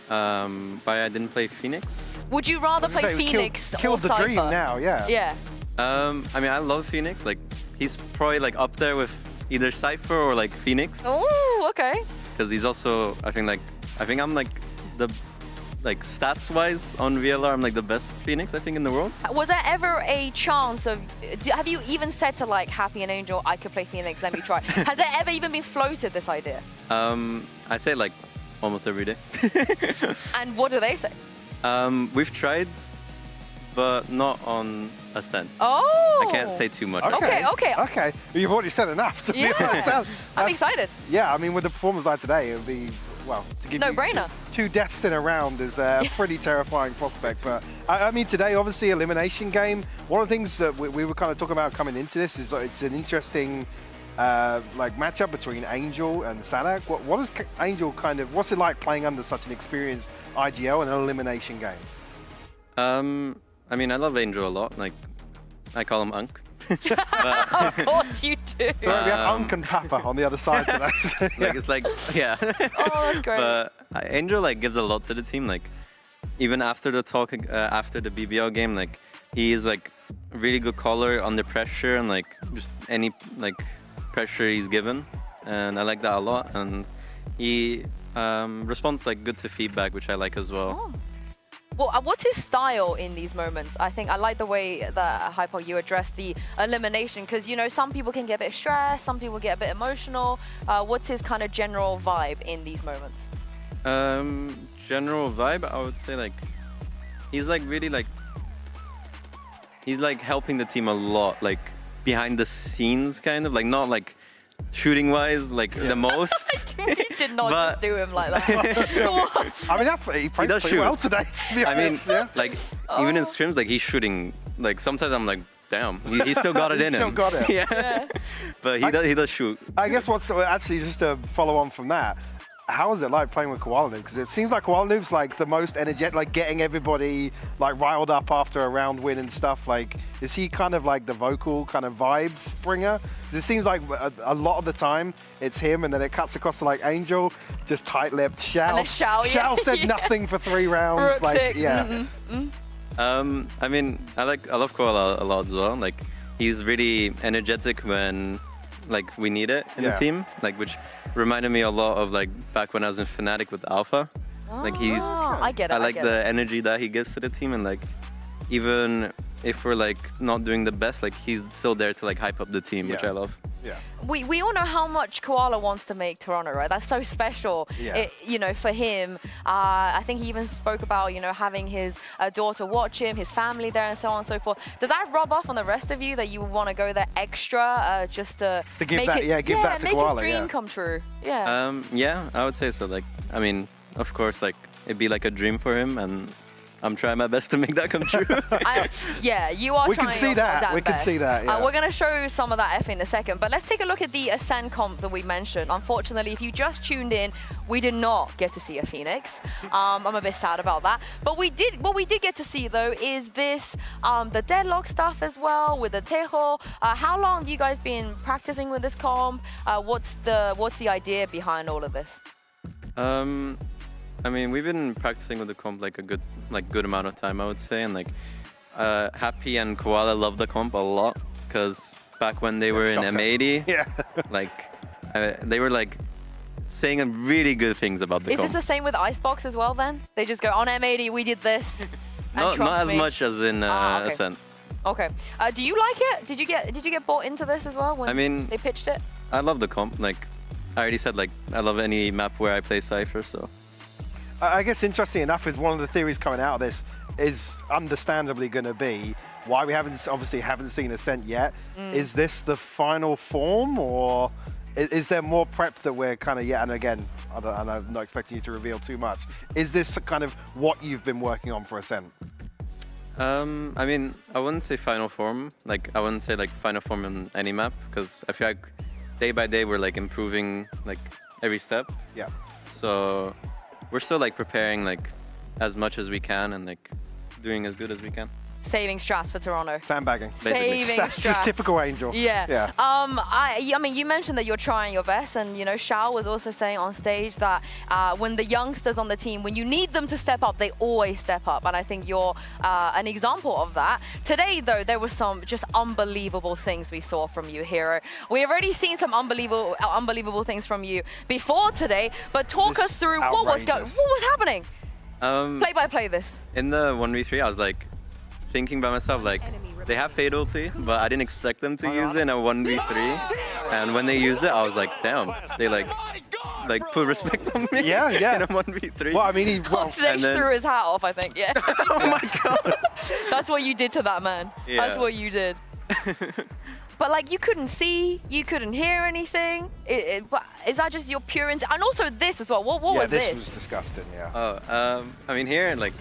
why I didn't play Phoenix? Would you rather play Phoenix killed or the Cypher? dream now, yeah. Yeah. I mean, I love Phoenix. Like, he's probably like up there with either Cypher or like Phoenix. Oh, okay. Because he's also, I think I'm like the, like stats-wise on VLR, I'm like the best Phoenix, I think, in the world. Was there ever a chance of, have you even said to like Happy and Angel, I could play Phoenix, let me try? Has there ever even been floated this idea? I say like almost every day. And what do they say? We've tried, but not on Ascent. Oh! I can't say too much. Okay. You've already said enough, to be honest. I'm excited. Yeah, I mean, with the performance like today, it would be, well, to give No-brainer. Two deaths in a round is a pretty terrifying prospect. But I mean, today, obviously, elimination game. One of the things that we were kind of talking about coming into this is that it's an interesting like matchup between Angel and Sadak. What is Angel kind of? What's it like playing under such an experienced IGL in an elimination game? I mean, I love Angel a lot. Like, I call him Unk. Of course you do. So we have Unk and Papa on the other side today. So, yeah. Like, it's like, yeah. Oh, that's great. But Angel like gives a lot to the team. Like, even after the talk, after the BBL game, like he is like a really good caller under pressure and like just any like pressure he's given, and I like that a lot. And he responds like good to feedback, which I like as well. Oh. Well, what's his style in these moments? I think I like the way that, Hypo, you address the elimination, because, you know, some people can get a bit stressed, some people get a bit emotional. What's his kind of general vibe in these moments? General vibe, I would say, like, he's like really like, he's like helping the team a lot, like behind the scenes, kind of, like not like shooting wise, like the most. He did not just do him like that. What? I mean, he played pretty well today, to be honest. I mean, like, even in scrims, like, he's shooting, like, sometimes I'm like, damn, he still got it in him. Still got it. Yeah. But he does shoot. I guess what's, actually, just to follow on from that, how is it like playing with Koala Noob? Because it seems like Koala Noob's like the most energetic, like getting everybody like riled up after a round win and stuff. Like, is he kind of like the vocal kind of vibes bringer? Because it seems like a lot of the time it's him, and then it cuts across to like Angel, just tight-lipped. Shao said nothing for 3 rounds. Like, yeah. I mean, I love Koala a lot as well. Like, he's really energetic when like we need it in the team, like, which reminded me a lot of like back when I was in Fnatic with Alpha. Like, he's I get it. I like the energy that he gives to the team, and like even if we're like not doing the best, like he's still there to like hype up the team, which I love. Yeah. We all know how much Koala wants to make Toronto, right? That's so special, you know, for him. I think he even spoke about, you know, having his daughter watch him, his family there, and so on and so forth. Does that rub off on the rest of you that you want to go there extra just to give make that, it, give that to make Koala, his dream come true? Yeah. Yeah, I would say so. Like, I mean, of course, like it'd be like a dream for him, and I'm trying my best to make that come true. Yeah, you are we trying can see your that. damn We can best. see that. Yeah. We're going to show some of that F in a second, but let's take a look at the Ascent comp that we mentioned. Unfortunately, if you just tuned in, we did not get to see a Phoenix. I'm a bit sad about that. But what we did get to see, though, is this, the deadlock stuff as well with the Tejo. How long have you guys been practicing with this comp? What's the idea behind all of this? I mean, we've been practicing with the comp like a good amount of time, I would say, and like Happy and Koala love the comp a lot, because back when they were in M80, like they were like saying really good things about the comp. Is this the same with Icebox as well then? They just go, on M80 we did this. Not as much as in okay. Ascent. Okay. Do you like it? Did you get bought into this as well when they pitched it? I love the comp. Like I already said, like I love any map where I play Cypher, so. I guess interesting enough is one of the theories coming out of this is understandably going to be why we obviously haven't seen Ascent yet. Is this the final form, or is there more prep that we're kind of, and again, I'm not expecting you to reveal too much. Is this kind of what you've been working on for Ascent? I mean, I wouldn't say final form. Like, I wouldn't say like final form in any map, because I feel like day by day we're like improving like every step. Yeah. So we're still like preparing like as much as we can and like doing as good as we can. Saving strats for Toronto. Sandbagging. Saving strats. Just typical Angel. Yeah. Yeah. I mean, you mentioned that you're trying your best, and you know, Shao was also saying on stage that when the youngsters on the team, when you need them to step up, they always step up, and I think you're an example of that. Today, though, there were some just unbelievable things we saw from you, Hero. We've already seen some unbelievable things from you before today, but talk us through what was happening. Play by play this. In the 1v3, I was like thinking by myself, like, they have Fade ulti, but I didn't expect them to use it in a 1v3. And when they used it, I was like, damn, they like put respect on me. Yeah, yeah. In a 1v3. Well, I mean, Sage threw his hat off, I think. Yeah. Oh my god. That's what you did to that man. Yeah. That's what you did. But like, you couldn't see, you couldn't hear anything. Is that just your pure and also this as well? What was this? Yeah, this was disgusting. Yeah. Oh, I mean, here, like,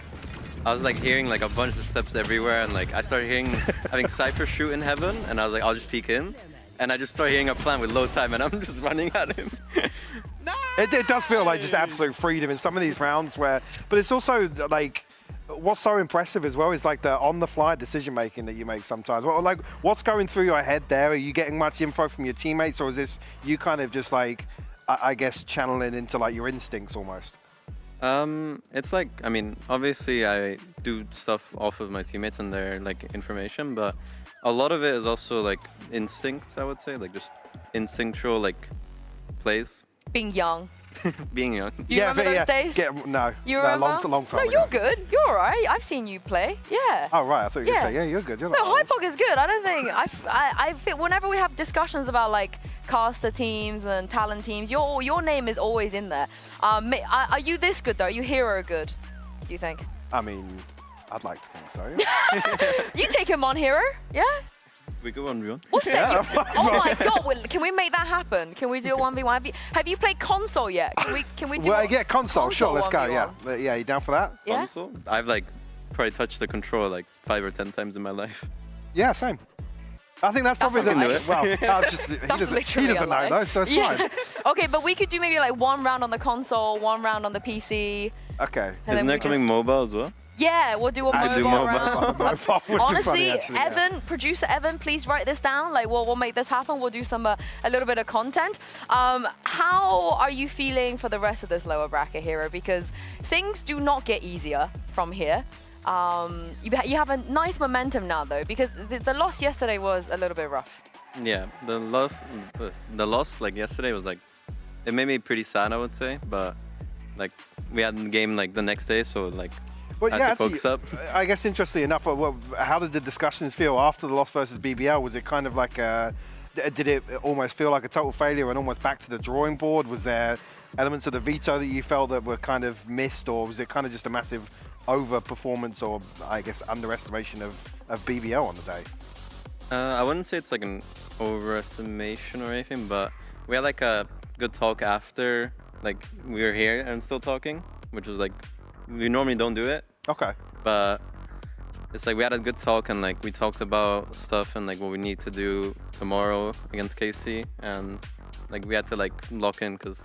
I was like hearing like a bunch of steps everywhere, and like I started hearing, I think Cypher shoot in heaven, and I was like, I'll just peek in, and I just started hearing a plan with low time, and I'm just running at him. It does feel like just absolute freedom in some of these rounds but it's also like, what's so impressive as well is like the on-the-fly decision-making that you make sometimes. Well, like, what's going through your head there? Are you getting much info from your teammates, or is this you kind of just like, I guess, channeling into like your instincts almost? It's like, I mean, obviously I do stuff off of my teammates and their like information, but a lot of it is also like instincts, I would say, like just instinctual like plays. Being young. Being young. Do you remember those days? No. You remember? Long time No, ago. you're good. You're all right. I've seen you play. Yeah. Oh, right. I thought you were saying, yeah, you're good. You're No, not Hypok is good. I don't think, I feel whenever we have discussions about like caster teams and talent teams, your name is always in there. Are you this good though? Are you Hero good, do you think? I mean, I'd like to think so. You take him on, Hero? Yeah? We go 1v1. What's that? Oh my god, can we make that happen? Can we do a 1v1? Have you played console yet? Can we do console, sure, let's go, 1v1? yeah. Yeah, you down for that? Yeah? Console? I've like probably touched the controller like 5 or 10 times in my life. Yeah, same. I think that's probably not a lie. Well, he doesn't know though, so it's fine. Okay, but we could do maybe like 1 round on the console, 1 round on the PC. Okay. Isn't there coming mobile as well? Yeah, we'll do a mobile round. Mobile would be Honestly, funny, actually, yeah. Evan, producer Evan, please write this down. Like, we'll make this happen. We'll do some a little bit of content. How are you feeling for the rest of this lower bracket, Hero? Because things do not get easier from here. You have a nice momentum now, though, because the loss yesterday was a little bit rough. Yeah, the loss like yesterday was like, it made me pretty sad, I would say, but like we had the game like the next day, so like. Well, yeah, actually, focus up. I guess interestingly enough, how did the discussions feel after the loss versus BBL? Was it kind of like did it almost feel like a total failure and almost back to the drawing board? Was there elements of the veto that you felt that were kind of missed, or was it kind of just a massive over-performance or, I guess, underestimation of BBL on the day? I wouldn't say it's like an overestimation or anything, but we had like a good talk after, like we were here and still talking, which was like, we normally don't do it. Okay. But it's like we had a good talk, and like we talked about stuff and like what we need to do tomorrow against KC, and like we had to like lock in because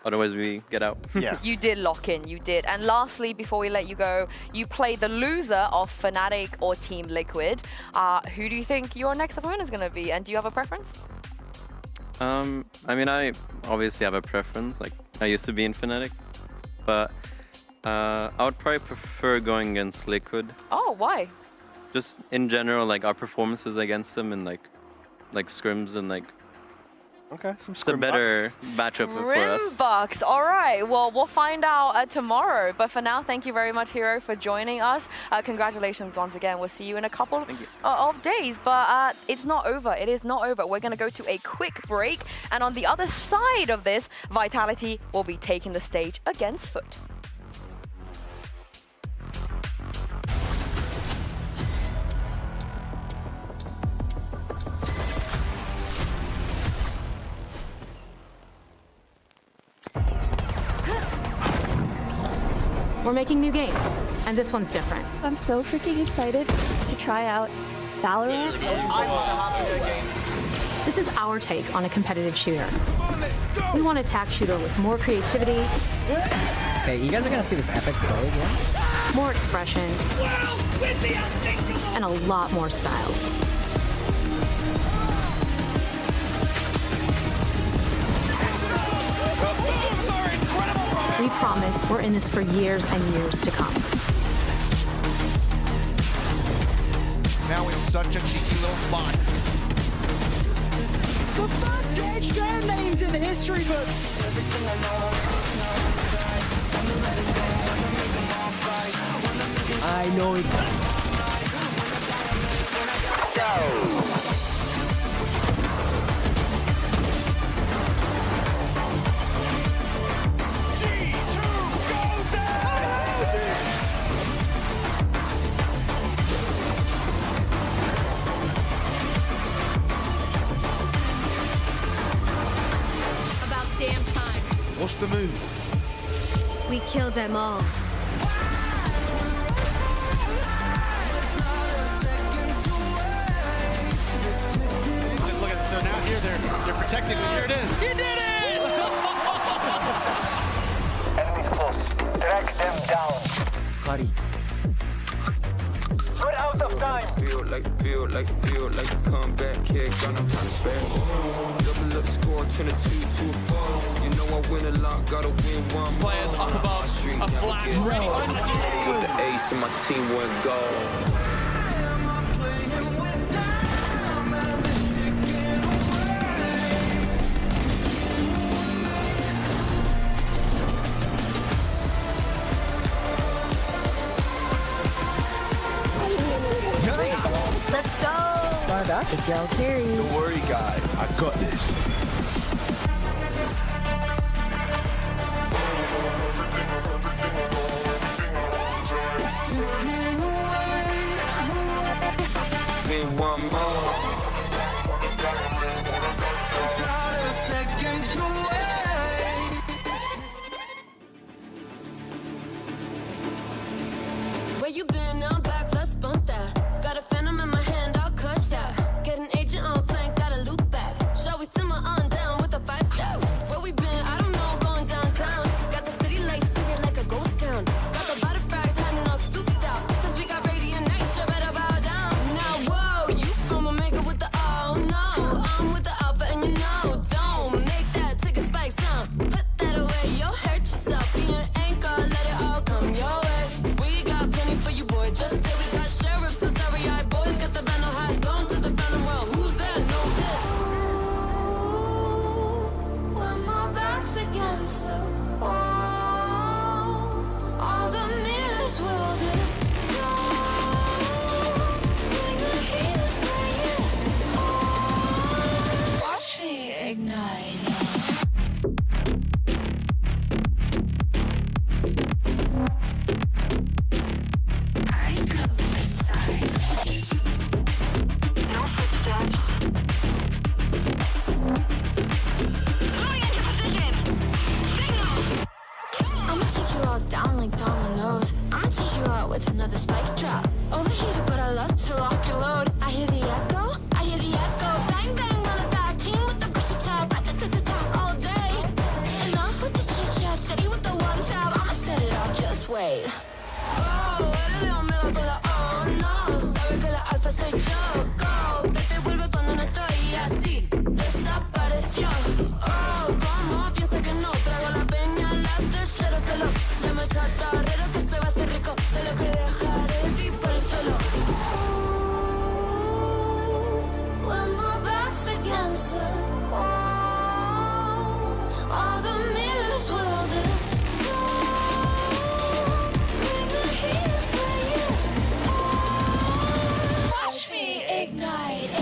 otherwise we get out. Yeah. You did lock in, you did. And lastly, before we let you go, you play the loser of Fnatic or Team Liquid. Who do you think your next opponent is going to be, and do you have a preference? I mean, I obviously have a preference. Like I used to be in Fnatic, but I would probably prefer going against Liquid. Oh, why? Just in general, like our performances against them and like scrims and like. Okay, some it's a better matchup for us. Scrimbucks. All right. Well, we'll find out tomorrow. But for now, thank you very much, Hero, for joining us. Congratulations once again. We'll see you in a couple of days. But it's not over. It is not over. We're going to go to a quick break. And on the other side of this, Vitality will be taking the stage against Foot. We're making new games, and this one's different. I'm so freaking excited to try out Valorant. This is our take on a competitive shooter. We want to attack shooter with more creativity. Okay, you guys are gonna see this epic play again? More expression, and a lot more style. We promise we're in this for years and years to come. Now in such a cheeky little spot. The first HJ names in the history books. I know it. About damn time. What's the move? We killed them all. Look at it. So now here they're protecting me. Here it is. You did it! Enemies close. Drag them down. Buddy. We're out of time. Feel like a comeback kick, got no time to spare. Double up score, 22-4. You know I win a lot, gotta win one more. Players up above, a flash ready. With the ace and my team went gold. Let's go! That's a gel carry. Don't worry, guys. I got this. Win one more. It's not a second to wait. Where you been? I'm back, let's bump that. Got a phantom in my hand, I'll crush that. Get an agent on flank, got a loop back. Shall we simmer on down with a 5-step? Where we been? I don't know, going downtown. Got the city lights here like a ghost town. Got the butterflies hiding all spooked out. Cause we got radiant night, you better bow down. Now, whoa, you from Omega with the oh no. I'm with the alpha and you know, don't make that ticket spike sound. Put that away, you'll hurt yourself. Be an anchor, let it all come your way. We got plenty for you, boy. Just say we got sheriffs, so sorry-eyed boys. Got the venom highs, going to the venom well. Who's there? Know this. When my back's against the wall, all the mirrors will dissolve. Bring the heat, bring it on. Watch me ignite it. I go inside. No footsteps. Moving into position. Signal. I'ma take you all down like dominoes. I'ma take you out with another spike drop. Overheated, but I love to lock and load. I hear the echo. I hear the echo. Bang bang on the back team with the versatile. Ba-ta-ta-ta-ta all day. Enough with the chit chat. Steady with the one tab. I'ma set it off. Just wait. Oh, eres de Omega con la oh no. Sabes que la alfa soy yo. Go, vete y vuelve cuando no estoy así. Desapareció. Oh, ¿cómo piensa que no? Traigo la peña, las de Sheriff se lo. Llama chatarrero que se va a hacer rico. De lo que dejaré ti por el suelo. When my back's against the wall, all the mirrors will dissolve. Bring the heat, bring it on. Watch me ignite it.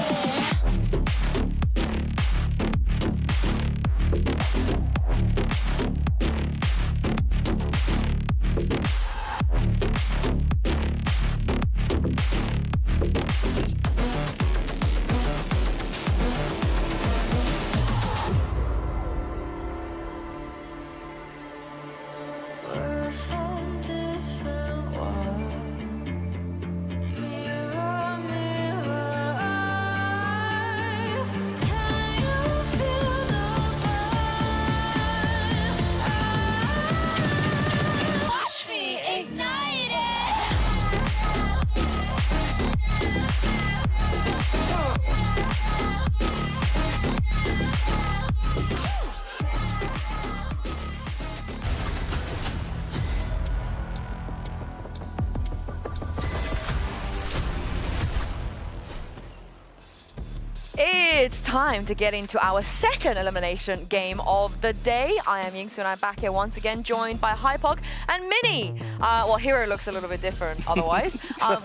We're folded It's time to get into our second elimination game of the day. I am Yingsu and I'm back here once again, joined by Hypog and Mini. Well, Hero looks a little bit different otherwise.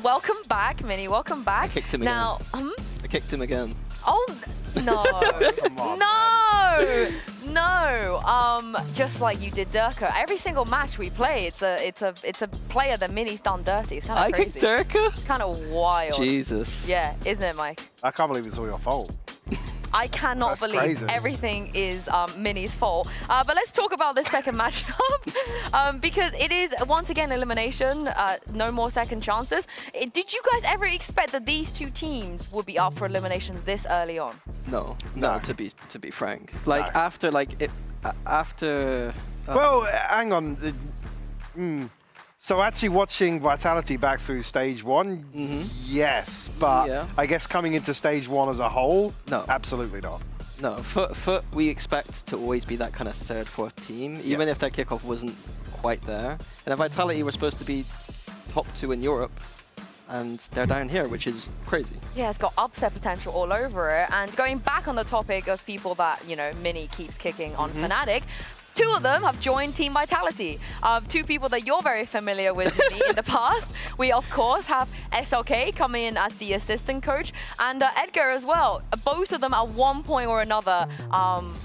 Welcome back, Mini. Welcome back. I kicked him now, again. I kicked him again. Oh, no. No. Just like you did Durka. Every single match we play, it's a player that Mini's done dirty. It's kind of crazy. I kicked Durka? It's kind of wild. Jesus. Yeah, isn't it, Mike? I can't believe it's all your fault. I cannot That's believe crazy. everything is Mini's fault. But let's talk about this second matchup because it is once again elimination. No more second chances. Did you guys ever expect that these two teams would be up for elimination this early on? No. To be frank, like after Well, hang on. So actually watching Vitality back through stage one, yes, but I guess coming into stage one as a whole, no, absolutely not. No, Foot we expect to always be that kind of third, fourth team, even if their kickoff wasn't quite there. And at Vitality, we're supposed to be top 2 in Europe, and they're down here, which is crazy. Yeah, it's got upset potential all over it. And going back on the topic of people that, you know, Mini keeps kicking on Fnatic, 2 of them have joined Team Vitality. 2 people that you're very familiar with, Mini, in the past. We, of course, have SLK coming in as the assistant coach, and Edgar as well. Both of them at one point or another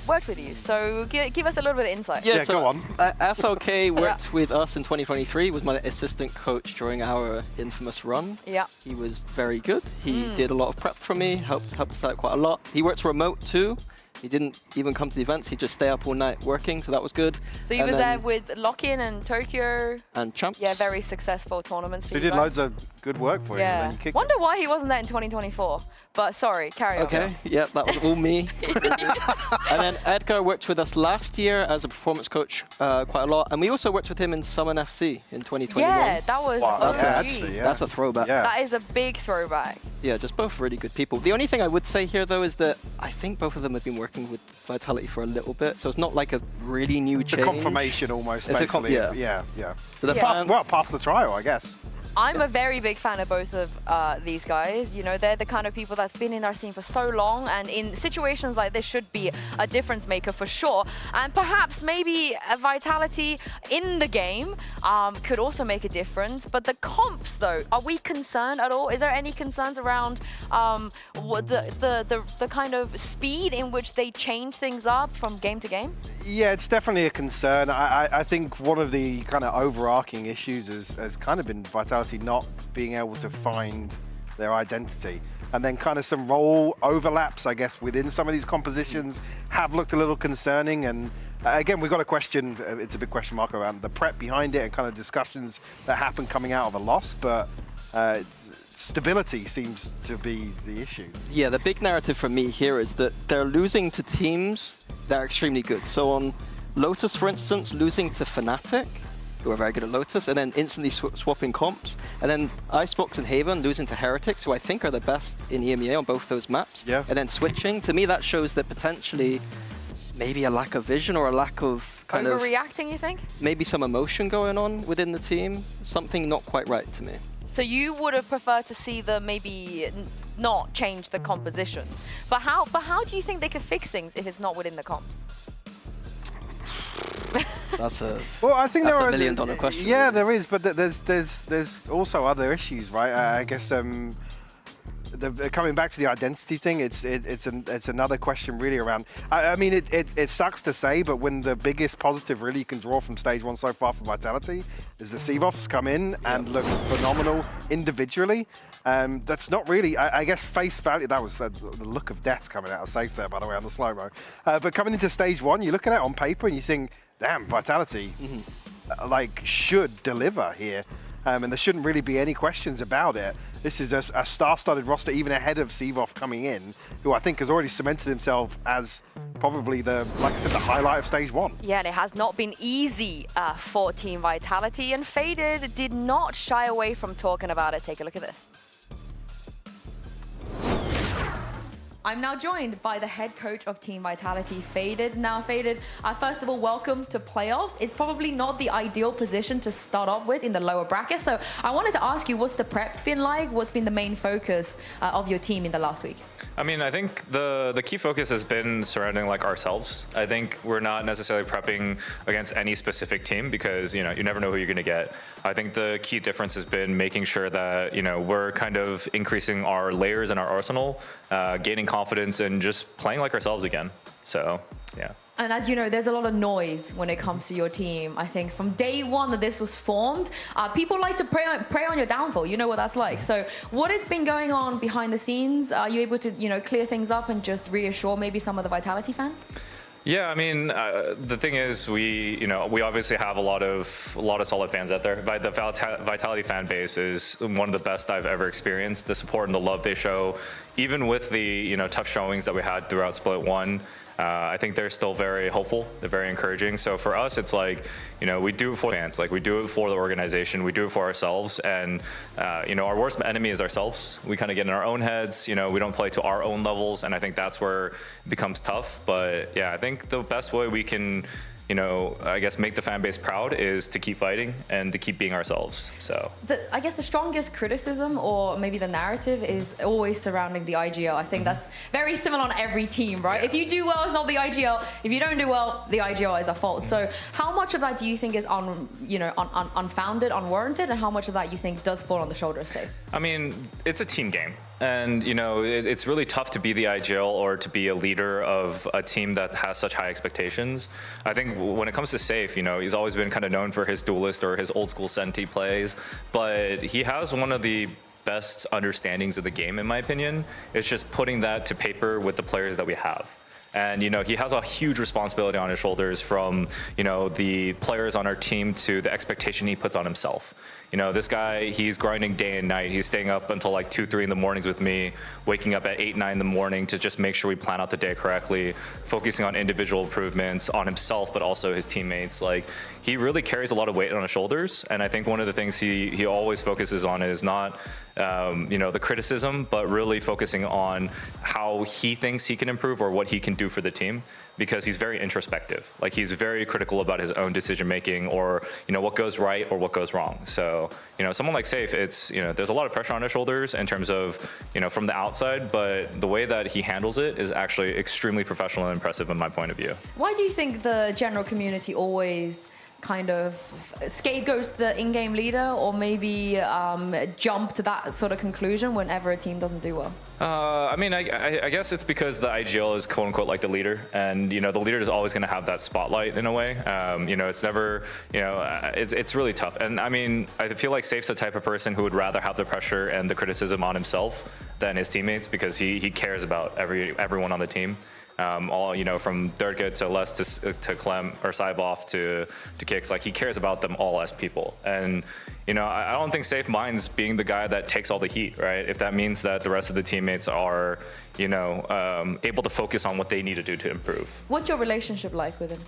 worked with you. So give us a little bit of insight. Yeah, so go on. SLK worked with us in 2023, was my assistant coach during our infamous run. Yeah. He was very good. He did a lot of prep for me, helped us out quite a lot. He works remote too. He didn't even come to the events, he'd just stay up all night working, so that was good. So you was there with Lock-In and Tokyo. And Champs. Yeah, very successful tournaments for He you did guys. loads of good work for you. And then you kicked Wonder why he wasn't there in 2024. But sorry, carry on. Okay, yeah, that was all me. And then Edgar worked with us last year as a performance coach quite a lot. And we also worked with him in Summon FC in 2021. Yeah, that was That's a throwback. That is a big throwback. Yeah, just both really good people. The only thing I would say here, though, is that I think both of them have been working with Vitality for a little bit, so it's not like a really new change. It's a confirmation almost, basically. Yeah. So the pass the trial, I guess. I'm a very big fan of both of these guys. You know, they're the kind of people that's been in our scene for so long, and in situations like this should be a difference maker for sure. And perhaps maybe a Vitality in the game could also make a difference. But the comps, though, are we concerned at all? Is there any concerns around the kind of speed in which they change things up from game to game? Yeah, it's definitely a concern. I think one of the kind of overarching issues has kind of been Vitality not being able to find their identity. And then kind of some role overlaps, I guess, within some of these compositions have looked a little concerning. And again, we've got a question, it's a big question mark around the prep behind it and kind of discussions that happen coming out of a loss. But stability seems to be the issue. Yeah, the big narrative for me here is that they're losing to teams that are extremely good. So on Lotus, for instance, losing to Fnatic, who are very good at Lotus, and then instantly swapping comps. And then Icebox and Haven losing to Heretics, who I think are the best in EMEA on both those maps. Yeah. And then switching. To me, that shows that potentially maybe a lack of vision or a lack of kind of... Overreacting, you think? Maybe some emotion going on within the team. Something not quite right to me. So you would have preferred to see them maybe not change the compositions. But how do you think they could fix things if it's not within the comps? That's a I think there are $1 million question. Yeah, there is, but there's also other issues, right? I guess coming back to the identity thing, it's another question really around. I mean, it sucks to say, but when the biggest positive really you can draw from stage one so far for Vitality is the Seavoffs come in and look phenomenal individually. That's not really, I guess, face value. That was the look of death coming out of safe there, by the way, on the slow-mo. But coming into stage one, you look at it on paper and you think, damn, Vitality like should deliver here. And there shouldn't really be any questions about it. This is a star-studded roster, even ahead of Seavoff coming in, who I think has already cemented himself as probably like I said, the highlight of stage one. Yeah, and it has not been easy for Team Vitality, and Faded did not shy away from talking about it. Take a look at this. I'm now joined by the head coach of Team Vitality, Faded. Now, Faded, first of all, welcome to playoffs. It's probably not the ideal position to start off with in the lower bracket. So I wanted to ask you, what's the prep been like? What's been the main focus of your team in the last week? I mean, I think the key focus has been surrounding like ourselves. I think we're not necessarily prepping against any specific team because, you know, you never know who you're going to get. I think the key difference has been making sure that, you know, we're kind of increasing our layers in our arsenal, gaining confidence and just playing like ourselves again. So, yeah. And as you know, there's a lot of noise when it comes to your team. I think from day one that this was formed, people like to prey on your downfall. You know what that's like. So what has been going on behind the scenes? Are you able to, you know, clear things up and just reassure maybe some of the Vitality fans? Yeah, I mean, the thing is, we obviously have a lot of solid fans out there. The Vitality fan base is one of the best I've ever experienced. The support and the love they show, even with the, you know, tough showings that we had throughout Split 1. I think they're still very hopeful. They're very encouraging. So for us, it's like, you know, we do it for fans. Like, we do it for the organization. We do it for ourselves. And, you know, our worst enemy is ourselves. We kind of get in our own heads. You know, we don't play to our own levels. And I think that's where it becomes tough. But, yeah, I think the best way we can, you know, I guess make the fan base proud is to keep fighting and to keep being ourselves. So I guess the strongest criticism or maybe the narrative is always surrounding the IGL. I think that's very similar on every team, right? Yeah. If you do well, it's not the IGL. If you don't do well, the IGL is a fault. So how much of that do you think is unfounded, unwarranted, and how much of that you think does fall on the shoulder of Safe? I mean, it's a team game. And, you know, it's really tough to be the IGL or to be a leader of a team that has such high expectations. I think when it comes to Safe, you know, he's always been kind of known for his duelist or his old school Senti plays, but he has one of the best understandings of the game, in my opinion. It's just putting that to paper with the players that we have. And, you know, he has a huge responsibility on his shoulders from, you know, the players on our team to the expectation he puts on himself. You know, this guy, he's grinding day and night. He's staying up until like 2, 3 in the mornings with me, waking up at 8, 9 in the morning to just make sure we plan out the day correctly, focusing on individual improvements on himself, but also his teammates. Like, he really carries a lot of weight on his shoulders. And I think one of the things he always focuses on is not, you know, the criticism, but really focusing on how he thinks he can improve or what he can do for the team, because he's very introspective. Like, he's very critical about his own decision making or, you know, what goes right or what goes wrong. So, you know, someone like Safe, it's, you know, there's a lot of pressure on his shoulders in terms of, you know, from the outside, but the way that he handles it is actually extremely professional and impressive in my point of view. Why do you think the general community always kind of scapegoats the in-game leader, or maybe jump to that sort of conclusion whenever a team doesn't do well? I mean, I guess it's because the IGL is quote unquote like the leader, and, you know, the leader is always going to have that spotlight in a way. You know, it's never, you know, it's really tough. And I mean, I feel like Safe's the type of person who would rather have the pressure and the criticism on himself than his teammates, because he cares about everyone on the team. All, you know, from Dirtka to Les to Clem or Cyboff to Kicks, like, he cares about them all as people. And, you know, I don't think Safe minds being the guy that takes all the heat, right? If that means that the rest of the teammates are, you know, able to focus on what they need to do to improve. What's your relationship like with him?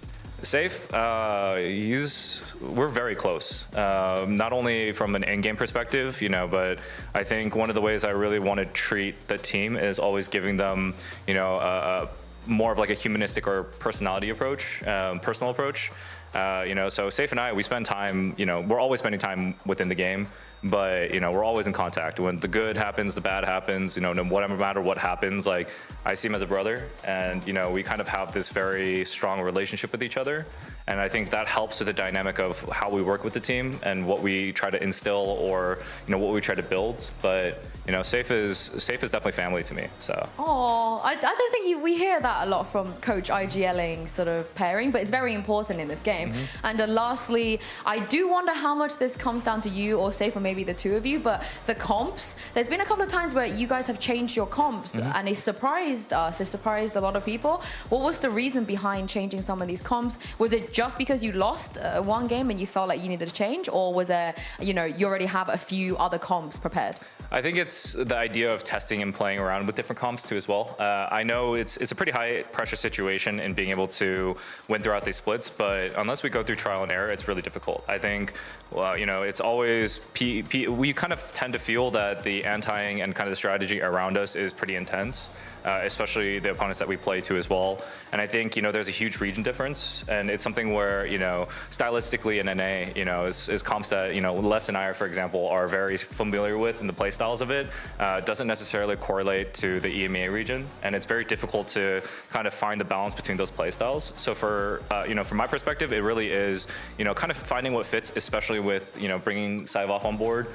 Safe, we're very close. Not only from an in-game perspective, you know, but I think one of the ways I really want to treat the team is always giving them, you know, more of like a humanistic or personality approach, personal approach. You know, so Safe and I, we spend time, you know, we're always spending time within the game, but, you know, we're always in contact. When the good happens, the bad happens, you know, no matter what happens, like, I see him as a brother, and, you know, we kind of have this very strong relationship with each other. And I think that helps with the dynamic of how we work with the team and what we try to instill, or, you know, what we try to build. But, you know, Safe is definitely family to me. So. Oh, I don't think we hear that a lot from Coach IGLing sort of pairing, but it's very important in this game. And lastly, I do wonder how much this comes down to you or Safe, or maybe the two of you, but the comps. There's been a couple of times where you guys have changed your comps, and it surprised us. It surprised a lot of people. What was the reason behind changing some of these comps? Was it just because you lost one game and you felt like you needed to change, or was there, you know, you already have a few other comps prepared? I think it's the idea of testing and playing around with different comps too as well. I know it's a pretty high pressure situation in being able to win throughout these splits, but unless we go through trial and error, it's really difficult. I think, well, you know, it's always, we kind of tend to feel that the anti-ing and kind of the strategy around us is pretty intense, especially the opponents that we play to as well. And I think, you know, there's a huge region difference, and it's something where, you know, stylistically in NA, you know, is comps that, you know, Les and I, for example, are very familiar with in the play styles of it, doesn't necessarily correlate to the EMEA region, and it's very difficult to kind of find the balance between those play styles. So for, you know, from my perspective, it really is, you know, kind of finding what fits, especially with, you know, bringing Saivov on board.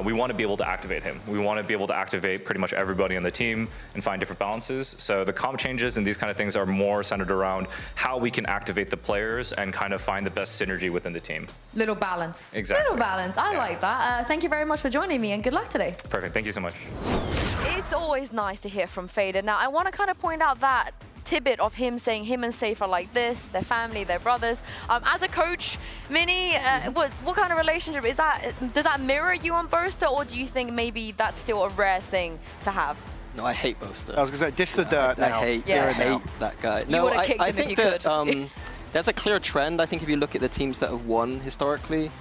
We want to be able to activate him. We want to be able to activate pretty much everybody on the team and find different balances. So the comp changes and these kind of things are more centered around how we can activate the players and kind of find the best synergy within the team. Little balance. Exactly. Little balance. I like that. Thank you very much for joining me and good luck today. Perfect. Thank you so much. It's always nice to hear from Fader. Now, I want to kind of point out that tidbit of him saying him and Safe are like this, their family, their brothers. As a coach, Mini, what kind of relationship is that? Does that mirror you on Boaster, or do you think maybe that's still a rare thing to have? No, I hate Boaster. I was going to say, dish the dirt now. I hate that guy. You would have kicked him think if you that could. there's a clear trend, I think, if you look at the teams that have won historically,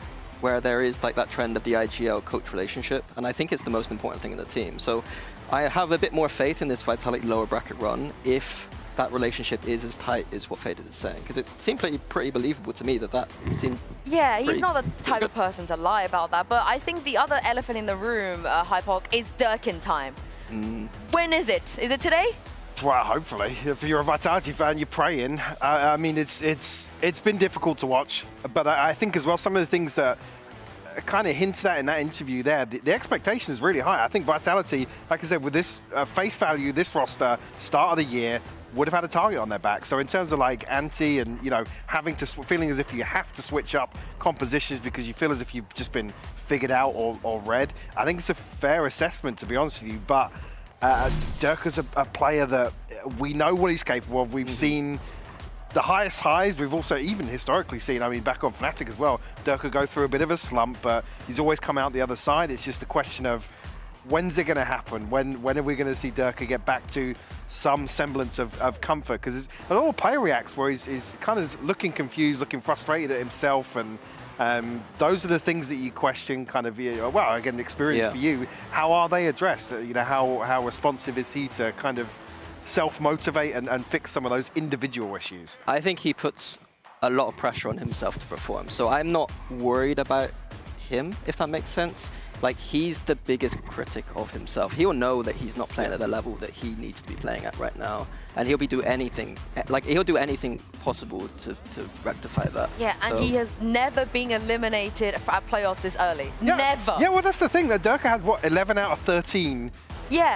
where there is like that trend of the IGL coach relationship, and I think it's the most important thing in the team. So I have a bit more faith in this Vitality lower bracket run if that relationship is as tight as what Fader is saying, because it seemed pretty believable to me that seemed. Yeah, he's not the type of person to lie about that, but I think the other elephant in the room, Hypok, is Durkin time. When is it? Is it today? Well, hopefully. If you're a Vitality fan, you're praying. I mean, it's been difficult to watch, but I think as well some of the things that kind of hinted at in that interview there, the expectation is really high. I think Vitality, like I said, with this face value, this roster, start of the year, would have had a target on their back. So in terms of like anti and, you know, having to, feeling as if you have to switch up compositions because you feel as if you've just been figured out or read, I think it's a fair assessment, to be honest with you. But Durka's a player that we know what he's capable of. We've seen the highest highs. We've also even historically seen, I mean, back on Fnatic as well, Durka go through a bit of a slump, but he's always come out the other side. It's just a question of when's it going to happen? When are we going to see Durka get back to some semblance of comfort? Because a lot of player reacts where he's kind of looking confused, looking frustrated at himself, and those are the things that you question. Kind of, well, again, experience for you. How are they addressed? You know, how responsive is he to kind of self-motivate and fix some of those individual issues? I think he puts a lot of pressure on himself to perform. So I'm not worried about him, if that makes sense. Like, he's the biggest critic of himself. He'll know that he's not playing at the level that he needs to be playing at right now. And he'll do anything possible to rectify that. Yeah, and he has never been eliminated at playoffs this early. Yeah. Never. Yeah, well, that's the thing. That Durka has, what, 11 out of 13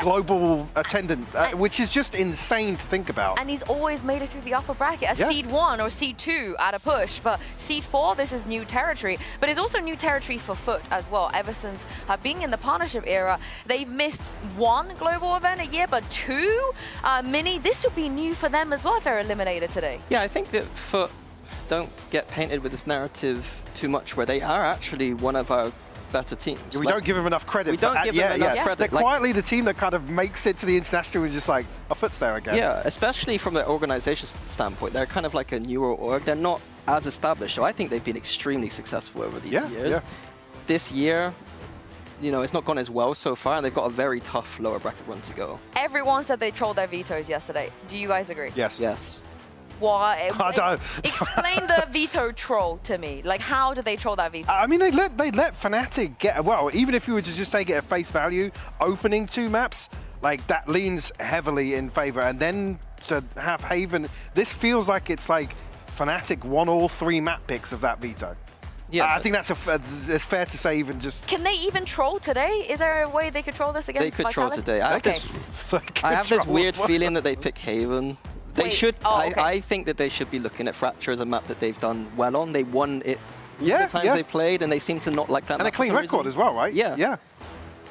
global attendance, which is just insane to think about. And he's always made it through the upper bracket as Seed 1 or Seed 2 at a push. But Seed 4, this is new territory. But it's also new territory for Foot as well. Ever since being in the partnership era, they've missed 1 global event a year, but 2 Mini. This will be new for them as well if they're eliminated today. Yeah, I think that Foot don't get painted with this narrative too much, where they are actually one of our better teams. Yeah, we don't give them enough credit. We don't give them enough credit. They're quietly the team that kind of makes it to the international and just like, our Foot's there again. Yeah, especially from the organization standpoint. They're kind of like a newer org. They're not as established. So I think they've been extremely successful over these years. Yeah. This year, you know, it's not gone as well so far, and they've got a very tough lower bracket run to go. Everyone said they trolled their vetoes yesterday. Do you guys agree? Yes. Yes. Why? I don't. Explain the veto troll to me. Like, how did they troll that veto? I mean, they let Fnatic get, well, even if you were to just take it at face value, opening 2 maps, like, that leans heavily in favor. And then to have Haven, this feels like it's like Fnatic won all 3 map picks of that veto. Yeah, I think that's it's fair to say. Even just, can they even troll today? Is there a way they could troll this against They could Vitality? troll today. I have this weird feeling that they pick Haven. They should. I think that they should be looking at Fracture as a map that they've done well on. They won it the times they played, and they seem to not like that. And a clean record as well, right? Yeah.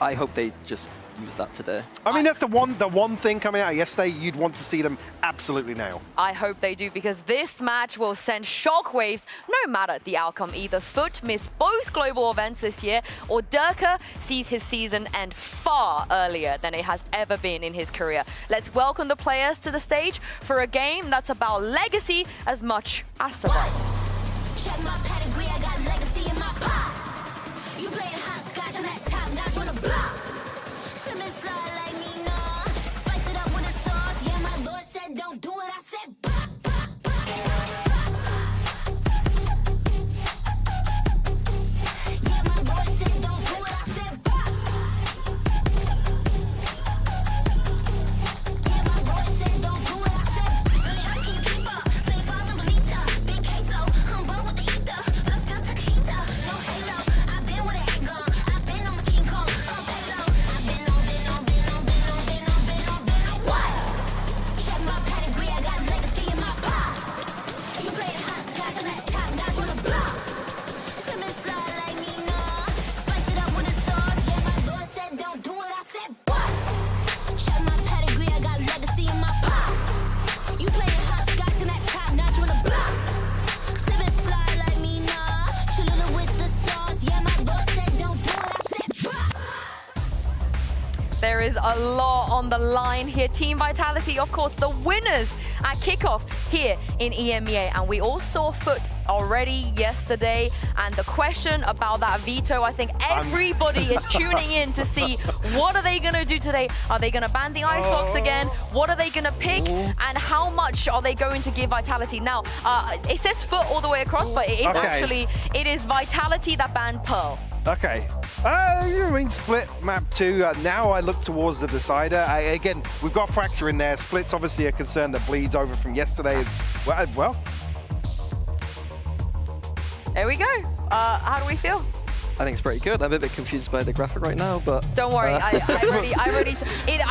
I hope they just use that today. I mean, that's the one thing coming out yesterday you'd want to see them absolutely nail. I hope they do, because this match will send shockwaves no matter the outcome. Either Foot missed both global events this year, or Durka sees his season end far earlier than it has ever been in his career. Let's welcome the players to the stage for a game that's about legacy as much as survival. Check my pedigree, I got legacy in my pop. You playing hopscotch on that top notch on the block. Slipping slide like me, nah. Spice it up with the sauce. Yeah, my lord said don't do it. I said bop, bop, bop. Yeah, my lord said don't do it. I said bop. Yeah, my lord said don't do it. I said really, I can't keep up. Play father Belita, big queso. I'm born with the ether, but I still took a heater. No halo, I've been with a head gun. I've been on my King Kong. I've been on. What? Check my pedigree, I got legacy in my pop. You playing hopscotch on that top notch on the block. Slipping slide like me, nah. Spice it up with the sauce. Yeah, my lord said don't do it. I said what? Check my pedigree, I got legacy in my pop. You playing hopscotch on that top notch on the block. Slipping slide like me, nah. Chillin' with the sauce. Yeah, my lord said don't do it. I said what? There is a lot on the line here. Team Vitality, of course, the winners at kickoff here in EMEA. And we all saw Foot already yesterday. And the question about that veto, I think everybody is tuning in to see what are they going to do today. Are they going to ban the Icebox again? What are they going to pick? And how much are they going to give Vitality? Now, it says Foot all the way across, but it is actually, it is Vitality that banned Pearl. Okay. I mean, Split map 2. Now I look towards the decider. Again, we've got Fracture in there. Split's obviously a concern that bleeds over from yesterday as well. There we go. How do we feel? I think it's pretty good. I'm a bit confused by the graphic right now, but don't worry. I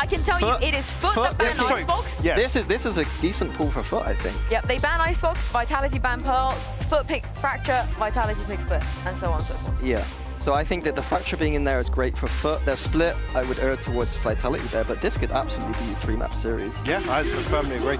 can tell you, it is Foot that banned Icebox. Yes. This is a decent pull for Foot, I think. Yep, they ban Icebox, Vitality ban Pearl, Foot pick Fracture, Vitality pick Split, and so on and so forth. Yeah. So I think that the Fracture being in there is great for Foot. Their Split, I would err towards Vitality there, but this could absolutely be a 3-map series. Yeah, I firmly agree.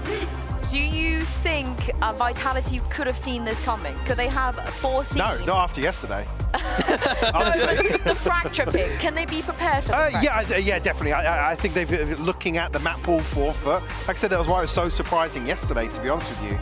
Do you think Vitality could have seen this coming? Could they have foreseen? No, not after yesterday. The Fracture pick, can they be prepared for the Fracture? Yeah, definitely. I think they've looking at the map pool for Foot. Like I said, that was why it was so surprising yesterday, to be honest with you.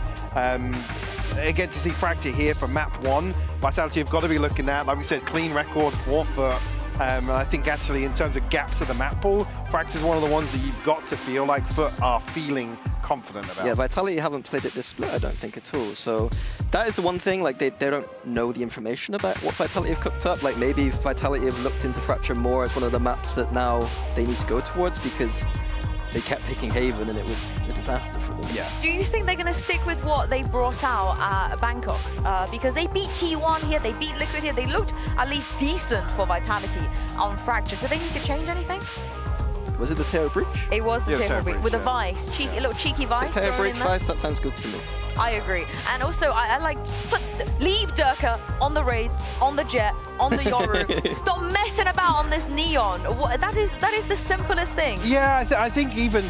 Again, to see Fracture here for map 1, Vitality have got to be looking at, like we said, clean record for Foot. And I think actually in terms of gaps of the map pool, Fracture's one of the ones that you've got to feel like Foot are feeling confident about. Yeah, Vitality haven't played it this Split, I don't think, at all. So that is the one thing, like they don't know the information about what Vitality have cooked up. Like maybe Vitality have looked into Fracture more as one of the maps that now they need to go towards, because they kept picking Haven and it was a disaster for them. Yeah. Do you think they're going to stick with what they brought out at Bangkok? Because they beat T1 here, they beat Liquid here, they looked at least decent for Vitality on Fracture. Do they need to change anything? Was it the Tail Breach? It was the Tail Breach with a Vice, a little cheeky Vice. Tail Breach Vice, that sounds good to me. I agree. And also, I like, leave Durka on the Raze, on the Jet, on the Yoru. Stop messing about on this Neon. That is the simplest thing. Yeah, I think even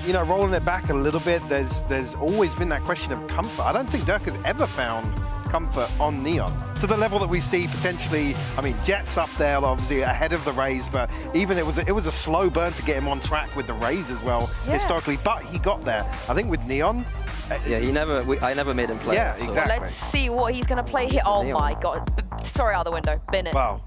you know, rolling it back a little bit, there's always been that question of comfort. I don't think Durka's ever found comfort on Neon to the level that we see potentially. I mean, Jet's up there, obviously ahead of the Raze, but even it was a slow burn to get him on track with the Raze as well, historically. But he got there. I think with Neon. Yeah, I never made him play. Yeah, so. exactly. Let's see what he's gonna play here. Oh my God! Sorry, out the window. Bin it. Wow.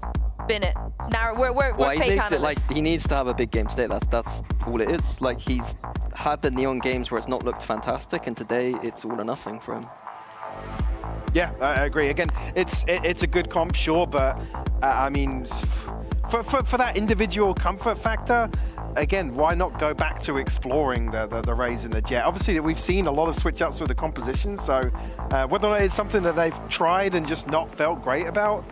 Bin it. Now we're fake analysts. Like he needs to have a big game today. That's all it is. Like he's had the Neon games where it's not looked fantastic, and today it's all or nothing for him. Yeah, I agree. Again, it's a good comp, sure, but I mean, for that individual comfort factor, again, why not go back to exploring the Raze and the Jet? Obviously, we've seen a lot of switch ups with the composition, so whether or not it's something that they've tried and just not felt great about,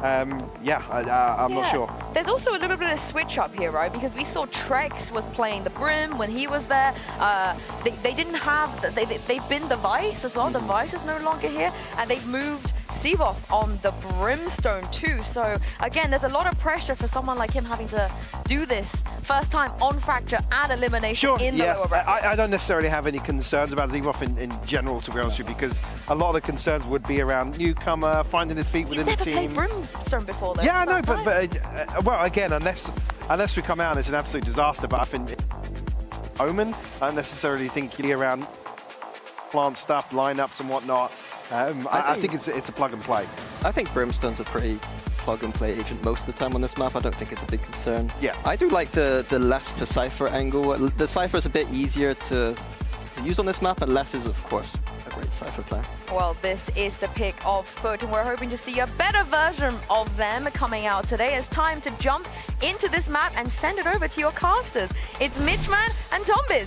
I'm not sure. There's also a little bit of switch up here, right? Because we saw Trex was playing the Brim when he was there. They didn't have, they've been the Vice as well. The Vice is no longer here, and they've moved Seavoff on the Brimstone too. So again, there's a lot of pressure for someone like him having to do this first time on Fracture and Elimination in the lower bracket. I don't necessarily have any concerns about Seavoff in general, to be honest with you, because a lot of the concerns would be around newcomer, finding his feet within the team. You've never played Brimstone before, though. Yeah, I know, but well, again, unless we come out and it's an absolute disaster, but I think Omen, I don't necessarily think around plant stuff, lineups and whatnot. I think it's a plug and play. I think Brimstone's a pretty plug and play agent most of the time on this map. I don't think it's a big concern. Yeah. I do like the less to Cypher angle. The Cypher is a bit easier to use on this map, and less is, of course, a great Cypher player. Well, this is the pick of Foot, and we're hoping to see a better version of them coming out today. It's time to jump into this map and send it over to your casters. It's Mitchman and Tombiz.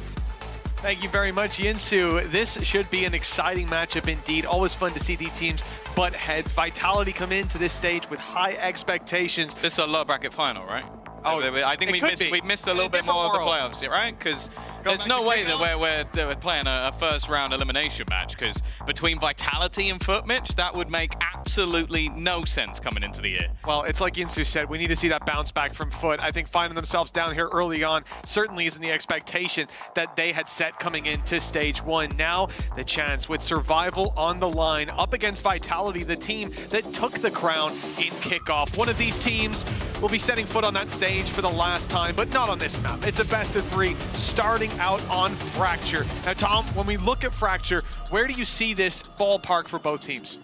Thank you very much, Yinsu. This should be an exciting matchup indeed. Always fun to see these teams butt heads. Vitality come into this stage with high expectations. This is a low bracket final, right? Oh, I think we missed a little bit more of the playoffs, right? Because there's no way that we're playing a first round elimination match, because between Vitality and Foot, Mitch, that would make absolutely no sense coming into the year. Well, it's like Yinsu said, we need to see that bounce back from Foot. I think finding themselves down here early on certainly isn't the expectation that they had set coming into stage one. Now, the chance with survival on the line up against Vitality, the team that took the crown in kickoff. One of these teams will be setting foot on that stage for the last time, but not on this map. It's a best of three starting out on Fracture. Now, Tom, when we look at Fracture, where do you see this ballpark for both teams?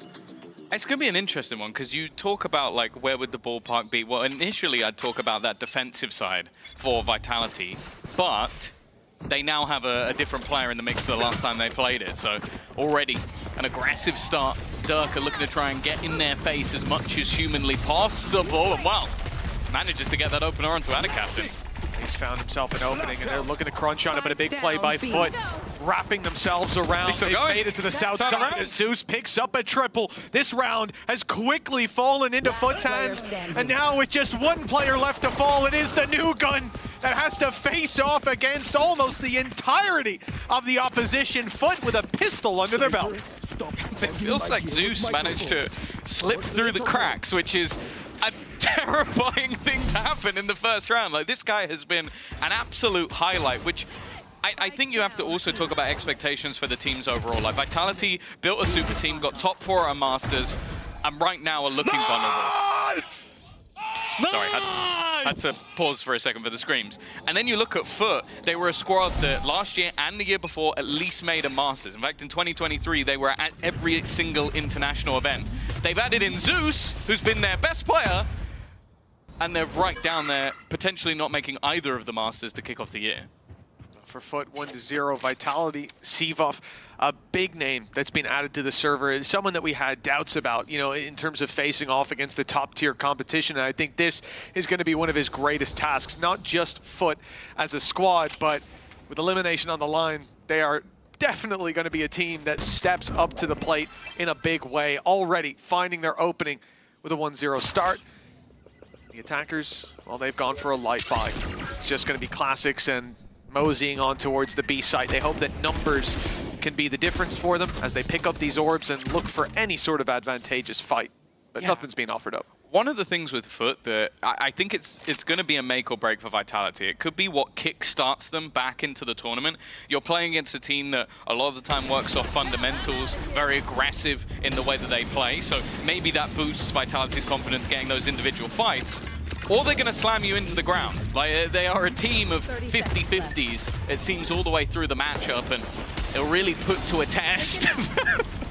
It's going to be an interesting one, because you talk about, like, where would the ballpark be? Well, initially, I'd talk about that defensive side for Vitality, but they now have a different player in the mix the last time they played it. So already an aggressive start. Durka looking to try and get in their face as much as humanly possible. And, well, manages to get that opener onto Adacaptain. He's found himself an opening, and they're looking to crunch on it, but a big play by Foot, wrapping themselves around. They've made it to the south side as Zeus picks up a triple. This round has quickly fallen into Foot's hands, and now with just one player left to fall, it is the new gun that has to face off against almost the entirety of the opposition. Foot with a pistol under their belt. It feels like Zeus managed to slip through the cracks, which is a terrifying thing to happen in the first round. Like, this guy has been an absolute highlight, which I think you have to also talk about expectations for the teams overall. Like, Vitality built a super team, got top 4 at Masters, and right now are looking vulnerable. Sorry, I had to pause for a second for the screams. And then you look at Foot, they were a squad that last year and the year before at least made a Masters. In fact, in 2023, they were at every single international event. They've added in Zeus, who's been their best player, and they're right down there, potentially not making either of the Masters to kick off the year. For Foot, 1-0. Vitality, Seavoff, a big name that's been added to the server. Is someone that we had doubts about, you know, in terms of facing off against the top-tier competition. And I think this is going to be one of his greatest tasks. Not just Foot as a squad, but with Elimination on the line, they are definitely going to be a team that steps up to the plate in a big way. Already finding their opening with a 1-0 start. The attackers, well, they've gone for a light buy. It's just going to be classics and moseying on towards the B site. They hope that numbers can be the difference for them as they pick up these orbs and look for any sort of advantageous fight. But nothing's being offered up. One of the things with Foot that I think it's going to be a make or break for Vitality. It could be what kick-starts them back into the tournament. You're playing against a team that a lot of the time works off fundamentals, very aggressive in the way that they play. So maybe that boosts Vitality's confidence getting those individual fights. Or they're going to slam you into the ground. Like, they are a team of 50-50s, it seems, all the way through the matchup, and it'll really put to a test.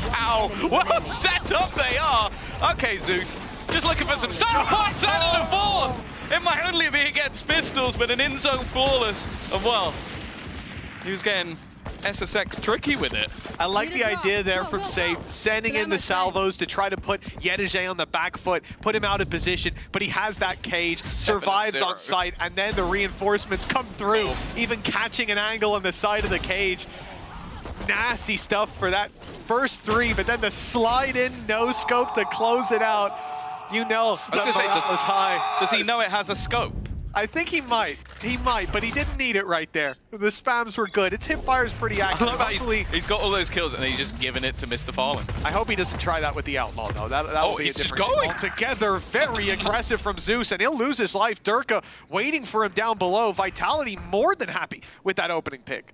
Wow, what set up they are! Okay, Zeus, just looking for some star points out of the fourth! It might only be against pistols, but an in-zone flawless. And well, he was getting SSX tricky with it. I like the idea there from Safe, sending in the salvos to try to put Yedege on the back foot, put him out of position, but he has that cage, survives on site, and then the reinforcements come through, even catching an angle on the side of the cage. Nasty stuff for that first 3, but then the slide in no scope to close it out. You know, I was going to say, was high. Does he know it has a scope? I think he might. He might, but he didn't need it right there. The spams were good. Its hipfire is pretty accurate. I love how he's got all those kills and he's just giving it to Mr. Fallen. I hope he doesn't try that with the Outlaw, though. That'll be a different game altogether. Very aggressive from Zeus, and he'll lose his life. Durka waiting for him down below. Vitality more than happy with that opening pick.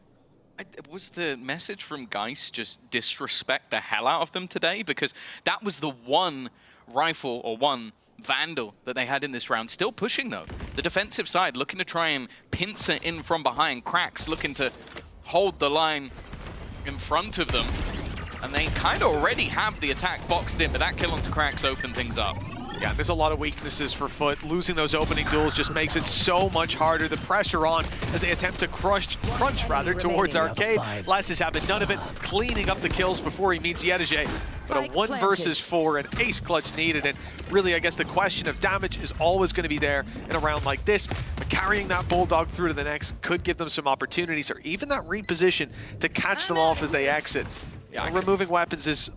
Was the message from Geist just disrespect the hell out of them today? Because that was the one rifle or one Vandal that they had in this round. Still pushing, though. The defensive side looking to try and pincer in from behind. Cracks looking to hold the line in front of them. And they kind of already have the attack boxed in, but that kill onto Cracks opened things up. Yeah, there's a lot of weaknesses for Foot. Losing those opening duels just makes it so much harder. The pressure on as they attempt to crunch towards Arcade. Last is having none of it, cleaning up the kills before he meets Yedege. But a 1 versus 4, an ace clutch needed, and really, I guess the question of damage is always going to be there in a round like this. But carrying that Bulldog through to the next could give them some opportunities, or even that reposition to catch them off as they exit. Yeah, removing weapons is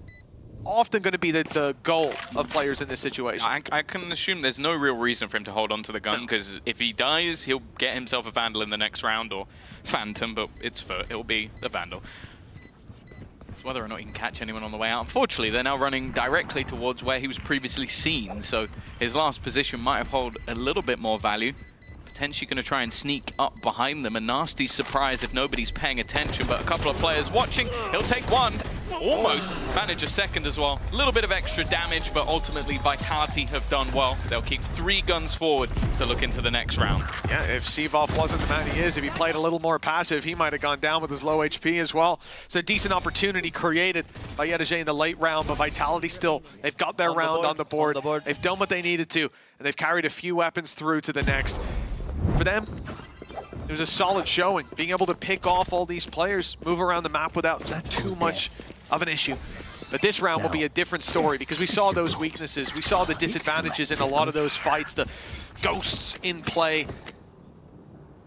often going to be the goal of players in this situation. I can assume there's no real reason for him to hold on to the gun, because if he dies, he'll get himself a Vandal in the next round, or Phantom, but it'll be a Vandal. It's whether or not he can catch anyone on the way out. Unfortunately, they're now running directly towards where he was previously seen, so his last position might have held a little bit more value. Potentially going to try and sneak up behind them. A nasty surprise if nobody's paying attention, but a couple of players watching. He'll take one. Almost manage a second as well. A little bit of extra damage, but ultimately Vitality have done well. They'll keep 3 guns forward to look into the next round. Yeah, if Seavoff wasn't the man he is, if he played a little more passive, he might have gone down with his low HP as well. It's a decent opportunity created by Yedege in the late round, but Vitality still, they've got their round on the board. They've done what they needed to, and they've carried a few weapons through to the next. For them, it was a solid showing. Being able to pick off all these players, move around the map without too much of an issue. But this round will be a different story because we saw those weaknesses. We saw the disadvantages in a lot of those fights, the ghosts in play,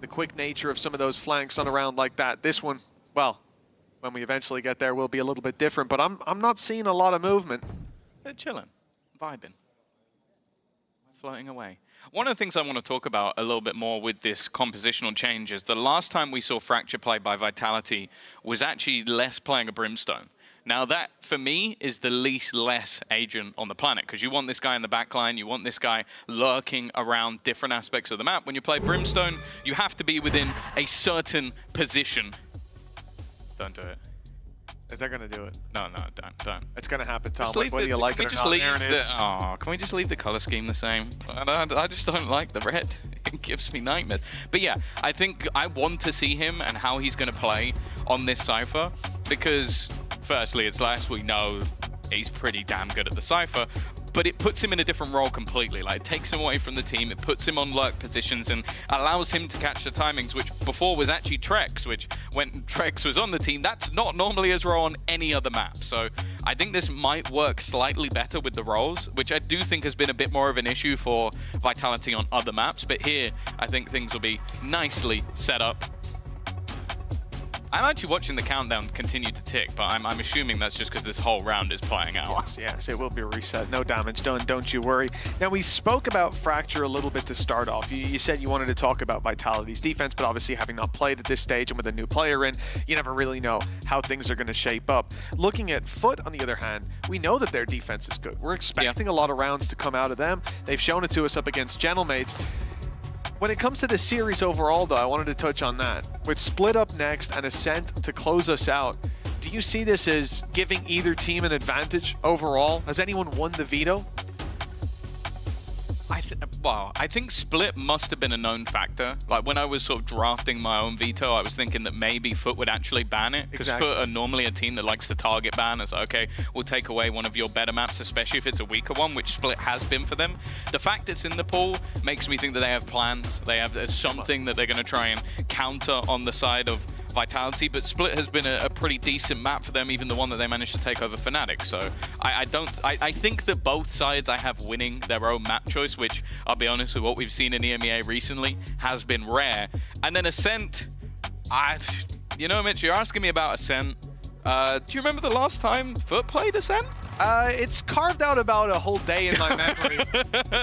the quick nature of some of those flanks on a round like that. This one, well, when we eventually get there, will be a little bit different, but I'm not seeing a lot of movement. They're chilling, vibing, floating away. One of the things I want to talk about a little bit more with this compositional change is the last time we saw Fracture play by Vitality was actually less playing a Brimstone. Now that, for me, is the least less agent on the planet, because you want this guy in the backline, you want this guy lurking around different aspects of the map. When you play Brimstone, you have to be within a certain position. Don't do it. They're going to do it. No, don't. It's going to happen, Tom. Whether you like it or not, there it is. Oh, can we just leave the color scheme the same? I just don't like the red. It gives me nightmares. But yeah, I think I want to see him and how he's going to play on this Cypher, because firstly, it's last we know he's pretty damn good at the Cypher, but it puts him in a different role completely. Like, it takes him away from the team, it puts him on lurk positions and allows him to catch the timings, which before was actually Trex, which when Trex was on the team, that's not normally his role on any other map. So I think this might work slightly better with the roles, which I do think has been a bit more of an issue for Vitality on other maps, but here I think things will be nicely set up. I'm actually watching the countdown continue to tick, but I'm assuming that's just because this whole round is playing out. Yes, it will be reset. No damage done, don't you worry. Now, we spoke about Fracture a little bit to start off. You said you wanted to talk about Vitality's defense, but obviously having not played at this stage and with a new player in, you never really know how things are going to shape up. Looking at Foot, on the other hand, we know that their defense is good. We're expecting a lot of rounds to come out of them. They've shown it to us up against Gentlemates. When it comes to the series overall, though, I wanted to touch on that. With Split up next and Ascent to close us out, do you see this as giving either team an advantage overall? Has anyone won the veto? I think Split must have been a known factor. Like, when I was sort of drafting my own veto, I was thinking that maybe Foot would actually ban it, because Foot are normally a team that likes to target ban. It's like, okay, we'll take away one of your better maps, especially if it's a weaker one, which Split has been for them. The fact it's in the pool makes me think that they have plans. They have something that they're going to try and counter on the side of Vitality, but Split has been a pretty decent map for them, even the one that they managed to take over Fnatic. So I think that both sides I have winning their own map choice, which I'll be honest with what we've seen in EMEA recently has been rare. And then Ascent, you know, Mitch, you're asking me about Ascent. Do you remember the last time Foot played Ascent? It's carved out about a whole day in my memory.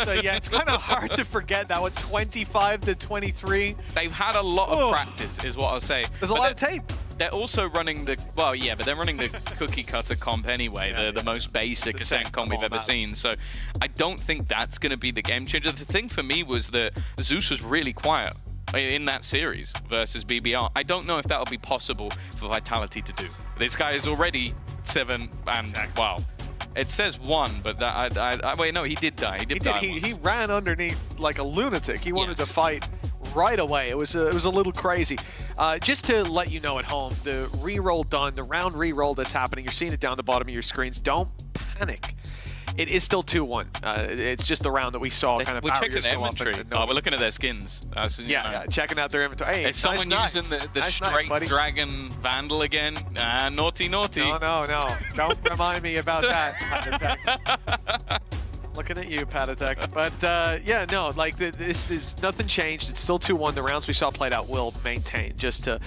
So yeah, it's kind of hard to forget that one. 25 to 23. They've had a lot of practice, is what I'll say. There's a lot of tape. They're also running the, well, yeah, but they're running the cookie cutter comp anyway, the most basic Ascent comp we've ever seen. So I don't think that's going to be the game changer. The thing for me was that Zeus was really quiet in that series versus BBR. I don't know if that'll be possible for Vitality to do. This guy is already 7 and, wow. It says 1, but that, wait, no, he did die. He did die. He ran underneath like a lunatic. He wanted to fight right away. It was a little crazy. Just to let you know at home, the reroll done, the round reroll that's happening, you're seeing it down the bottom of your screens. Don't panic. It is still 2-1. It's just the round that we saw kind of we're checking barriers go up. inventory. No, we're looking at their skins. Yeah, checking out their inventory. Hey, is someone using the straight dragon vandal again? Naughty, naughty. No. Don't remind me about that. Looking at you, Patatek. But yeah, no, like this is nothing changed. It's still 2-1. The rounds we saw played out will maintain, just to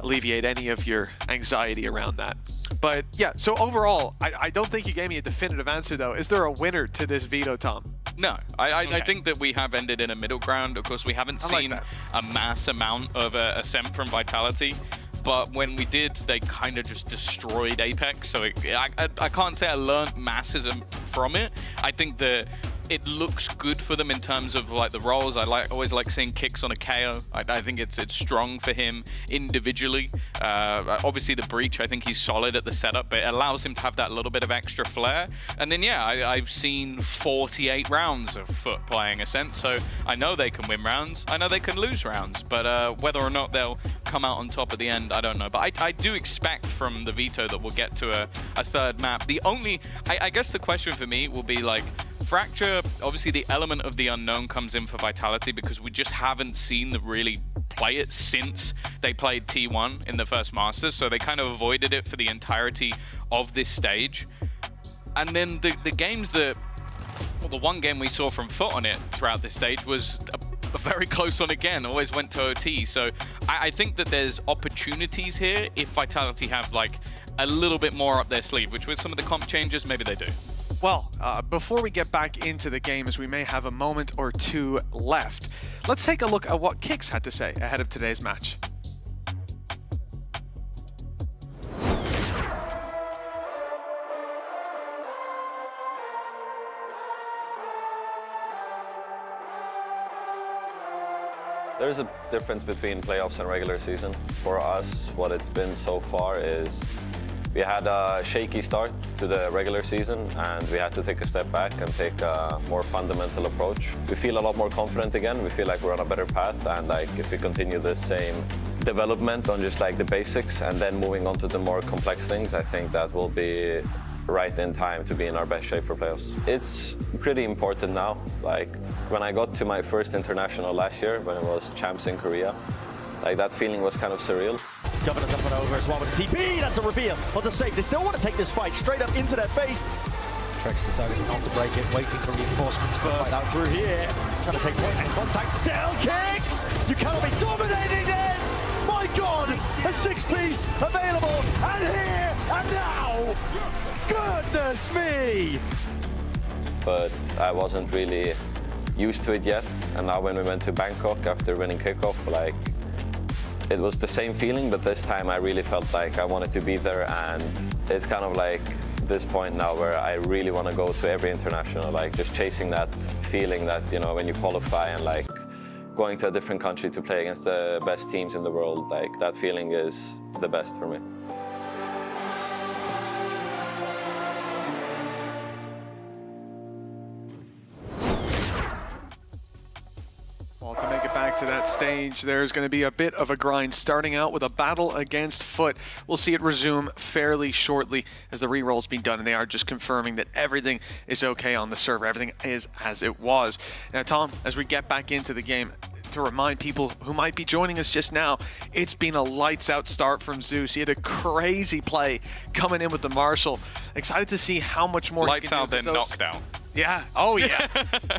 alleviate any of your anxiety around that. But yeah, so overall, I don't think you gave me a definitive answer though. Is there a winner to this veto, Tom? No, I think that we have ended in a middle ground. Of course, we haven't seen a mass amount of Ascent from Vitality. But when we did, they kind of just destroyed Apex. So I can't say I learned massism from it. I think that it looks good for them in terms of like the roles. I always like seeing kicks on a KO. I think it's strong for him individually. Obviously the breach, I think he's solid at the setup, but it allows him to have that little bit of extra flair. And then yeah, I've seen 48 rounds of Foot playing Ascent, so I know they can win rounds. I know they can lose rounds, but whether or not they'll come out on top at the end, I don't know. But I do expect from the veto that we'll get to a third map. The only, I guess the question for me will be like, Fracture, obviously the element of the unknown comes in for Vitality because we just haven't seen them really play it since they played T1 in the first Masters, so they kind of avoided it for the entirety of this stage. And then the games that, well, the one game we saw from Foot on it throughout this stage was a very close one again, always went to OT. So I think that there's opportunities here if Vitality have like a little bit more up their sleeve, which with some of the comp changes, maybe they do. Well, before we get back into the game, as we may have a moment or two left, let's take a look at what Kix had to say ahead of today's match. There's a difference between playoffs and regular season. For us, what it's been so far is we had a shaky start to the regular season and we had to take a step back and take a more fundamental approach. We feel a lot more confident again. We feel like we're on a better path, and like if we continue the same development on just like the basics and then moving on to the more complex things, I think that will be right in time to be in our best shape for playoffs. It's pretty important now. Like when I got to my first international last year, when it was champs in Korea, like that feeling was kind of surreal. Governor's up and over as well with a TP. That's a reveal. Well, to save, they still want to take this fight straight up into their face. Trex decided not to break it, waiting for reinforcements first. Right out through here, trying to take point and contact. Still kicks. You cannot be dominating this. My God, a 6-piece available, and here and now. Goodness me. But I wasn't really used to it yet, and now when we went to Bangkok after winning kickoff, like, it was the same feeling, but this time I really felt like I wanted to be there, and it's kind of like this point now where I really want to go to every international, like just chasing that feeling that, you know, when you qualify and like going to a different country to play against the best teams in the world, like that feeling is the best for me. Well, to make it back to that stage, there's going to be a bit of a grind, starting out with a battle against Foot. We'll see it resume fairly shortly as the reroll's been done, and they are just confirming that everything is okay on the server. Everything is as it was. Now, Tom, as we get back into the game, to remind people who might be joining us just now, it's been a lights-out start from Zeus. He had a crazy play coming in with the Marshall. Excited to see how much more lights he can do. Lights out, then knockdown. Yeah. Oh, yeah.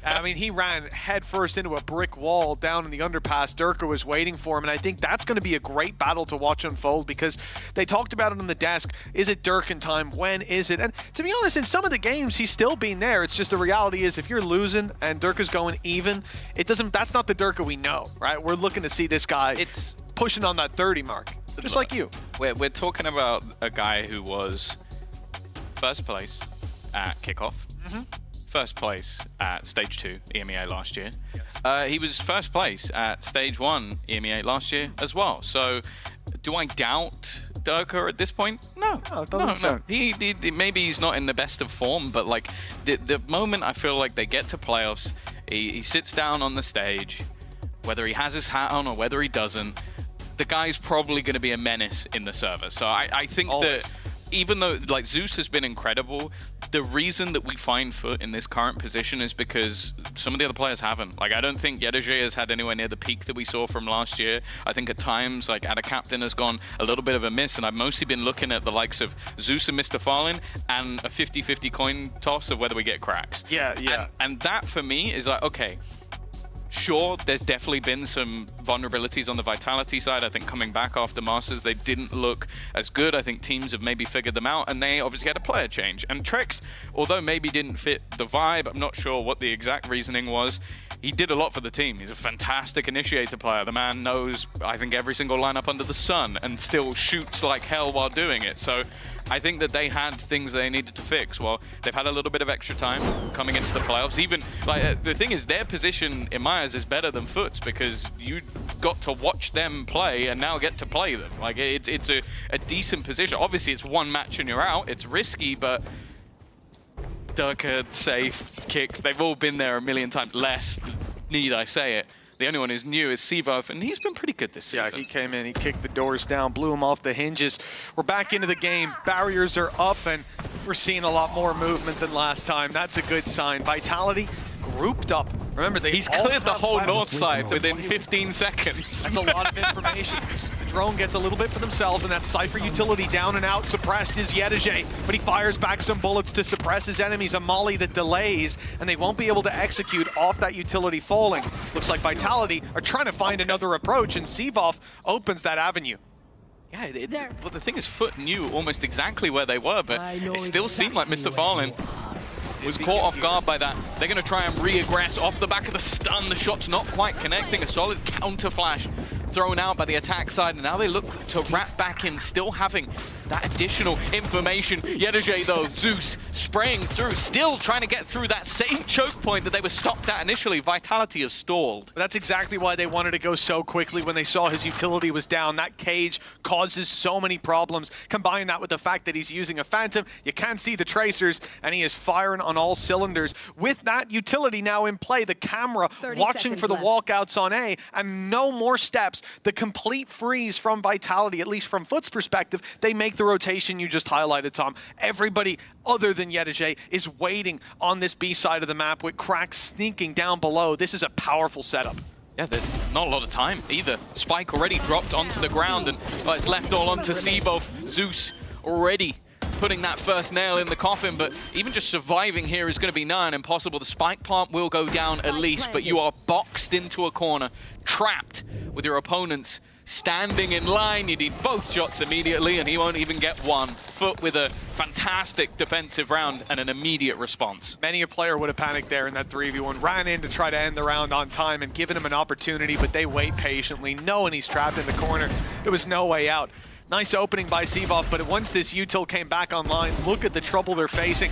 I mean, he ran headfirst into a brick wall down in the underpass. Durka was waiting for him, and I think that's going to be a great battle to watch unfold because they talked about it on the desk. Is it Durkin time? When is it? And to be honest, in some of the games, he's still been there. It's just the reality is if you're losing and Durka's going even, it doesn't. That's not the Durka we know, right? We're looking to see this guy pushing on that 30 mark, just like you. We're talking about a guy who was first place at kickoff. First place at Stage 2 EMEA last year. Yes. He was first place at Stage 1 EMEA last year as well. So do I doubt Durka at this point? No. No. He maybe he's not in the best of form, but like the moment I feel like they get to playoffs, he sits down on the stage, whether he has his hat on or whether he doesn't, the guy's probably going to be a menace in the server. So I think that even though like Zeus has been incredible, the reason that we find Foot in this current position is because some of the other players haven't. Like, I don't think Yedege has had anywhere near the peak that we saw from last year. I think at times, like, Ada Captain has gone a little bit of a miss, and I've mostly been looking at the likes of Zeus and Mr. Fallen and a 50-50 coin toss of whether we get cracks. Yeah. And that, for me, is like, okay, sure, there's definitely been some vulnerabilities on the Vitality side. I think coming back after Masters, they didn't look as good. I think teams have maybe figured them out, and they obviously had a player change. And Trex, although maybe didn't fit the vibe, I'm not sure what the exact reasoning was, he did a lot for the team. He's a fantastic initiator player. The man knows, I think, every single lineup under the sun and still shoots like hell while doing it. So I think that they had things they needed to fix. Well, they've had a little bit of extra time coming into the playoffs. Even, like, the thing is, their position in my eyes is better than Foot's because you got to watch them play and now get to play them. Like, it's a decent position. Obviously, it's one match and you're out. It's risky, but Durka, safe, kicks, they've all been there a million times. Less, need I say it. The only one who's new is Sivov, and he's been pretty good this season. Yeah, he came in, he kicked the doors down, blew him off the hinges. We're back into the game. Barriers are up, and we're seeing a lot more movement than last time. That's a good sign. Vitality grouped up. Remember, he's cleared the whole north side within 15 seconds. That's a lot of information. The drone gets a little bit for themselves, and that Cypher utility down and out. Suppressed is Yedege, but he fires back some bullets to suppress his enemies. A molly that delays, and they won't be able to execute off that utility falling. Looks like Vitality are trying to find another approach, and Sivov opens that avenue. Yeah, well, the thing is, Foot knew almost exactly where they were, but it still seemed like Mr. Fallen was caught off guard by that. They're going to try and re-aggress off the back of the stun. The shot's not quite connecting. A solid counter flash thrown out by the attack side, and now they look to wrap back in, still having that additional information. Yedege, though, Zeus spraying through, still trying to get through that same choke point that they were stopped at initially. Vitality has stalled. That's exactly why they wanted to go so quickly when they saw his utility was down. That cage causes so many problems. Combine that with the fact that he's using a Phantom, you can't see the tracers, and he is firing on all cylinders. With that utility now in play, the camera watching for the walkouts on A, and no more steps. The complete freeze from Vitality, at least from Foot's perspective. They make the rotation you just highlighted, Tom. Everybody other than Yedege is waiting on this B side of the map with cracks sneaking down below. This is a powerful setup. Yeah, there's not a lot of time either. Spike already dropped onto the ground, and it's left all onto Sivov. Zeus already putting that first nail in the coffin, but even just surviving here is going to be nigh on impossible. The spike plant will go down at least, but you are boxed into a corner, trapped with your opponents standing in line. You need both shots immediately, and he won't even get one. Foot with a fantastic defensive round and an immediate response. Many a player would have panicked there in that 3v1, ran in to try to end the round on time and given him an opportunity, but they wait patiently, knowing he's trapped in the corner. There was no way out. Nice opening by Sivov, but once this util came back online, look at the trouble they're facing.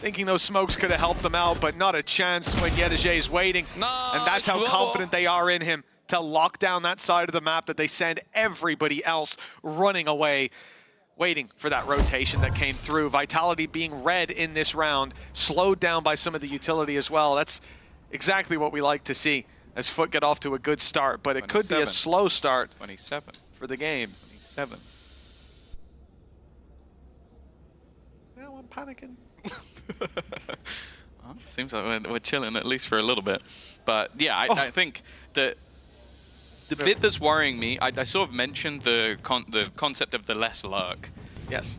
Thinking those smokes could have helped them out, but not a chance when Yedege is waiting. And that's how confident they are in him to lock down that side of the map that they send everybody else running away, waiting for that rotation that came through. Vitality being red in this round, slowed down by some of the utility as well. That's exactly what we like to see as Foot get off to a good start, but it could be a slow start 27 for the game. 27. Now I'm panicking. Well, seems like we're chilling at least for a little bit. But yeah, I think that the bit that's worrying me, I sort of mentioned the concept of the less lurk. Yes.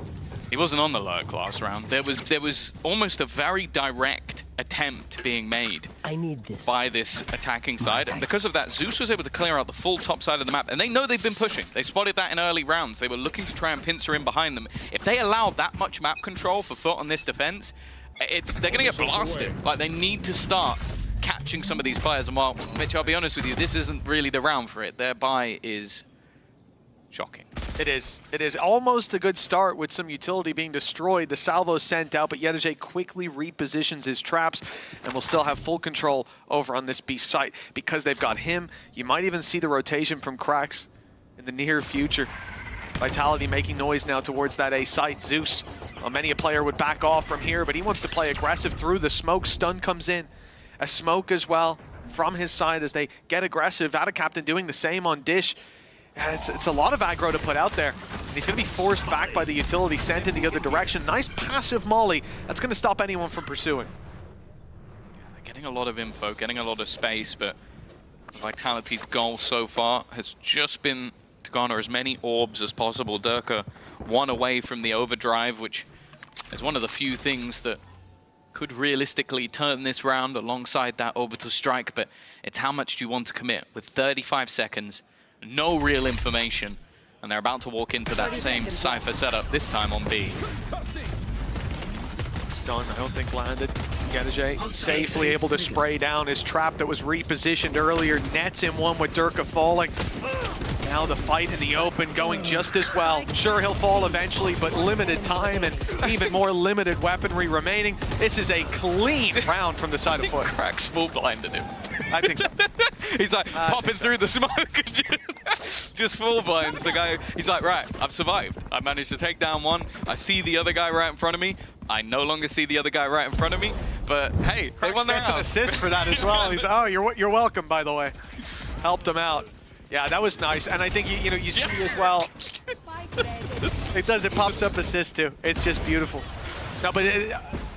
He wasn't on the lurk last round. There was almost a very direct attempt being made I need this by this attacking side. And because of that, Zeus was able to clear out the full top side of the map. And they know they've been pushing. They spotted that in early rounds. They were looking to try and pincer in behind them. If they allow that much map control for Foot on this defense, they're going to get blasted. Like, they need to start catching some of these players. And while, Mitch, I'll be honest with you, this isn't really the round for it. Their buy is shocking. It is. It is almost a good start with some utility being destroyed. The salvo sent out, but Yedajay quickly repositions his traps and will still have full control over on this B site. Because they've got him, you might even see the rotation from Cracks in the near future. Vitality making noise now towards that A site. Zeus, well, many a player would back off from here, but he wants to play aggressive through the smoke. Stun comes in. A smoke as well from his side as they get aggressive. Captain doing the same on Dish. And it's a lot of aggro to put out there. And he's going to be forced back by the utility, sent in the other direction. Nice passive molly. That's going to stop anyone from pursuing. They're getting a lot of info, getting a lot of space, but Vitality's goal so far has just been to garner as many orbs as possible. Durka one away from the overdrive, which is one of the few things that could realistically turn this round alongside that orbital strike, but it's how much do you want to commit with 35 seconds. No real information, and they're about to walk into that same Cypher setup, this time on B. Stun, I don't think landed. Yedajay safely able to spray down his trap that was repositioned earlier. Nets in one with Durka falling. Now the fight in the open going just as well. Sure, he'll fall eventually, but limited time and even more limited weaponry remaining. This is a clean round from the side of Foot. Cracks full blinded him. I think so. He's like popping through the smoke. Just full blinds the guy. He's like, right, I've survived. I managed to take down one. I see the other guy right in front of me. I no longer see the other guy right in front of me. But hey, they won their round. An assist for that as well. He's oh, you're welcome, by the way. Helped him out. Yeah, that was nice, and I think you see as well. It does. It pops up assist too. It's just beautiful. No, but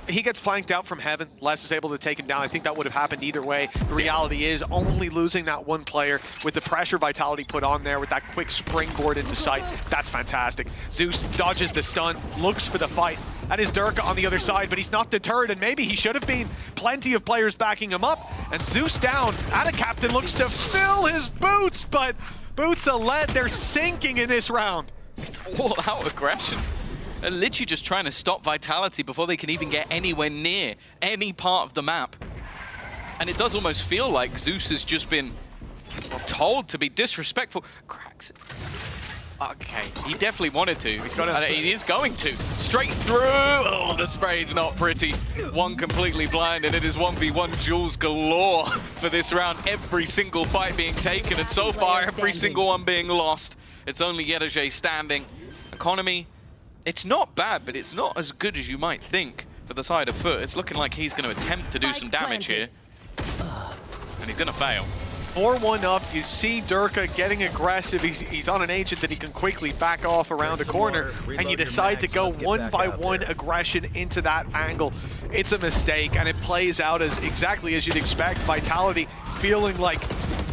he gets flanked out from heaven. Les is able to take him down. I think that would have happened either way. The reality is only losing that one player with the pressure Vitality put on there with that quick springboard into sight. That's fantastic. Zeus dodges the stun, looks for the fight. That is Durka on the other side, but he's not deterred, and maybe he should have been. Plenty of players backing him up, and Zeus down. Captain looks to fill his boots, but boots of lead, they're sinking in this round. It's all out aggression. They're literally just trying to stop Vitality before they can even get anywhere near any part of the map. And it does almost feel like Zeus has just been told to be disrespectful. Cracks. Okay, he definitely wanted to. He is going to. Straight through. Oh, the spray is not pretty. One completely blind, and it is 1v1 Jules galore for this round. Every single fight being taken, and so far, every single one being lost. It's only Yedajay standing. Economy, it's not bad, but it's not as good as you might think for the side of Foot. It's looking like he's going to attempt to do some damage here. And he's going to fail. 4-1 up, you see Durka getting aggressive. He's on an agent that he can quickly back off around a corner, and you decide to go one-by-one aggression into that angle. It's a mistake, and it plays out as exactly as you'd expect. Vitality feeling like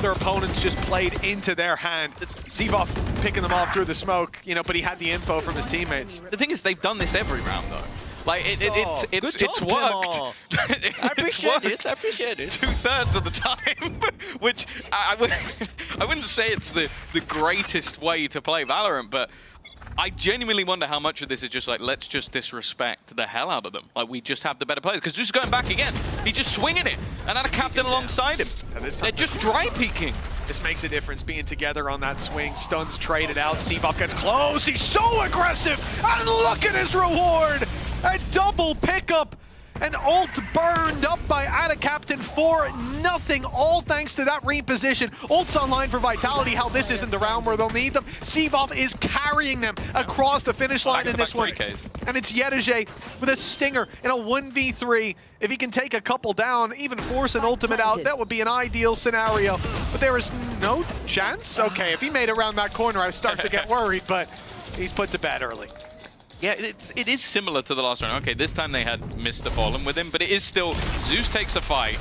their opponents just played into their hand. Zivov picking them off through the smoke, but he had the info from his teammates. The thing is, they've done this every round, though. Like, it's worked. I appreciate it. I appreciate it. 2/3 of the time, which I wouldn't say it's the greatest way to play Valorant, but I genuinely wonder how much of this is just like, let's just disrespect the hell out of them. Like, we just have the better players. Because just going back again, he's just swinging it. And had a captain alongside him. They're just dry peeking. This makes a difference being together on that swing. Stuns traded out. Zivov gets close. He's so aggressive. And look at his reward. A double pickup. An ult burned up by Captain for nothing, all thanks to that reposition. Ult's online for Vitality. How this isn't the round where they'll need them. Zivov is carrying them across the finish line in this one. And it's Yedajay with a stinger in a 1v3. If he can take a couple down, even force an ultimate out, that would be an ideal scenario. But there is no chance. Okay, if he made it around that corner, I start to get worried, but he's put to bed early. Yeah, it is similar to the last round. Okay, this time they had Mr. Fallen with him, but it is still Zeus takes a fight.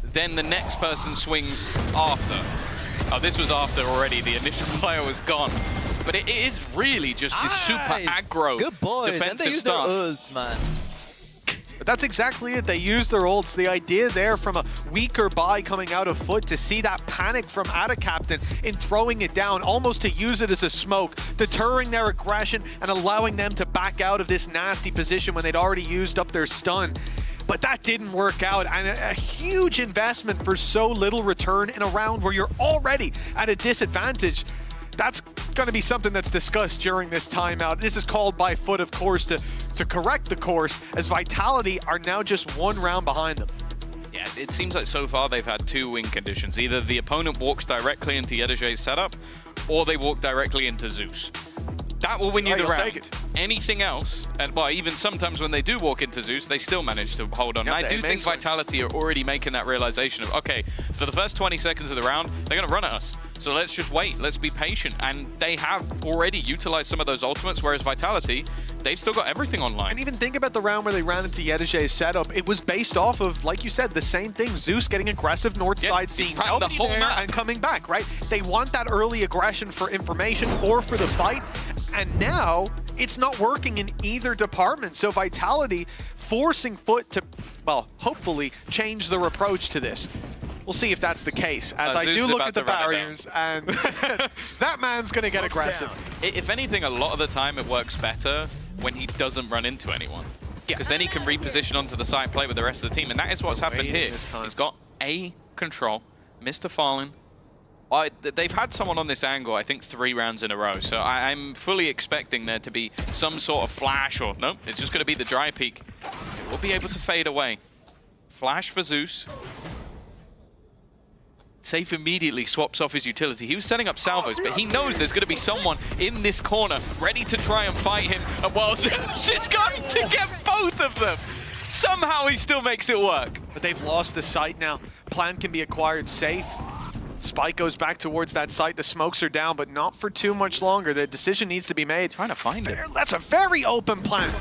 Then the next person swings after. Oh, this was after already. The initial player was gone. But it is really just this super aggro Good boys. defensive And they use stance. their ults, man. But that's exactly it. They use their ults. The idea there from a weaker buy coming out of Foot to see that panic from Ada Captain in throwing it down, almost to use it as a smoke, deterring their aggression and allowing them to back out of this nasty position when they'd already used up their stun. But that didn't work out, and a huge investment for so little return in a round where you're already at a disadvantage. That's going to be something that's discussed during this timeout. This is called by Foot, of course, to correct the course, as Vitality are now just one round behind them. Yeah, it seems like so far they've had two win conditions. Either the opponent walks directly into Yedajay's setup, or they walk directly into Zeus. That will win you the round. Anything else, and well, even sometimes when they do walk into Zeus, they still manage to hold on. And I do think Vitality are already making that realization of, okay, for the first 20 seconds of the round, they're going to run at us. So let's just wait, let's be patient. And they have already utilized some of those ultimates, whereas Vitality, they've still got everything online. And even think about the round where they ran into Yedajay's setup. It was based off of, like you said, the same thing. Zeus getting aggressive north side, seeing nobody there and coming back, right? They want that early aggression for information or for the fight. And now it's not working in either department. So Vitality forcing Foot to, well, hopefully change their approach to this. We'll see if that's the case, as I do look at the barriers, and that man's going to get aggressive. If anything, a lot of the time it works better when he doesn't run into anyone. Because then he can reposition onto the side, play with the rest of the team, and that is what's happened here. He's got A control, Mr. Fallen. They've had someone on this angle, I think, 3 rounds in a row, so I'm fully expecting there to be some sort of flash, or no, it's just going to be the dry peak. We'll be able to fade away. Flash for Zeus. Safe immediately swaps off his utility. He was setting up salvos, but he knows there's going to be someone in this corner ready to try and fight him. And well, Zeus is going to get both of them. Somehow he still makes it work. But they've lost the site now. Plan can be acquired safe. Spike goes back towards that site. The smokes are down, but not for too much longer. The decision needs to be made. Trying to find it. That's a very open plan,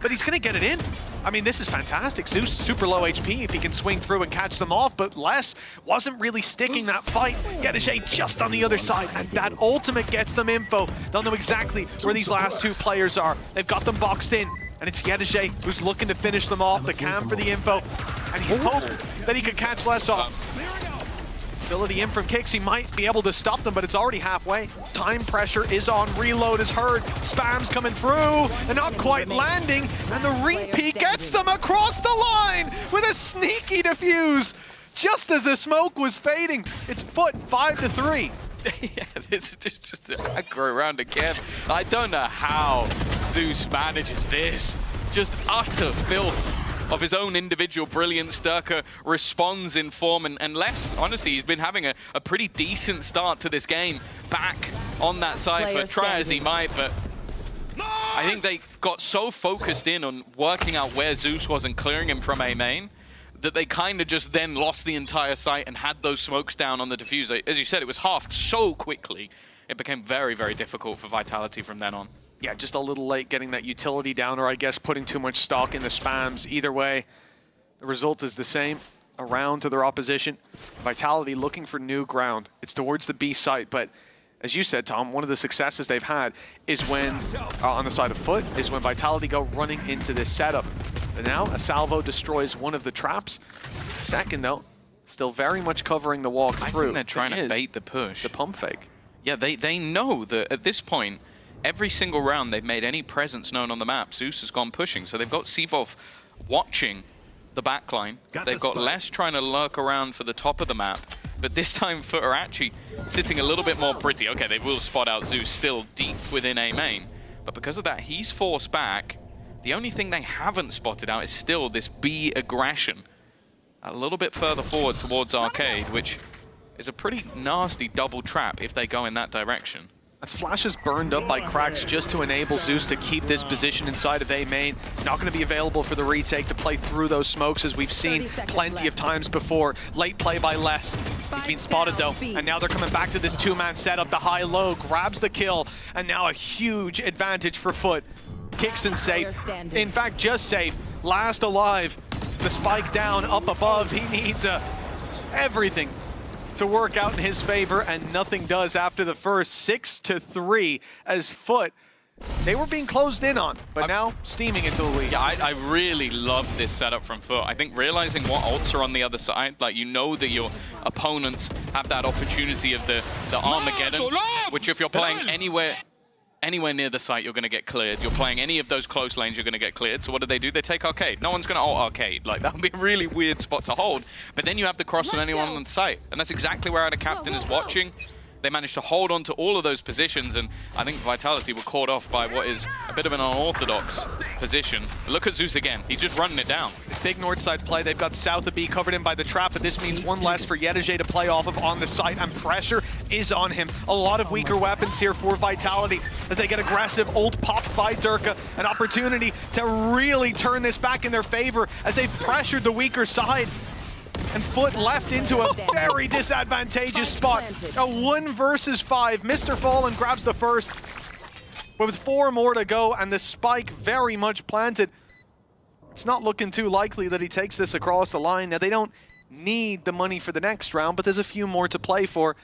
but he's going to get it in. I mean, this is fantastic. Zeus, super low HP if he can swing through and catch them off, but Les wasn't really sticking that fight. Yedajay just on the other side, and that ultimate gets them info. They'll know exactly where these last 2 players are. They've got them boxed in, and it's Yedajay who's looking to finish them off. The cam for the info, and he hoped that he could catch Les off. Ability in from Kicks, he might be able to stop them, but it's already halfway. Time pressure is on, reload is heard, spam's coming through, and not quite landing, and the repeat gets them across the line with a sneaky defuse. Just as the smoke was fading, it's Foot 5-3. Yeah, it's just an aggro round again. I don't know how Zeus manages this. Just utter filth of his own individual brilliance. Sturker responds in form, and Les, honestly, he's been having a pretty decent start to this game. Back on that Cypher, try as he might, but I think they got so focused in on working out where Zeus was and clearing him from A main that they kind of just then lost the entire site and had those smokes down on the diffuser. As you said, it was halved so quickly, it became very, very difficult for Vitality from then on. Yeah, just a little late getting that utility down, or I guess putting too much stock into spams. Either way, the result is the same. A round to their opposition. Vitality looking for new ground. It's towards the B site, but as you said, Tom, one of the successes they've had is when, on the side of Foot, is when Vitality go running into this setup. And now, a salvo destroys one of the traps. Second, though, still very much covering the walk through. I think they're trying to bait the push. The pump fake. Yeah, they know that at this point, every single round they've made any presence known on the map, Zeus has gone pushing. So they've got Sivov watching the backline. They've got Les trying to lurk around for the top of the map. But this time Foot are actually sitting a little bit more pretty. Okay, they will spot out Zeus still deep within A main. But because of that, he's forced back. The only thing they haven't spotted out is still this B aggression. A little bit further forward towards Arcade, which is a pretty nasty double trap if they go in that direction. As Flash is burned up by Cracks just to enable Zeus to keep this position inside of A main. Not going to be available for the retake to play through those smokes, as we've seen plenty of times before. Late play by Les. He's been spotted though, and now they're coming back to this 2-man setup. The high-low grabs the kill, and now a huge advantage for Foot. Kicks and safe. In fact, just safe. Last alive. The spike down up above. He needs everything to work out in his favor, and nothing does after the first. 6-3 as Foot they were being closed in on, but now steaming into the lead. Yeah, I really love this setup from Foot. I think realizing what ults are on the other side, like you know that your opponents have that opportunity of the Armageddon, which if you're playing anywhere near the site, you're going to get cleared. You're playing any of those close lanes, you're going to get cleared. So what do? They take Arcade. No one's going to ult Arcade. Like, that would be a really weird spot to hold. But then you have the cross on anyone on the site. And that's exactly where our captain is watching. They managed to hold on to all of those positions, and I think Vitality were caught off by what is a bit of an unorthodox position. Look at Zeus again. He's just running it down. Big north side play. They've got south of B covered in by the trap, but this means one less for Yedajay to play off of on the site, and pressure is on him. A lot of weaker weapons here for Vitality as they get aggressive. Ult popped by Durka. An opportunity to really turn this back in their favor as they've pressured the weaker side. And Foot left into a very disadvantageous spot. A 1 versus 5. Mr. Fallen grabs the first. But with 4 more to go and the spike very much planted, it's not looking too likely that he takes this across the line. Now, they don't need the money for the next round, but there's a few more to play for.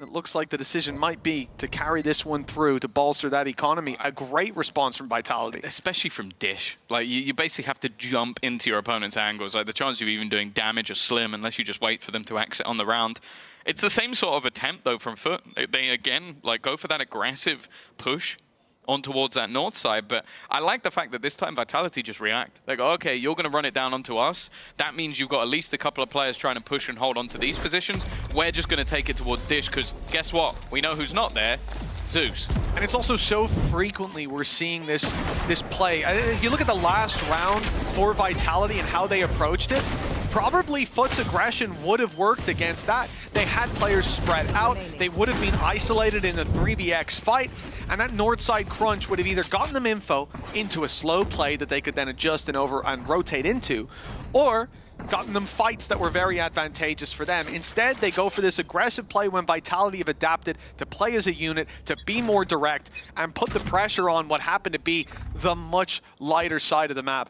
It looks like the decision might be to carry this one through to bolster that economy. A great response from Vitality. Especially from Dish. Like, you basically have to jump into your opponent's angles. Like, the chance of even doing damage are slim unless you just wait for them to exit on the round. It's the same sort of attempt, though, from Foot. They again, like, go for that aggressive push on towards that north side, but I like the fact that this time Vitality just react. They go, okay, you're going to run it down onto us. That means you've got at least a couple of players trying to push and hold onto these positions. We're just going to take it towards Dish, because guess what? We know who's not there. Zeus. And it's also so frequently we're seeing this play. If you look at the last round for Vitality and how they approached it, probably Foot's aggression would have worked against that. They had players spread out. They would have been isolated in a 3vx fight, and that north side crunch would have either gotten them info into a slow play that they could then adjust and rotate into, or gotten them fights that were very advantageous for them. Instead, they go for this aggressive play when Vitality have adapted to play as a unit, to be more direct, and put the pressure on what happened to be the much lighter side of the map.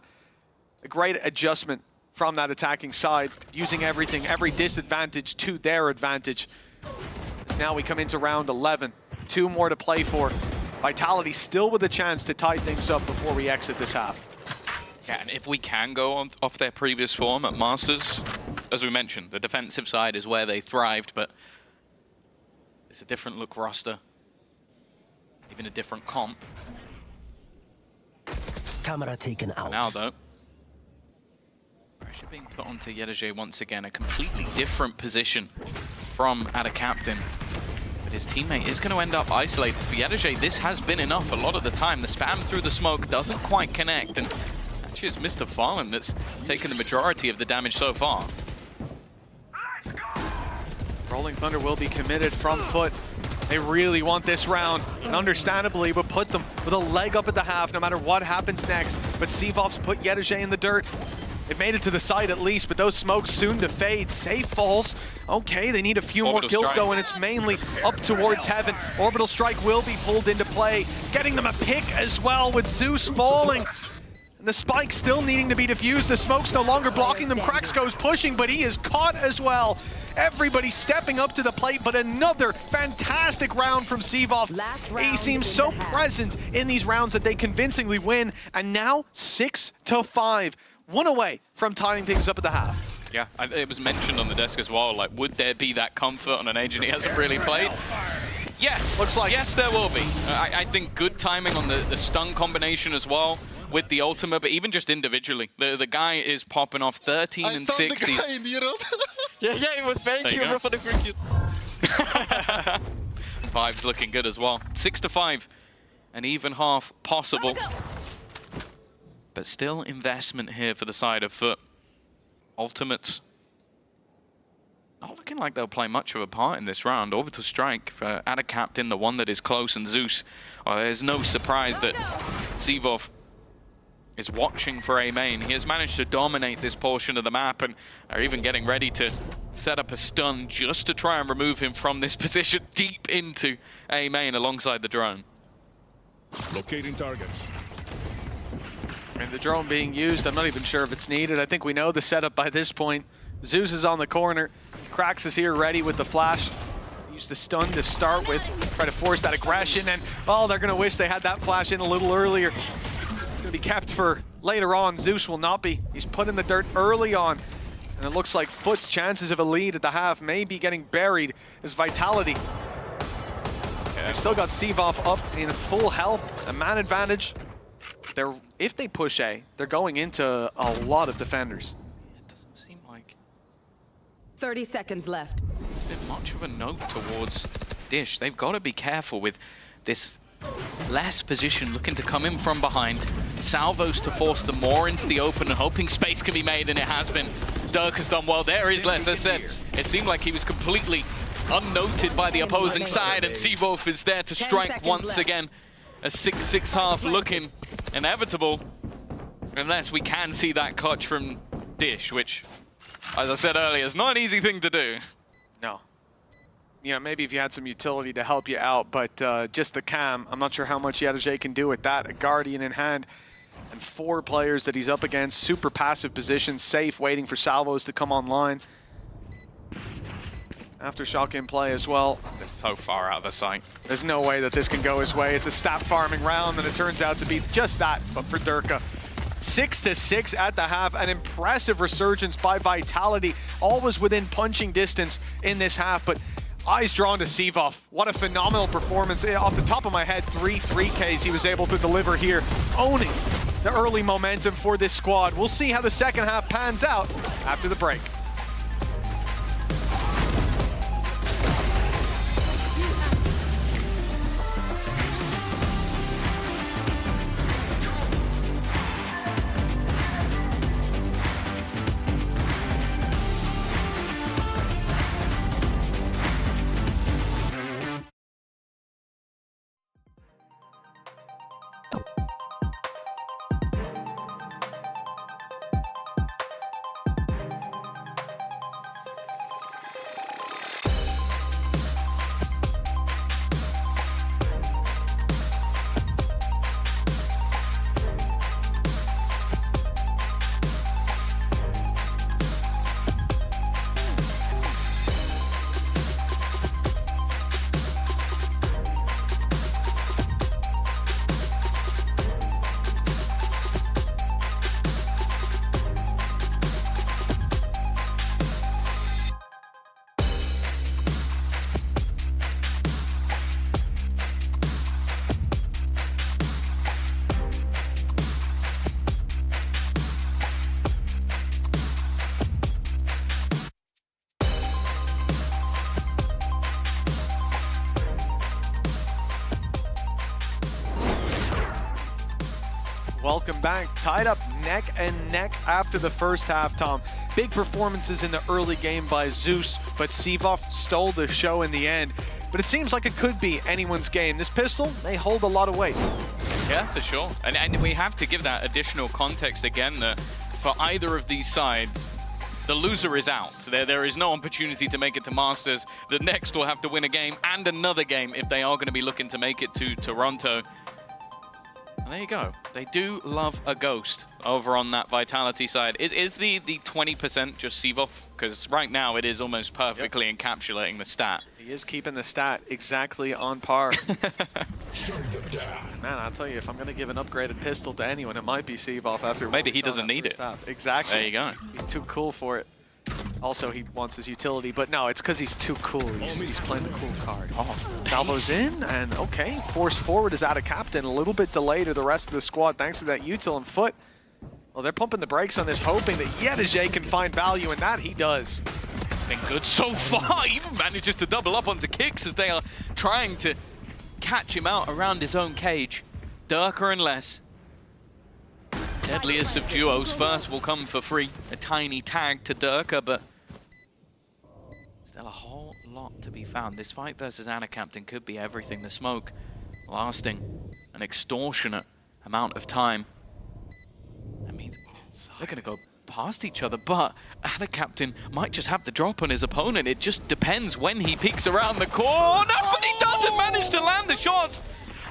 A great adjustment from that attacking side, using everything, every disadvantage to their advantage. As now we come into round 11. 2 more to play for. Vitality still with a chance to tie things up before we exit this half. Yeah, and if we can go off their previous form at Masters, as we mentioned, the defensive side is where they thrived, but it's a different look roster. Even a different comp. Camera taken out. Now, though, pressure being put onto Yedajay once again. A completely different position from Ada Captain. But his teammate is going to end up isolated. For Yedajay, this has been enough a lot of the time. The spam through the smoke doesn't quite connect, and actually it's Mr. Fallen that's taken the majority of the damage so far. Rolling Thunder will be committed from Foot. They really want this round, and understandably would put them with a leg up at the half no matter what happens next. But Cvov's put Yedajay in the dirt. It made it to the side at least, but those smokes soon to fade. Safe falls. Okay, they need a few more kills though, and it's mainly up towards heaven. Orbital Strike will be pulled into play, getting them a pick as well with Zeus falling. And the spike still needing to be defused. The smoke's no longer blocking them. Kraxko's pushing, but he is caught as well. Everybody stepping up to the plate, but another fantastic round from Cvov. He seems so present in these rounds that they convincingly win, and now 6-5. 1 away from tying things up at the half. Yeah, it was mentioned on the desk as well, like, would there be that comfort on an agent he hasn't really played? Yes, looks like. Yes, there will be. I think good timing on the stun combination as well with the ultimate, but even just individually. The guy is popping off 13 and 6. Yeah, it was thank you for the cricket. 5's looking good as well. 6-5, an even half possible. But still investment here for the side of Foot. Ultimates not looking like they'll play much of a part in this round. Orbital Strike for Ada Captain, the one that is close, and Zeus. There's no surprise that Cvov is watching for A main. He has managed to dominate this portion of the map and are even getting ready to set up a stun just to try and remove him from this position deep into A main alongside the drone. Locating targets. And the drone being used, I'm not even sure if it's needed. I think we know the setup by this point. Zeus is on the corner. Krax is here ready with the flash. Use the stun to start with, try to force that aggression, and oh, they're gonna wish they had that flash in a little earlier. It's gonna be kept for later on. Zeus will not be. He's put in the dirt early on, and it looks like Foot's chances of a lead at the half may be getting buried as Vitality. They've still got Cvov up in full health, a man advantage. If they push A, they're going into a lot of defenders. It doesn't seem like 30 seconds left. it's been much of a note towards Dish. They've got to be careful with this last position looking to come in from behind. Salvos to force them more into the open and hoping space can be made, and it has been. Dirk has done well there. Is Les, as said, it seemed like he was completely unnoted by the opposing side, and Cvov is there to strike once again. A 6-6 half looking inevitable, unless we can see that clutch from Dish, which, as I said earlier, is not an easy thing to do. No. You know, maybe if you had some utility to help you out, but just the cam, I'm not sure how much Yadajay can do with that. A Guardian in hand, and 4 players that he's up against. Super passive position, safe, waiting for salvos to come online. Aftershock in play as well. They're so far out of the sight. There's no way that this can go his way. It's a stat farming round, and it turns out to be just that, but for Durka. 6-6 at the half, an impressive resurgence by Vitality, always within punching distance in this half, but eyes drawn to Cvov. What a phenomenal performance. Off the top of my head, 3-3Ks he was able to deliver here, owning the early momentum for this squad. We'll see how the second half pans out after the break. Welcome back. Tied up neck and neck after the first half, Tom. Big performances in the early game by Zeus, but Cvov stole the show in the end. But it seems like it could be anyone's game. This pistol may hold a lot of weight. Yeah, for sure. And we have to give that additional context again that for either of these sides, the loser is out. There is no opportunity to make it to Masters. The next will have to win a game and another game if they are going to be looking to make it to Toronto. And there you go. They do love a ghost over on that Vitality side. Is the 20% just Cvov? Because right now it is almost perfectly encapsulating the stat. He is keeping the stat exactly on par. Man, I'll tell you, if I'm going to give an upgraded pistol to anyone, it might be Cvov after maybe he doesn't need it. Half. Exactly. There you go. He's too cool for it. Also, he wants his utility, but no, it's because he's too cool. He's playing the cool card. Oh, Salvo's in, and okay, forced forward is out of captain. A little bit delayed to the rest of the squad thanks to that util and Foot. Well, they're pumping the brakes on this, hoping that Yedajay can find value, and that he does. Been good so far. Even manages to double up onto kicks as they are trying to catch him out around his own cage. Durka and Les. Deadliest of duos. First will come for free. A tiny tag to Durka, but still a whole lot to be found. This fight versus Ana Captain could be everything. The smoke lasting an extortionate amount of time. That means they're going to go past each other, but Ana Captain might just have the drop on his opponent. It just depends when he peeks around the corner, but he doesn't manage to land the shots.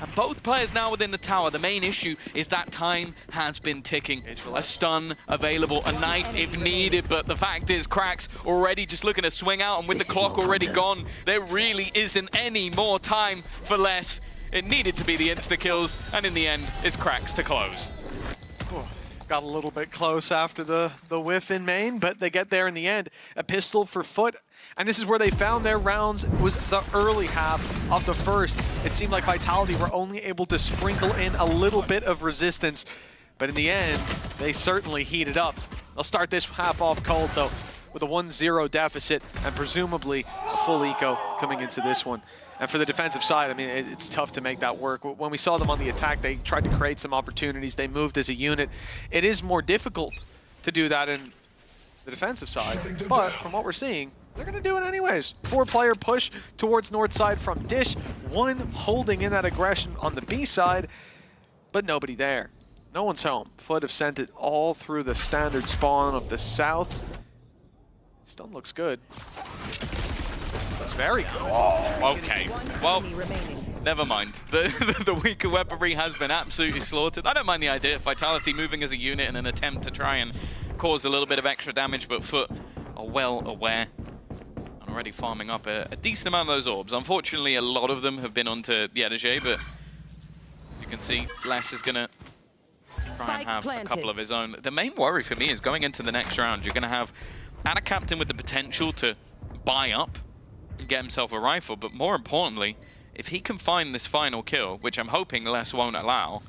And both players now within the tower. The main issue is that time has been ticking. A stun available, a knife if needed, but the fact is Cracks already just looking to swing out, and with the clock already gone, there really isn't any more time for less. It needed to be the insta-kills, and in the end, it's Cracks to close. Got a little bit close after the whiff in main, but they get there in the end. A pistol for Foot, and this is where they found their rounds. It was the early half of the first. It seemed like Vitality were only able to sprinkle in a little bit of resistance, but in the end, they certainly heated up. They'll start this half off cold, though, with a 1-0 deficit, and presumably a full eco coming into this one. And for the defensive side, I mean, it's tough to make that work. When we saw them on the attack, they tried to create some opportunities. They moved as a unit. It is more difficult to do that in the defensive side. But from what we're seeing, they're going to do it anyways. 4-player push towards north side from Dish. One holding in that aggression on the B side, but nobody there. No one's home. Foot have sent it all through the standard spawn of the south. Stun looks good. Very good. Oh, okay. Well, never mind. The weaker weaponry has been absolutely slaughtered. I don't mind the idea of Vitality moving as a unit in an attempt to try and cause a little bit of extra damage, but Foot are well aware and already farming up a decent amount of those orbs. Unfortunately, a lot of them have been onto the Ediger, but as you can see, Les is going to try and have a couple of his own. The main worry for me is going into the next round, you're going to have a captain with the potential to buy up and get himself a rifle, but more importantly, if he can find this final kill, which I'm hoping Les won't allow,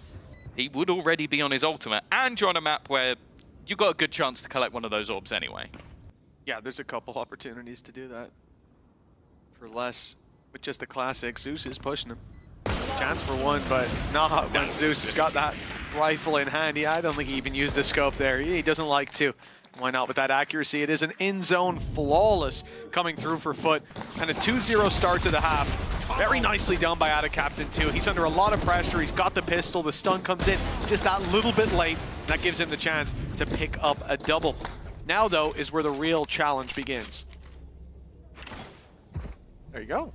he would already be on his ultimate, and you're on a map where you got a good chance to collect one of those orbs anyway. Yeah, there's a couple opportunities to do that. For Les, with just the classic, Zeus is pushing him. Chance for one, but not when Zeus has got that rifle in hand. Yeah, I don't think he even used the scope there. He doesn't like to. Why not with that accuracy? It is an in-zone flawless coming through for Foot, and a 2-0 start to the half. Very nicely done by Captain too. He's under a lot of pressure. He's got the pistol. The stun comes in just that little bit late. That gives him the chance to pick up a double. Now, though, is where the real challenge begins. There you go.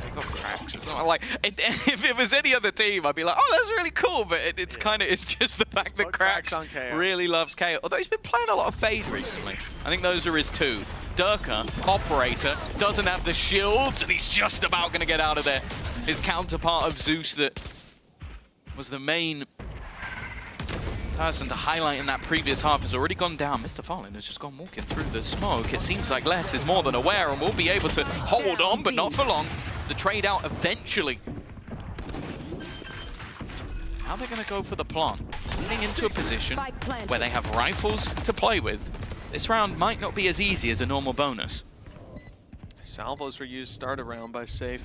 They got Cracks. It's not like if it was any other team, I'd be like, oh, that's really cool. But it's kind of, it's just the fact that Cracks really loves KO. Although he's been playing a lot of Fade recently. I think those are his two. Durka, Operator, doesn't have the shields, and he's just about going to get out of there. His counterpart of Zeus that was the main person to highlight in that previous half has already gone down. Mr. Fallen has just gone walking through the smoke. It seems like Les is more than aware and will be able to hold on, but not for long. The trade out eventually. How they're going to go for the plant? Getting into a position where they have rifles to play with. This round might not be as easy as a normal bonus. Salvos were used start a round by Safe.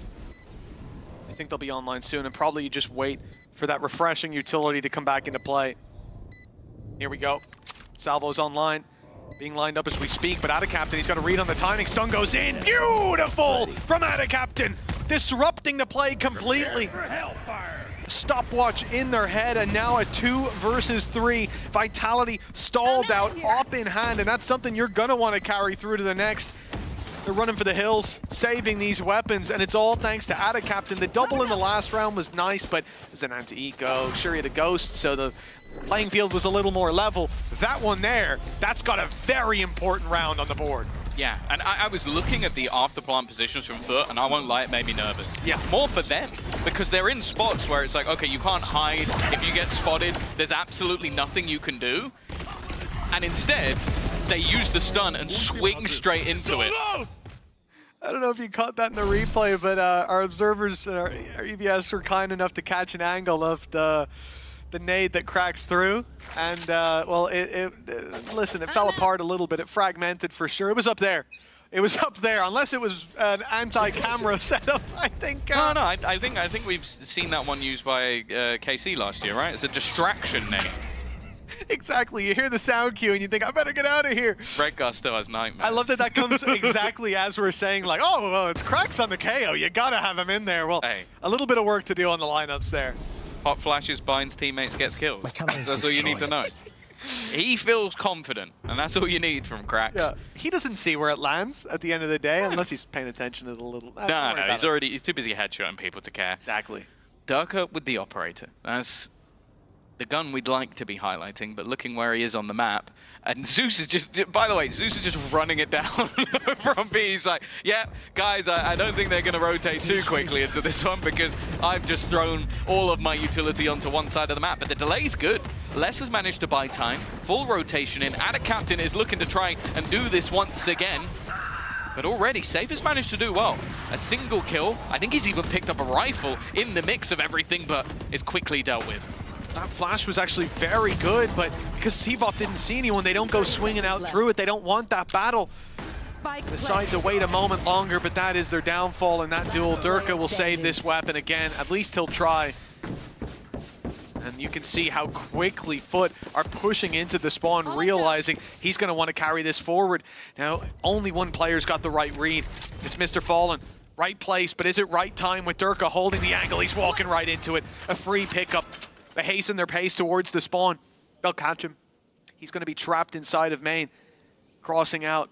I think they'll be online soon, and probably you just wait for that refreshing utility to come back into play. Here we go. Salvo's online, being lined up as we speak, but Captain, he's got a read on the timing. Stun goes in. Beautiful from Captain, disrupting the play completely. Stopwatch in their head, and now a 2 versus 3. Vitality stalled out, op in hand, and that's something you're gonna want to carry through to the next. They're running for the hills, saving these weapons, and it's all thanks to Captain. The double in the last round was nice, but it was an anti-eco. Sure, he had a ghost, so the playing field was a little more level. That one there, that's got a very important round on the board. Yeah, and I was looking at the after-plant positions from Foot, and I won't lie, it made me nervous. Yeah. More for them, because they're in spots where it's like, okay, you can't hide. If you get spotted, there's absolutely nothing you can do. And instead, they use the stun and swing straight into it. I don't know if you caught that in the replay, but our observers, our EVS were kind enough to catch an angle of the nade that cracks through, and well, listen, it fell apart a little bit. It fragmented for sure. It was up there. It was up there, unless it was an anti-camera setup, I think. No, I think we've seen that one used by KC last year, right? It's a distraction nade. Exactly. You hear the sound cue and you think, I better get out of here. Red Gus still has nightmares. I love that that comes exactly as we're saying, like, oh, well, it's Cracks on the KO. You got to have him in there. Well, hey, a little bit of work to do on the lineups there. Hot flashes, binds teammates, gets killed. That's all you need to know. He feels confident, and that's all you need from Cracks. Yeah, he doesn't see where it lands at the end of the day, unless he's paying attention to the little... No, he's too busy headshotting people to care. Exactly. Durka with the operator. That's the gun we'd like to be highlighting, but looking where he is on the map. And Zeus is just, by the way, Zeus is just running it down from B. He's like, yeah, guys, I don't think they're going to rotate too quickly into this one because I've just thrown all of my utility onto one side of the map. But the delay's good. Les has managed to buy time, full rotation in. Ada Captain is looking to try and do this once again. But already, Safe has managed to do well. A single kill. I think he's even picked up a rifle in the mix of everything, but is quickly dealt with. That flash was actually very good, but because Seavoth didn't see anyone, they don't go swinging out through it. They don't want that battle. Decide to wait a moment longer, but that is their downfall in that duel. Durka will save this weapon again. At least he'll try. And you can see how quickly Foot are pushing into the spawn, realizing he's going to want to carry this forward. Now, only one player's got the right read. It's Mr. Fallen. Right place, but is it right time with Durka holding the angle? He's walking right into it. A free pickup. They hasten their pace towards the spawn. They'll catch him. He's going to be trapped inside of main. Crossing out.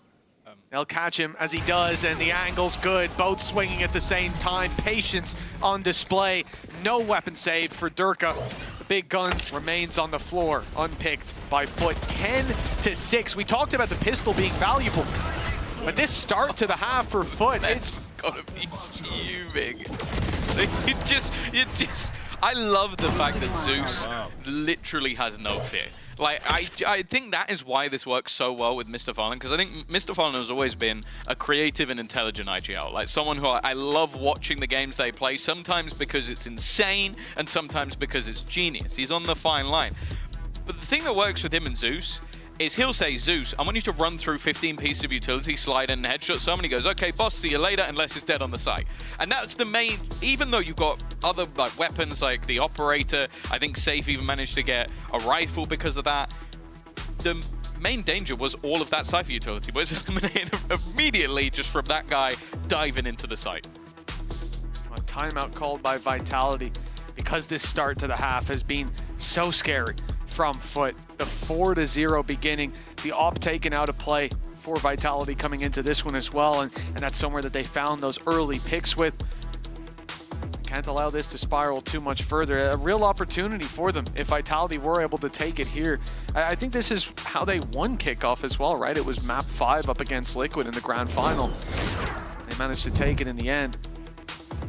They'll catch him as he does, and the angle's good. Both swinging at the same time. Patience on display. No weapon saved for Durka. The big gun remains on the floor, unpicked by Foot. 10-6. We talked about the pistol being valuable, but this start to the half for Foot, it's gotta be fuming. You just. I love the fact that Zeus literally has no fear. Like, I think that is why this works so well with Mr. Fallen, because I think Mr. Fallen has always been a creative and intelligent IGL. Like, someone who I love watching the games they play, sometimes because it's insane, and sometimes because it's genius. He's on the fine line. But the thing that works with him and Zeus is he'll say, Zeus, I want you to run through 15 pieces of utility, slide in and headshot someone. He goes, okay, boss, see you later, unless it's dead on the site. And that's the main, even though you've got other like weapons like the operator, I think Safe even managed to get a rifle because of that. The main danger was all of that Cypher utility was eliminated immediately just from that guy diving into the site. A timeout called by Vitality because this start to the half has been so scary from Foot. The 4-0 beginning, the op taken out of play for Vitality coming into this one as well, and that's somewhere that they found those early picks with. Can't allow this to spiral too much further. A real opportunity for them if Vitality were able to take it here. I think this is how they won kickoff as well, right? It was map 5 up against Liquid in the grand final. They managed to take it in the end.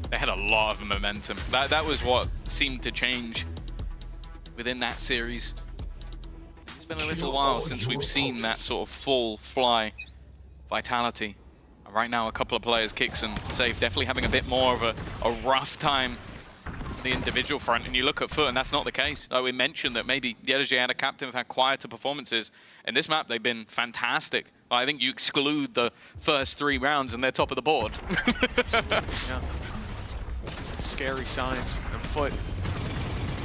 They had a lot of momentum. That was what seemed to change within that series. It's been a little while since we've seen that sort of full fly Vitality. And right now, a couple of players, Kicks and Safe, definitely having a bit more of a rough time on the individual front. And you look at Foot, and that's not the case. Like we mentioned that maybe the LG and a Captain have had quieter performances. In this map, they've been fantastic. I think you exclude the first 3 rounds and they're top of the board. Yeah. Scary signs. And Foot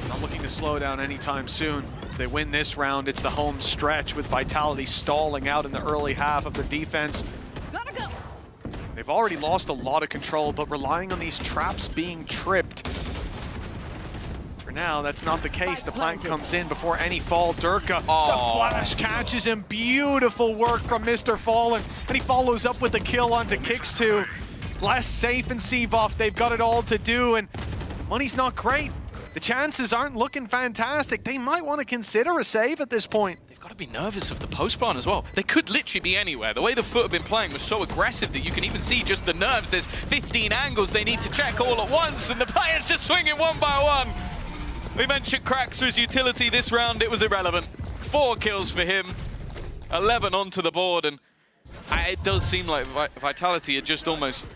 not looking to slow down anytime soon. If they win this round, it's the home stretch with Vitality stalling out in the early half of the defense. Gotta go. They've already lost a lot of control, but relying on these traps being tripped. For now, that's not the case. The plant comes in before any fall. Durka, the flash catches him. Beautiful work from Mr. Fallen. And he follows up with the kill onto Kicks too. Less Safe and Seavoth, they've got it all to do, and money's not great. The chances aren't looking fantastic. They might want to consider a save at this point. They've got to be nervous of the post-spawn as well. They could literally be anywhere. The way the Foot have been playing was so aggressive that you can even see just the nerves. There's 15 angles they need to check all at once, and the players just swinging one by one. We mentioned Cracks for his utility this round. It was irrelevant. 4 kills for him, 11 onto the board, and it does seem like Vitality are just almost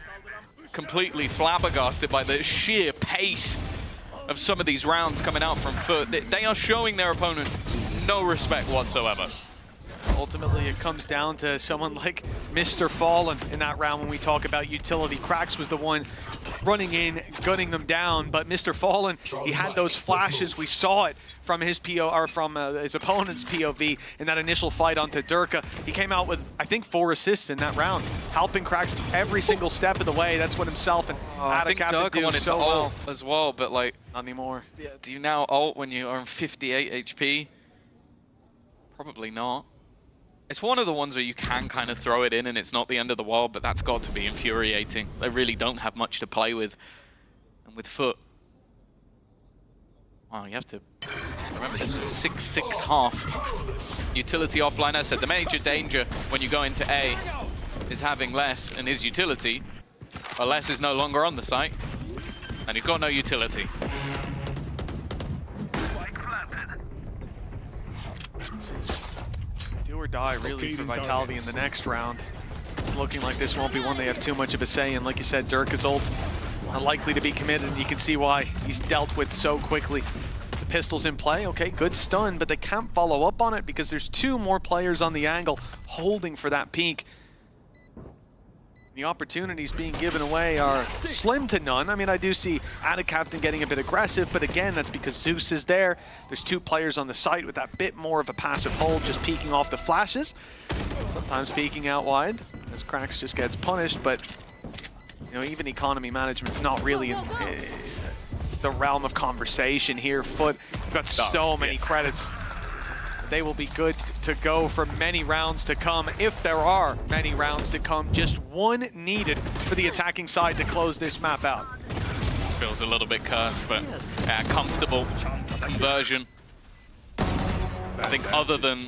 completely flabbergasted by the sheer pace of some of these rounds coming out from Foot. They are showing their opponents no respect whatsoever. Ultimately, it comes down to someone like Mr. Fallen in that round when we talk about utility. Cracks was the one running in, gunning them down, but Mr. Fallen, he had those flashes. We saw it from his his opponent's POV in that initial fight onto Durka. He came out with, I think, 4 assists in that round, helping Cracks every single step of the way. That's what himself and Adacap do so well as well, but like not anymore. Yeah, do you now ult when you are on 58 HP? Probably not. It's one of the ones where you can kind of throw it in and it's not the end of the world, but that's got to be infuriating. They really don't have much to play with. And with Foot, Oh, you have to remember this was a 6-6 half. Utility offline. I said the major danger when you go into A is having less and his utility. But less is no longer on the site, and he's got no utility. This is do or die really for Vitality in the next round. It's looking like this won't be one they have too much of a say in. Like you said, Durka's ult unlikely to be committed, and you can see why he's dealt with so quickly. The pistol's in play, okay, good stun, but they can't follow up on it because there's 2 more players on the angle holding for that peak. The opportunities being given away are slim to none. I mean, I do see Adacaptain getting a bit aggressive, but again, that's because Zeus is there. There's 2 players on the site with that bit more of a passive hold, just peeking off the flashes. Sometimes peeking out wide, as Krax just gets punished, but you know, even economy management's not really in the realm of conversation here. Foot, we've got so many credits. They will be good to go for many rounds to come, if there are many rounds to come. Just 1 needed for the attacking side to close this map out. Feels a little bit cursed, but comfortable conversion. I think other than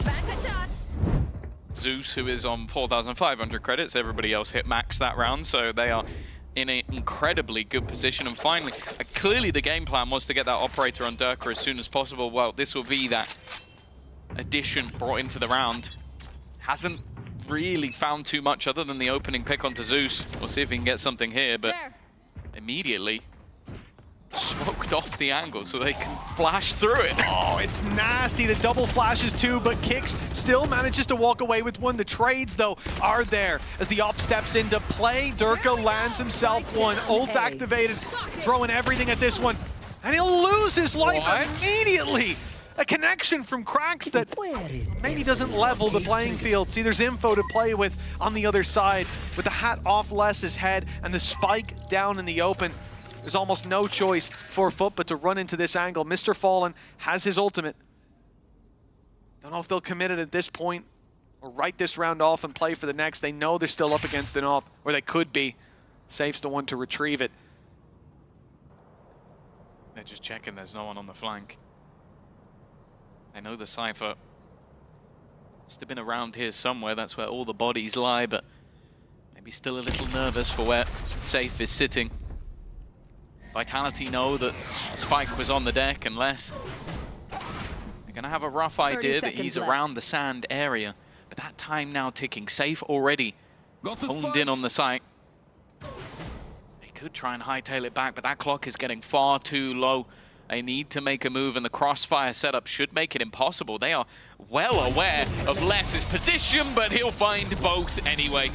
Zeus, who is on 4,500 credits, everybody else hit max that round, so they are in an incredibly good position. And finally, clearly the game plan was to get that operator on Durka as soon as possible. Well, this will be that addition brought into the round. Hasn't really found too much other than the opening pick onto Zeus. We'll see if he can get something here, but immediately smoked off the angle so they can flash through it. Oh, it's nasty. The double flashes too, but Kix still manages to walk away with 1. The trades, though, are there as the op steps into play. Durka lands himself 1. Ult activated, throwing everything at this one, and he'll lose his life immediately. A connection from Krax that maybe doesn't level the playing field. See, there's info to play with on the other side. With the hat off Les's head and the spike down in the open, there's almost no choice for Foot but to run into this angle. Mr. Fallen has his ultimate. Don't know if they'll commit it at this point or write this round off and play for the next. They know they're still up against an op, or they could be. Safe's the one to retrieve it. They're just checking there's no one on the flank. I know the Cypher must have been around here somewhere. That's where all the bodies lie, but maybe still a little nervous for where Safe is sitting. Vitality know that Spike was on the deck, and Less. They're going to have a rough idea that he's around the sand area, but that time now ticking. Safe already honed in on the site. They could try and hightail it back, but that clock is getting far too low. They need to make a move, and the crossfire setup should make it impossible. They are well aware of Les's position, but he'll find both anyway.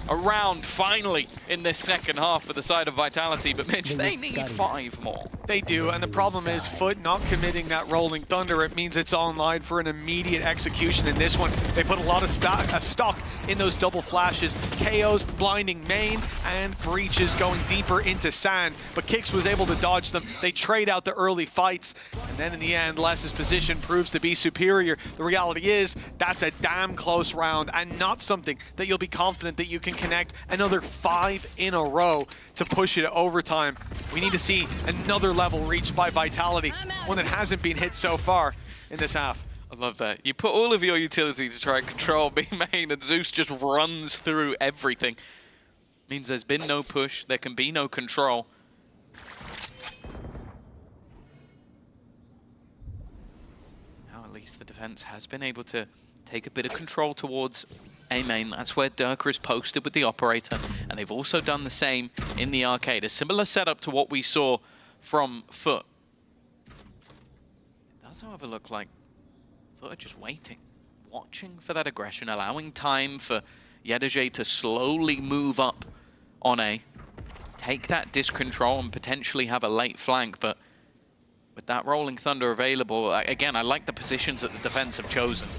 A round finally in this second half for the side of Vitality, but Mitch, they need 5 more. They do, and the problem is Foot not committing that Rolling Thunder. It means it's online for an immediate execution in this one. They put a lot of stock in those double flashes. KOs, blinding main, and breaches going deeper into sand. But Kix was able to dodge them. They trade out the early fights, and then in the end, Les's position proves to be superior. The reality is, that's a damn close round, and not something that you'll be confident that you can connect another 5 in a row to push it to overtime. We need to see another level reached by Vitality, one that hasn't been hit so far in this half. I love that. You put all of your utility to try and control B main, and Zeus just runs through everything. Means there's been no push, there can be no control. Now at least the defense has been able to take a bit of control towards A main. That's where Durka is posted with the operator, and they've also done the same in the arcade. A similar setup to what we saw from Foot. It does, however, look like Foot are just waiting, watching for that aggression, allowing time for Yedajay to slowly move up on A, take that disc control and potentially have a late flank. But with that Rolling Thunder available, again, I like the positions that the defense have chosen.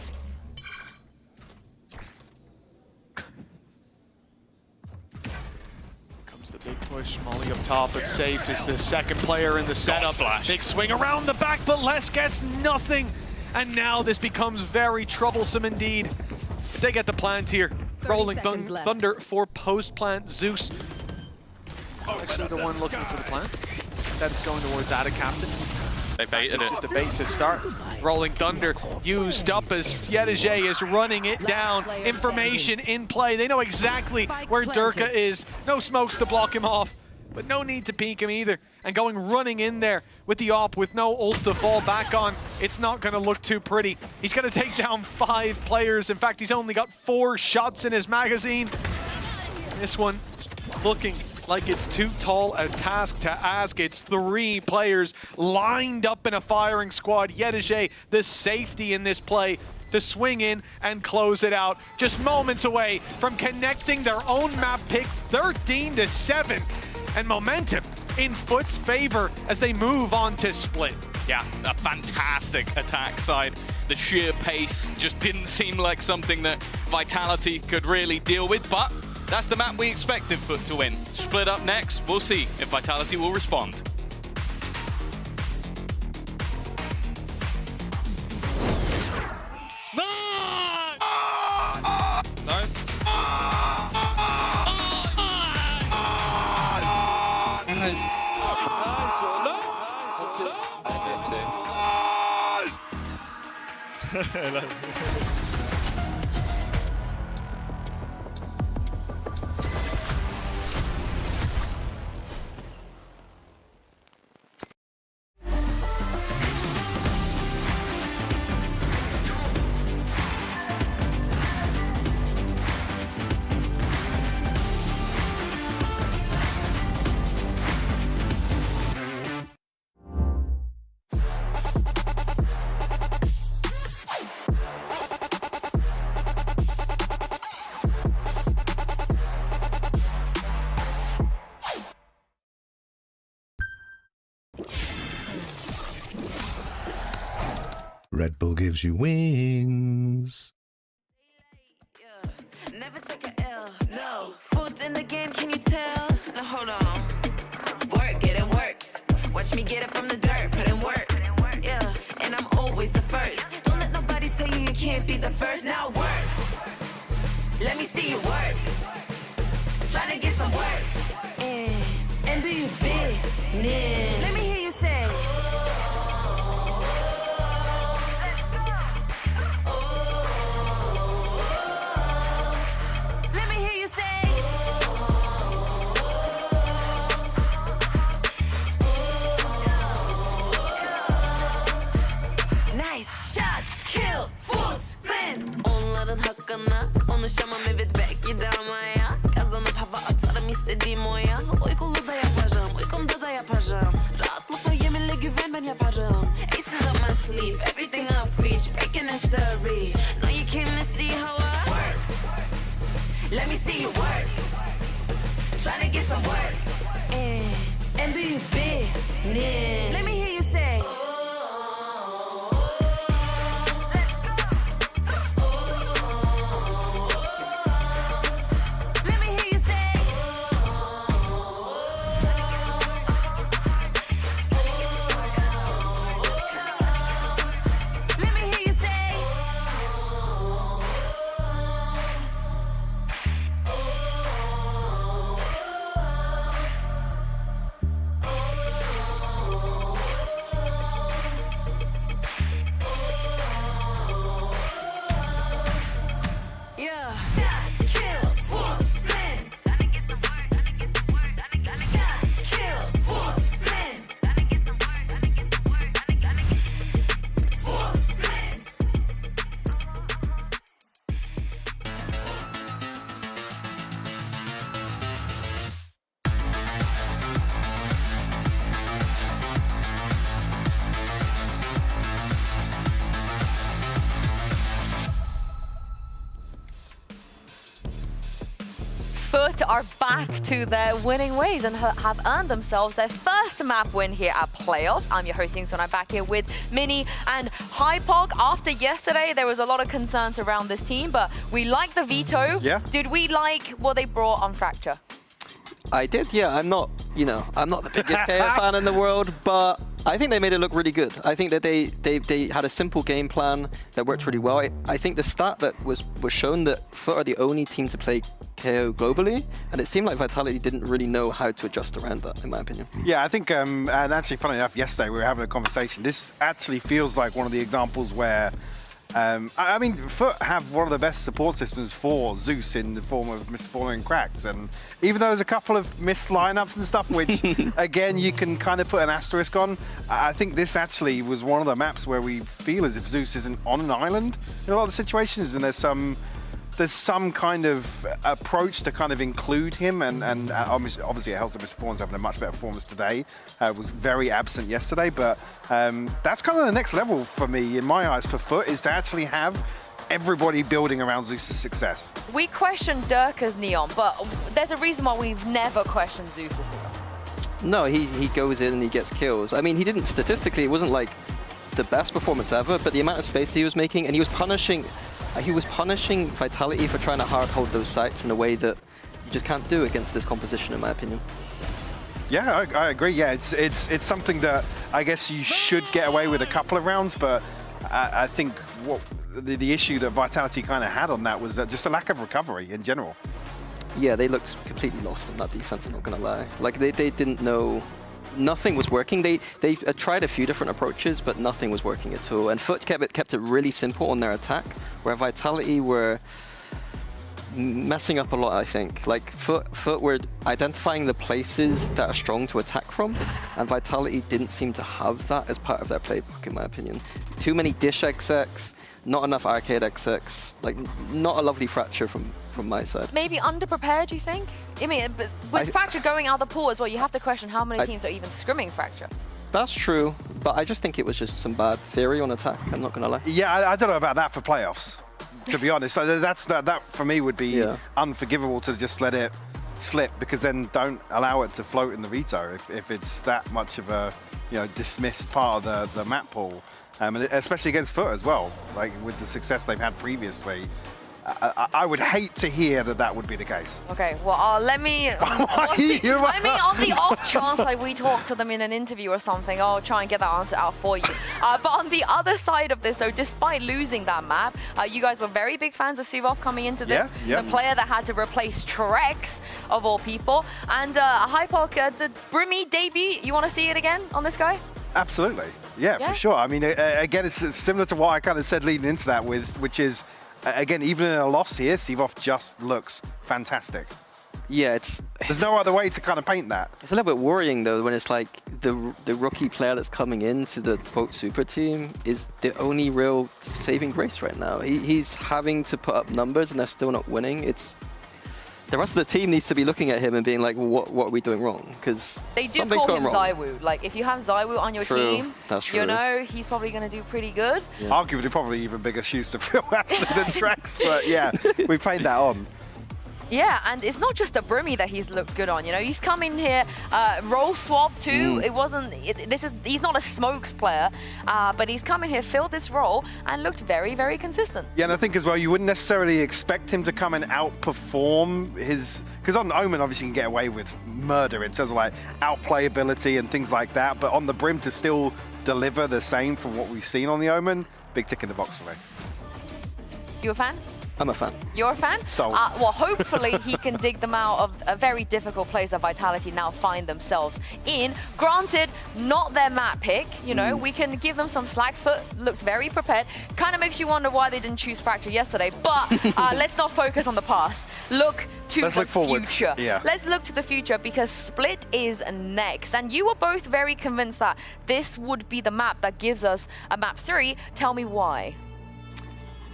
The big push, Molly up top, but Safe is the second player in the setup. Big swing around the back, but Les gets nothing. And now this becomes very troublesome indeed. If they get the plant here, Rolling Thunder for post-plant Zeus. Actually the one looking for the plant. Instead it's going towards Adacaptain. They baited it's it. just a bait to start. Rolling Thunder used up as Yedege is running it down. Information in play. They know exactly where Durka is. No smokes to block him off, but no need to peek him either. And going running in there with the op with no ult to fall back on, it's not going to look too pretty. He's going to take down 5 players. In fact, he's only got 4 shots in his magazine. This one looking like it's too tall a task to ask. It's 3 players lined up in a firing squad. Yedege, the safety in this play, to swing in and close it out. Just moments away from connecting their own map pick, 13-7, and momentum in Foot's favor as they move on to split. Yeah, a fantastic attack side. The sheer pace just didn't seem like something that Vitality could really deal with, but that's the map we expected Foot to win. Split up next, we'll see if Vitality will respond. Nice. Red Bull gives you wings. Never take a L, no. Foot's in the game, can you tell? Now hold on. Work it and work. Watch me get it from the dirt, put in work. Yeah, and I'm always the first. Don't let nobody tell you you can't be the first. Now work. Let me see you work. Try to get some work. And be big. Let me hear you say. Konuşamam evet belki de ama ya kazanıp hava atarım istediğim o ya. Uykulu da yaparım, uykumda da yaparım. Rahatlıkla yeminle güven ben yaparım. Aces up my sleeve, everything I preach, breaking history. Know you came to see how I work. Let me see you work. Try to get some work. And be big. Let me hear you say. Foot are back to their winning ways and have earned themselves their first map win here at Playoffs. I'm your host, so I'm back here with Mini and Hypog. After yesterday, there was a lot of concerns around this team, but we like the veto. Yeah. Did we like what they brought on Fracture? I did, yeah. I'm not the biggest KO fan in the world, but I think they made it look really good. I think that they had a simple game plan that worked really well. I think the stat that was shown that Foot are the only team to play KO globally, and it seemed like Vitality didn't really know how to adjust around that, in my opinion. Yeah, I think, and actually, funny enough, yesterday we were having a conversation. This actually feels like one of the examples where, I mean, Foot have one of the best support systems for Zeus in the form of Mr. Falling and Cracks, and even though there's a couple of missed lineups and stuff, which, again, you can kind of put an asterisk on, I think this actually was one of the maps where we feel as if Zeus isn't on an island in a lot of situations, and there's some kind of approach to kind of include him, and obviously it helps that Mr. Fawn's having a much better performance today. Was very absent yesterday, but that's kind of the next level for me, in my eyes, for Foot, is to actually have everybody building around Zeus's success. We question Dirk's Neon, but there's a reason why we've never questioned Zeus's Neon. No, he goes in and he gets kills. I mean, he didn't, statistically, it wasn't like the best performance ever, but the amount of space he was making, and he was punishing Vitality for trying to hard hold those sites in a way that you just can't do against this composition, in my opinion. Yeah, I agree. Yeah, it's something that I guess you should get away with a couple of rounds, but I think what the issue that Vitality kind of had on that was just a lack of recovery in general. Yeah, they looked completely lost in that defense, I'm not gonna lie. Like they didn't know. Nothing was working. They tried a few different approaches, but nothing was working at all. And Foot kept it really simple on their attack, where Vitality were messing up a lot, I think. Like Foot were identifying the places that are strong to attack from, and Vitality didn't seem to have that as part of their playbook, in my opinion. Too many dish XX, not enough arcade XX, like not a lovely fracture from my side. Maybe underprepared, you think? I mean, with Fracture going out the pool as well, you have to question how many teams are even scrimming Fracture. That's true, but I just think it was just some bad theory on attack, I'm not gonna lie. Yeah, I don't know about that for playoffs, to be honest. That for me would be unforgivable, to just let it slip, because then don't allow it to float in the veto if it's that much of a dismissed part of the map pool, and especially against Foot as well, like with the success they've had previously. I would hate to hear that would be the case. Okay, well, let me on the off chance like we talk to them in an interview or something, I'll try and get that answer out for you. But on the other side of this, though, despite losing that map, you guys were very big fans of Suvov coming into this. The player that had to replace Trex, of all people. And Hypok, the Brimmy debut, you want to see it again on this guy? Absolutely, yeah, for sure. I mean, again, it's similar to what I kind of said leading into that, which is, again, even in a loss here, Suvov just looks fantastic. Yeah, there's no other way to kind of paint that. It's a little bit worrying though when it's like the rookie player that's coming into the quote super team is the only real saving grace right now. He's having to put up numbers and they're still not winning. The rest of the team needs to be looking at him and being like, well, what are we doing wrong? Because they do call him Zywoo. Like, if you have Zywoo on your team, you know he's probably going to do pretty good. Yeah. Arguably, probably even bigger shoes to fill actually than Trex, but yeah, we played that on. Yeah, and it's not just a Brimmy that he's looked good on. He's come in here, role swap too. He's not a smokes player, but he's come in here, filled this role, and looked very, very consistent. Yeah, and I think as well, you wouldn't necessarily expect him to come and outperform because on Omen, obviously, you can get away with murder in terms of like outplayability and things like that, but on the Brim to still deliver the same from what we've seen on the Omen, big tick in the box for me. You a fan? I'm a fan. You're a fan? Well, hopefully he can dig them out of a very difficult place that Vitality now find themselves in. Granted, not their map pick. We can give them some slack. Foot looked very prepared. Kind of makes you wonder why they didn't choose Fracture yesterday. But let's not focus on the past. Look to the future. Yeah. Let's look to the future because Split is next. And you were both very convinced that this would be the map that gives us a map 3. Tell me why.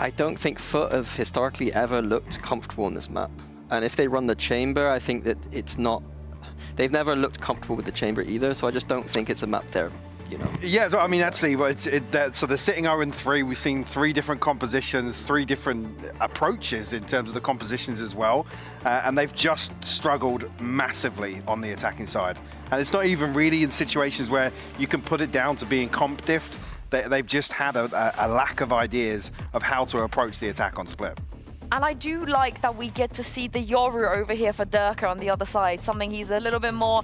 I don't think Foot have historically ever looked comfortable on this map. And if they run the chamber, I think that they've never looked comfortable with the chamber either, so I just don't think it's a map there, Yeah, so I mean, actually, so they're sitting 0-3. We've seen 3 different compositions, 3 different approaches in terms of the compositions as well. And they've just struggled massively on the attacking side. And it's not even really in situations where you can put it down to being comp diffed. They've just had a lack of ideas of how to approach the attack on Split. And I do like that we get to see the Yoru over here for Durka on the other side, something he's a little bit more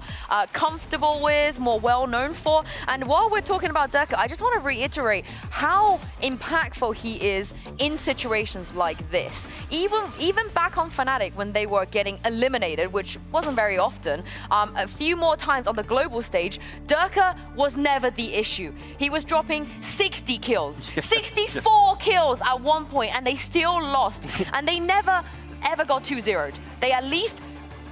comfortable with, more well-known for. And while we're talking about Durka, I just want to reiterate how impactful he is in situations like this. Even back on Fnatic when they were getting eliminated, which wasn't very often, a few more times on the global stage, Durka was never the issue. He was dropping 60 kills, 64 kills at one point, and they still lost. And they never, ever got 2-0'd. They at least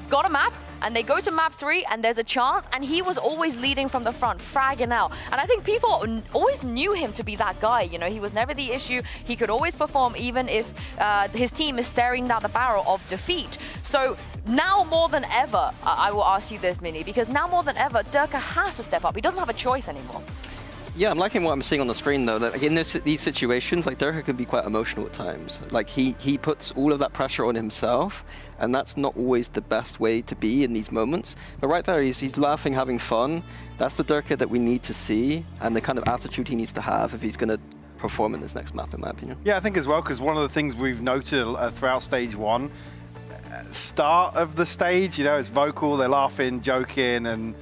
got a map, and they go to map 3, and there's a chance, and he was always leading from the front, fragging out. And I think people always knew him to be that guy, you know, he was never the issue. He could always perform even if his team is staring down the barrel of defeat. So now more than ever, I will ask you this, Mini, because now more than ever, Durka has to step up. He doesn't have a choice anymore. Yeah, I'm liking what I'm seeing on the screen though. That in these situations, like Durka can be quite emotional at times. Like he puts all of that pressure on himself, and that's not always the best way to be in these moments. But right there, he's laughing, having fun. That's the Durka that we need to see, and the kind of attitude he needs to have if he's going to perform in this next map, in my opinion. Yeah, I think as well, because one of the things we've noted throughout stage 1, start of the stage, you know, it's vocal, they're laughing, joking, and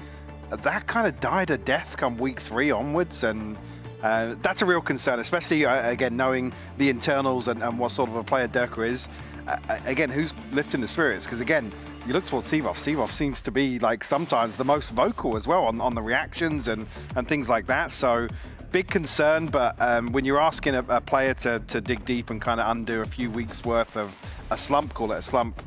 that kind of died a death come week 3 onwards, and that's a real concern, especially again knowing the internals and what sort of a player Durka is. Again, who's lifting the spirits? Because again, you look towards Seavoff. Seavoff seems to be like sometimes the most vocal as well on the reactions and things like that. So big concern, but when you're asking a player to dig deep and kind of undo a few weeks worth of a slump, call it a slump,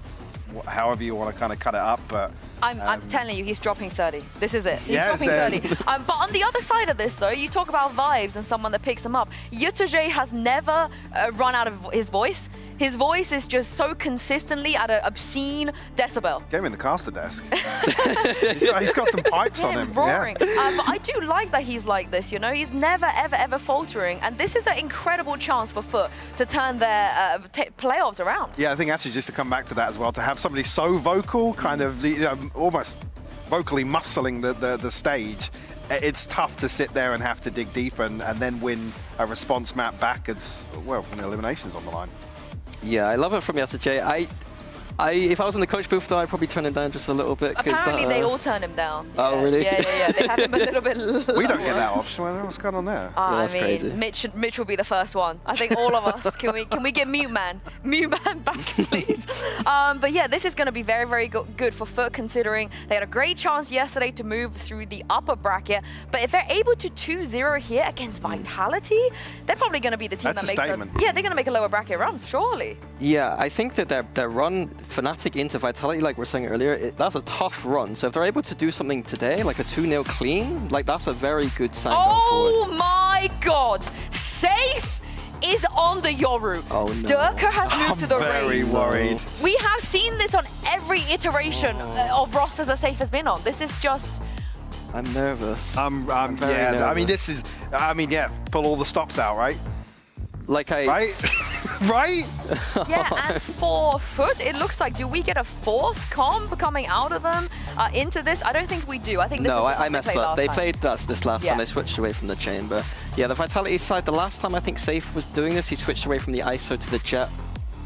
however you want to kind of cut it up, but I'm telling you, he's dropping 30. This is it. He's yeah, dropping 30. But on the other side of this, though, you talk about vibes and someone that picks him up. Yutuje has never run out of his voice. His voice is just so consistently at an obscene decibel. Get him in the caster desk. he's got some pipes on him. Roaring. Yeah. But I do like that he's like this, you know? He's never, ever, ever faltering. And this is an incredible chance for Foot to turn their playoffs around. Yeah, I think actually just to come back to that as well, to have somebody so vocal, kind of almost vocally muscling the stage, it's tough to sit there and have to dig deep and then win a response map back as, well, when elimination's on the line. Yeah, I love it from Yasuke. If I was in the coach booth though, I'd probably turn him down just a little bit. Apparently they all turn him down. Oh, really? Yeah. They have him a little bit lower. We don't get that option. What's going on there? Yeah, that's crazy. Mitch will be the first one. I think all of us. Can we get Mute Man back, please? But yeah, this is going to be very, very good for Foot, considering they had a great chance yesterday to move through the upper bracket. But if they're able to 2-0 here against Vitality, they're probably going to be the team that makes statement. Yeah, they're going to make a lower bracket run, surely. Yeah, I think that their run Fnatic into Vitality, like we're saying earlier, that's a tough run. So if they're able to do something today, like a 2-0 clean, like that's a very good sign. Oh my God! Safe is on the Yoru. Oh no. Durka has moved to the race. I'm very worried. We have seen this on every iteration of rosters that Safe has been on. This is just... I'm nervous. I'm very yeah, nervous. Pull all the stops out, right? Like Right? Right? Yeah, and for Foot, it looks like, do we get a 4th comp coming out of them into this? I don't think we do. I think this is the I messed up. They played us this last time. They switched away from the chamber. Yeah, the Vitality side, the last time I think Safe was doing this, he switched away from the ISO to the Jet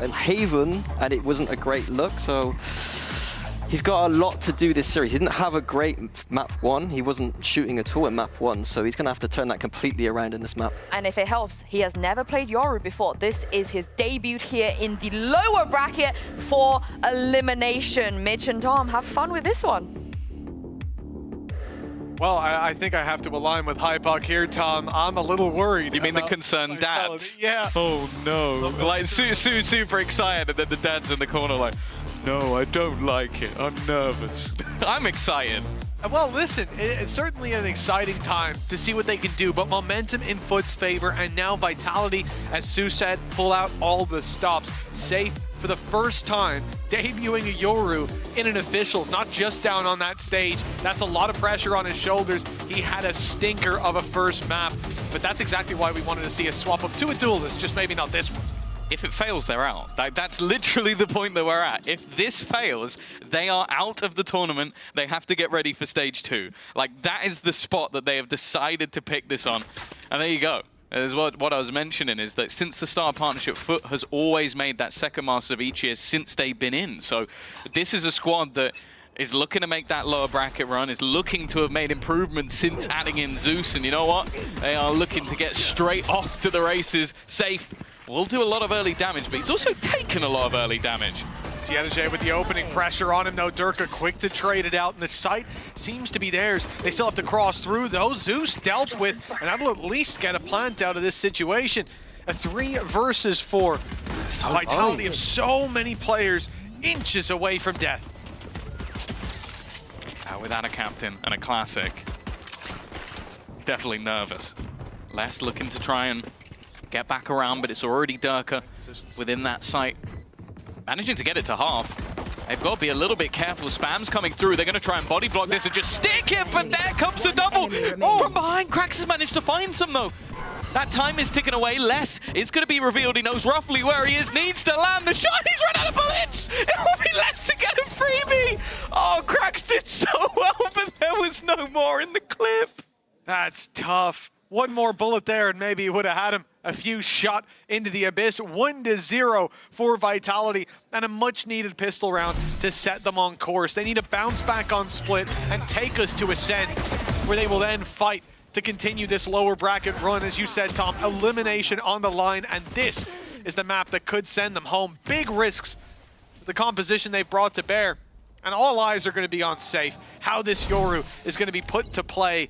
and Haven, and it wasn't a great look, so he's got a lot to do this series. He didn't have a great map 1. He wasn't shooting at all in map 1, so he's going to have to turn that completely around in this map. And if it helps, he has never played Yoru before. This is his debut here in the lower bracket for Elimination. Mitch and Tom, have fun with this one. Well, I think I have to align with Hypok here, Tom. I'm a little worried. You mean the concerned dads? Yeah. Oh no. Like super excited, and then the dad's in the corner like, no, I don't like it. I'm nervous. I'm excited. Well, listen, it's certainly an exciting time to see what they can do, but momentum in Foot's favor, and now Vitality, as Sue said, pull out all the stops. Safe for the first time, debuting a Yoru in an official, not just down on that stage. That's a lot of pressure on his shoulders. He had a stinker of a first map, but that's exactly why we wanted to see a swap up to a duelist, just maybe not this one. If it fails, they're out. That's literally the point that we're at. If this fails, they are out of the tournament. They have to get ready for stage 2. Like, that is the spot that they have decided to pick this on. And there you go. Is what I was mentioning is that since the Star Partnership, Foot has always made that second Master of each year since they've been in. So this is a squad that is looking to make that lower bracket run, is looking to have made improvements since adding in Zeus. And you know what? They are looking to get straight off to the races. Safe will do a lot of early damage, but he's also taken a lot of early damage. Tianajay with the opening pressure on him, though. Durka quick to trade it out, and the site seems to be theirs. They still have to cross through, though. Zeus dealt with, and that'll at least get a plant out of this situation. A 3 versus 4. Vitality of so many players inches away from death. Without a captain and a classic, definitely nervous. Les looking to try and get back around, but it's already Durka within that site. Managing to get it to half. They've got to be a little bit careful. Spam's coming through. They're going to try and body block this and just stick it, but there comes the double. Oh, from behind, Krax has managed to find some, though. That time is ticking away. Les is going to be revealed. He knows roughly where he is. Needs to land the shot. He's run out of bullets. It will be Les to get a freebie. Oh, Krax did so well, but there was no more in the clip. That's tough. One more bullet there, and maybe he would have had him. A few shot into the abyss. 1-0 for Vitality, and a much-needed pistol round to set them on course. They need to bounce back on Split and take us to Ascent, where they will then fight to continue this lower bracket run. As you said, Tom, elimination on the line, and this is the map that could send them home. Big risks, the composition they've brought to bear, and all eyes are going to be on Safe. How this Yoru is going to be put to play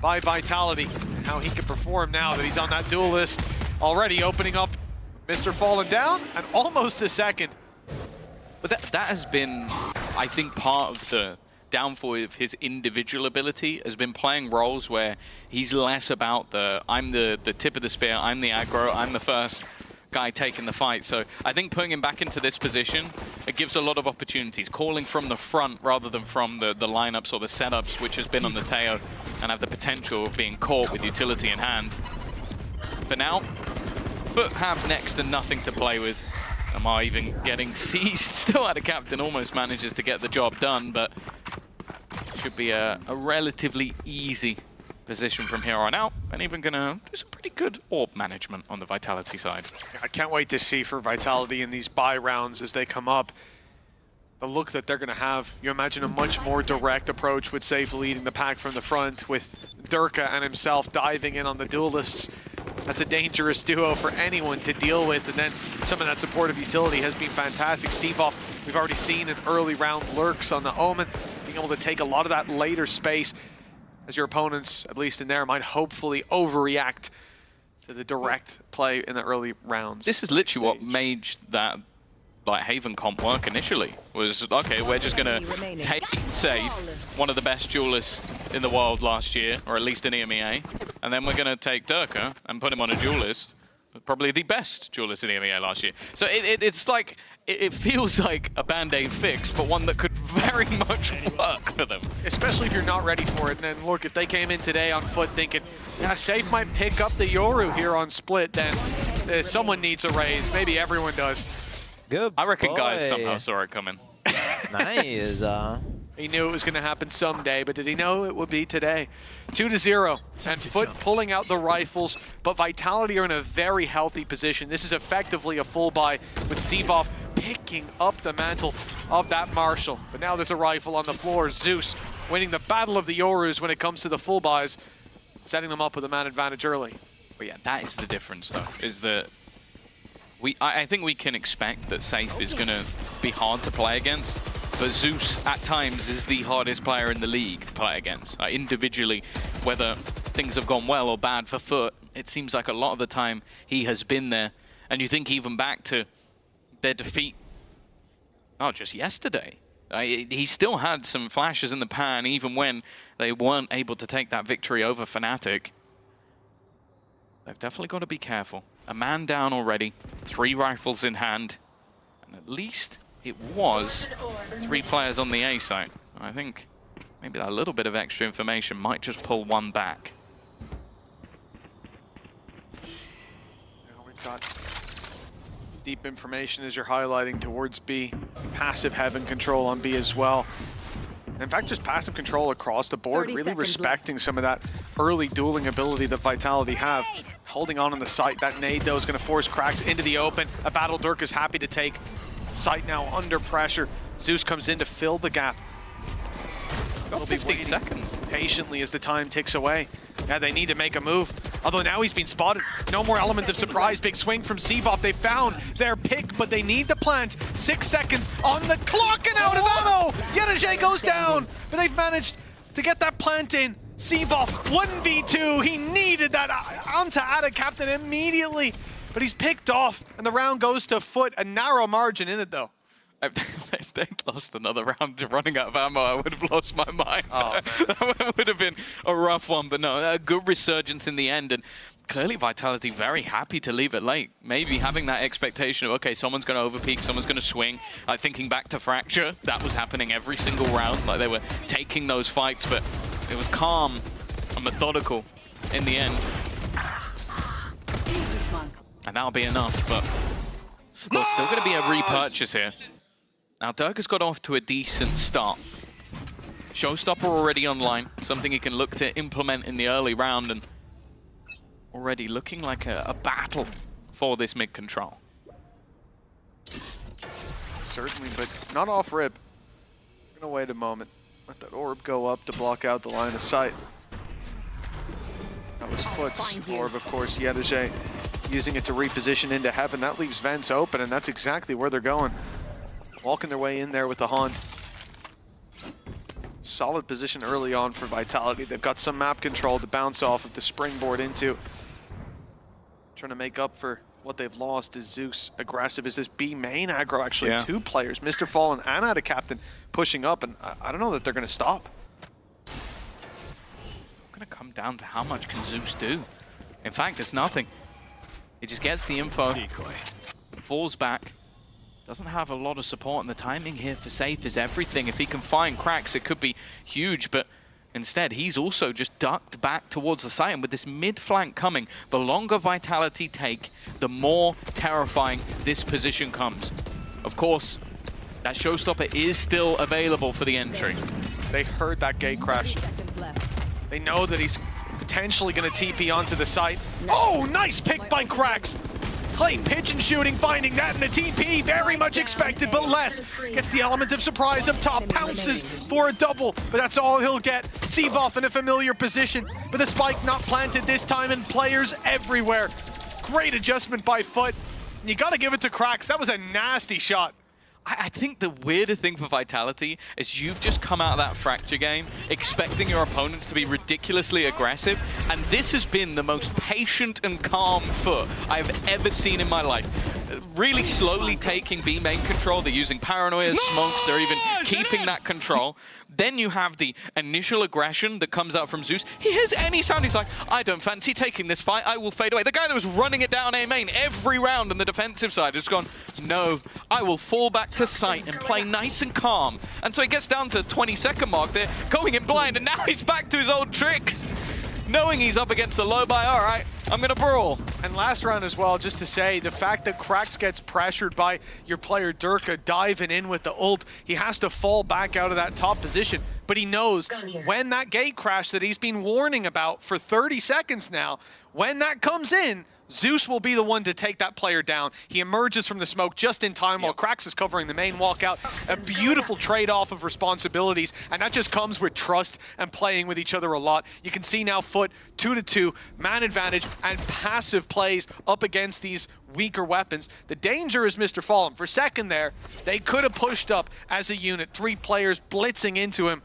by Vitality, and how he can perform now that he's on that duel list, already opening up Mr. Fallen Down, and almost a second. But that has been, I think, part of the downfall of his individual ability, has been playing roles where he's less about I'm the tip of the spear, I'm the aggro, I'm the first guy taking the fight. So I think putting him back into this position, it gives a lot of opportunities. Calling from the front rather than from the lineups or the setups, which has been on the Teo, and have the potential of being caught with utility in hand. For now, Foot have next to nothing to play with. Amar even getting seized, still out of captain, almost manages to get the job done, but should be a relatively easy position from here on out, and even gonna do some pretty good orb management on the Vitality side. I can't wait to see for Vitality in these buy rounds as they come up. The look that they're gonna have. You imagine a much more direct approach with Safe leading the pack from the front, with Durka and himself diving in on the duelists. That's a dangerous duo for anyone to deal with, and then some of that supportive utility has been fantastic. Seavoff, we've already seen an early round lurks on the Omen, being able to take a lot of that later space as your opponents, at least in their mind, hopefully overreact to the direct play in the early rounds. This is literally what made that Haven comp work initially, was, okay, we're just gonna take Safe, one of the best duelists in the world last year, or at least in EMEA, and then we're gonna take Durka and put him on a duelist, probably the best duelist in EMEA last year. So it's like, it feels like a band-aid fix, but one that could very much work for them. Especially if you're not ready for it. And then look, if they came in today on Foot thinking, yeah, Safe might pick up the Yoru here on Split, then someone needs a raise. Maybe everyone does. Good I reckon guys somehow saw it coming. Nice. He knew it was going to happen someday, but did he know it would be today? 2-0, and Foot pulling out the rifles, but Vitality are in a very healthy position. This is effectively a full buy, with Seavoff picking up the mantle of that Marshal. But now there's a rifle on the floor. Zeus winning the battle of the Yorus when it comes to the full buys, setting them up with a man advantage early. But yeah, that is the difference, though, is that I think we can expect that Safe is going to be hard to play against, but Zeus at times is the hardest player in the league to play against. Individually, whether things have gone well or bad for Foot, it seems like a lot of the time he has been there. And you think even back to their defeat, not just yesterday, he still had some flashes in the pan even when they weren't able to take that victory over Fnatic. They've definitely got to be careful. A man down already, 3 rifles in hand, and at least it was 3 players on the A site. I think maybe that little bit of extra information might just pull one back. Now we've got deep information as you're highlighting towards B. Passive Heaven control on B as well. In fact, just passive control across the board, really respecting some of that early dueling ability that Vitality have. holding on the site. That nade, though, is going to force Krax into the open. A Battle Dirk is happy to take the site now under pressure. Zeus comes in to fill the gap. Got 15 seconds. Patiently as the time ticks away. Yeah, they need to make a move. Although now he's been spotted. No more element of surprise. Big swing from Seavoff. They found their pick, but they need the plant. 6 seconds on the clock and out of ammo. Yenajay goes down, but they've managed to get that plant in. Seavoff, 1v2. He needed that onto Ada Captain immediately, but he's picked off, and the round goes to Foot. A narrow margin in it, though. If they'd lost another round to running out of ammo, I would have lost my mind. Oh, That would have been a rough one, but no, a good resurgence in the end, and clearly Vitality very happy to leave it late. Maybe having that expectation of, okay, someone's going to overpeak, someone's going to swing. Thinking back to Fracture, that was happening every single round, like they were taking those fights, but it was calm and methodical in the end. And that'll be enough, but of course, still going to be a repurchase here. Now, Dirk has got off to a decent start. Showstopper already online, something he can look to implement in the early round, and already looking like a battle for this mid control. Certainly, but not off rip. We're going to wait a moment. Let that orb go up to block out the line of sight. That was Foot's orb, of course. Yenajay using it to reposition into heaven. That leaves vents open, and that's exactly where they're going. Walking their way in there with the Han. Solid position early on for Vitality. They've got some map control to bounce off of the springboard into. Trying to make up for what they've lost. Is Zeus aggressive? Is this B main aggro actually? Yeah. 2 players, Mr. Fallen and Ada Captain, pushing up, and I don't know that they're going to stop. It's going to come down to how much can Zeus do. In fact, it's nothing. He just gets the info, falls back. Doesn't have a lot of support, and the timing here for Safe is everything. If he can find cracks, it could be huge, but instead, he's also just ducked back towards the site, and with this mid-flank coming, the longer Vitality take, the more terrifying this position comes. Of course, that Showstopper is still available for the entry. They heard that gate crash. They know that he's potentially going to TP onto the site. Oh, nice pick by Krax! Clay pigeon shooting, finding that in the TP, very much expected, but less. Gets the element of surprise up top, pounces for a double, but that's all he'll get. Seavoff in a familiar position, but the spike not planted this time, and players everywhere. Great adjustment by Foot. You gotta give it to Krax, that was a nasty shot. I think the weirder thing for Vitality is you've just come out of that Fracture game expecting your opponents to be ridiculously aggressive, and this has been the most patient and calm Foot I've ever seen in my life. Really slowly taking B main control. They're using paranoia, smokes, they're even keeping that control. Then you have the initial aggression that comes out from Zeus. He hears any sound, he's like, I don't fancy taking this fight, I will fade away. The guy that was running it down A main every round on the defensive side has gone, no, I will fall back to sight and play nice and calm. And so he gets down to the 20-second mark there, going in blind, and now he's back to his old tricks. Knowing he's up against the low buy, all right, I'm gonna brawl. And last round as well, just to say, the fact that Krax gets pressured by your player Durka diving in with the ult, he has to fall back out of that top position, but he knows when that gate crash that he's been warning about for 30 seconds now, when that comes in, Zeus will be the one to take that player down. He emerges from the smoke just in time while Krax is covering the main walkout. A beautiful trade-off of responsibilities, and that just comes with trust and playing with each other a lot. You can see now Foot 2-2, man advantage, and passive plays up against these weaker weapons. The danger is Mr. Fallen. For a second there, they could have pushed up as a unit, 3 players blitzing into him,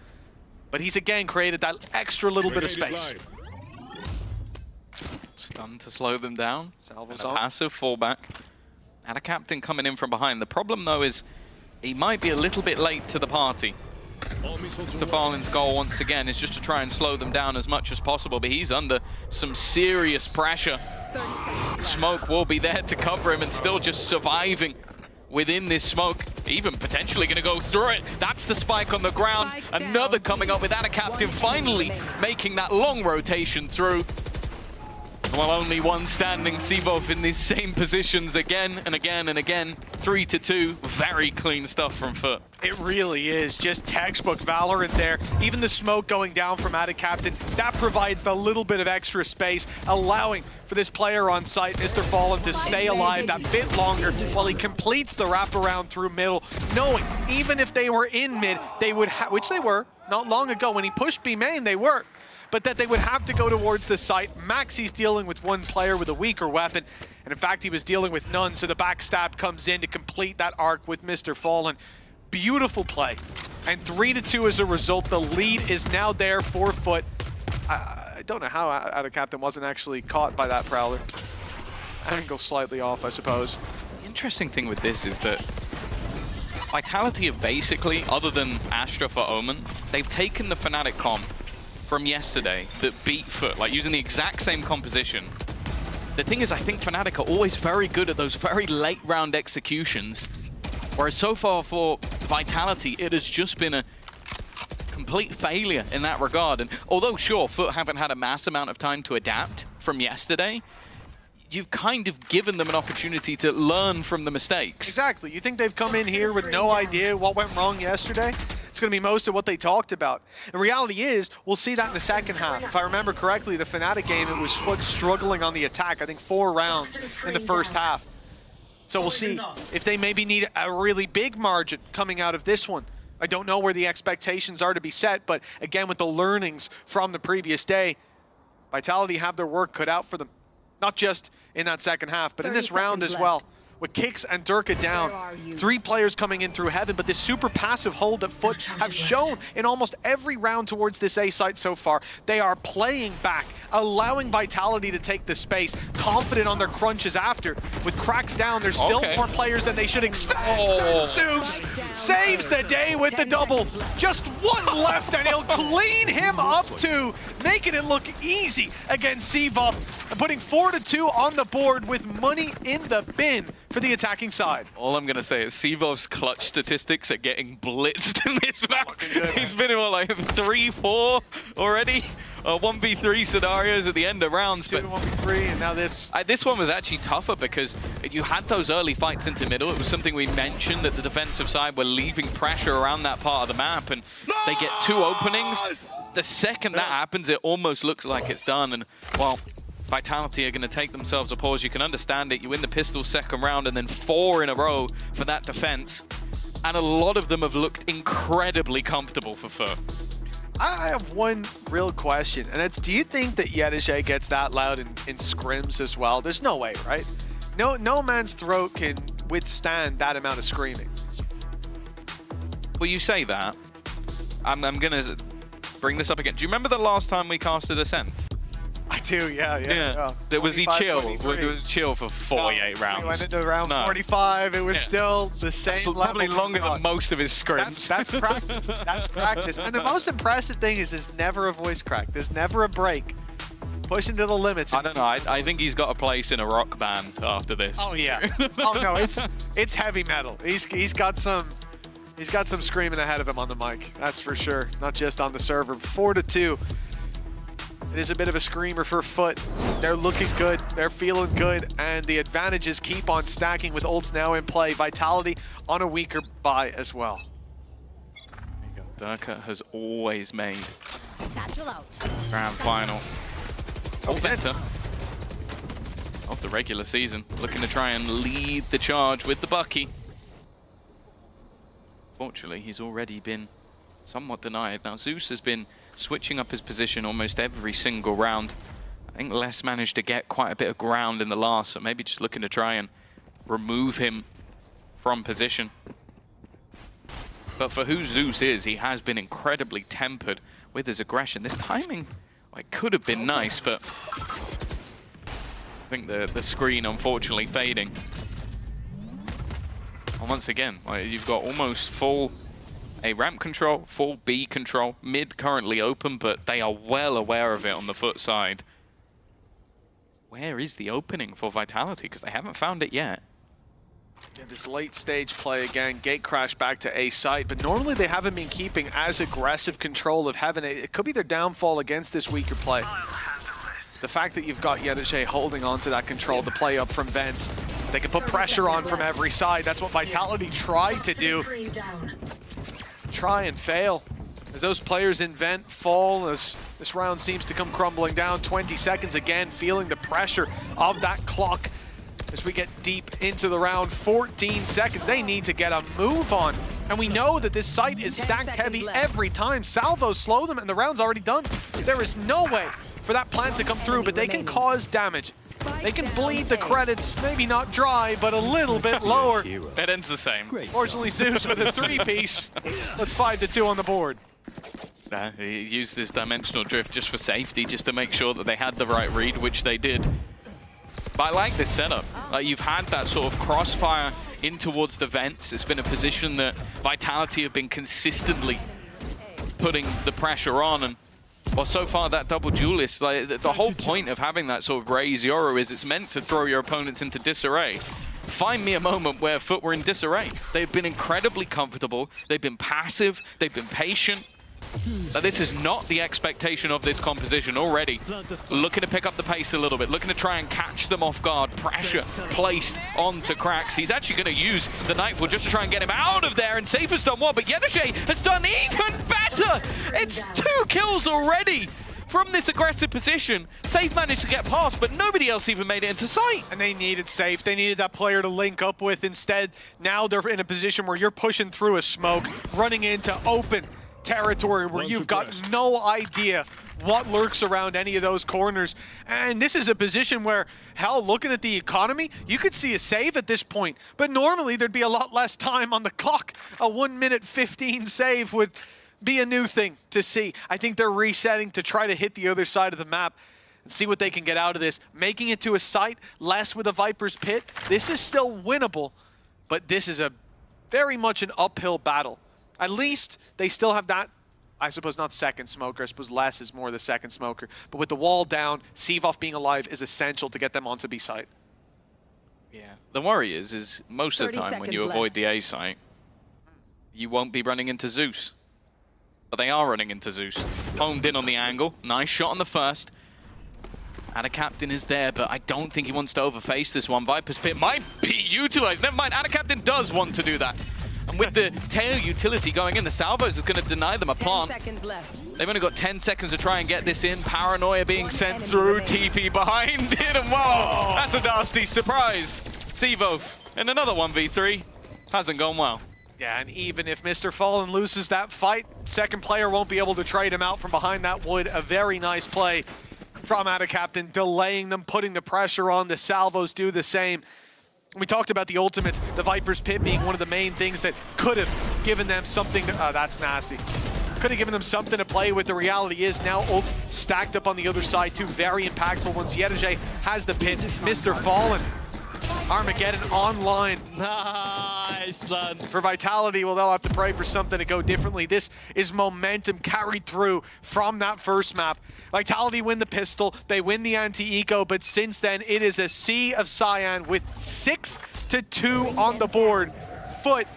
but he's again created that extra little bit of space. Stun to slow them down. Salvo's and a on. passive fallback. And a captain coming in from behind. The problem, though, is he might be a little bit late to the party. Mr. Fallen's goal, once again, is just to try and slow them down as much as possible, but he's under some serious pressure. Smoke will be there to cover him and still just surviving within this smoke. Even potentially going to go through it. That's the spike on the ground. Another coming up with Ada Captain finally making that long rotation through. Well, only one standing. Cvov in these same positions again and again and again. 3-2. Very clean stuff from Foot. It really is. Just textbook Valorant there. Even the smoke going down from Attic Captain, that provides a little bit of extra space, allowing for this player on site, Mr. Fallen, to stay alive that bit longer while he completes the wraparound through middle, knowing even if they were in mid, they would which they were not long ago when he pushed B main, they were, but that they would have to go towards the site. Maxi's dealing with one player with a weaker weapon, and in fact he was dealing with none, so the backstab comes in to complete that arc with Mr. Fallen. Beautiful play, and 3-2 as a result. The lead is now there for Foot. I don't know how Attic Captain wasn't actually caught by that Prowler. Angle slightly off, I suppose. The interesting thing with this is that Vitality have basically, other than Astra for Omen, they've taken the Fnatic comp from yesterday that beat Foot, like using the exact same composition. The thing is, I think Fnatic are always very good at those very late round executions, whereas so far for Vitality, it has just been a complete failure in that regard. And although sure, Foot haven't had a mass amount of time to adapt from yesterday, you've kind of given them an opportunity to learn from the mistakes. Exactly. You think they've come in here with no idea what went wrong yesterday? It's going to be most of what they talked about. The reality is, we'll see that in the second half. If I remember correctly, the Fnatic game, it was Foot struggling on the attack. I think 4 rounds in the first half. So we'll see if they maybe need a really big margin coming out of this one. I don't know where the expectations are to be set, but again, with the learnings from the previous day, Vitality have their work cut out for them. Not just in that second half, but in this round as well. With Kicks and Durka down, 3 players coming in through Heaven, but this super passive hold that Foot have shown in almost every round towards this A site so far. They are playing back, allowing Vitality to take the space, confident on their crunches after. With Cracks down, there's still more players than they should expect. Zeus saves the day with the double. Just 1 left, and he'll clean him up too, making it look easy against Cvov, and putting 4-2 on the board with money in the bin for the attacking side. All I'm going to say is Cvov's clutch statistics are getting blitzed in this map. He's been in, what, like 3-4 already? 1v3 scenarios at the end of rounds. 2-1v3, and now this. This one was actually tougher because you had those early fights into middle. It was something we mentioned, that the defensive side were leaving pressure around that part of the map, and they get 2 openings. The second that happens, it almost looks like it's done. And, well, Vitality are going to take themselves a pause. You can understand it. You win the pistol second round and then 4 in a row for that defense. And a lot of them have looked incredibly comfortable for Foot. I have one real question, and that's, do you think that Yedishe gets that loud in scrims as well? There's no way, right? No man's throat can withstand that amount of screaming. Well, you say that. I'm going to bring this up again. Do you remember the last time we casted Ascent? I do, yeah. Was he chill? It was chill for 48 rounds. We went into round 45. It was still the same level. Probably longer than most of his scrims. That's practice. That's practice. And the most impressive thing is there's never a voice crack. There's never a break. Push him to the limits. I don't know. I think he's got a place in a rock band after this. Oh yeah. Oh no, it's heavy metal. He's got some screaming ahead of him on the mic. That's for sure. Not just on the server. 4-2. It is a bit of a screamer for Foot. They're looking good, they're feeling good, and the advantages keep on stacking with ults now in play. Vitality on a weaker buy as well. Durka has always made grand final better of the regular season. Looking to try and lead the charge with the Bucky. Fortunately, he's already been somewhat denied. Now, Zeus has been switching up his position almost every single round. I think Les managed to get quite a bit of ground in the last, so maybe just looking to try and remove him from position. But for who Zeus is, he has been incredibly tempered with his aggression. This timing, like, could have been nice, but I think the screen unfortunately fading. And once again, like, you've got almost full A ramp control, full B control, mid currently open, but they are well aware of it on the Foot side. Where is the opening for Vitality? Because they haven't found it yet. Yeah, this late stage play again, gate crash back to A site, but normally they haven't been keeping as aggressive control of Heaven. It could be their downfall against this weaker play. The fact that you've got Yedeche holding on to that control to play up from vents, they can put pressure on from every side. That's what Vitality tried to do. Try and fail. As those players in vent fall, as this round seems to come crumbling down, 20 seconds again, feeling the pressure of that clock as we get deep into the round. 14 seconds, they need to get a move on. And we know that this site is stacked heavy every time. Salvos slow them and the round's already done. There is no way for that plant to come through, but they can cause damage. They can bleed the credits, maybe not dry, but a little bit lower. It ends the same. Fortunately, Zeus with a 3-piece. That's 5-2 on the board. He used his dimensional drift just for safety, just to make sure that they had the right read, which they did. But I like this setup. You've had that sort of crossfire in towards the vents. It's been a position that Vitality have been consistently putting the pressure on. And well, so far that double duelist, like the whole point of having that sort of raise Yoru is it's meant to throw your opponents into disarray. Find me a moment where Foot were in disarray. They've been incredibly comfortable. They've been passive. They've been patient. This is not the expectation of this composition already. Looking to pick up the pace a little bit, looking to try and catch them off guard. Pressure placed onto Krax. He's actually going to use the Nightfall just to try and get him out of there, and Safe has done what? But Yedeche has done even better! It's 2 kills already from this aggressive position. Safe managed to get past, but nobody else even made it into sight. And they needed Safe. They needed that player to link up with. Instead, now they're in a position where you're pushing through a smoke, running into open territory where you've got no idea what lurks around any of those corners. And this is a position where, hell, looking at the economy, you could see a save at this point. But normally there'd be a lot less time on the clock. A 1 minute 15 save would be a new thing to see. I think they're resetting to try to hit the other side of the map and see what they can get out of this. Making it to a site, less with a Viper's Pit. This is still winnable, but this is a very much an uphill battle. At least they still have that, I suppose not second smoker, I suppose less is more the second smoker. But with the wall down, Seavoff being alive is essential to get them onto B site. Yeah, the worry is most of the time when you avoid the A site, you won't be running into Zeus. But they are running into Zeus. Homed in on the angle, nice shot on the first. Captain is there, but I don't think he wants to overface this one. Viper's Pit might be utilized. Never mind, Captain does want to do that. And with the tail utility going in, the Salvos is going to deny them a plant. 10 seconds left. They've only got 10 seconds to try and get this in. Paranoia being sent through. TP behind it. And whoa, that's a nasty surprise. Sevo in another 1v3. Hasn't gone well. Yeah, and even if Mr. Fallen loses that fight, second player won't be able to trade him out from behind that wood. A very nice play from Captain, delaying them, putting the pressure on. The Salvos do the same. We talked about the ultimates, the Viper's Pit being one of the main things that could have given them something to, that's nasty. Could have given them something to play with. The reality is now ult stacked up on the other side, 2 very impactful ones. Yedeche has the pit, Mr. Fallen. Armageddon online. Nice, lad. For Vitality, well, they'll have to pray for something to go differently. This is momentum carried through from that first map. Vitality win the pistol, they win the anti-eco, but since then, it is a sea of cyan with 6-2 on the board. Foot,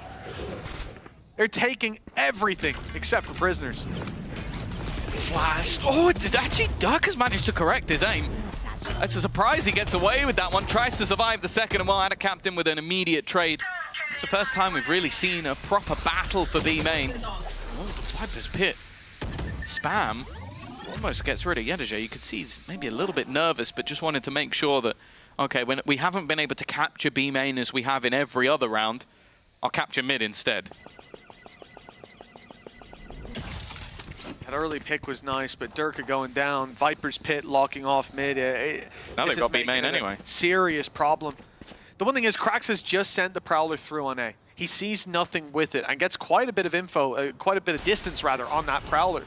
they're taking everything except for prisoners. Flash. Oh, actually, Dirk has managed to correct his aim. It's a surprise he gets away with that one. Tries to survive the second, and while Captain with an immediate trade. It's the first time we've really seen a proper battle for B main. Oh, Viper's Pit. Spam almost gets rid of Yedeche. You could see he's maybe a little bit nervous, but just wanted to make sure that, okay, when we haven't been able to capture B main as we have in every other round, I'll capture mid instead. That early pick was nice, but Durka going down. Viper's Pit locking off mid. Now they've got B main anyway. Serious problem. The one thing is, Krax has just sent the Prowler through on A. He sees nothing with it and gets quite a bit of info, quite a bit of distance rather, on that Prowler.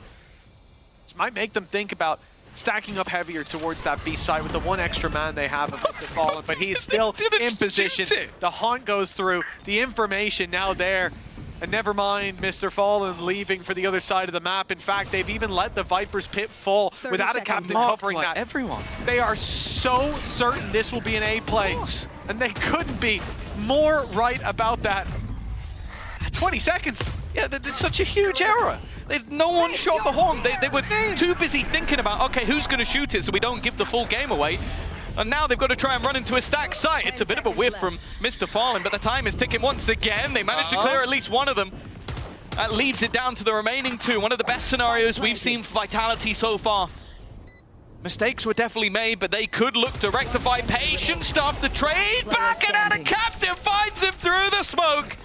Which might make them think about stacking up heavier towards that B site with the 1 extra man they have of Mr. Fallen, but he's still in position. The haunt goes through, the information now there. And never mind Mr. Fallen leaving for the other side of the map. In fact, they've even let the Viper's Pit fall without a captain covering that. Everyone. They are so certain this will be an A play. And they couldn't be more right about that. 20 seconds. Yeah, that's such a huge error. No one shot the horn. They were too busy thinking about, okay, who's going to shoot it so we don't give the full game away. And now they've got to try and run into a stack site. It's a bit of a whiff from Mr. Fallen, but the time is ticking once again. They managed to clear at least one of them. That leaves it down to the remaining two. One of the best scenarios we've seen for Vitality so far. Mistakes were definitely made, but they could look to rectify. Patient stuff, the trade back, and out of Captain finds him through the smoke.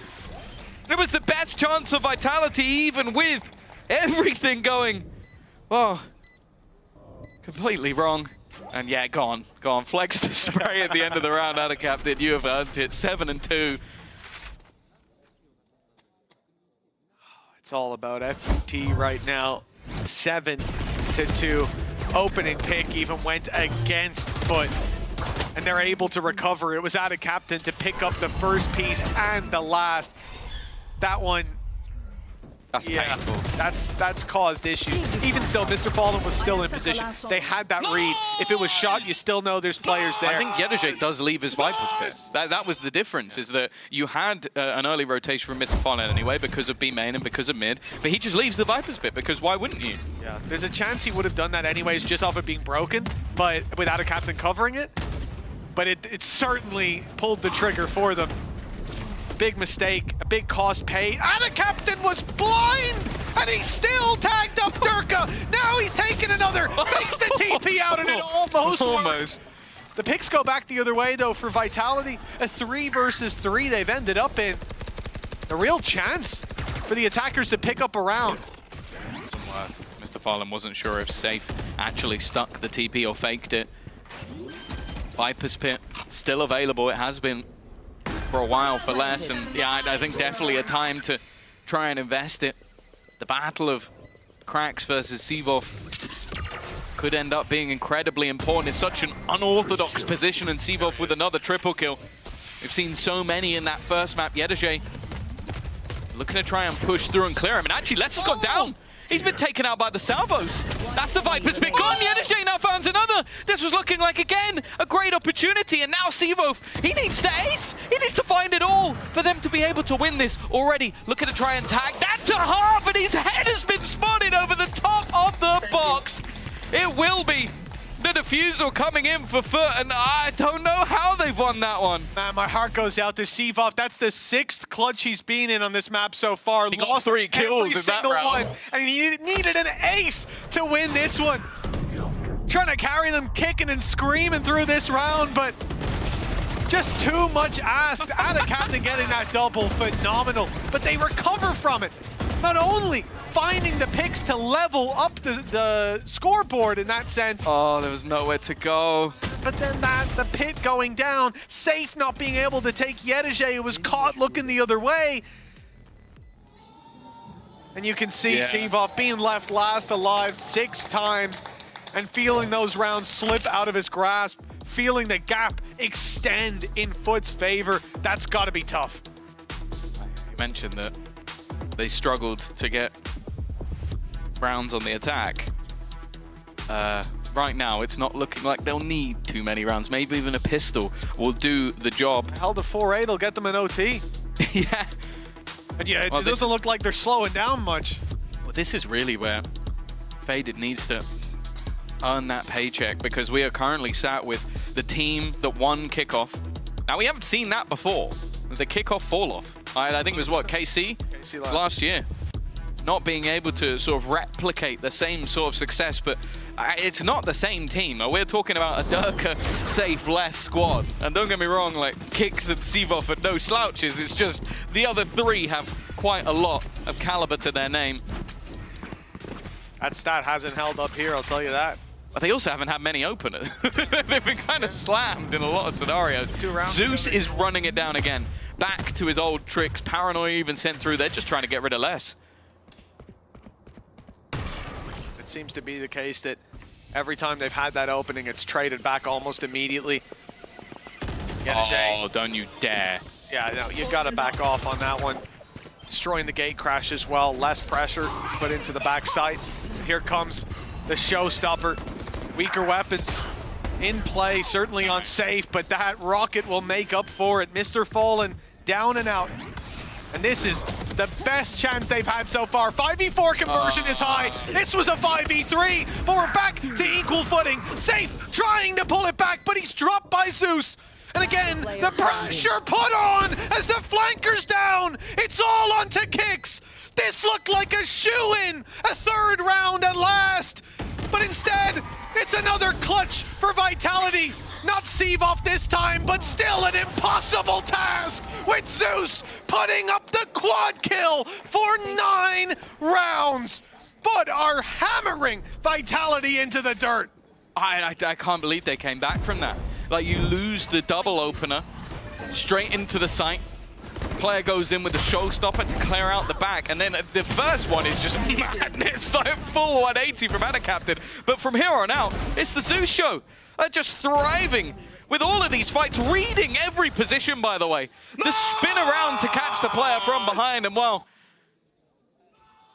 It was the best chance of Vitality, even with everything going, oh, completely wrong. And yeah, gone. Flex the spray at the end of the round out of Captain. You have earned it. 7-2. It's all about FPT right now. 7-2. Opening pick even went against Foot. And they're able to recover. It was out of Captain to pick up the first piece and the last. That one, that's painful. That's caused issues. Even still, Mr. Fallen was still in position. They had that read. If it was shot, you still know there's players there. I think Yedajay does leave his Viper's pit. That was the difference, is that you had an early rotation from Mr. Fallen anyway because of B main and because of mid, but he just leaves the Viper's pit because why wouldn't you? Yeah, there's a chance he would have done that anyways just off it being broken, but without a Captain covering it. But it certainly pulled the trigger for them. Big mistake, a big cost paid. And the Captain was blind! And he still tagged up Durka! Now he's taking another, fakes the TP out, and it almost worked. The picks go back the other way, though, for Vitality. A 3 versus 3 they've ended up in. A real chance for the attackers to pick up a round. Mr. Fallen wasn't sure if Safe actually stuck the TP or faked it. Viper's pit, still available. It has been for a while for less, and yeah, I think definitely a time to try and invest it. The battle of Cracks versus Sivov could end up being incredibly important. It's such an unorthodox position, and Sivov with another triple kill. We've seen so many in that first map. Yedajay looking to try and push through and clear him, and actually Let's has gone down. He's been taken out by the salvos. That's the Viper's pick gone. Yedajay now finds another. This was looking like, again, a great opportunity. And now Sivov, he needs to ace. He needs to find it all for them to be able to win this. Already looking to try and tag that to half. And his head has been spotted over the top of the box. It will be the defusal coming in for Foot, and I don't know how they've won that one. Man, my heart goes out to Sivov. That's the 6th clutch he's been in on this map so far. He lost 3 kills in that round. And he needed an ace to win this one. Trying to carry them kicking and screaming through this round, but just too much asked. And a Captain getting that double, phenomenal. But they recover from it. Not only finding the picks to level up the scoreboard in that sense. Oh, there was nowhere to go. But then the pit going down, Safe not being able to take Yedajay, who was caught looking the other way. And you can see Sivov being left last alive 6 times and feeling those rounds slip out of his grasp, feeling the gap extend in Foot's favor. That's got to be tough. You mentioned that they struggled to get rounds on the attack. Right now, it's not looking like they'll need too many rounds. Maybe even a pistol will do the job. Hell, the 4-8 will get them an OT. Yeah. And yeah, it doesn't look like they're slowing down much. Well, this is really where Faded needs to earn that paycheck, because we are currently sat with the team that won kickoff. Now, we haven't seen that before. The kickoff fall-off. I think it was, what, KC last year. Not being able to sort of replicate the same sort of success, but it's not the same team. We're talking about a Durka Safe less squad. And don't get me wrong, like Kicks and Sivov are no slouches. It's just the other 3 have quite a lot of caliber to their name. That stat hasn't held up here, I'll tell you that. But they also haven't had many openers. They've been kind of slammed in a lot of scenarios. 2 rounds Zeus is running it down again. Back to his old tricks. Paranoia even sent through. They're just trying to get rid of less. It seems to be the case that every time they've had that opening, it's traded back almost immediately. Oh, don't you dare. Yeah, no, you've got to back off on that one. Destroying the gate crash as well. Less pressure put into the backside. Here comes the showstopper. Weaker weapons in play, certainly on Safe, but that rocket will make up for it. Mr. Fallen down and out. And this is the best chance they've had so far. 5v4 conversion is high. This was a 5v3, but we're back to equal footing. Safe trying to pull it back, but he's dropped by Zeus. And again, the pressure put on as the flanker's down. It's all onto Kicks. This looked like a shoo-in, a third round at last. But instead, it's another clutch for Vitality. Not Seavoff this time, but still an impossible task with Zeus putting up the quad kill for 9 rounds. But are hammering Vitality into the dirt. I can't believe they came back from that. Like, you lose the double opener straight into the site. Player goes in with the showstopper to clear out the back, and then the first one is just madness, like full 180 from Ana Captain. But from here on out, it's the Zeus show. They're just thriving with all of these fights, reading every position, by the way. The spin around to catch the player from behind, and well,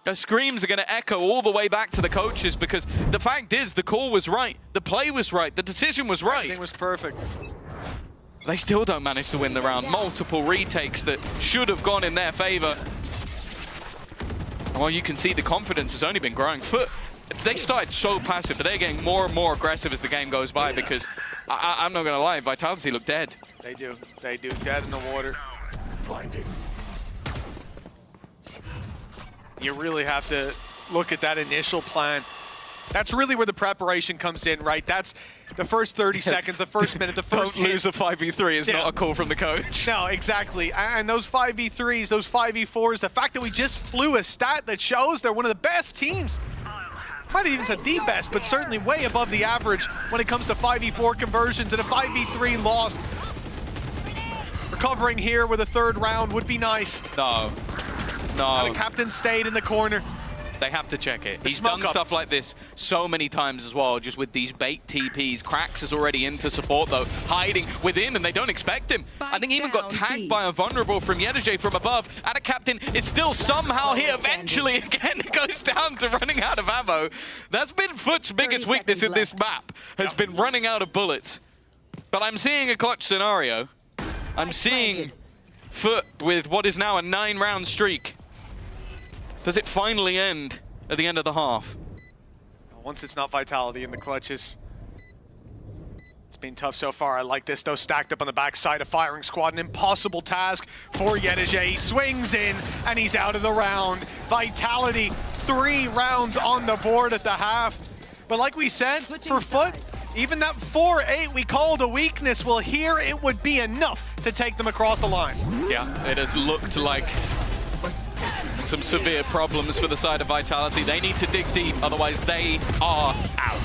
the screams are going to echo all the way back to the coaches, because the fact is, the call was right, the play was right, the decision was right. Everything was perfect. They still don't manage to win the round. Multiple retakes that should have gone in their favor. Well, you can see the confidence has only been growing. They started so passive, but they're getting more and more aggressive as the game goes by, because I'm not going to lie, Vitality look dead. They do, dead in the water. Blinding. You really have to look at that initial plan. That's really where the preparation comes in, right? That's the first 30 seconds, the first minute, the first Don't lose a 5v3 is not a call from the coach. No, exactly. And those 5v3s, those 5v4s, the fact that we just flew a stat that shows they're one of the best teams. Might have even said the best, but certainly way above the average when it comes to 5v4 conversions, and a 5v3 lost. Recovering here with a third round would be nice. No. Now the captain stayed in the corner. They have to check it. He's done stuff like this so many times as well, just with these bait TPs. Krax is already into support though, hiding within, and they don't expect him. I think he even got tagged by a vulnerable from Yedege from above. And a captain is still somehow here. Eventually, again, it goes down to running out of ammo. That's been Foot's biggest weakness in this map, has been running out of bullets. But I'm seeing a clutch scenario. I'm seeing Foot with what is now a 9-round streak. Does it finally end at the end of the half? Once it's not Vitality in the clutches. It's been tough so far. I like this though, stacked up on the backside of firing squad. An impossible task for Yedege. He swings in and he's out of the round. Vitality, 3 rounds on the board at the half. But like we said, for Foot, even that 4-8 we called a weakness, well here it would be enough to take them across the line. Yeah, it has looked like some severe problems for the side of Vitality. They need to dig deep, otherwise they are out.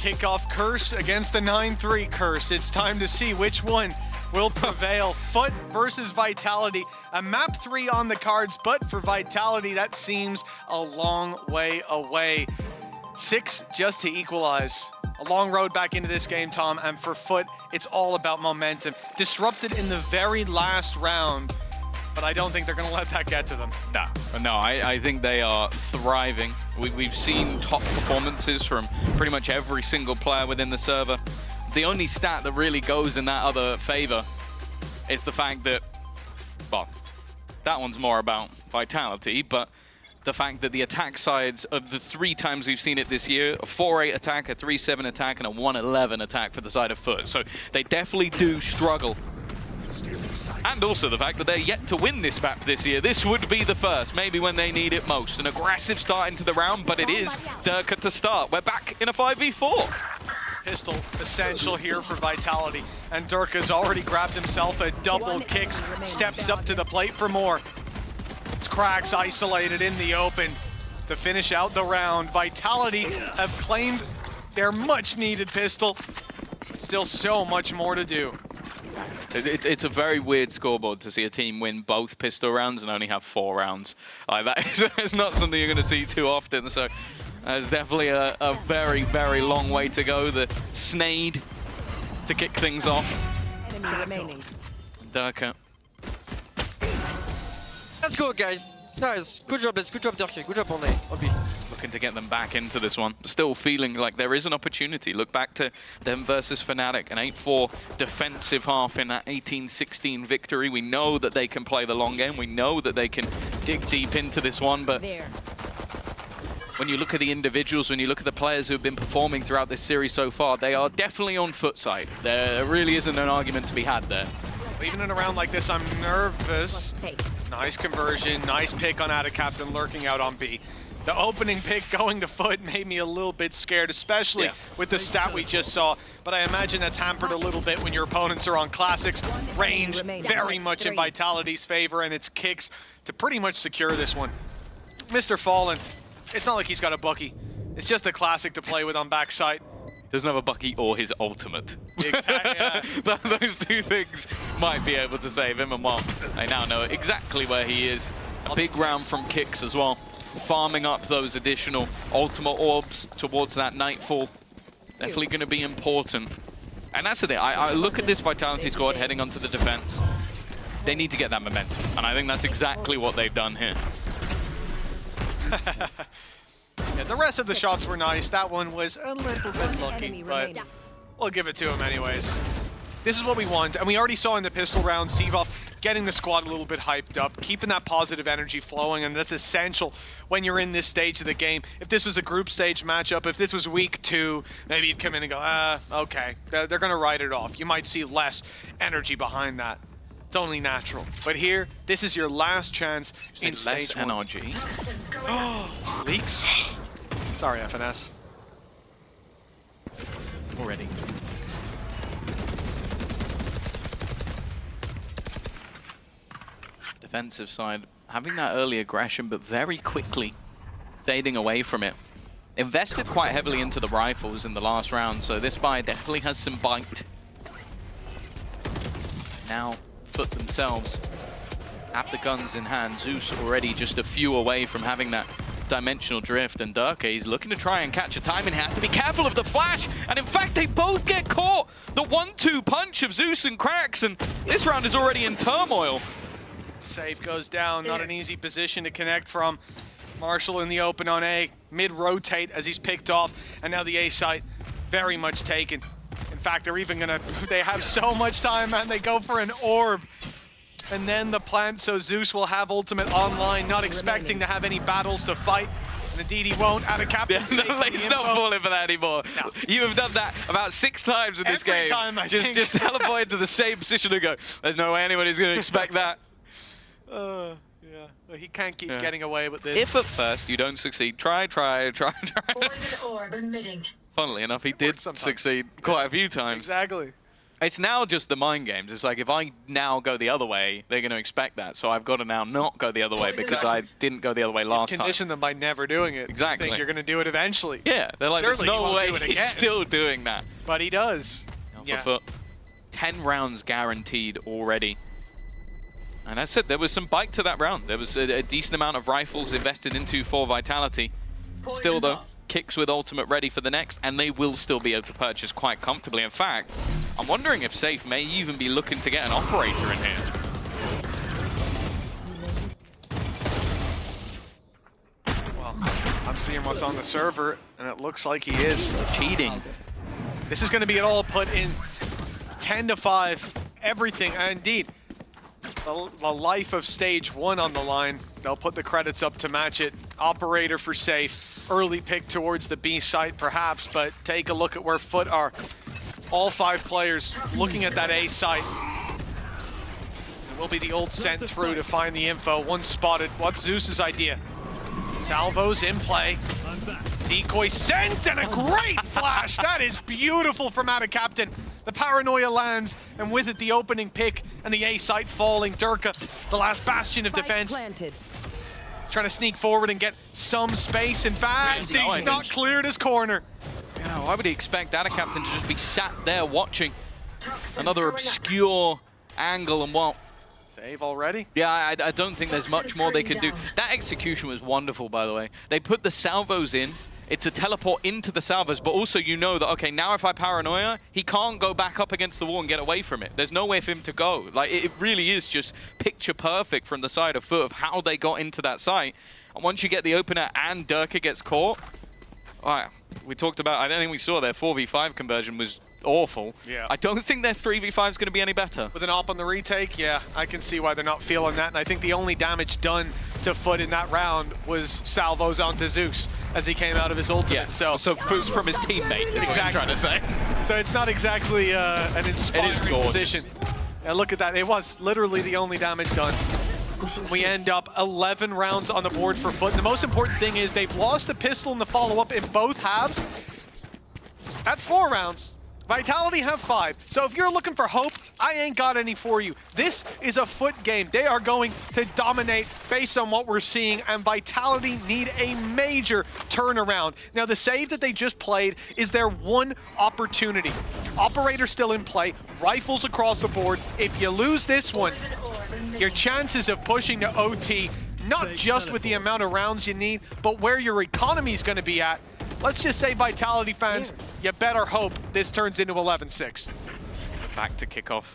Kickoff curse against the 9-3 curse. It's time to see which one will prevail. Foot versus Vitality. A map 3 on the cards, but for Vitality, that seems a long way away. 6 just to equalize. A long road back into this game, Tom, and for Foot, it's all about momentum. Disrupted in the very last round but I don't think they're going to let that get to them. No, I think they are thriving. We've seen top performances from pretty much every single player within the server. The only stat that really goes in that other favor is the fact that, well, that one's more about vitality, but the fact that the attack sides of the 3 times we've seen it this year, a 4-8 attack, a 3-7 attack, and a 1-11 attack for the side of Foot. So they definitely do struggle. And also the fact that they're yet to win this map this year. This would be the first, maybe when they need it most. An aggressive start into the round, but it is Durka to start. We're back in a 5v4. Pistol essential here for Vitality, and Durka's already grabbed himself a double kicks, steps up to the plate for more. It's Cracks isolated in the open to finish out the round. Vitality have claimed their much needed pistol. Still so much more to do. It's a very weird scoreboard to see a team win both pistol rounds and only have 4 rounds. That is not something you're going to see too often, so there's definitely a very, very long way to go. The Snade to kick things off. Enemy remaining. Durka. Let's go, guys. Guys, good job, good job, Durka. Good job on B. Looking to get them back into this one. Still feeling like there is an opportunity. Look back to them versus Fnatic, an 8-4 defensive half in that 18-16 victory. We know that they can play the long game. We know that they can dig deep into this one, but when you look at the individuals, when you look at the players who have been performing throughout this series so far, they are definitely on Foot side. There really isn't an argument to be had there. Even in a round like this, I'm nervous. Nice conversion, nice pick on Ada Captain lurking out on B. The opening pick going to Foot made me a little bit scared, especially with the stat we just saw. But I imagine that's hampered a little bit when your opponents are on Classics. Range very much in Vitality's favor, and it's kicks to pretty much secure this one. Mr. Fallen, it's not like he's got a Bucky. It's just a Classic to play with on backside. Doesn't have a Bucky or his ultimate. Exactly, yeah. Those 2 things might be able to save him, and well, I now know exactly where he is. A big round from Kicks as well. Farming up those additional ultimate orbs towards that Nightfall. Definitely going to be important. And that's the thing, I look at this Vitality squad heading onto the defense. They need to get that momentum, and I think that's exactly what they've done here. Yeah, the rest of the shots were nice. That one was a little bit lucky, but we'll give it to him anyways. This is what we want, and we already saw in the pistol round, Sevov getting the squad a little bit hyped up, keeping that positive energy flowing, and that's essential when you're in this stage of the game. If this was a group stage matchup, if this was week 2, maybe you'd come in and go, okay, they're going to write it off. You might see less energy behind that. It's only natural. But here, this is your last chance in stage 1. NRG. Leaks? Sorry, FNS. Already. Defensive side, having that early aggression, but very quickly fading away from it. Invested quite heavily into the rifles in the last round, so this buy definitely has some bite. Now, Foot themselves have the guns in hand. Zeus already just a few away from having that dimensional drift, and Durka, he's looking to try and catch a timing. He has to be careful of the flash, and in fact they both get caught. The 1-2 punch of Zeus and Cracks, and this round is already in turmoil. Safe goes down, not an easy position to connect from. Marshall in the open on A, mid-rotate as he's picked off, and now the A site very much taken. In fact, they're even gonna, they have so much time, man, they go for an orb. And then the plant, so Zeus will have ultimate online, not expecting to have any battles to fight. And indeed he won't. Ada Captain. Yeah, he's not falling for that anymore. No. You have done that about 6 times in this game. Every time, I think. Just teleport into the same position and go, there's no way anybody's going to expect that. Yeah, well, he can't keep getting away with this. If at first you don't succeed, try. Poison orb emitting. Funnily enough, he did succeed quite a few times. Exactly. It's now just the mind games. It's like, if I now go the other way, they're going to expect that. So I've got to now not go the other way because I didn't go the other way last time. Condition them by never doing it. Exactly. You think you're going to do it eventually. Yeah, they're like, Surely there's no way he's still doing that. But he does. For Foot. 10 rounds guaranteed already. And as I said, there was some bite to that round. There was a decent amount of rifles invested into for Vitality. Still though, Kicks with ultimate ready for the next, and they will still be able to purchase quite comfortably. In fact, I'm wondering if Safe may even be looking to get an operator in here. seeing what's on the server, and it looks like he is. Cheating. This is going to be it all put in 10-5, everything. Indeed, the life of stage 1 on the line. They'll put the credits up to match it. Operator for safe. Early pick towards the B site, perhaps, but take a look at where Foot are. All 5 players looking at that A site. It will be the old sent through to find the info. One spotted. What's Zeus's idea? Salvo's in play. Decoy sent and a great flash. That is beautiful from out of Captain. The paranoia lands, and with it the opening pick and the A site falling. Durka, the last bastion of defense, trying to sneak forward and get some space. In fact, he's not cleared his corner. Yeah, why would he expect that Captain to just be sat there watching another obscure angle and what? Save already? Yeah, I don't think there's much more they could do. That execution was wonderful, by the way. They put the salvos in. It's a teleport into the salvos, but also you know that, okay, now if I paranoia, he can't go back up against the wall and get away from it. There's no way for him to go. Like, it really is just picture perfect from the side of Foot of how they got into that site. And once you get the opener and Durka gets caught, all right, we talked about, I don't think we saw their 4v5 conversion was awful. Yeah. I don't think their 3v5 is going to be any better. With an op on the retake, yeah, I can see why they're not feeling that. And I think the only damage done to Foot in that round was salvos onto Zeus as he came out of his ultimate. Yeah. So Foot's from his teammate, is what I'm trying to say. So it's not exactly an inspiring position. Yeah, look at that. It was literally the only damage done. We end up 11 rounds on the board for Foot. And the most important thing is they've lost the pistol in the follow-up in both halves. That's 4 rounds. Vitality have 5. So if you're looking for hope, I ain't got any for you. This is a Foot game. They are going to dominate based on what we're seeing, and Vitality need a major turnaround. Now, the save that they just played is their one opportunity. Operator still in play, rifles across the board. If you lose this one, your chances of pushing to OT, not just with the amount of rounds you need, but where your economy is going to be at. Let's just say, Vitality fans, you better hope this turns into 11-6. Back to kickoff.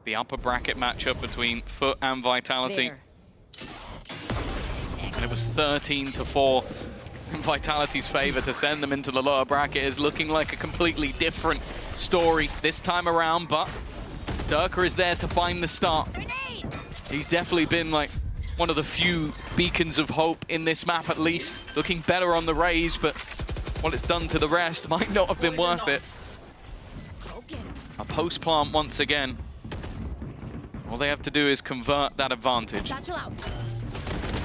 The upper bracket matchup between Foot and Vitality. And it was 13-4 in Vitality's favor to send them into the lower bracket. Is looking like a completely different story this time around, but Durka is there to find the start. He's definitely been like one of the few beacons of hope in this map, at least. Looking better on the raise, but what it's done to the rest might not have been worth it. A post plant once again. All they have to do is convert that advantage.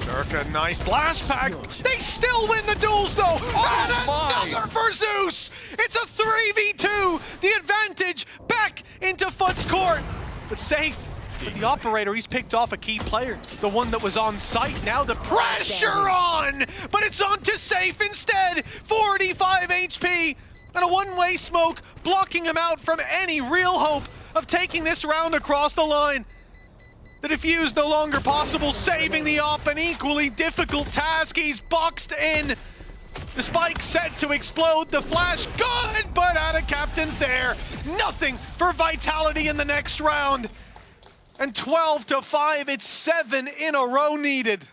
Durka, nice blast pack. They still win the duels, though. Oh, and another for Zeus. It's a 3v2. The advantage back into Foot's court, but safe. But the operator, he's picked off a key player, the one that was on site. Now the pressure on, but it's on to safe instead. 45 HP and a one-way smoke blocking him out from any real hope of taking this round across the line. The defuse no longer possible, saving the op, an equally difficult task. He's boxed in. The spike set to explode, the flash good, but out of Captain's there. Nothing for Vitality in the next round. And 12-5, it's 7 in a row needed.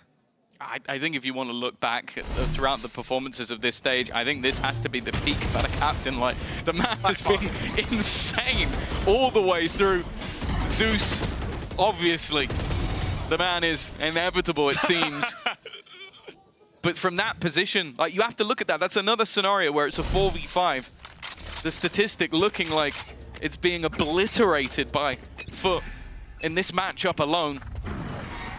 I think if you want to look back throughout the performances of this stage, I think this has to be the peak of a Captain. Like, the man has been insane all the way through. Zeus, obviously, the man is inevitable, it seems. But from that position, like, you have to look at that. That's another scenario where it's a 4v5. The statistic looking like it's being obliterated by Foot in this matchup alone.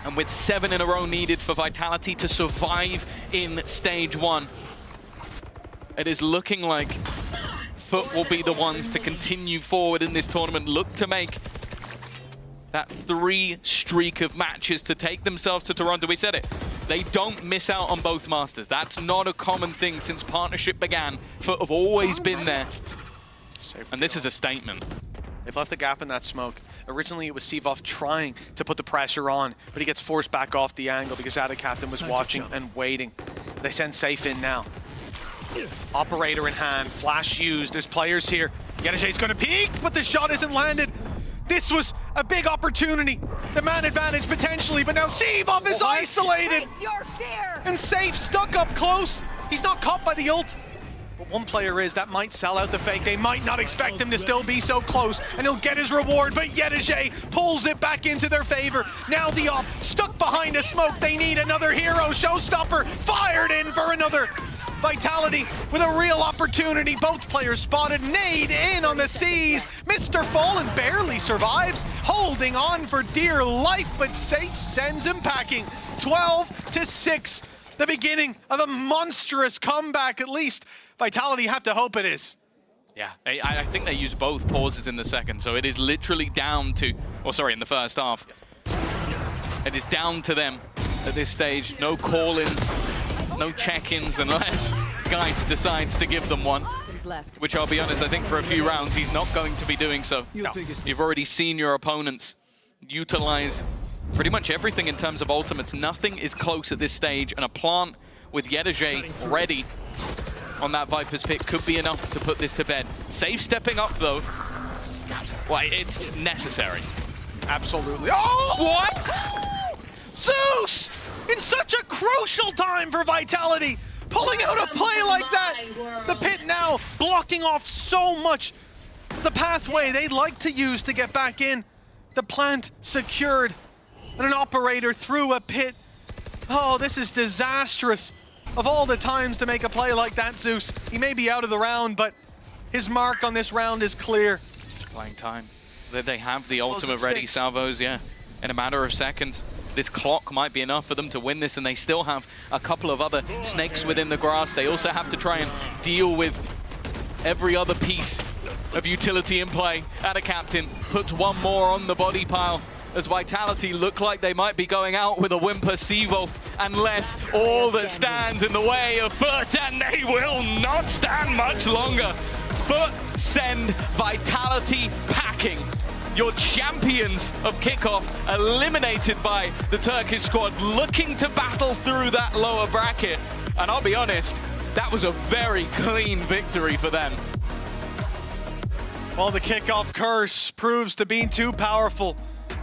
And with 7 in a row needed for Vitality to survive in stage 1, it is looking like Foot will be the ones to continue forward in this tournament, look to make that 3 streak of matches to take themselves to Toronto. We said it, they don't miss out on both Masters. That's not a common thing since partnership began. Foot have always been there. And this is a statement. They've left the gap in that smoke. Originally, it was Sivov trying to put the pressure on, but he gets forced back off the angle because Ada Captain was watching and waiting. They send Safe in now. Operator in hand, flash used. There's players here. Yetajay's going to peek, but the shot isn't landed. This was a big opportunity. The man advantage potentially, but now Sevov is isolated. Face your fear. And Safe stuck up close. He's not caught by the ult. But one player is, that might sell out the fake. They might not expect him to still be so close, and he'll get his reward, but Yedajay pulls it back into their favor. Now the op, stuck behind a smoke. They need another hero. Showstopper fired in for another. Vitality with a real opportunity. Both players spotted. Nade in on the C's. Mr. Fallen barely survives, holding on for dear life, but Safe sends him packing. 12-6. The beginning of a monstrous comeback, at least Vitality have to hope it is. Yeah, I think they used both pauses in the second, so it is literally down to, in the first half. It is down to them at this stage. No call-ins, no check-ins, unless Geist decides to give them one. Which, I'll be honest, I think for a few rounds, he's not going to be doing so. No. You've already seen your opponents utilize pretty much everything in terms of ultimates. Nothing is close at this stage, and a plant with Yedajay ready on that Viper's pick could be enough to put this to bed. Safe stepping up, though. Well, it's necessary. Absolutely. Oh! What? Zeus! In such a crucial time for Vitality! Pulling out a play like that! The pit now blocking off so much the pathway they'd like to use to get back in. The plant secured. And an operator through a pit. Oh, this is disastrous. Of all the times to make a play like that, Zeus, he may be out of the round, but his mark on this round is clear. Playing time. They have the ultimate ready, Salvos, yeah. In a matter of seconds, this clock might be enough for them to win this, and they still have a couple of other snakes within the grass. They also have to try and deal with every other piece of utility in play. And a captain puts one more on the body pile, as Vitality look like they might be going out with a whimper Sevov, unless all that stands in the way of Foot, and they will not stand much longer. Foot send Vitality packing. Your champions of kickoff eliminated by the Turkish squad, looking to battle through that lower bracket. And I'll be honest, that was a very clean victory for them. Well, the kickoff curse proves to be too powerful.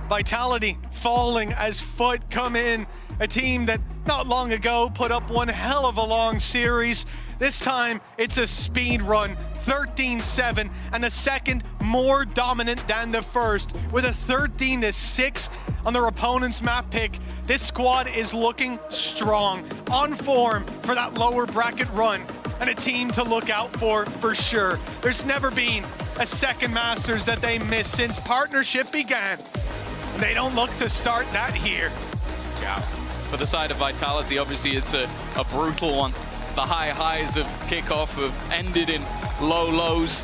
Vitality falling as Foot come in, a team that not long ago put up one hell of a long series. This time, it's a speed run, 13-7, and the second more dominant than the first, with a 13-6 on their opponent's map pick. This squad is looking strong, on form for that lower bracket run, and a team to look out for sure. There's never been a second Masters that they missed since partnership began. They don't look to start that here. Yeah. For the side of Vitality, obviously it's a brutal one. The high highs of kickoff have ended in low lows,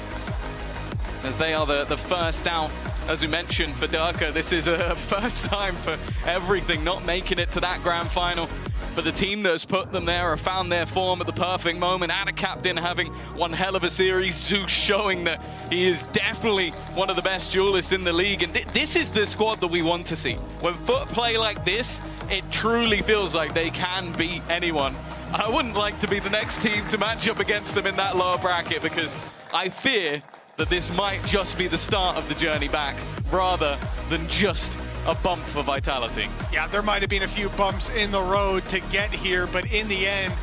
as they are the first out. As we mentioned, for Durka, this is a first time for everything, not making it to that grand final. But the team that has put them there have found their form at the perfect moment. And a captain having one hell of a series. Zeus showing that he is definitely one of the best duelists in the league. And this is the squad that we want to see. When Foot play like this, it truly feels like they can beat anyone. I wouldn't like to be the next team to match up against them in that lower bracket, because I fear that this might just be the start of the journey back, rather than just a bump for Vitality. Yeah, there might have been a few bumps in the road to get here, but in the end,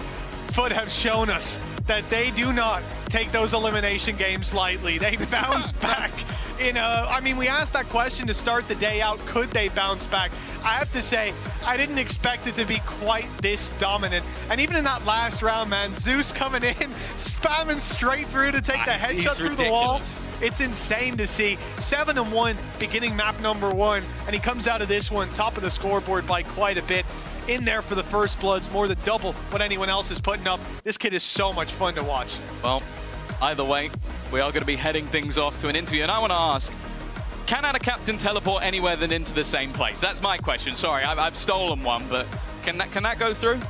Foot have shown us that they do not take those elimination games lightly. They bounce back in a... I mean, we asked that question to start the day out, could they bounce back? I have to say, I didn't expect it to be quite this dominant. And even in that last round, man, Zeus coming in, spamming straight through to take the headshot through the wall. It's insane to see. 7-1 beginning map number 1, and he comes out of this one top of the scoreboard by quite a bit. In there for the first bloods, more than double what anyone else is putting up. This kid is so much fun to watch. Well, either way, we are going to be heading things off to an interview, and I want to ask, can a captain teleport anywhere than into the same place? That's my question. Sorry, I've stolen one, but can that go through?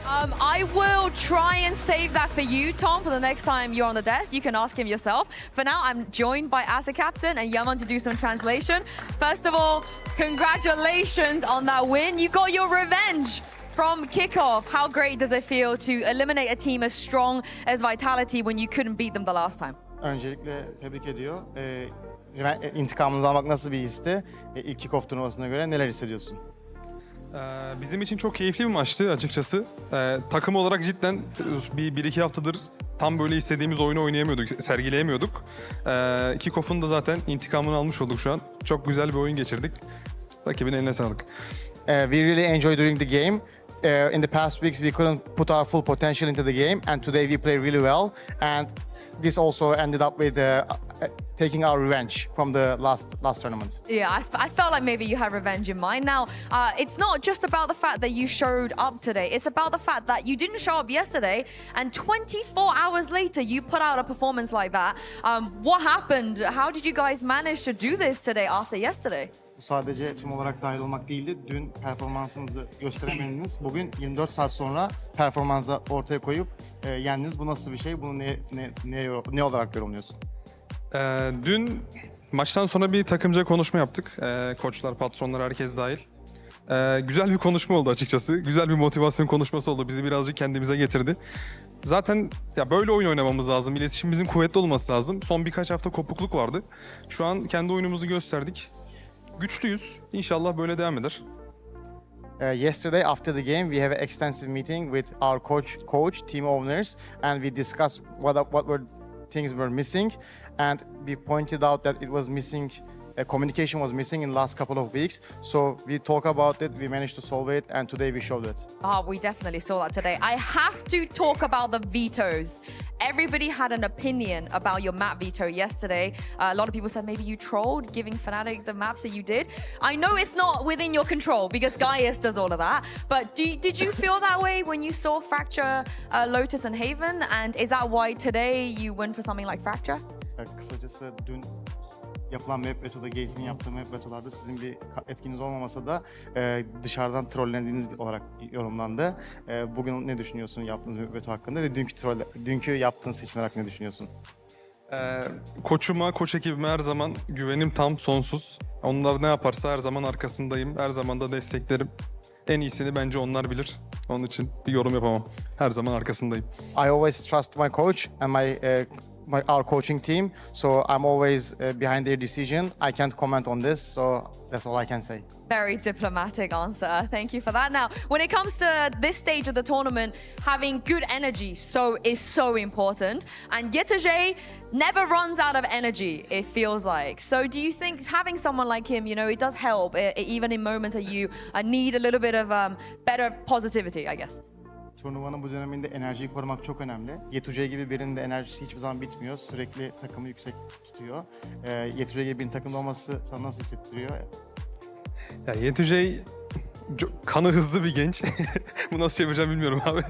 I will try and save that for you, Tom, for the next time you're on the desk. You can ask him yourself. For now, I'm joined by Ata Captain and Yaman to do some translation. First of all, congratulations on that win. You got your revenge from kickoff. How great does it feel to eliminate a team as strong as Vitality when you couldn't beat them the last time? Öncelikle tebrik ediyor. İntikamınızı almak nasıl bir histi? İlk kick-off turnuvasına göre neler hissediyorsun? Bizim için çok keyifli bir maçtı açıkçası. Takım olarak cidden bir iki haftadır tam böyle istediğimiz oyunu oynayamıyorduk, sergileyemiyorduk. Kick-off'un da zaten intikamını almış olduk şu an. Çok güzel bir oyun geçirdik. Rakibin eline sağlık. We really enjoyed during the game. In the past weeks we couldn't put our full potential into the game, and today we played really well. And this also ended up with taking our revenge from the last tournament. Yeah, I felt like maybe you had revenge in mind. Now, it's not just about the fact that you showed up today. It's about the fact that you didn't show up yesterday, and 24 hours later, you put out a performance like that. What happened? How did you guys manage to do this today after yesterday? Bu sadece tüm olarak dahil olmak değildi. Dün performansınızı gösteremediniz. Bugün 24 saat sonra performansı ortaya koyup yendiniz. Bu nasıl bir şey? Bunu ne olarak yorumluyorsun? Dün maçtan sonra bir takımca konuşma yaptık. Koçlar, patronlar, herkes dahil. Güzel bir konuşma oldu açıkçası. Güzel bir motivasyon konuşması oldu. Bizi birazcık kendimize getirdi. Zaten ya böyle oyun oynamamız lazım. İletişimimizin kuvvetli olması lazım. Son birkaç hafta kopukluk vardı. Şu an kendi oyunumuzu gösterdik. Güçlüyüz. İnşallah böyle devam eder. Yesterday after the game we have an extensive meeting with our coach, team owners, and we discussed what were things were missing, and we pointed out that it was missing. Communication was missing in the last couple of weeks, so we talk about it, we managed to solve it, and today we showed it. We definitely saw that today. I have to talk about the vetoes. Everybody had an opinion about your map veto yesterday. A lot of people said maybe you trolled giving Fnatic the maps that you did. I know it's not within your control because Gaius does all of that, but did you feel that way when you saw Fracture, Lotus and Haven, and is that why today you went for something like Fracture? Kısacası dün yapılan map veto'da Gaze'in yaptığı map veto'larda sizin bir etkiniz olmamasa da dışarıdan trollendiğiniz olarak yorumlandı. Bugün ne düşünüyorsun yaptığınız map veto hakkında ve dünkü yaptığın seçimler hakkında ne düşünüyorsun? Koçuma, koç ekibime her zaman güvenim tam sonsuz. Onlar ne yaparsa her zaman arkasındayım. Her zaman da desteklerim. En iyisini bence onlar bilir. Onun için bir yorum yapamam. Her zaman arkasındayım. I always trust my coach and our coaching team, so I'm always behind their decision. I can't comment on this, so that's all I can say. Very diplomatic answer. Thank you for that. Now, when it comes to this stage of the tournament, having good energy is so important. And Yetuje never runs out of energy, it feels like. So do you think having someone like him, it does help, even in moments that you need a little bit of better positivity, I guess? Turnuvanın bu döneminde enerjiyi korumak çok önemli. Yetuje gibi birinin de enerjisi hiçbir zaman bitmiyor. Sürekli takımı yüksek tutuyor. Yetuje gibi birinin takımda olması sana nasıl hissettiriyor? Ya Yetuje kanı hızlı bir genç. Bu nasıl çevireceğim bilmiyorum abi.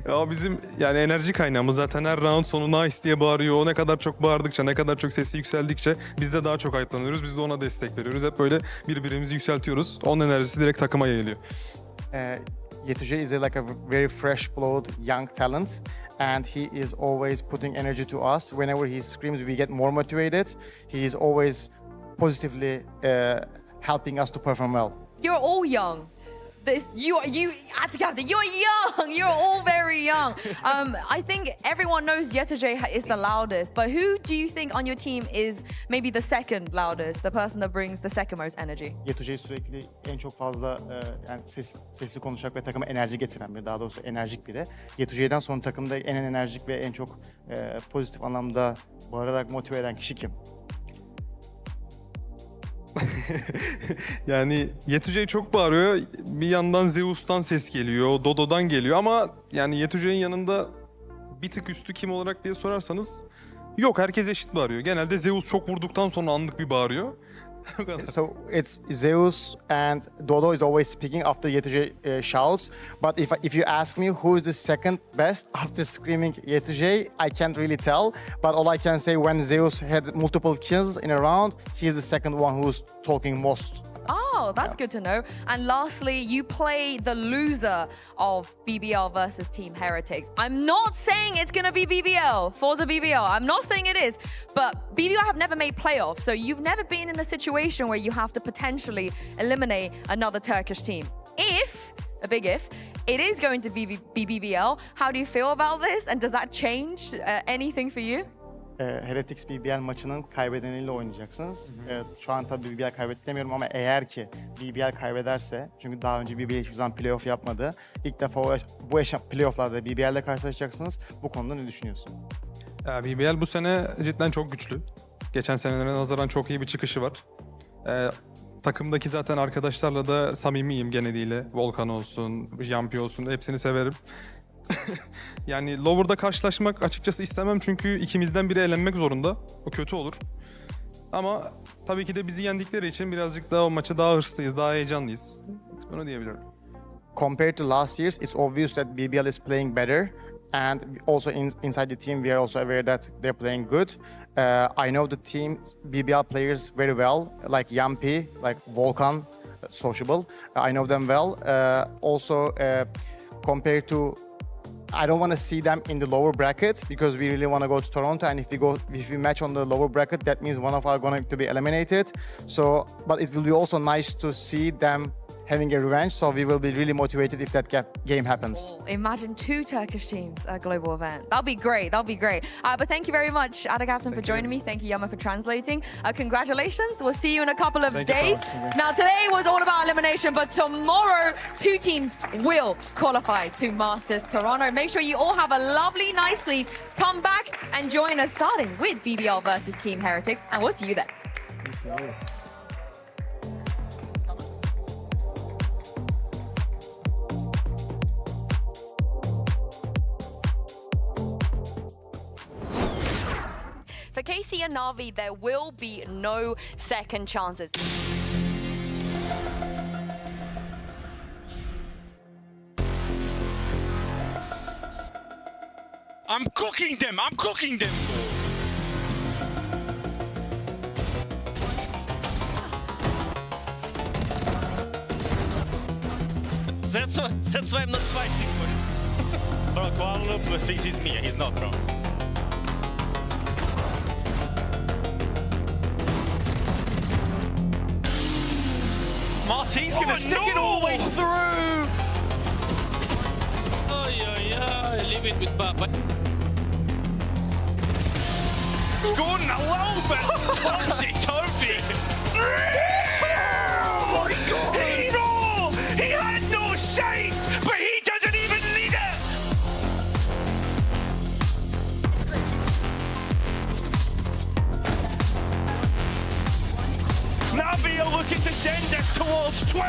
Ya bizim yani enerji kaynağımız zaten her round sonu nice diye bağırıyor. O ne kadar çok bağırdıkça, ne kadar çok sesi yükseldikçe biz de daha çok hype'lanıyoruz. Biz de ona destek veriyoruz. Hep böyle birbirimizi yükseltiyoruz. Onun enerjisi direkt takıma yayılıyor. Yetuje is like a very fresh-blood young talent, and he is always putting energy to us. Whenever he screams, we get more motivated. He is always positively helping us to perform well. You're all young. You Captain, you're young. You're all very young. I think everyone knows Yetuje is the loudest, but who do you think on your team is maybe the second loudest, the person that brings the second most energy? Yetuje sürekli en çok fazla yani sesli konuşacak ve takıma enerji getiren biri, daha doğrusu enerjik biri. Yetuje'den sonra takımda en enerjik ve en çok pozitif anlamda bağırarak motive eden kişi kim? Yani Yetuje çok bağırıyor. Bir yandan Zeus'tan ses geliyor, Dodo'dan geliyor ama yani Yetuje'nin yanında bir tık üstü kim olarak diye sorarsanız yok, herkes eşit bağırıyor. Genelde Zeus çok vurduktan sonra anlık bir bağırıyor. So it's Zeus and Dodo is always speaking after Yetuje shouts. But if you ask me who is the second best after screaming Yetuje, I can't really tell. But all I can say, when Zeus had multiple kills in a round, he's the second one who's talking most. Oh, that's good to know. And lastly, you play the loser of BBL versus Team Heretics. I'm not saying it's going to be BBL, Forza BBL. I'm not saying it is, but BBL have never made playoffs, so you've never been in a situation where you have to potentially eliminate another Turkish team. If, a big if, it is going to be BBL, how do you feel about this? And does that change anything for you? Heretics BBL maçının kaybedeniyle oynayacaksınız. Şu an tabii BBL kaybetti demiyorum ama eğer ki BBL kaybederse, çünkü daha önce BBL hiçbir zaman playoff yapmadı. İlk defa bu playofflarda BBL'le karşılaşacaksınız. Bu konuda ne düşünüyorsun? BBL bu sene cidden çok güçlü. Geçen senelere nazaran çok iyi bir çıkışı var. Takımdaki zaten arkadaşlarla da samimiyim geneliyle. Volkan olsun, Yampi olsun, hepsini severim. Yani lower'da karşılaşmak açıkçası istemem çünkü ikimizden biri elenmek zorunda. O kötü olur. Ama tabii ki de bizi yendikleri için birazcık daha o maçı daha hırslıyız, daha heyecanlıyız. Bunu diyebilirim. Compared to last year's, it's obvious that BBL is playing better. And also inside the team, we are also aware that they're playing good. I know the team BBL players very well, like Yampi, like Volkan, sociable. I know them well. Also, compared to, I don't want to see them in the lower bracket because we really want to go to Toronto. And if we match on the lower bracket, that means one of our going to be eliminated. So, but it will be also nice to see them having a revenge, so we will be really motivated if that game happens. Imagine 2 Turkish teams at a global event. That'll be great, that'll be great. But thank you very much, Ada Captain, for joining me. Thank you, Yama, for translating. Congratulations, we'll see you in a couple of days. Now, today was all about elimination, but tomorrow, 2 teams will qualify to Masters Toronto. Make sure you all have a lovely, nice sleep. Come back and join us, starting with BBL versus Team Heretics, and we'll see you then. For KC and Na'Vi, there will be no second chances. I'm cooking them! I'm cooking them! That's why I'm not fighting, boys. Bro, Kuala fixes me. He's not, bro. Martin's gonna stick it all the way through! Leave it with Papa. Gordon, a little bit topsy-turvy. Oh my God! He had no sight, but he doesn't even need it! Na'Vi are looking to send us towards 12!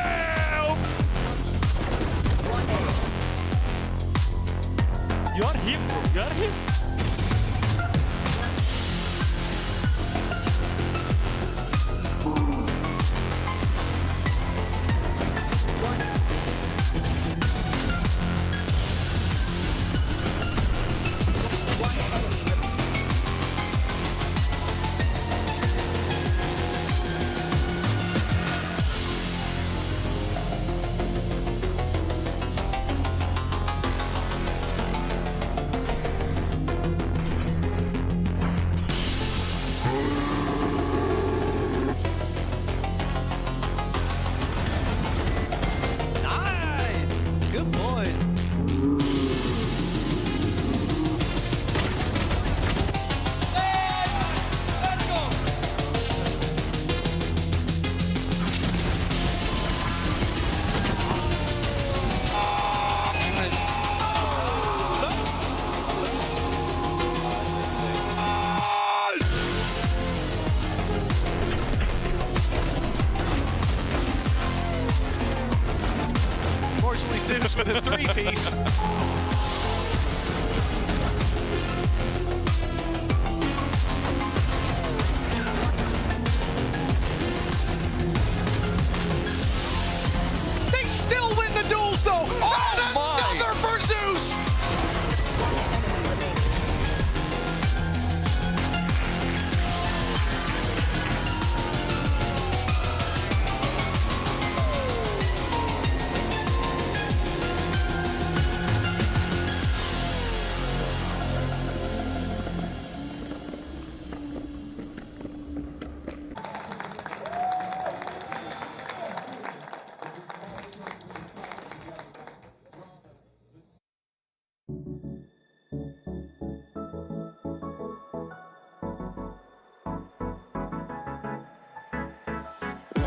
You are him, bro. You are him. Zeus with a 3-piece. They still win the duels, though. Oh, another for Zeus.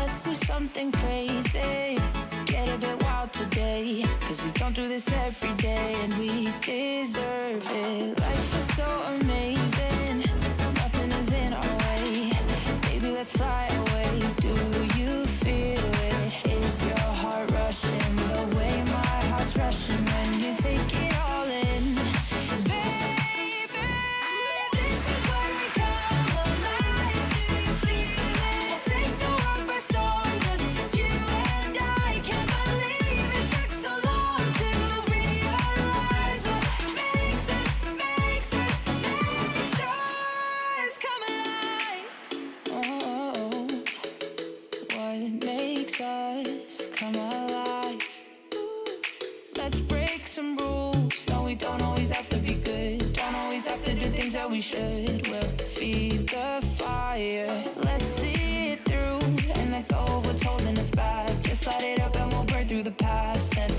let's do something crazy. Get a bit wild today, cause we don't do this every day, and we deserve it. Life is so amazing, nothing is in our way. Baby, let's fly away. Do you feel it? Is your heart rushing the way my heart's rushing when you take it all in? Baby, this is where we come alive. Do you feel it? We'll take the world by storm, just you and I. Can't believe it took so long to realize what makes us come alive. Oh, what makes us come alive? Let's break some rules. No, we don't always have to be good. Don't always have to do things that we should. We'll feed the fire. Let's see it through and let go of what's holding us back. Just light it up and we'll burn through the past and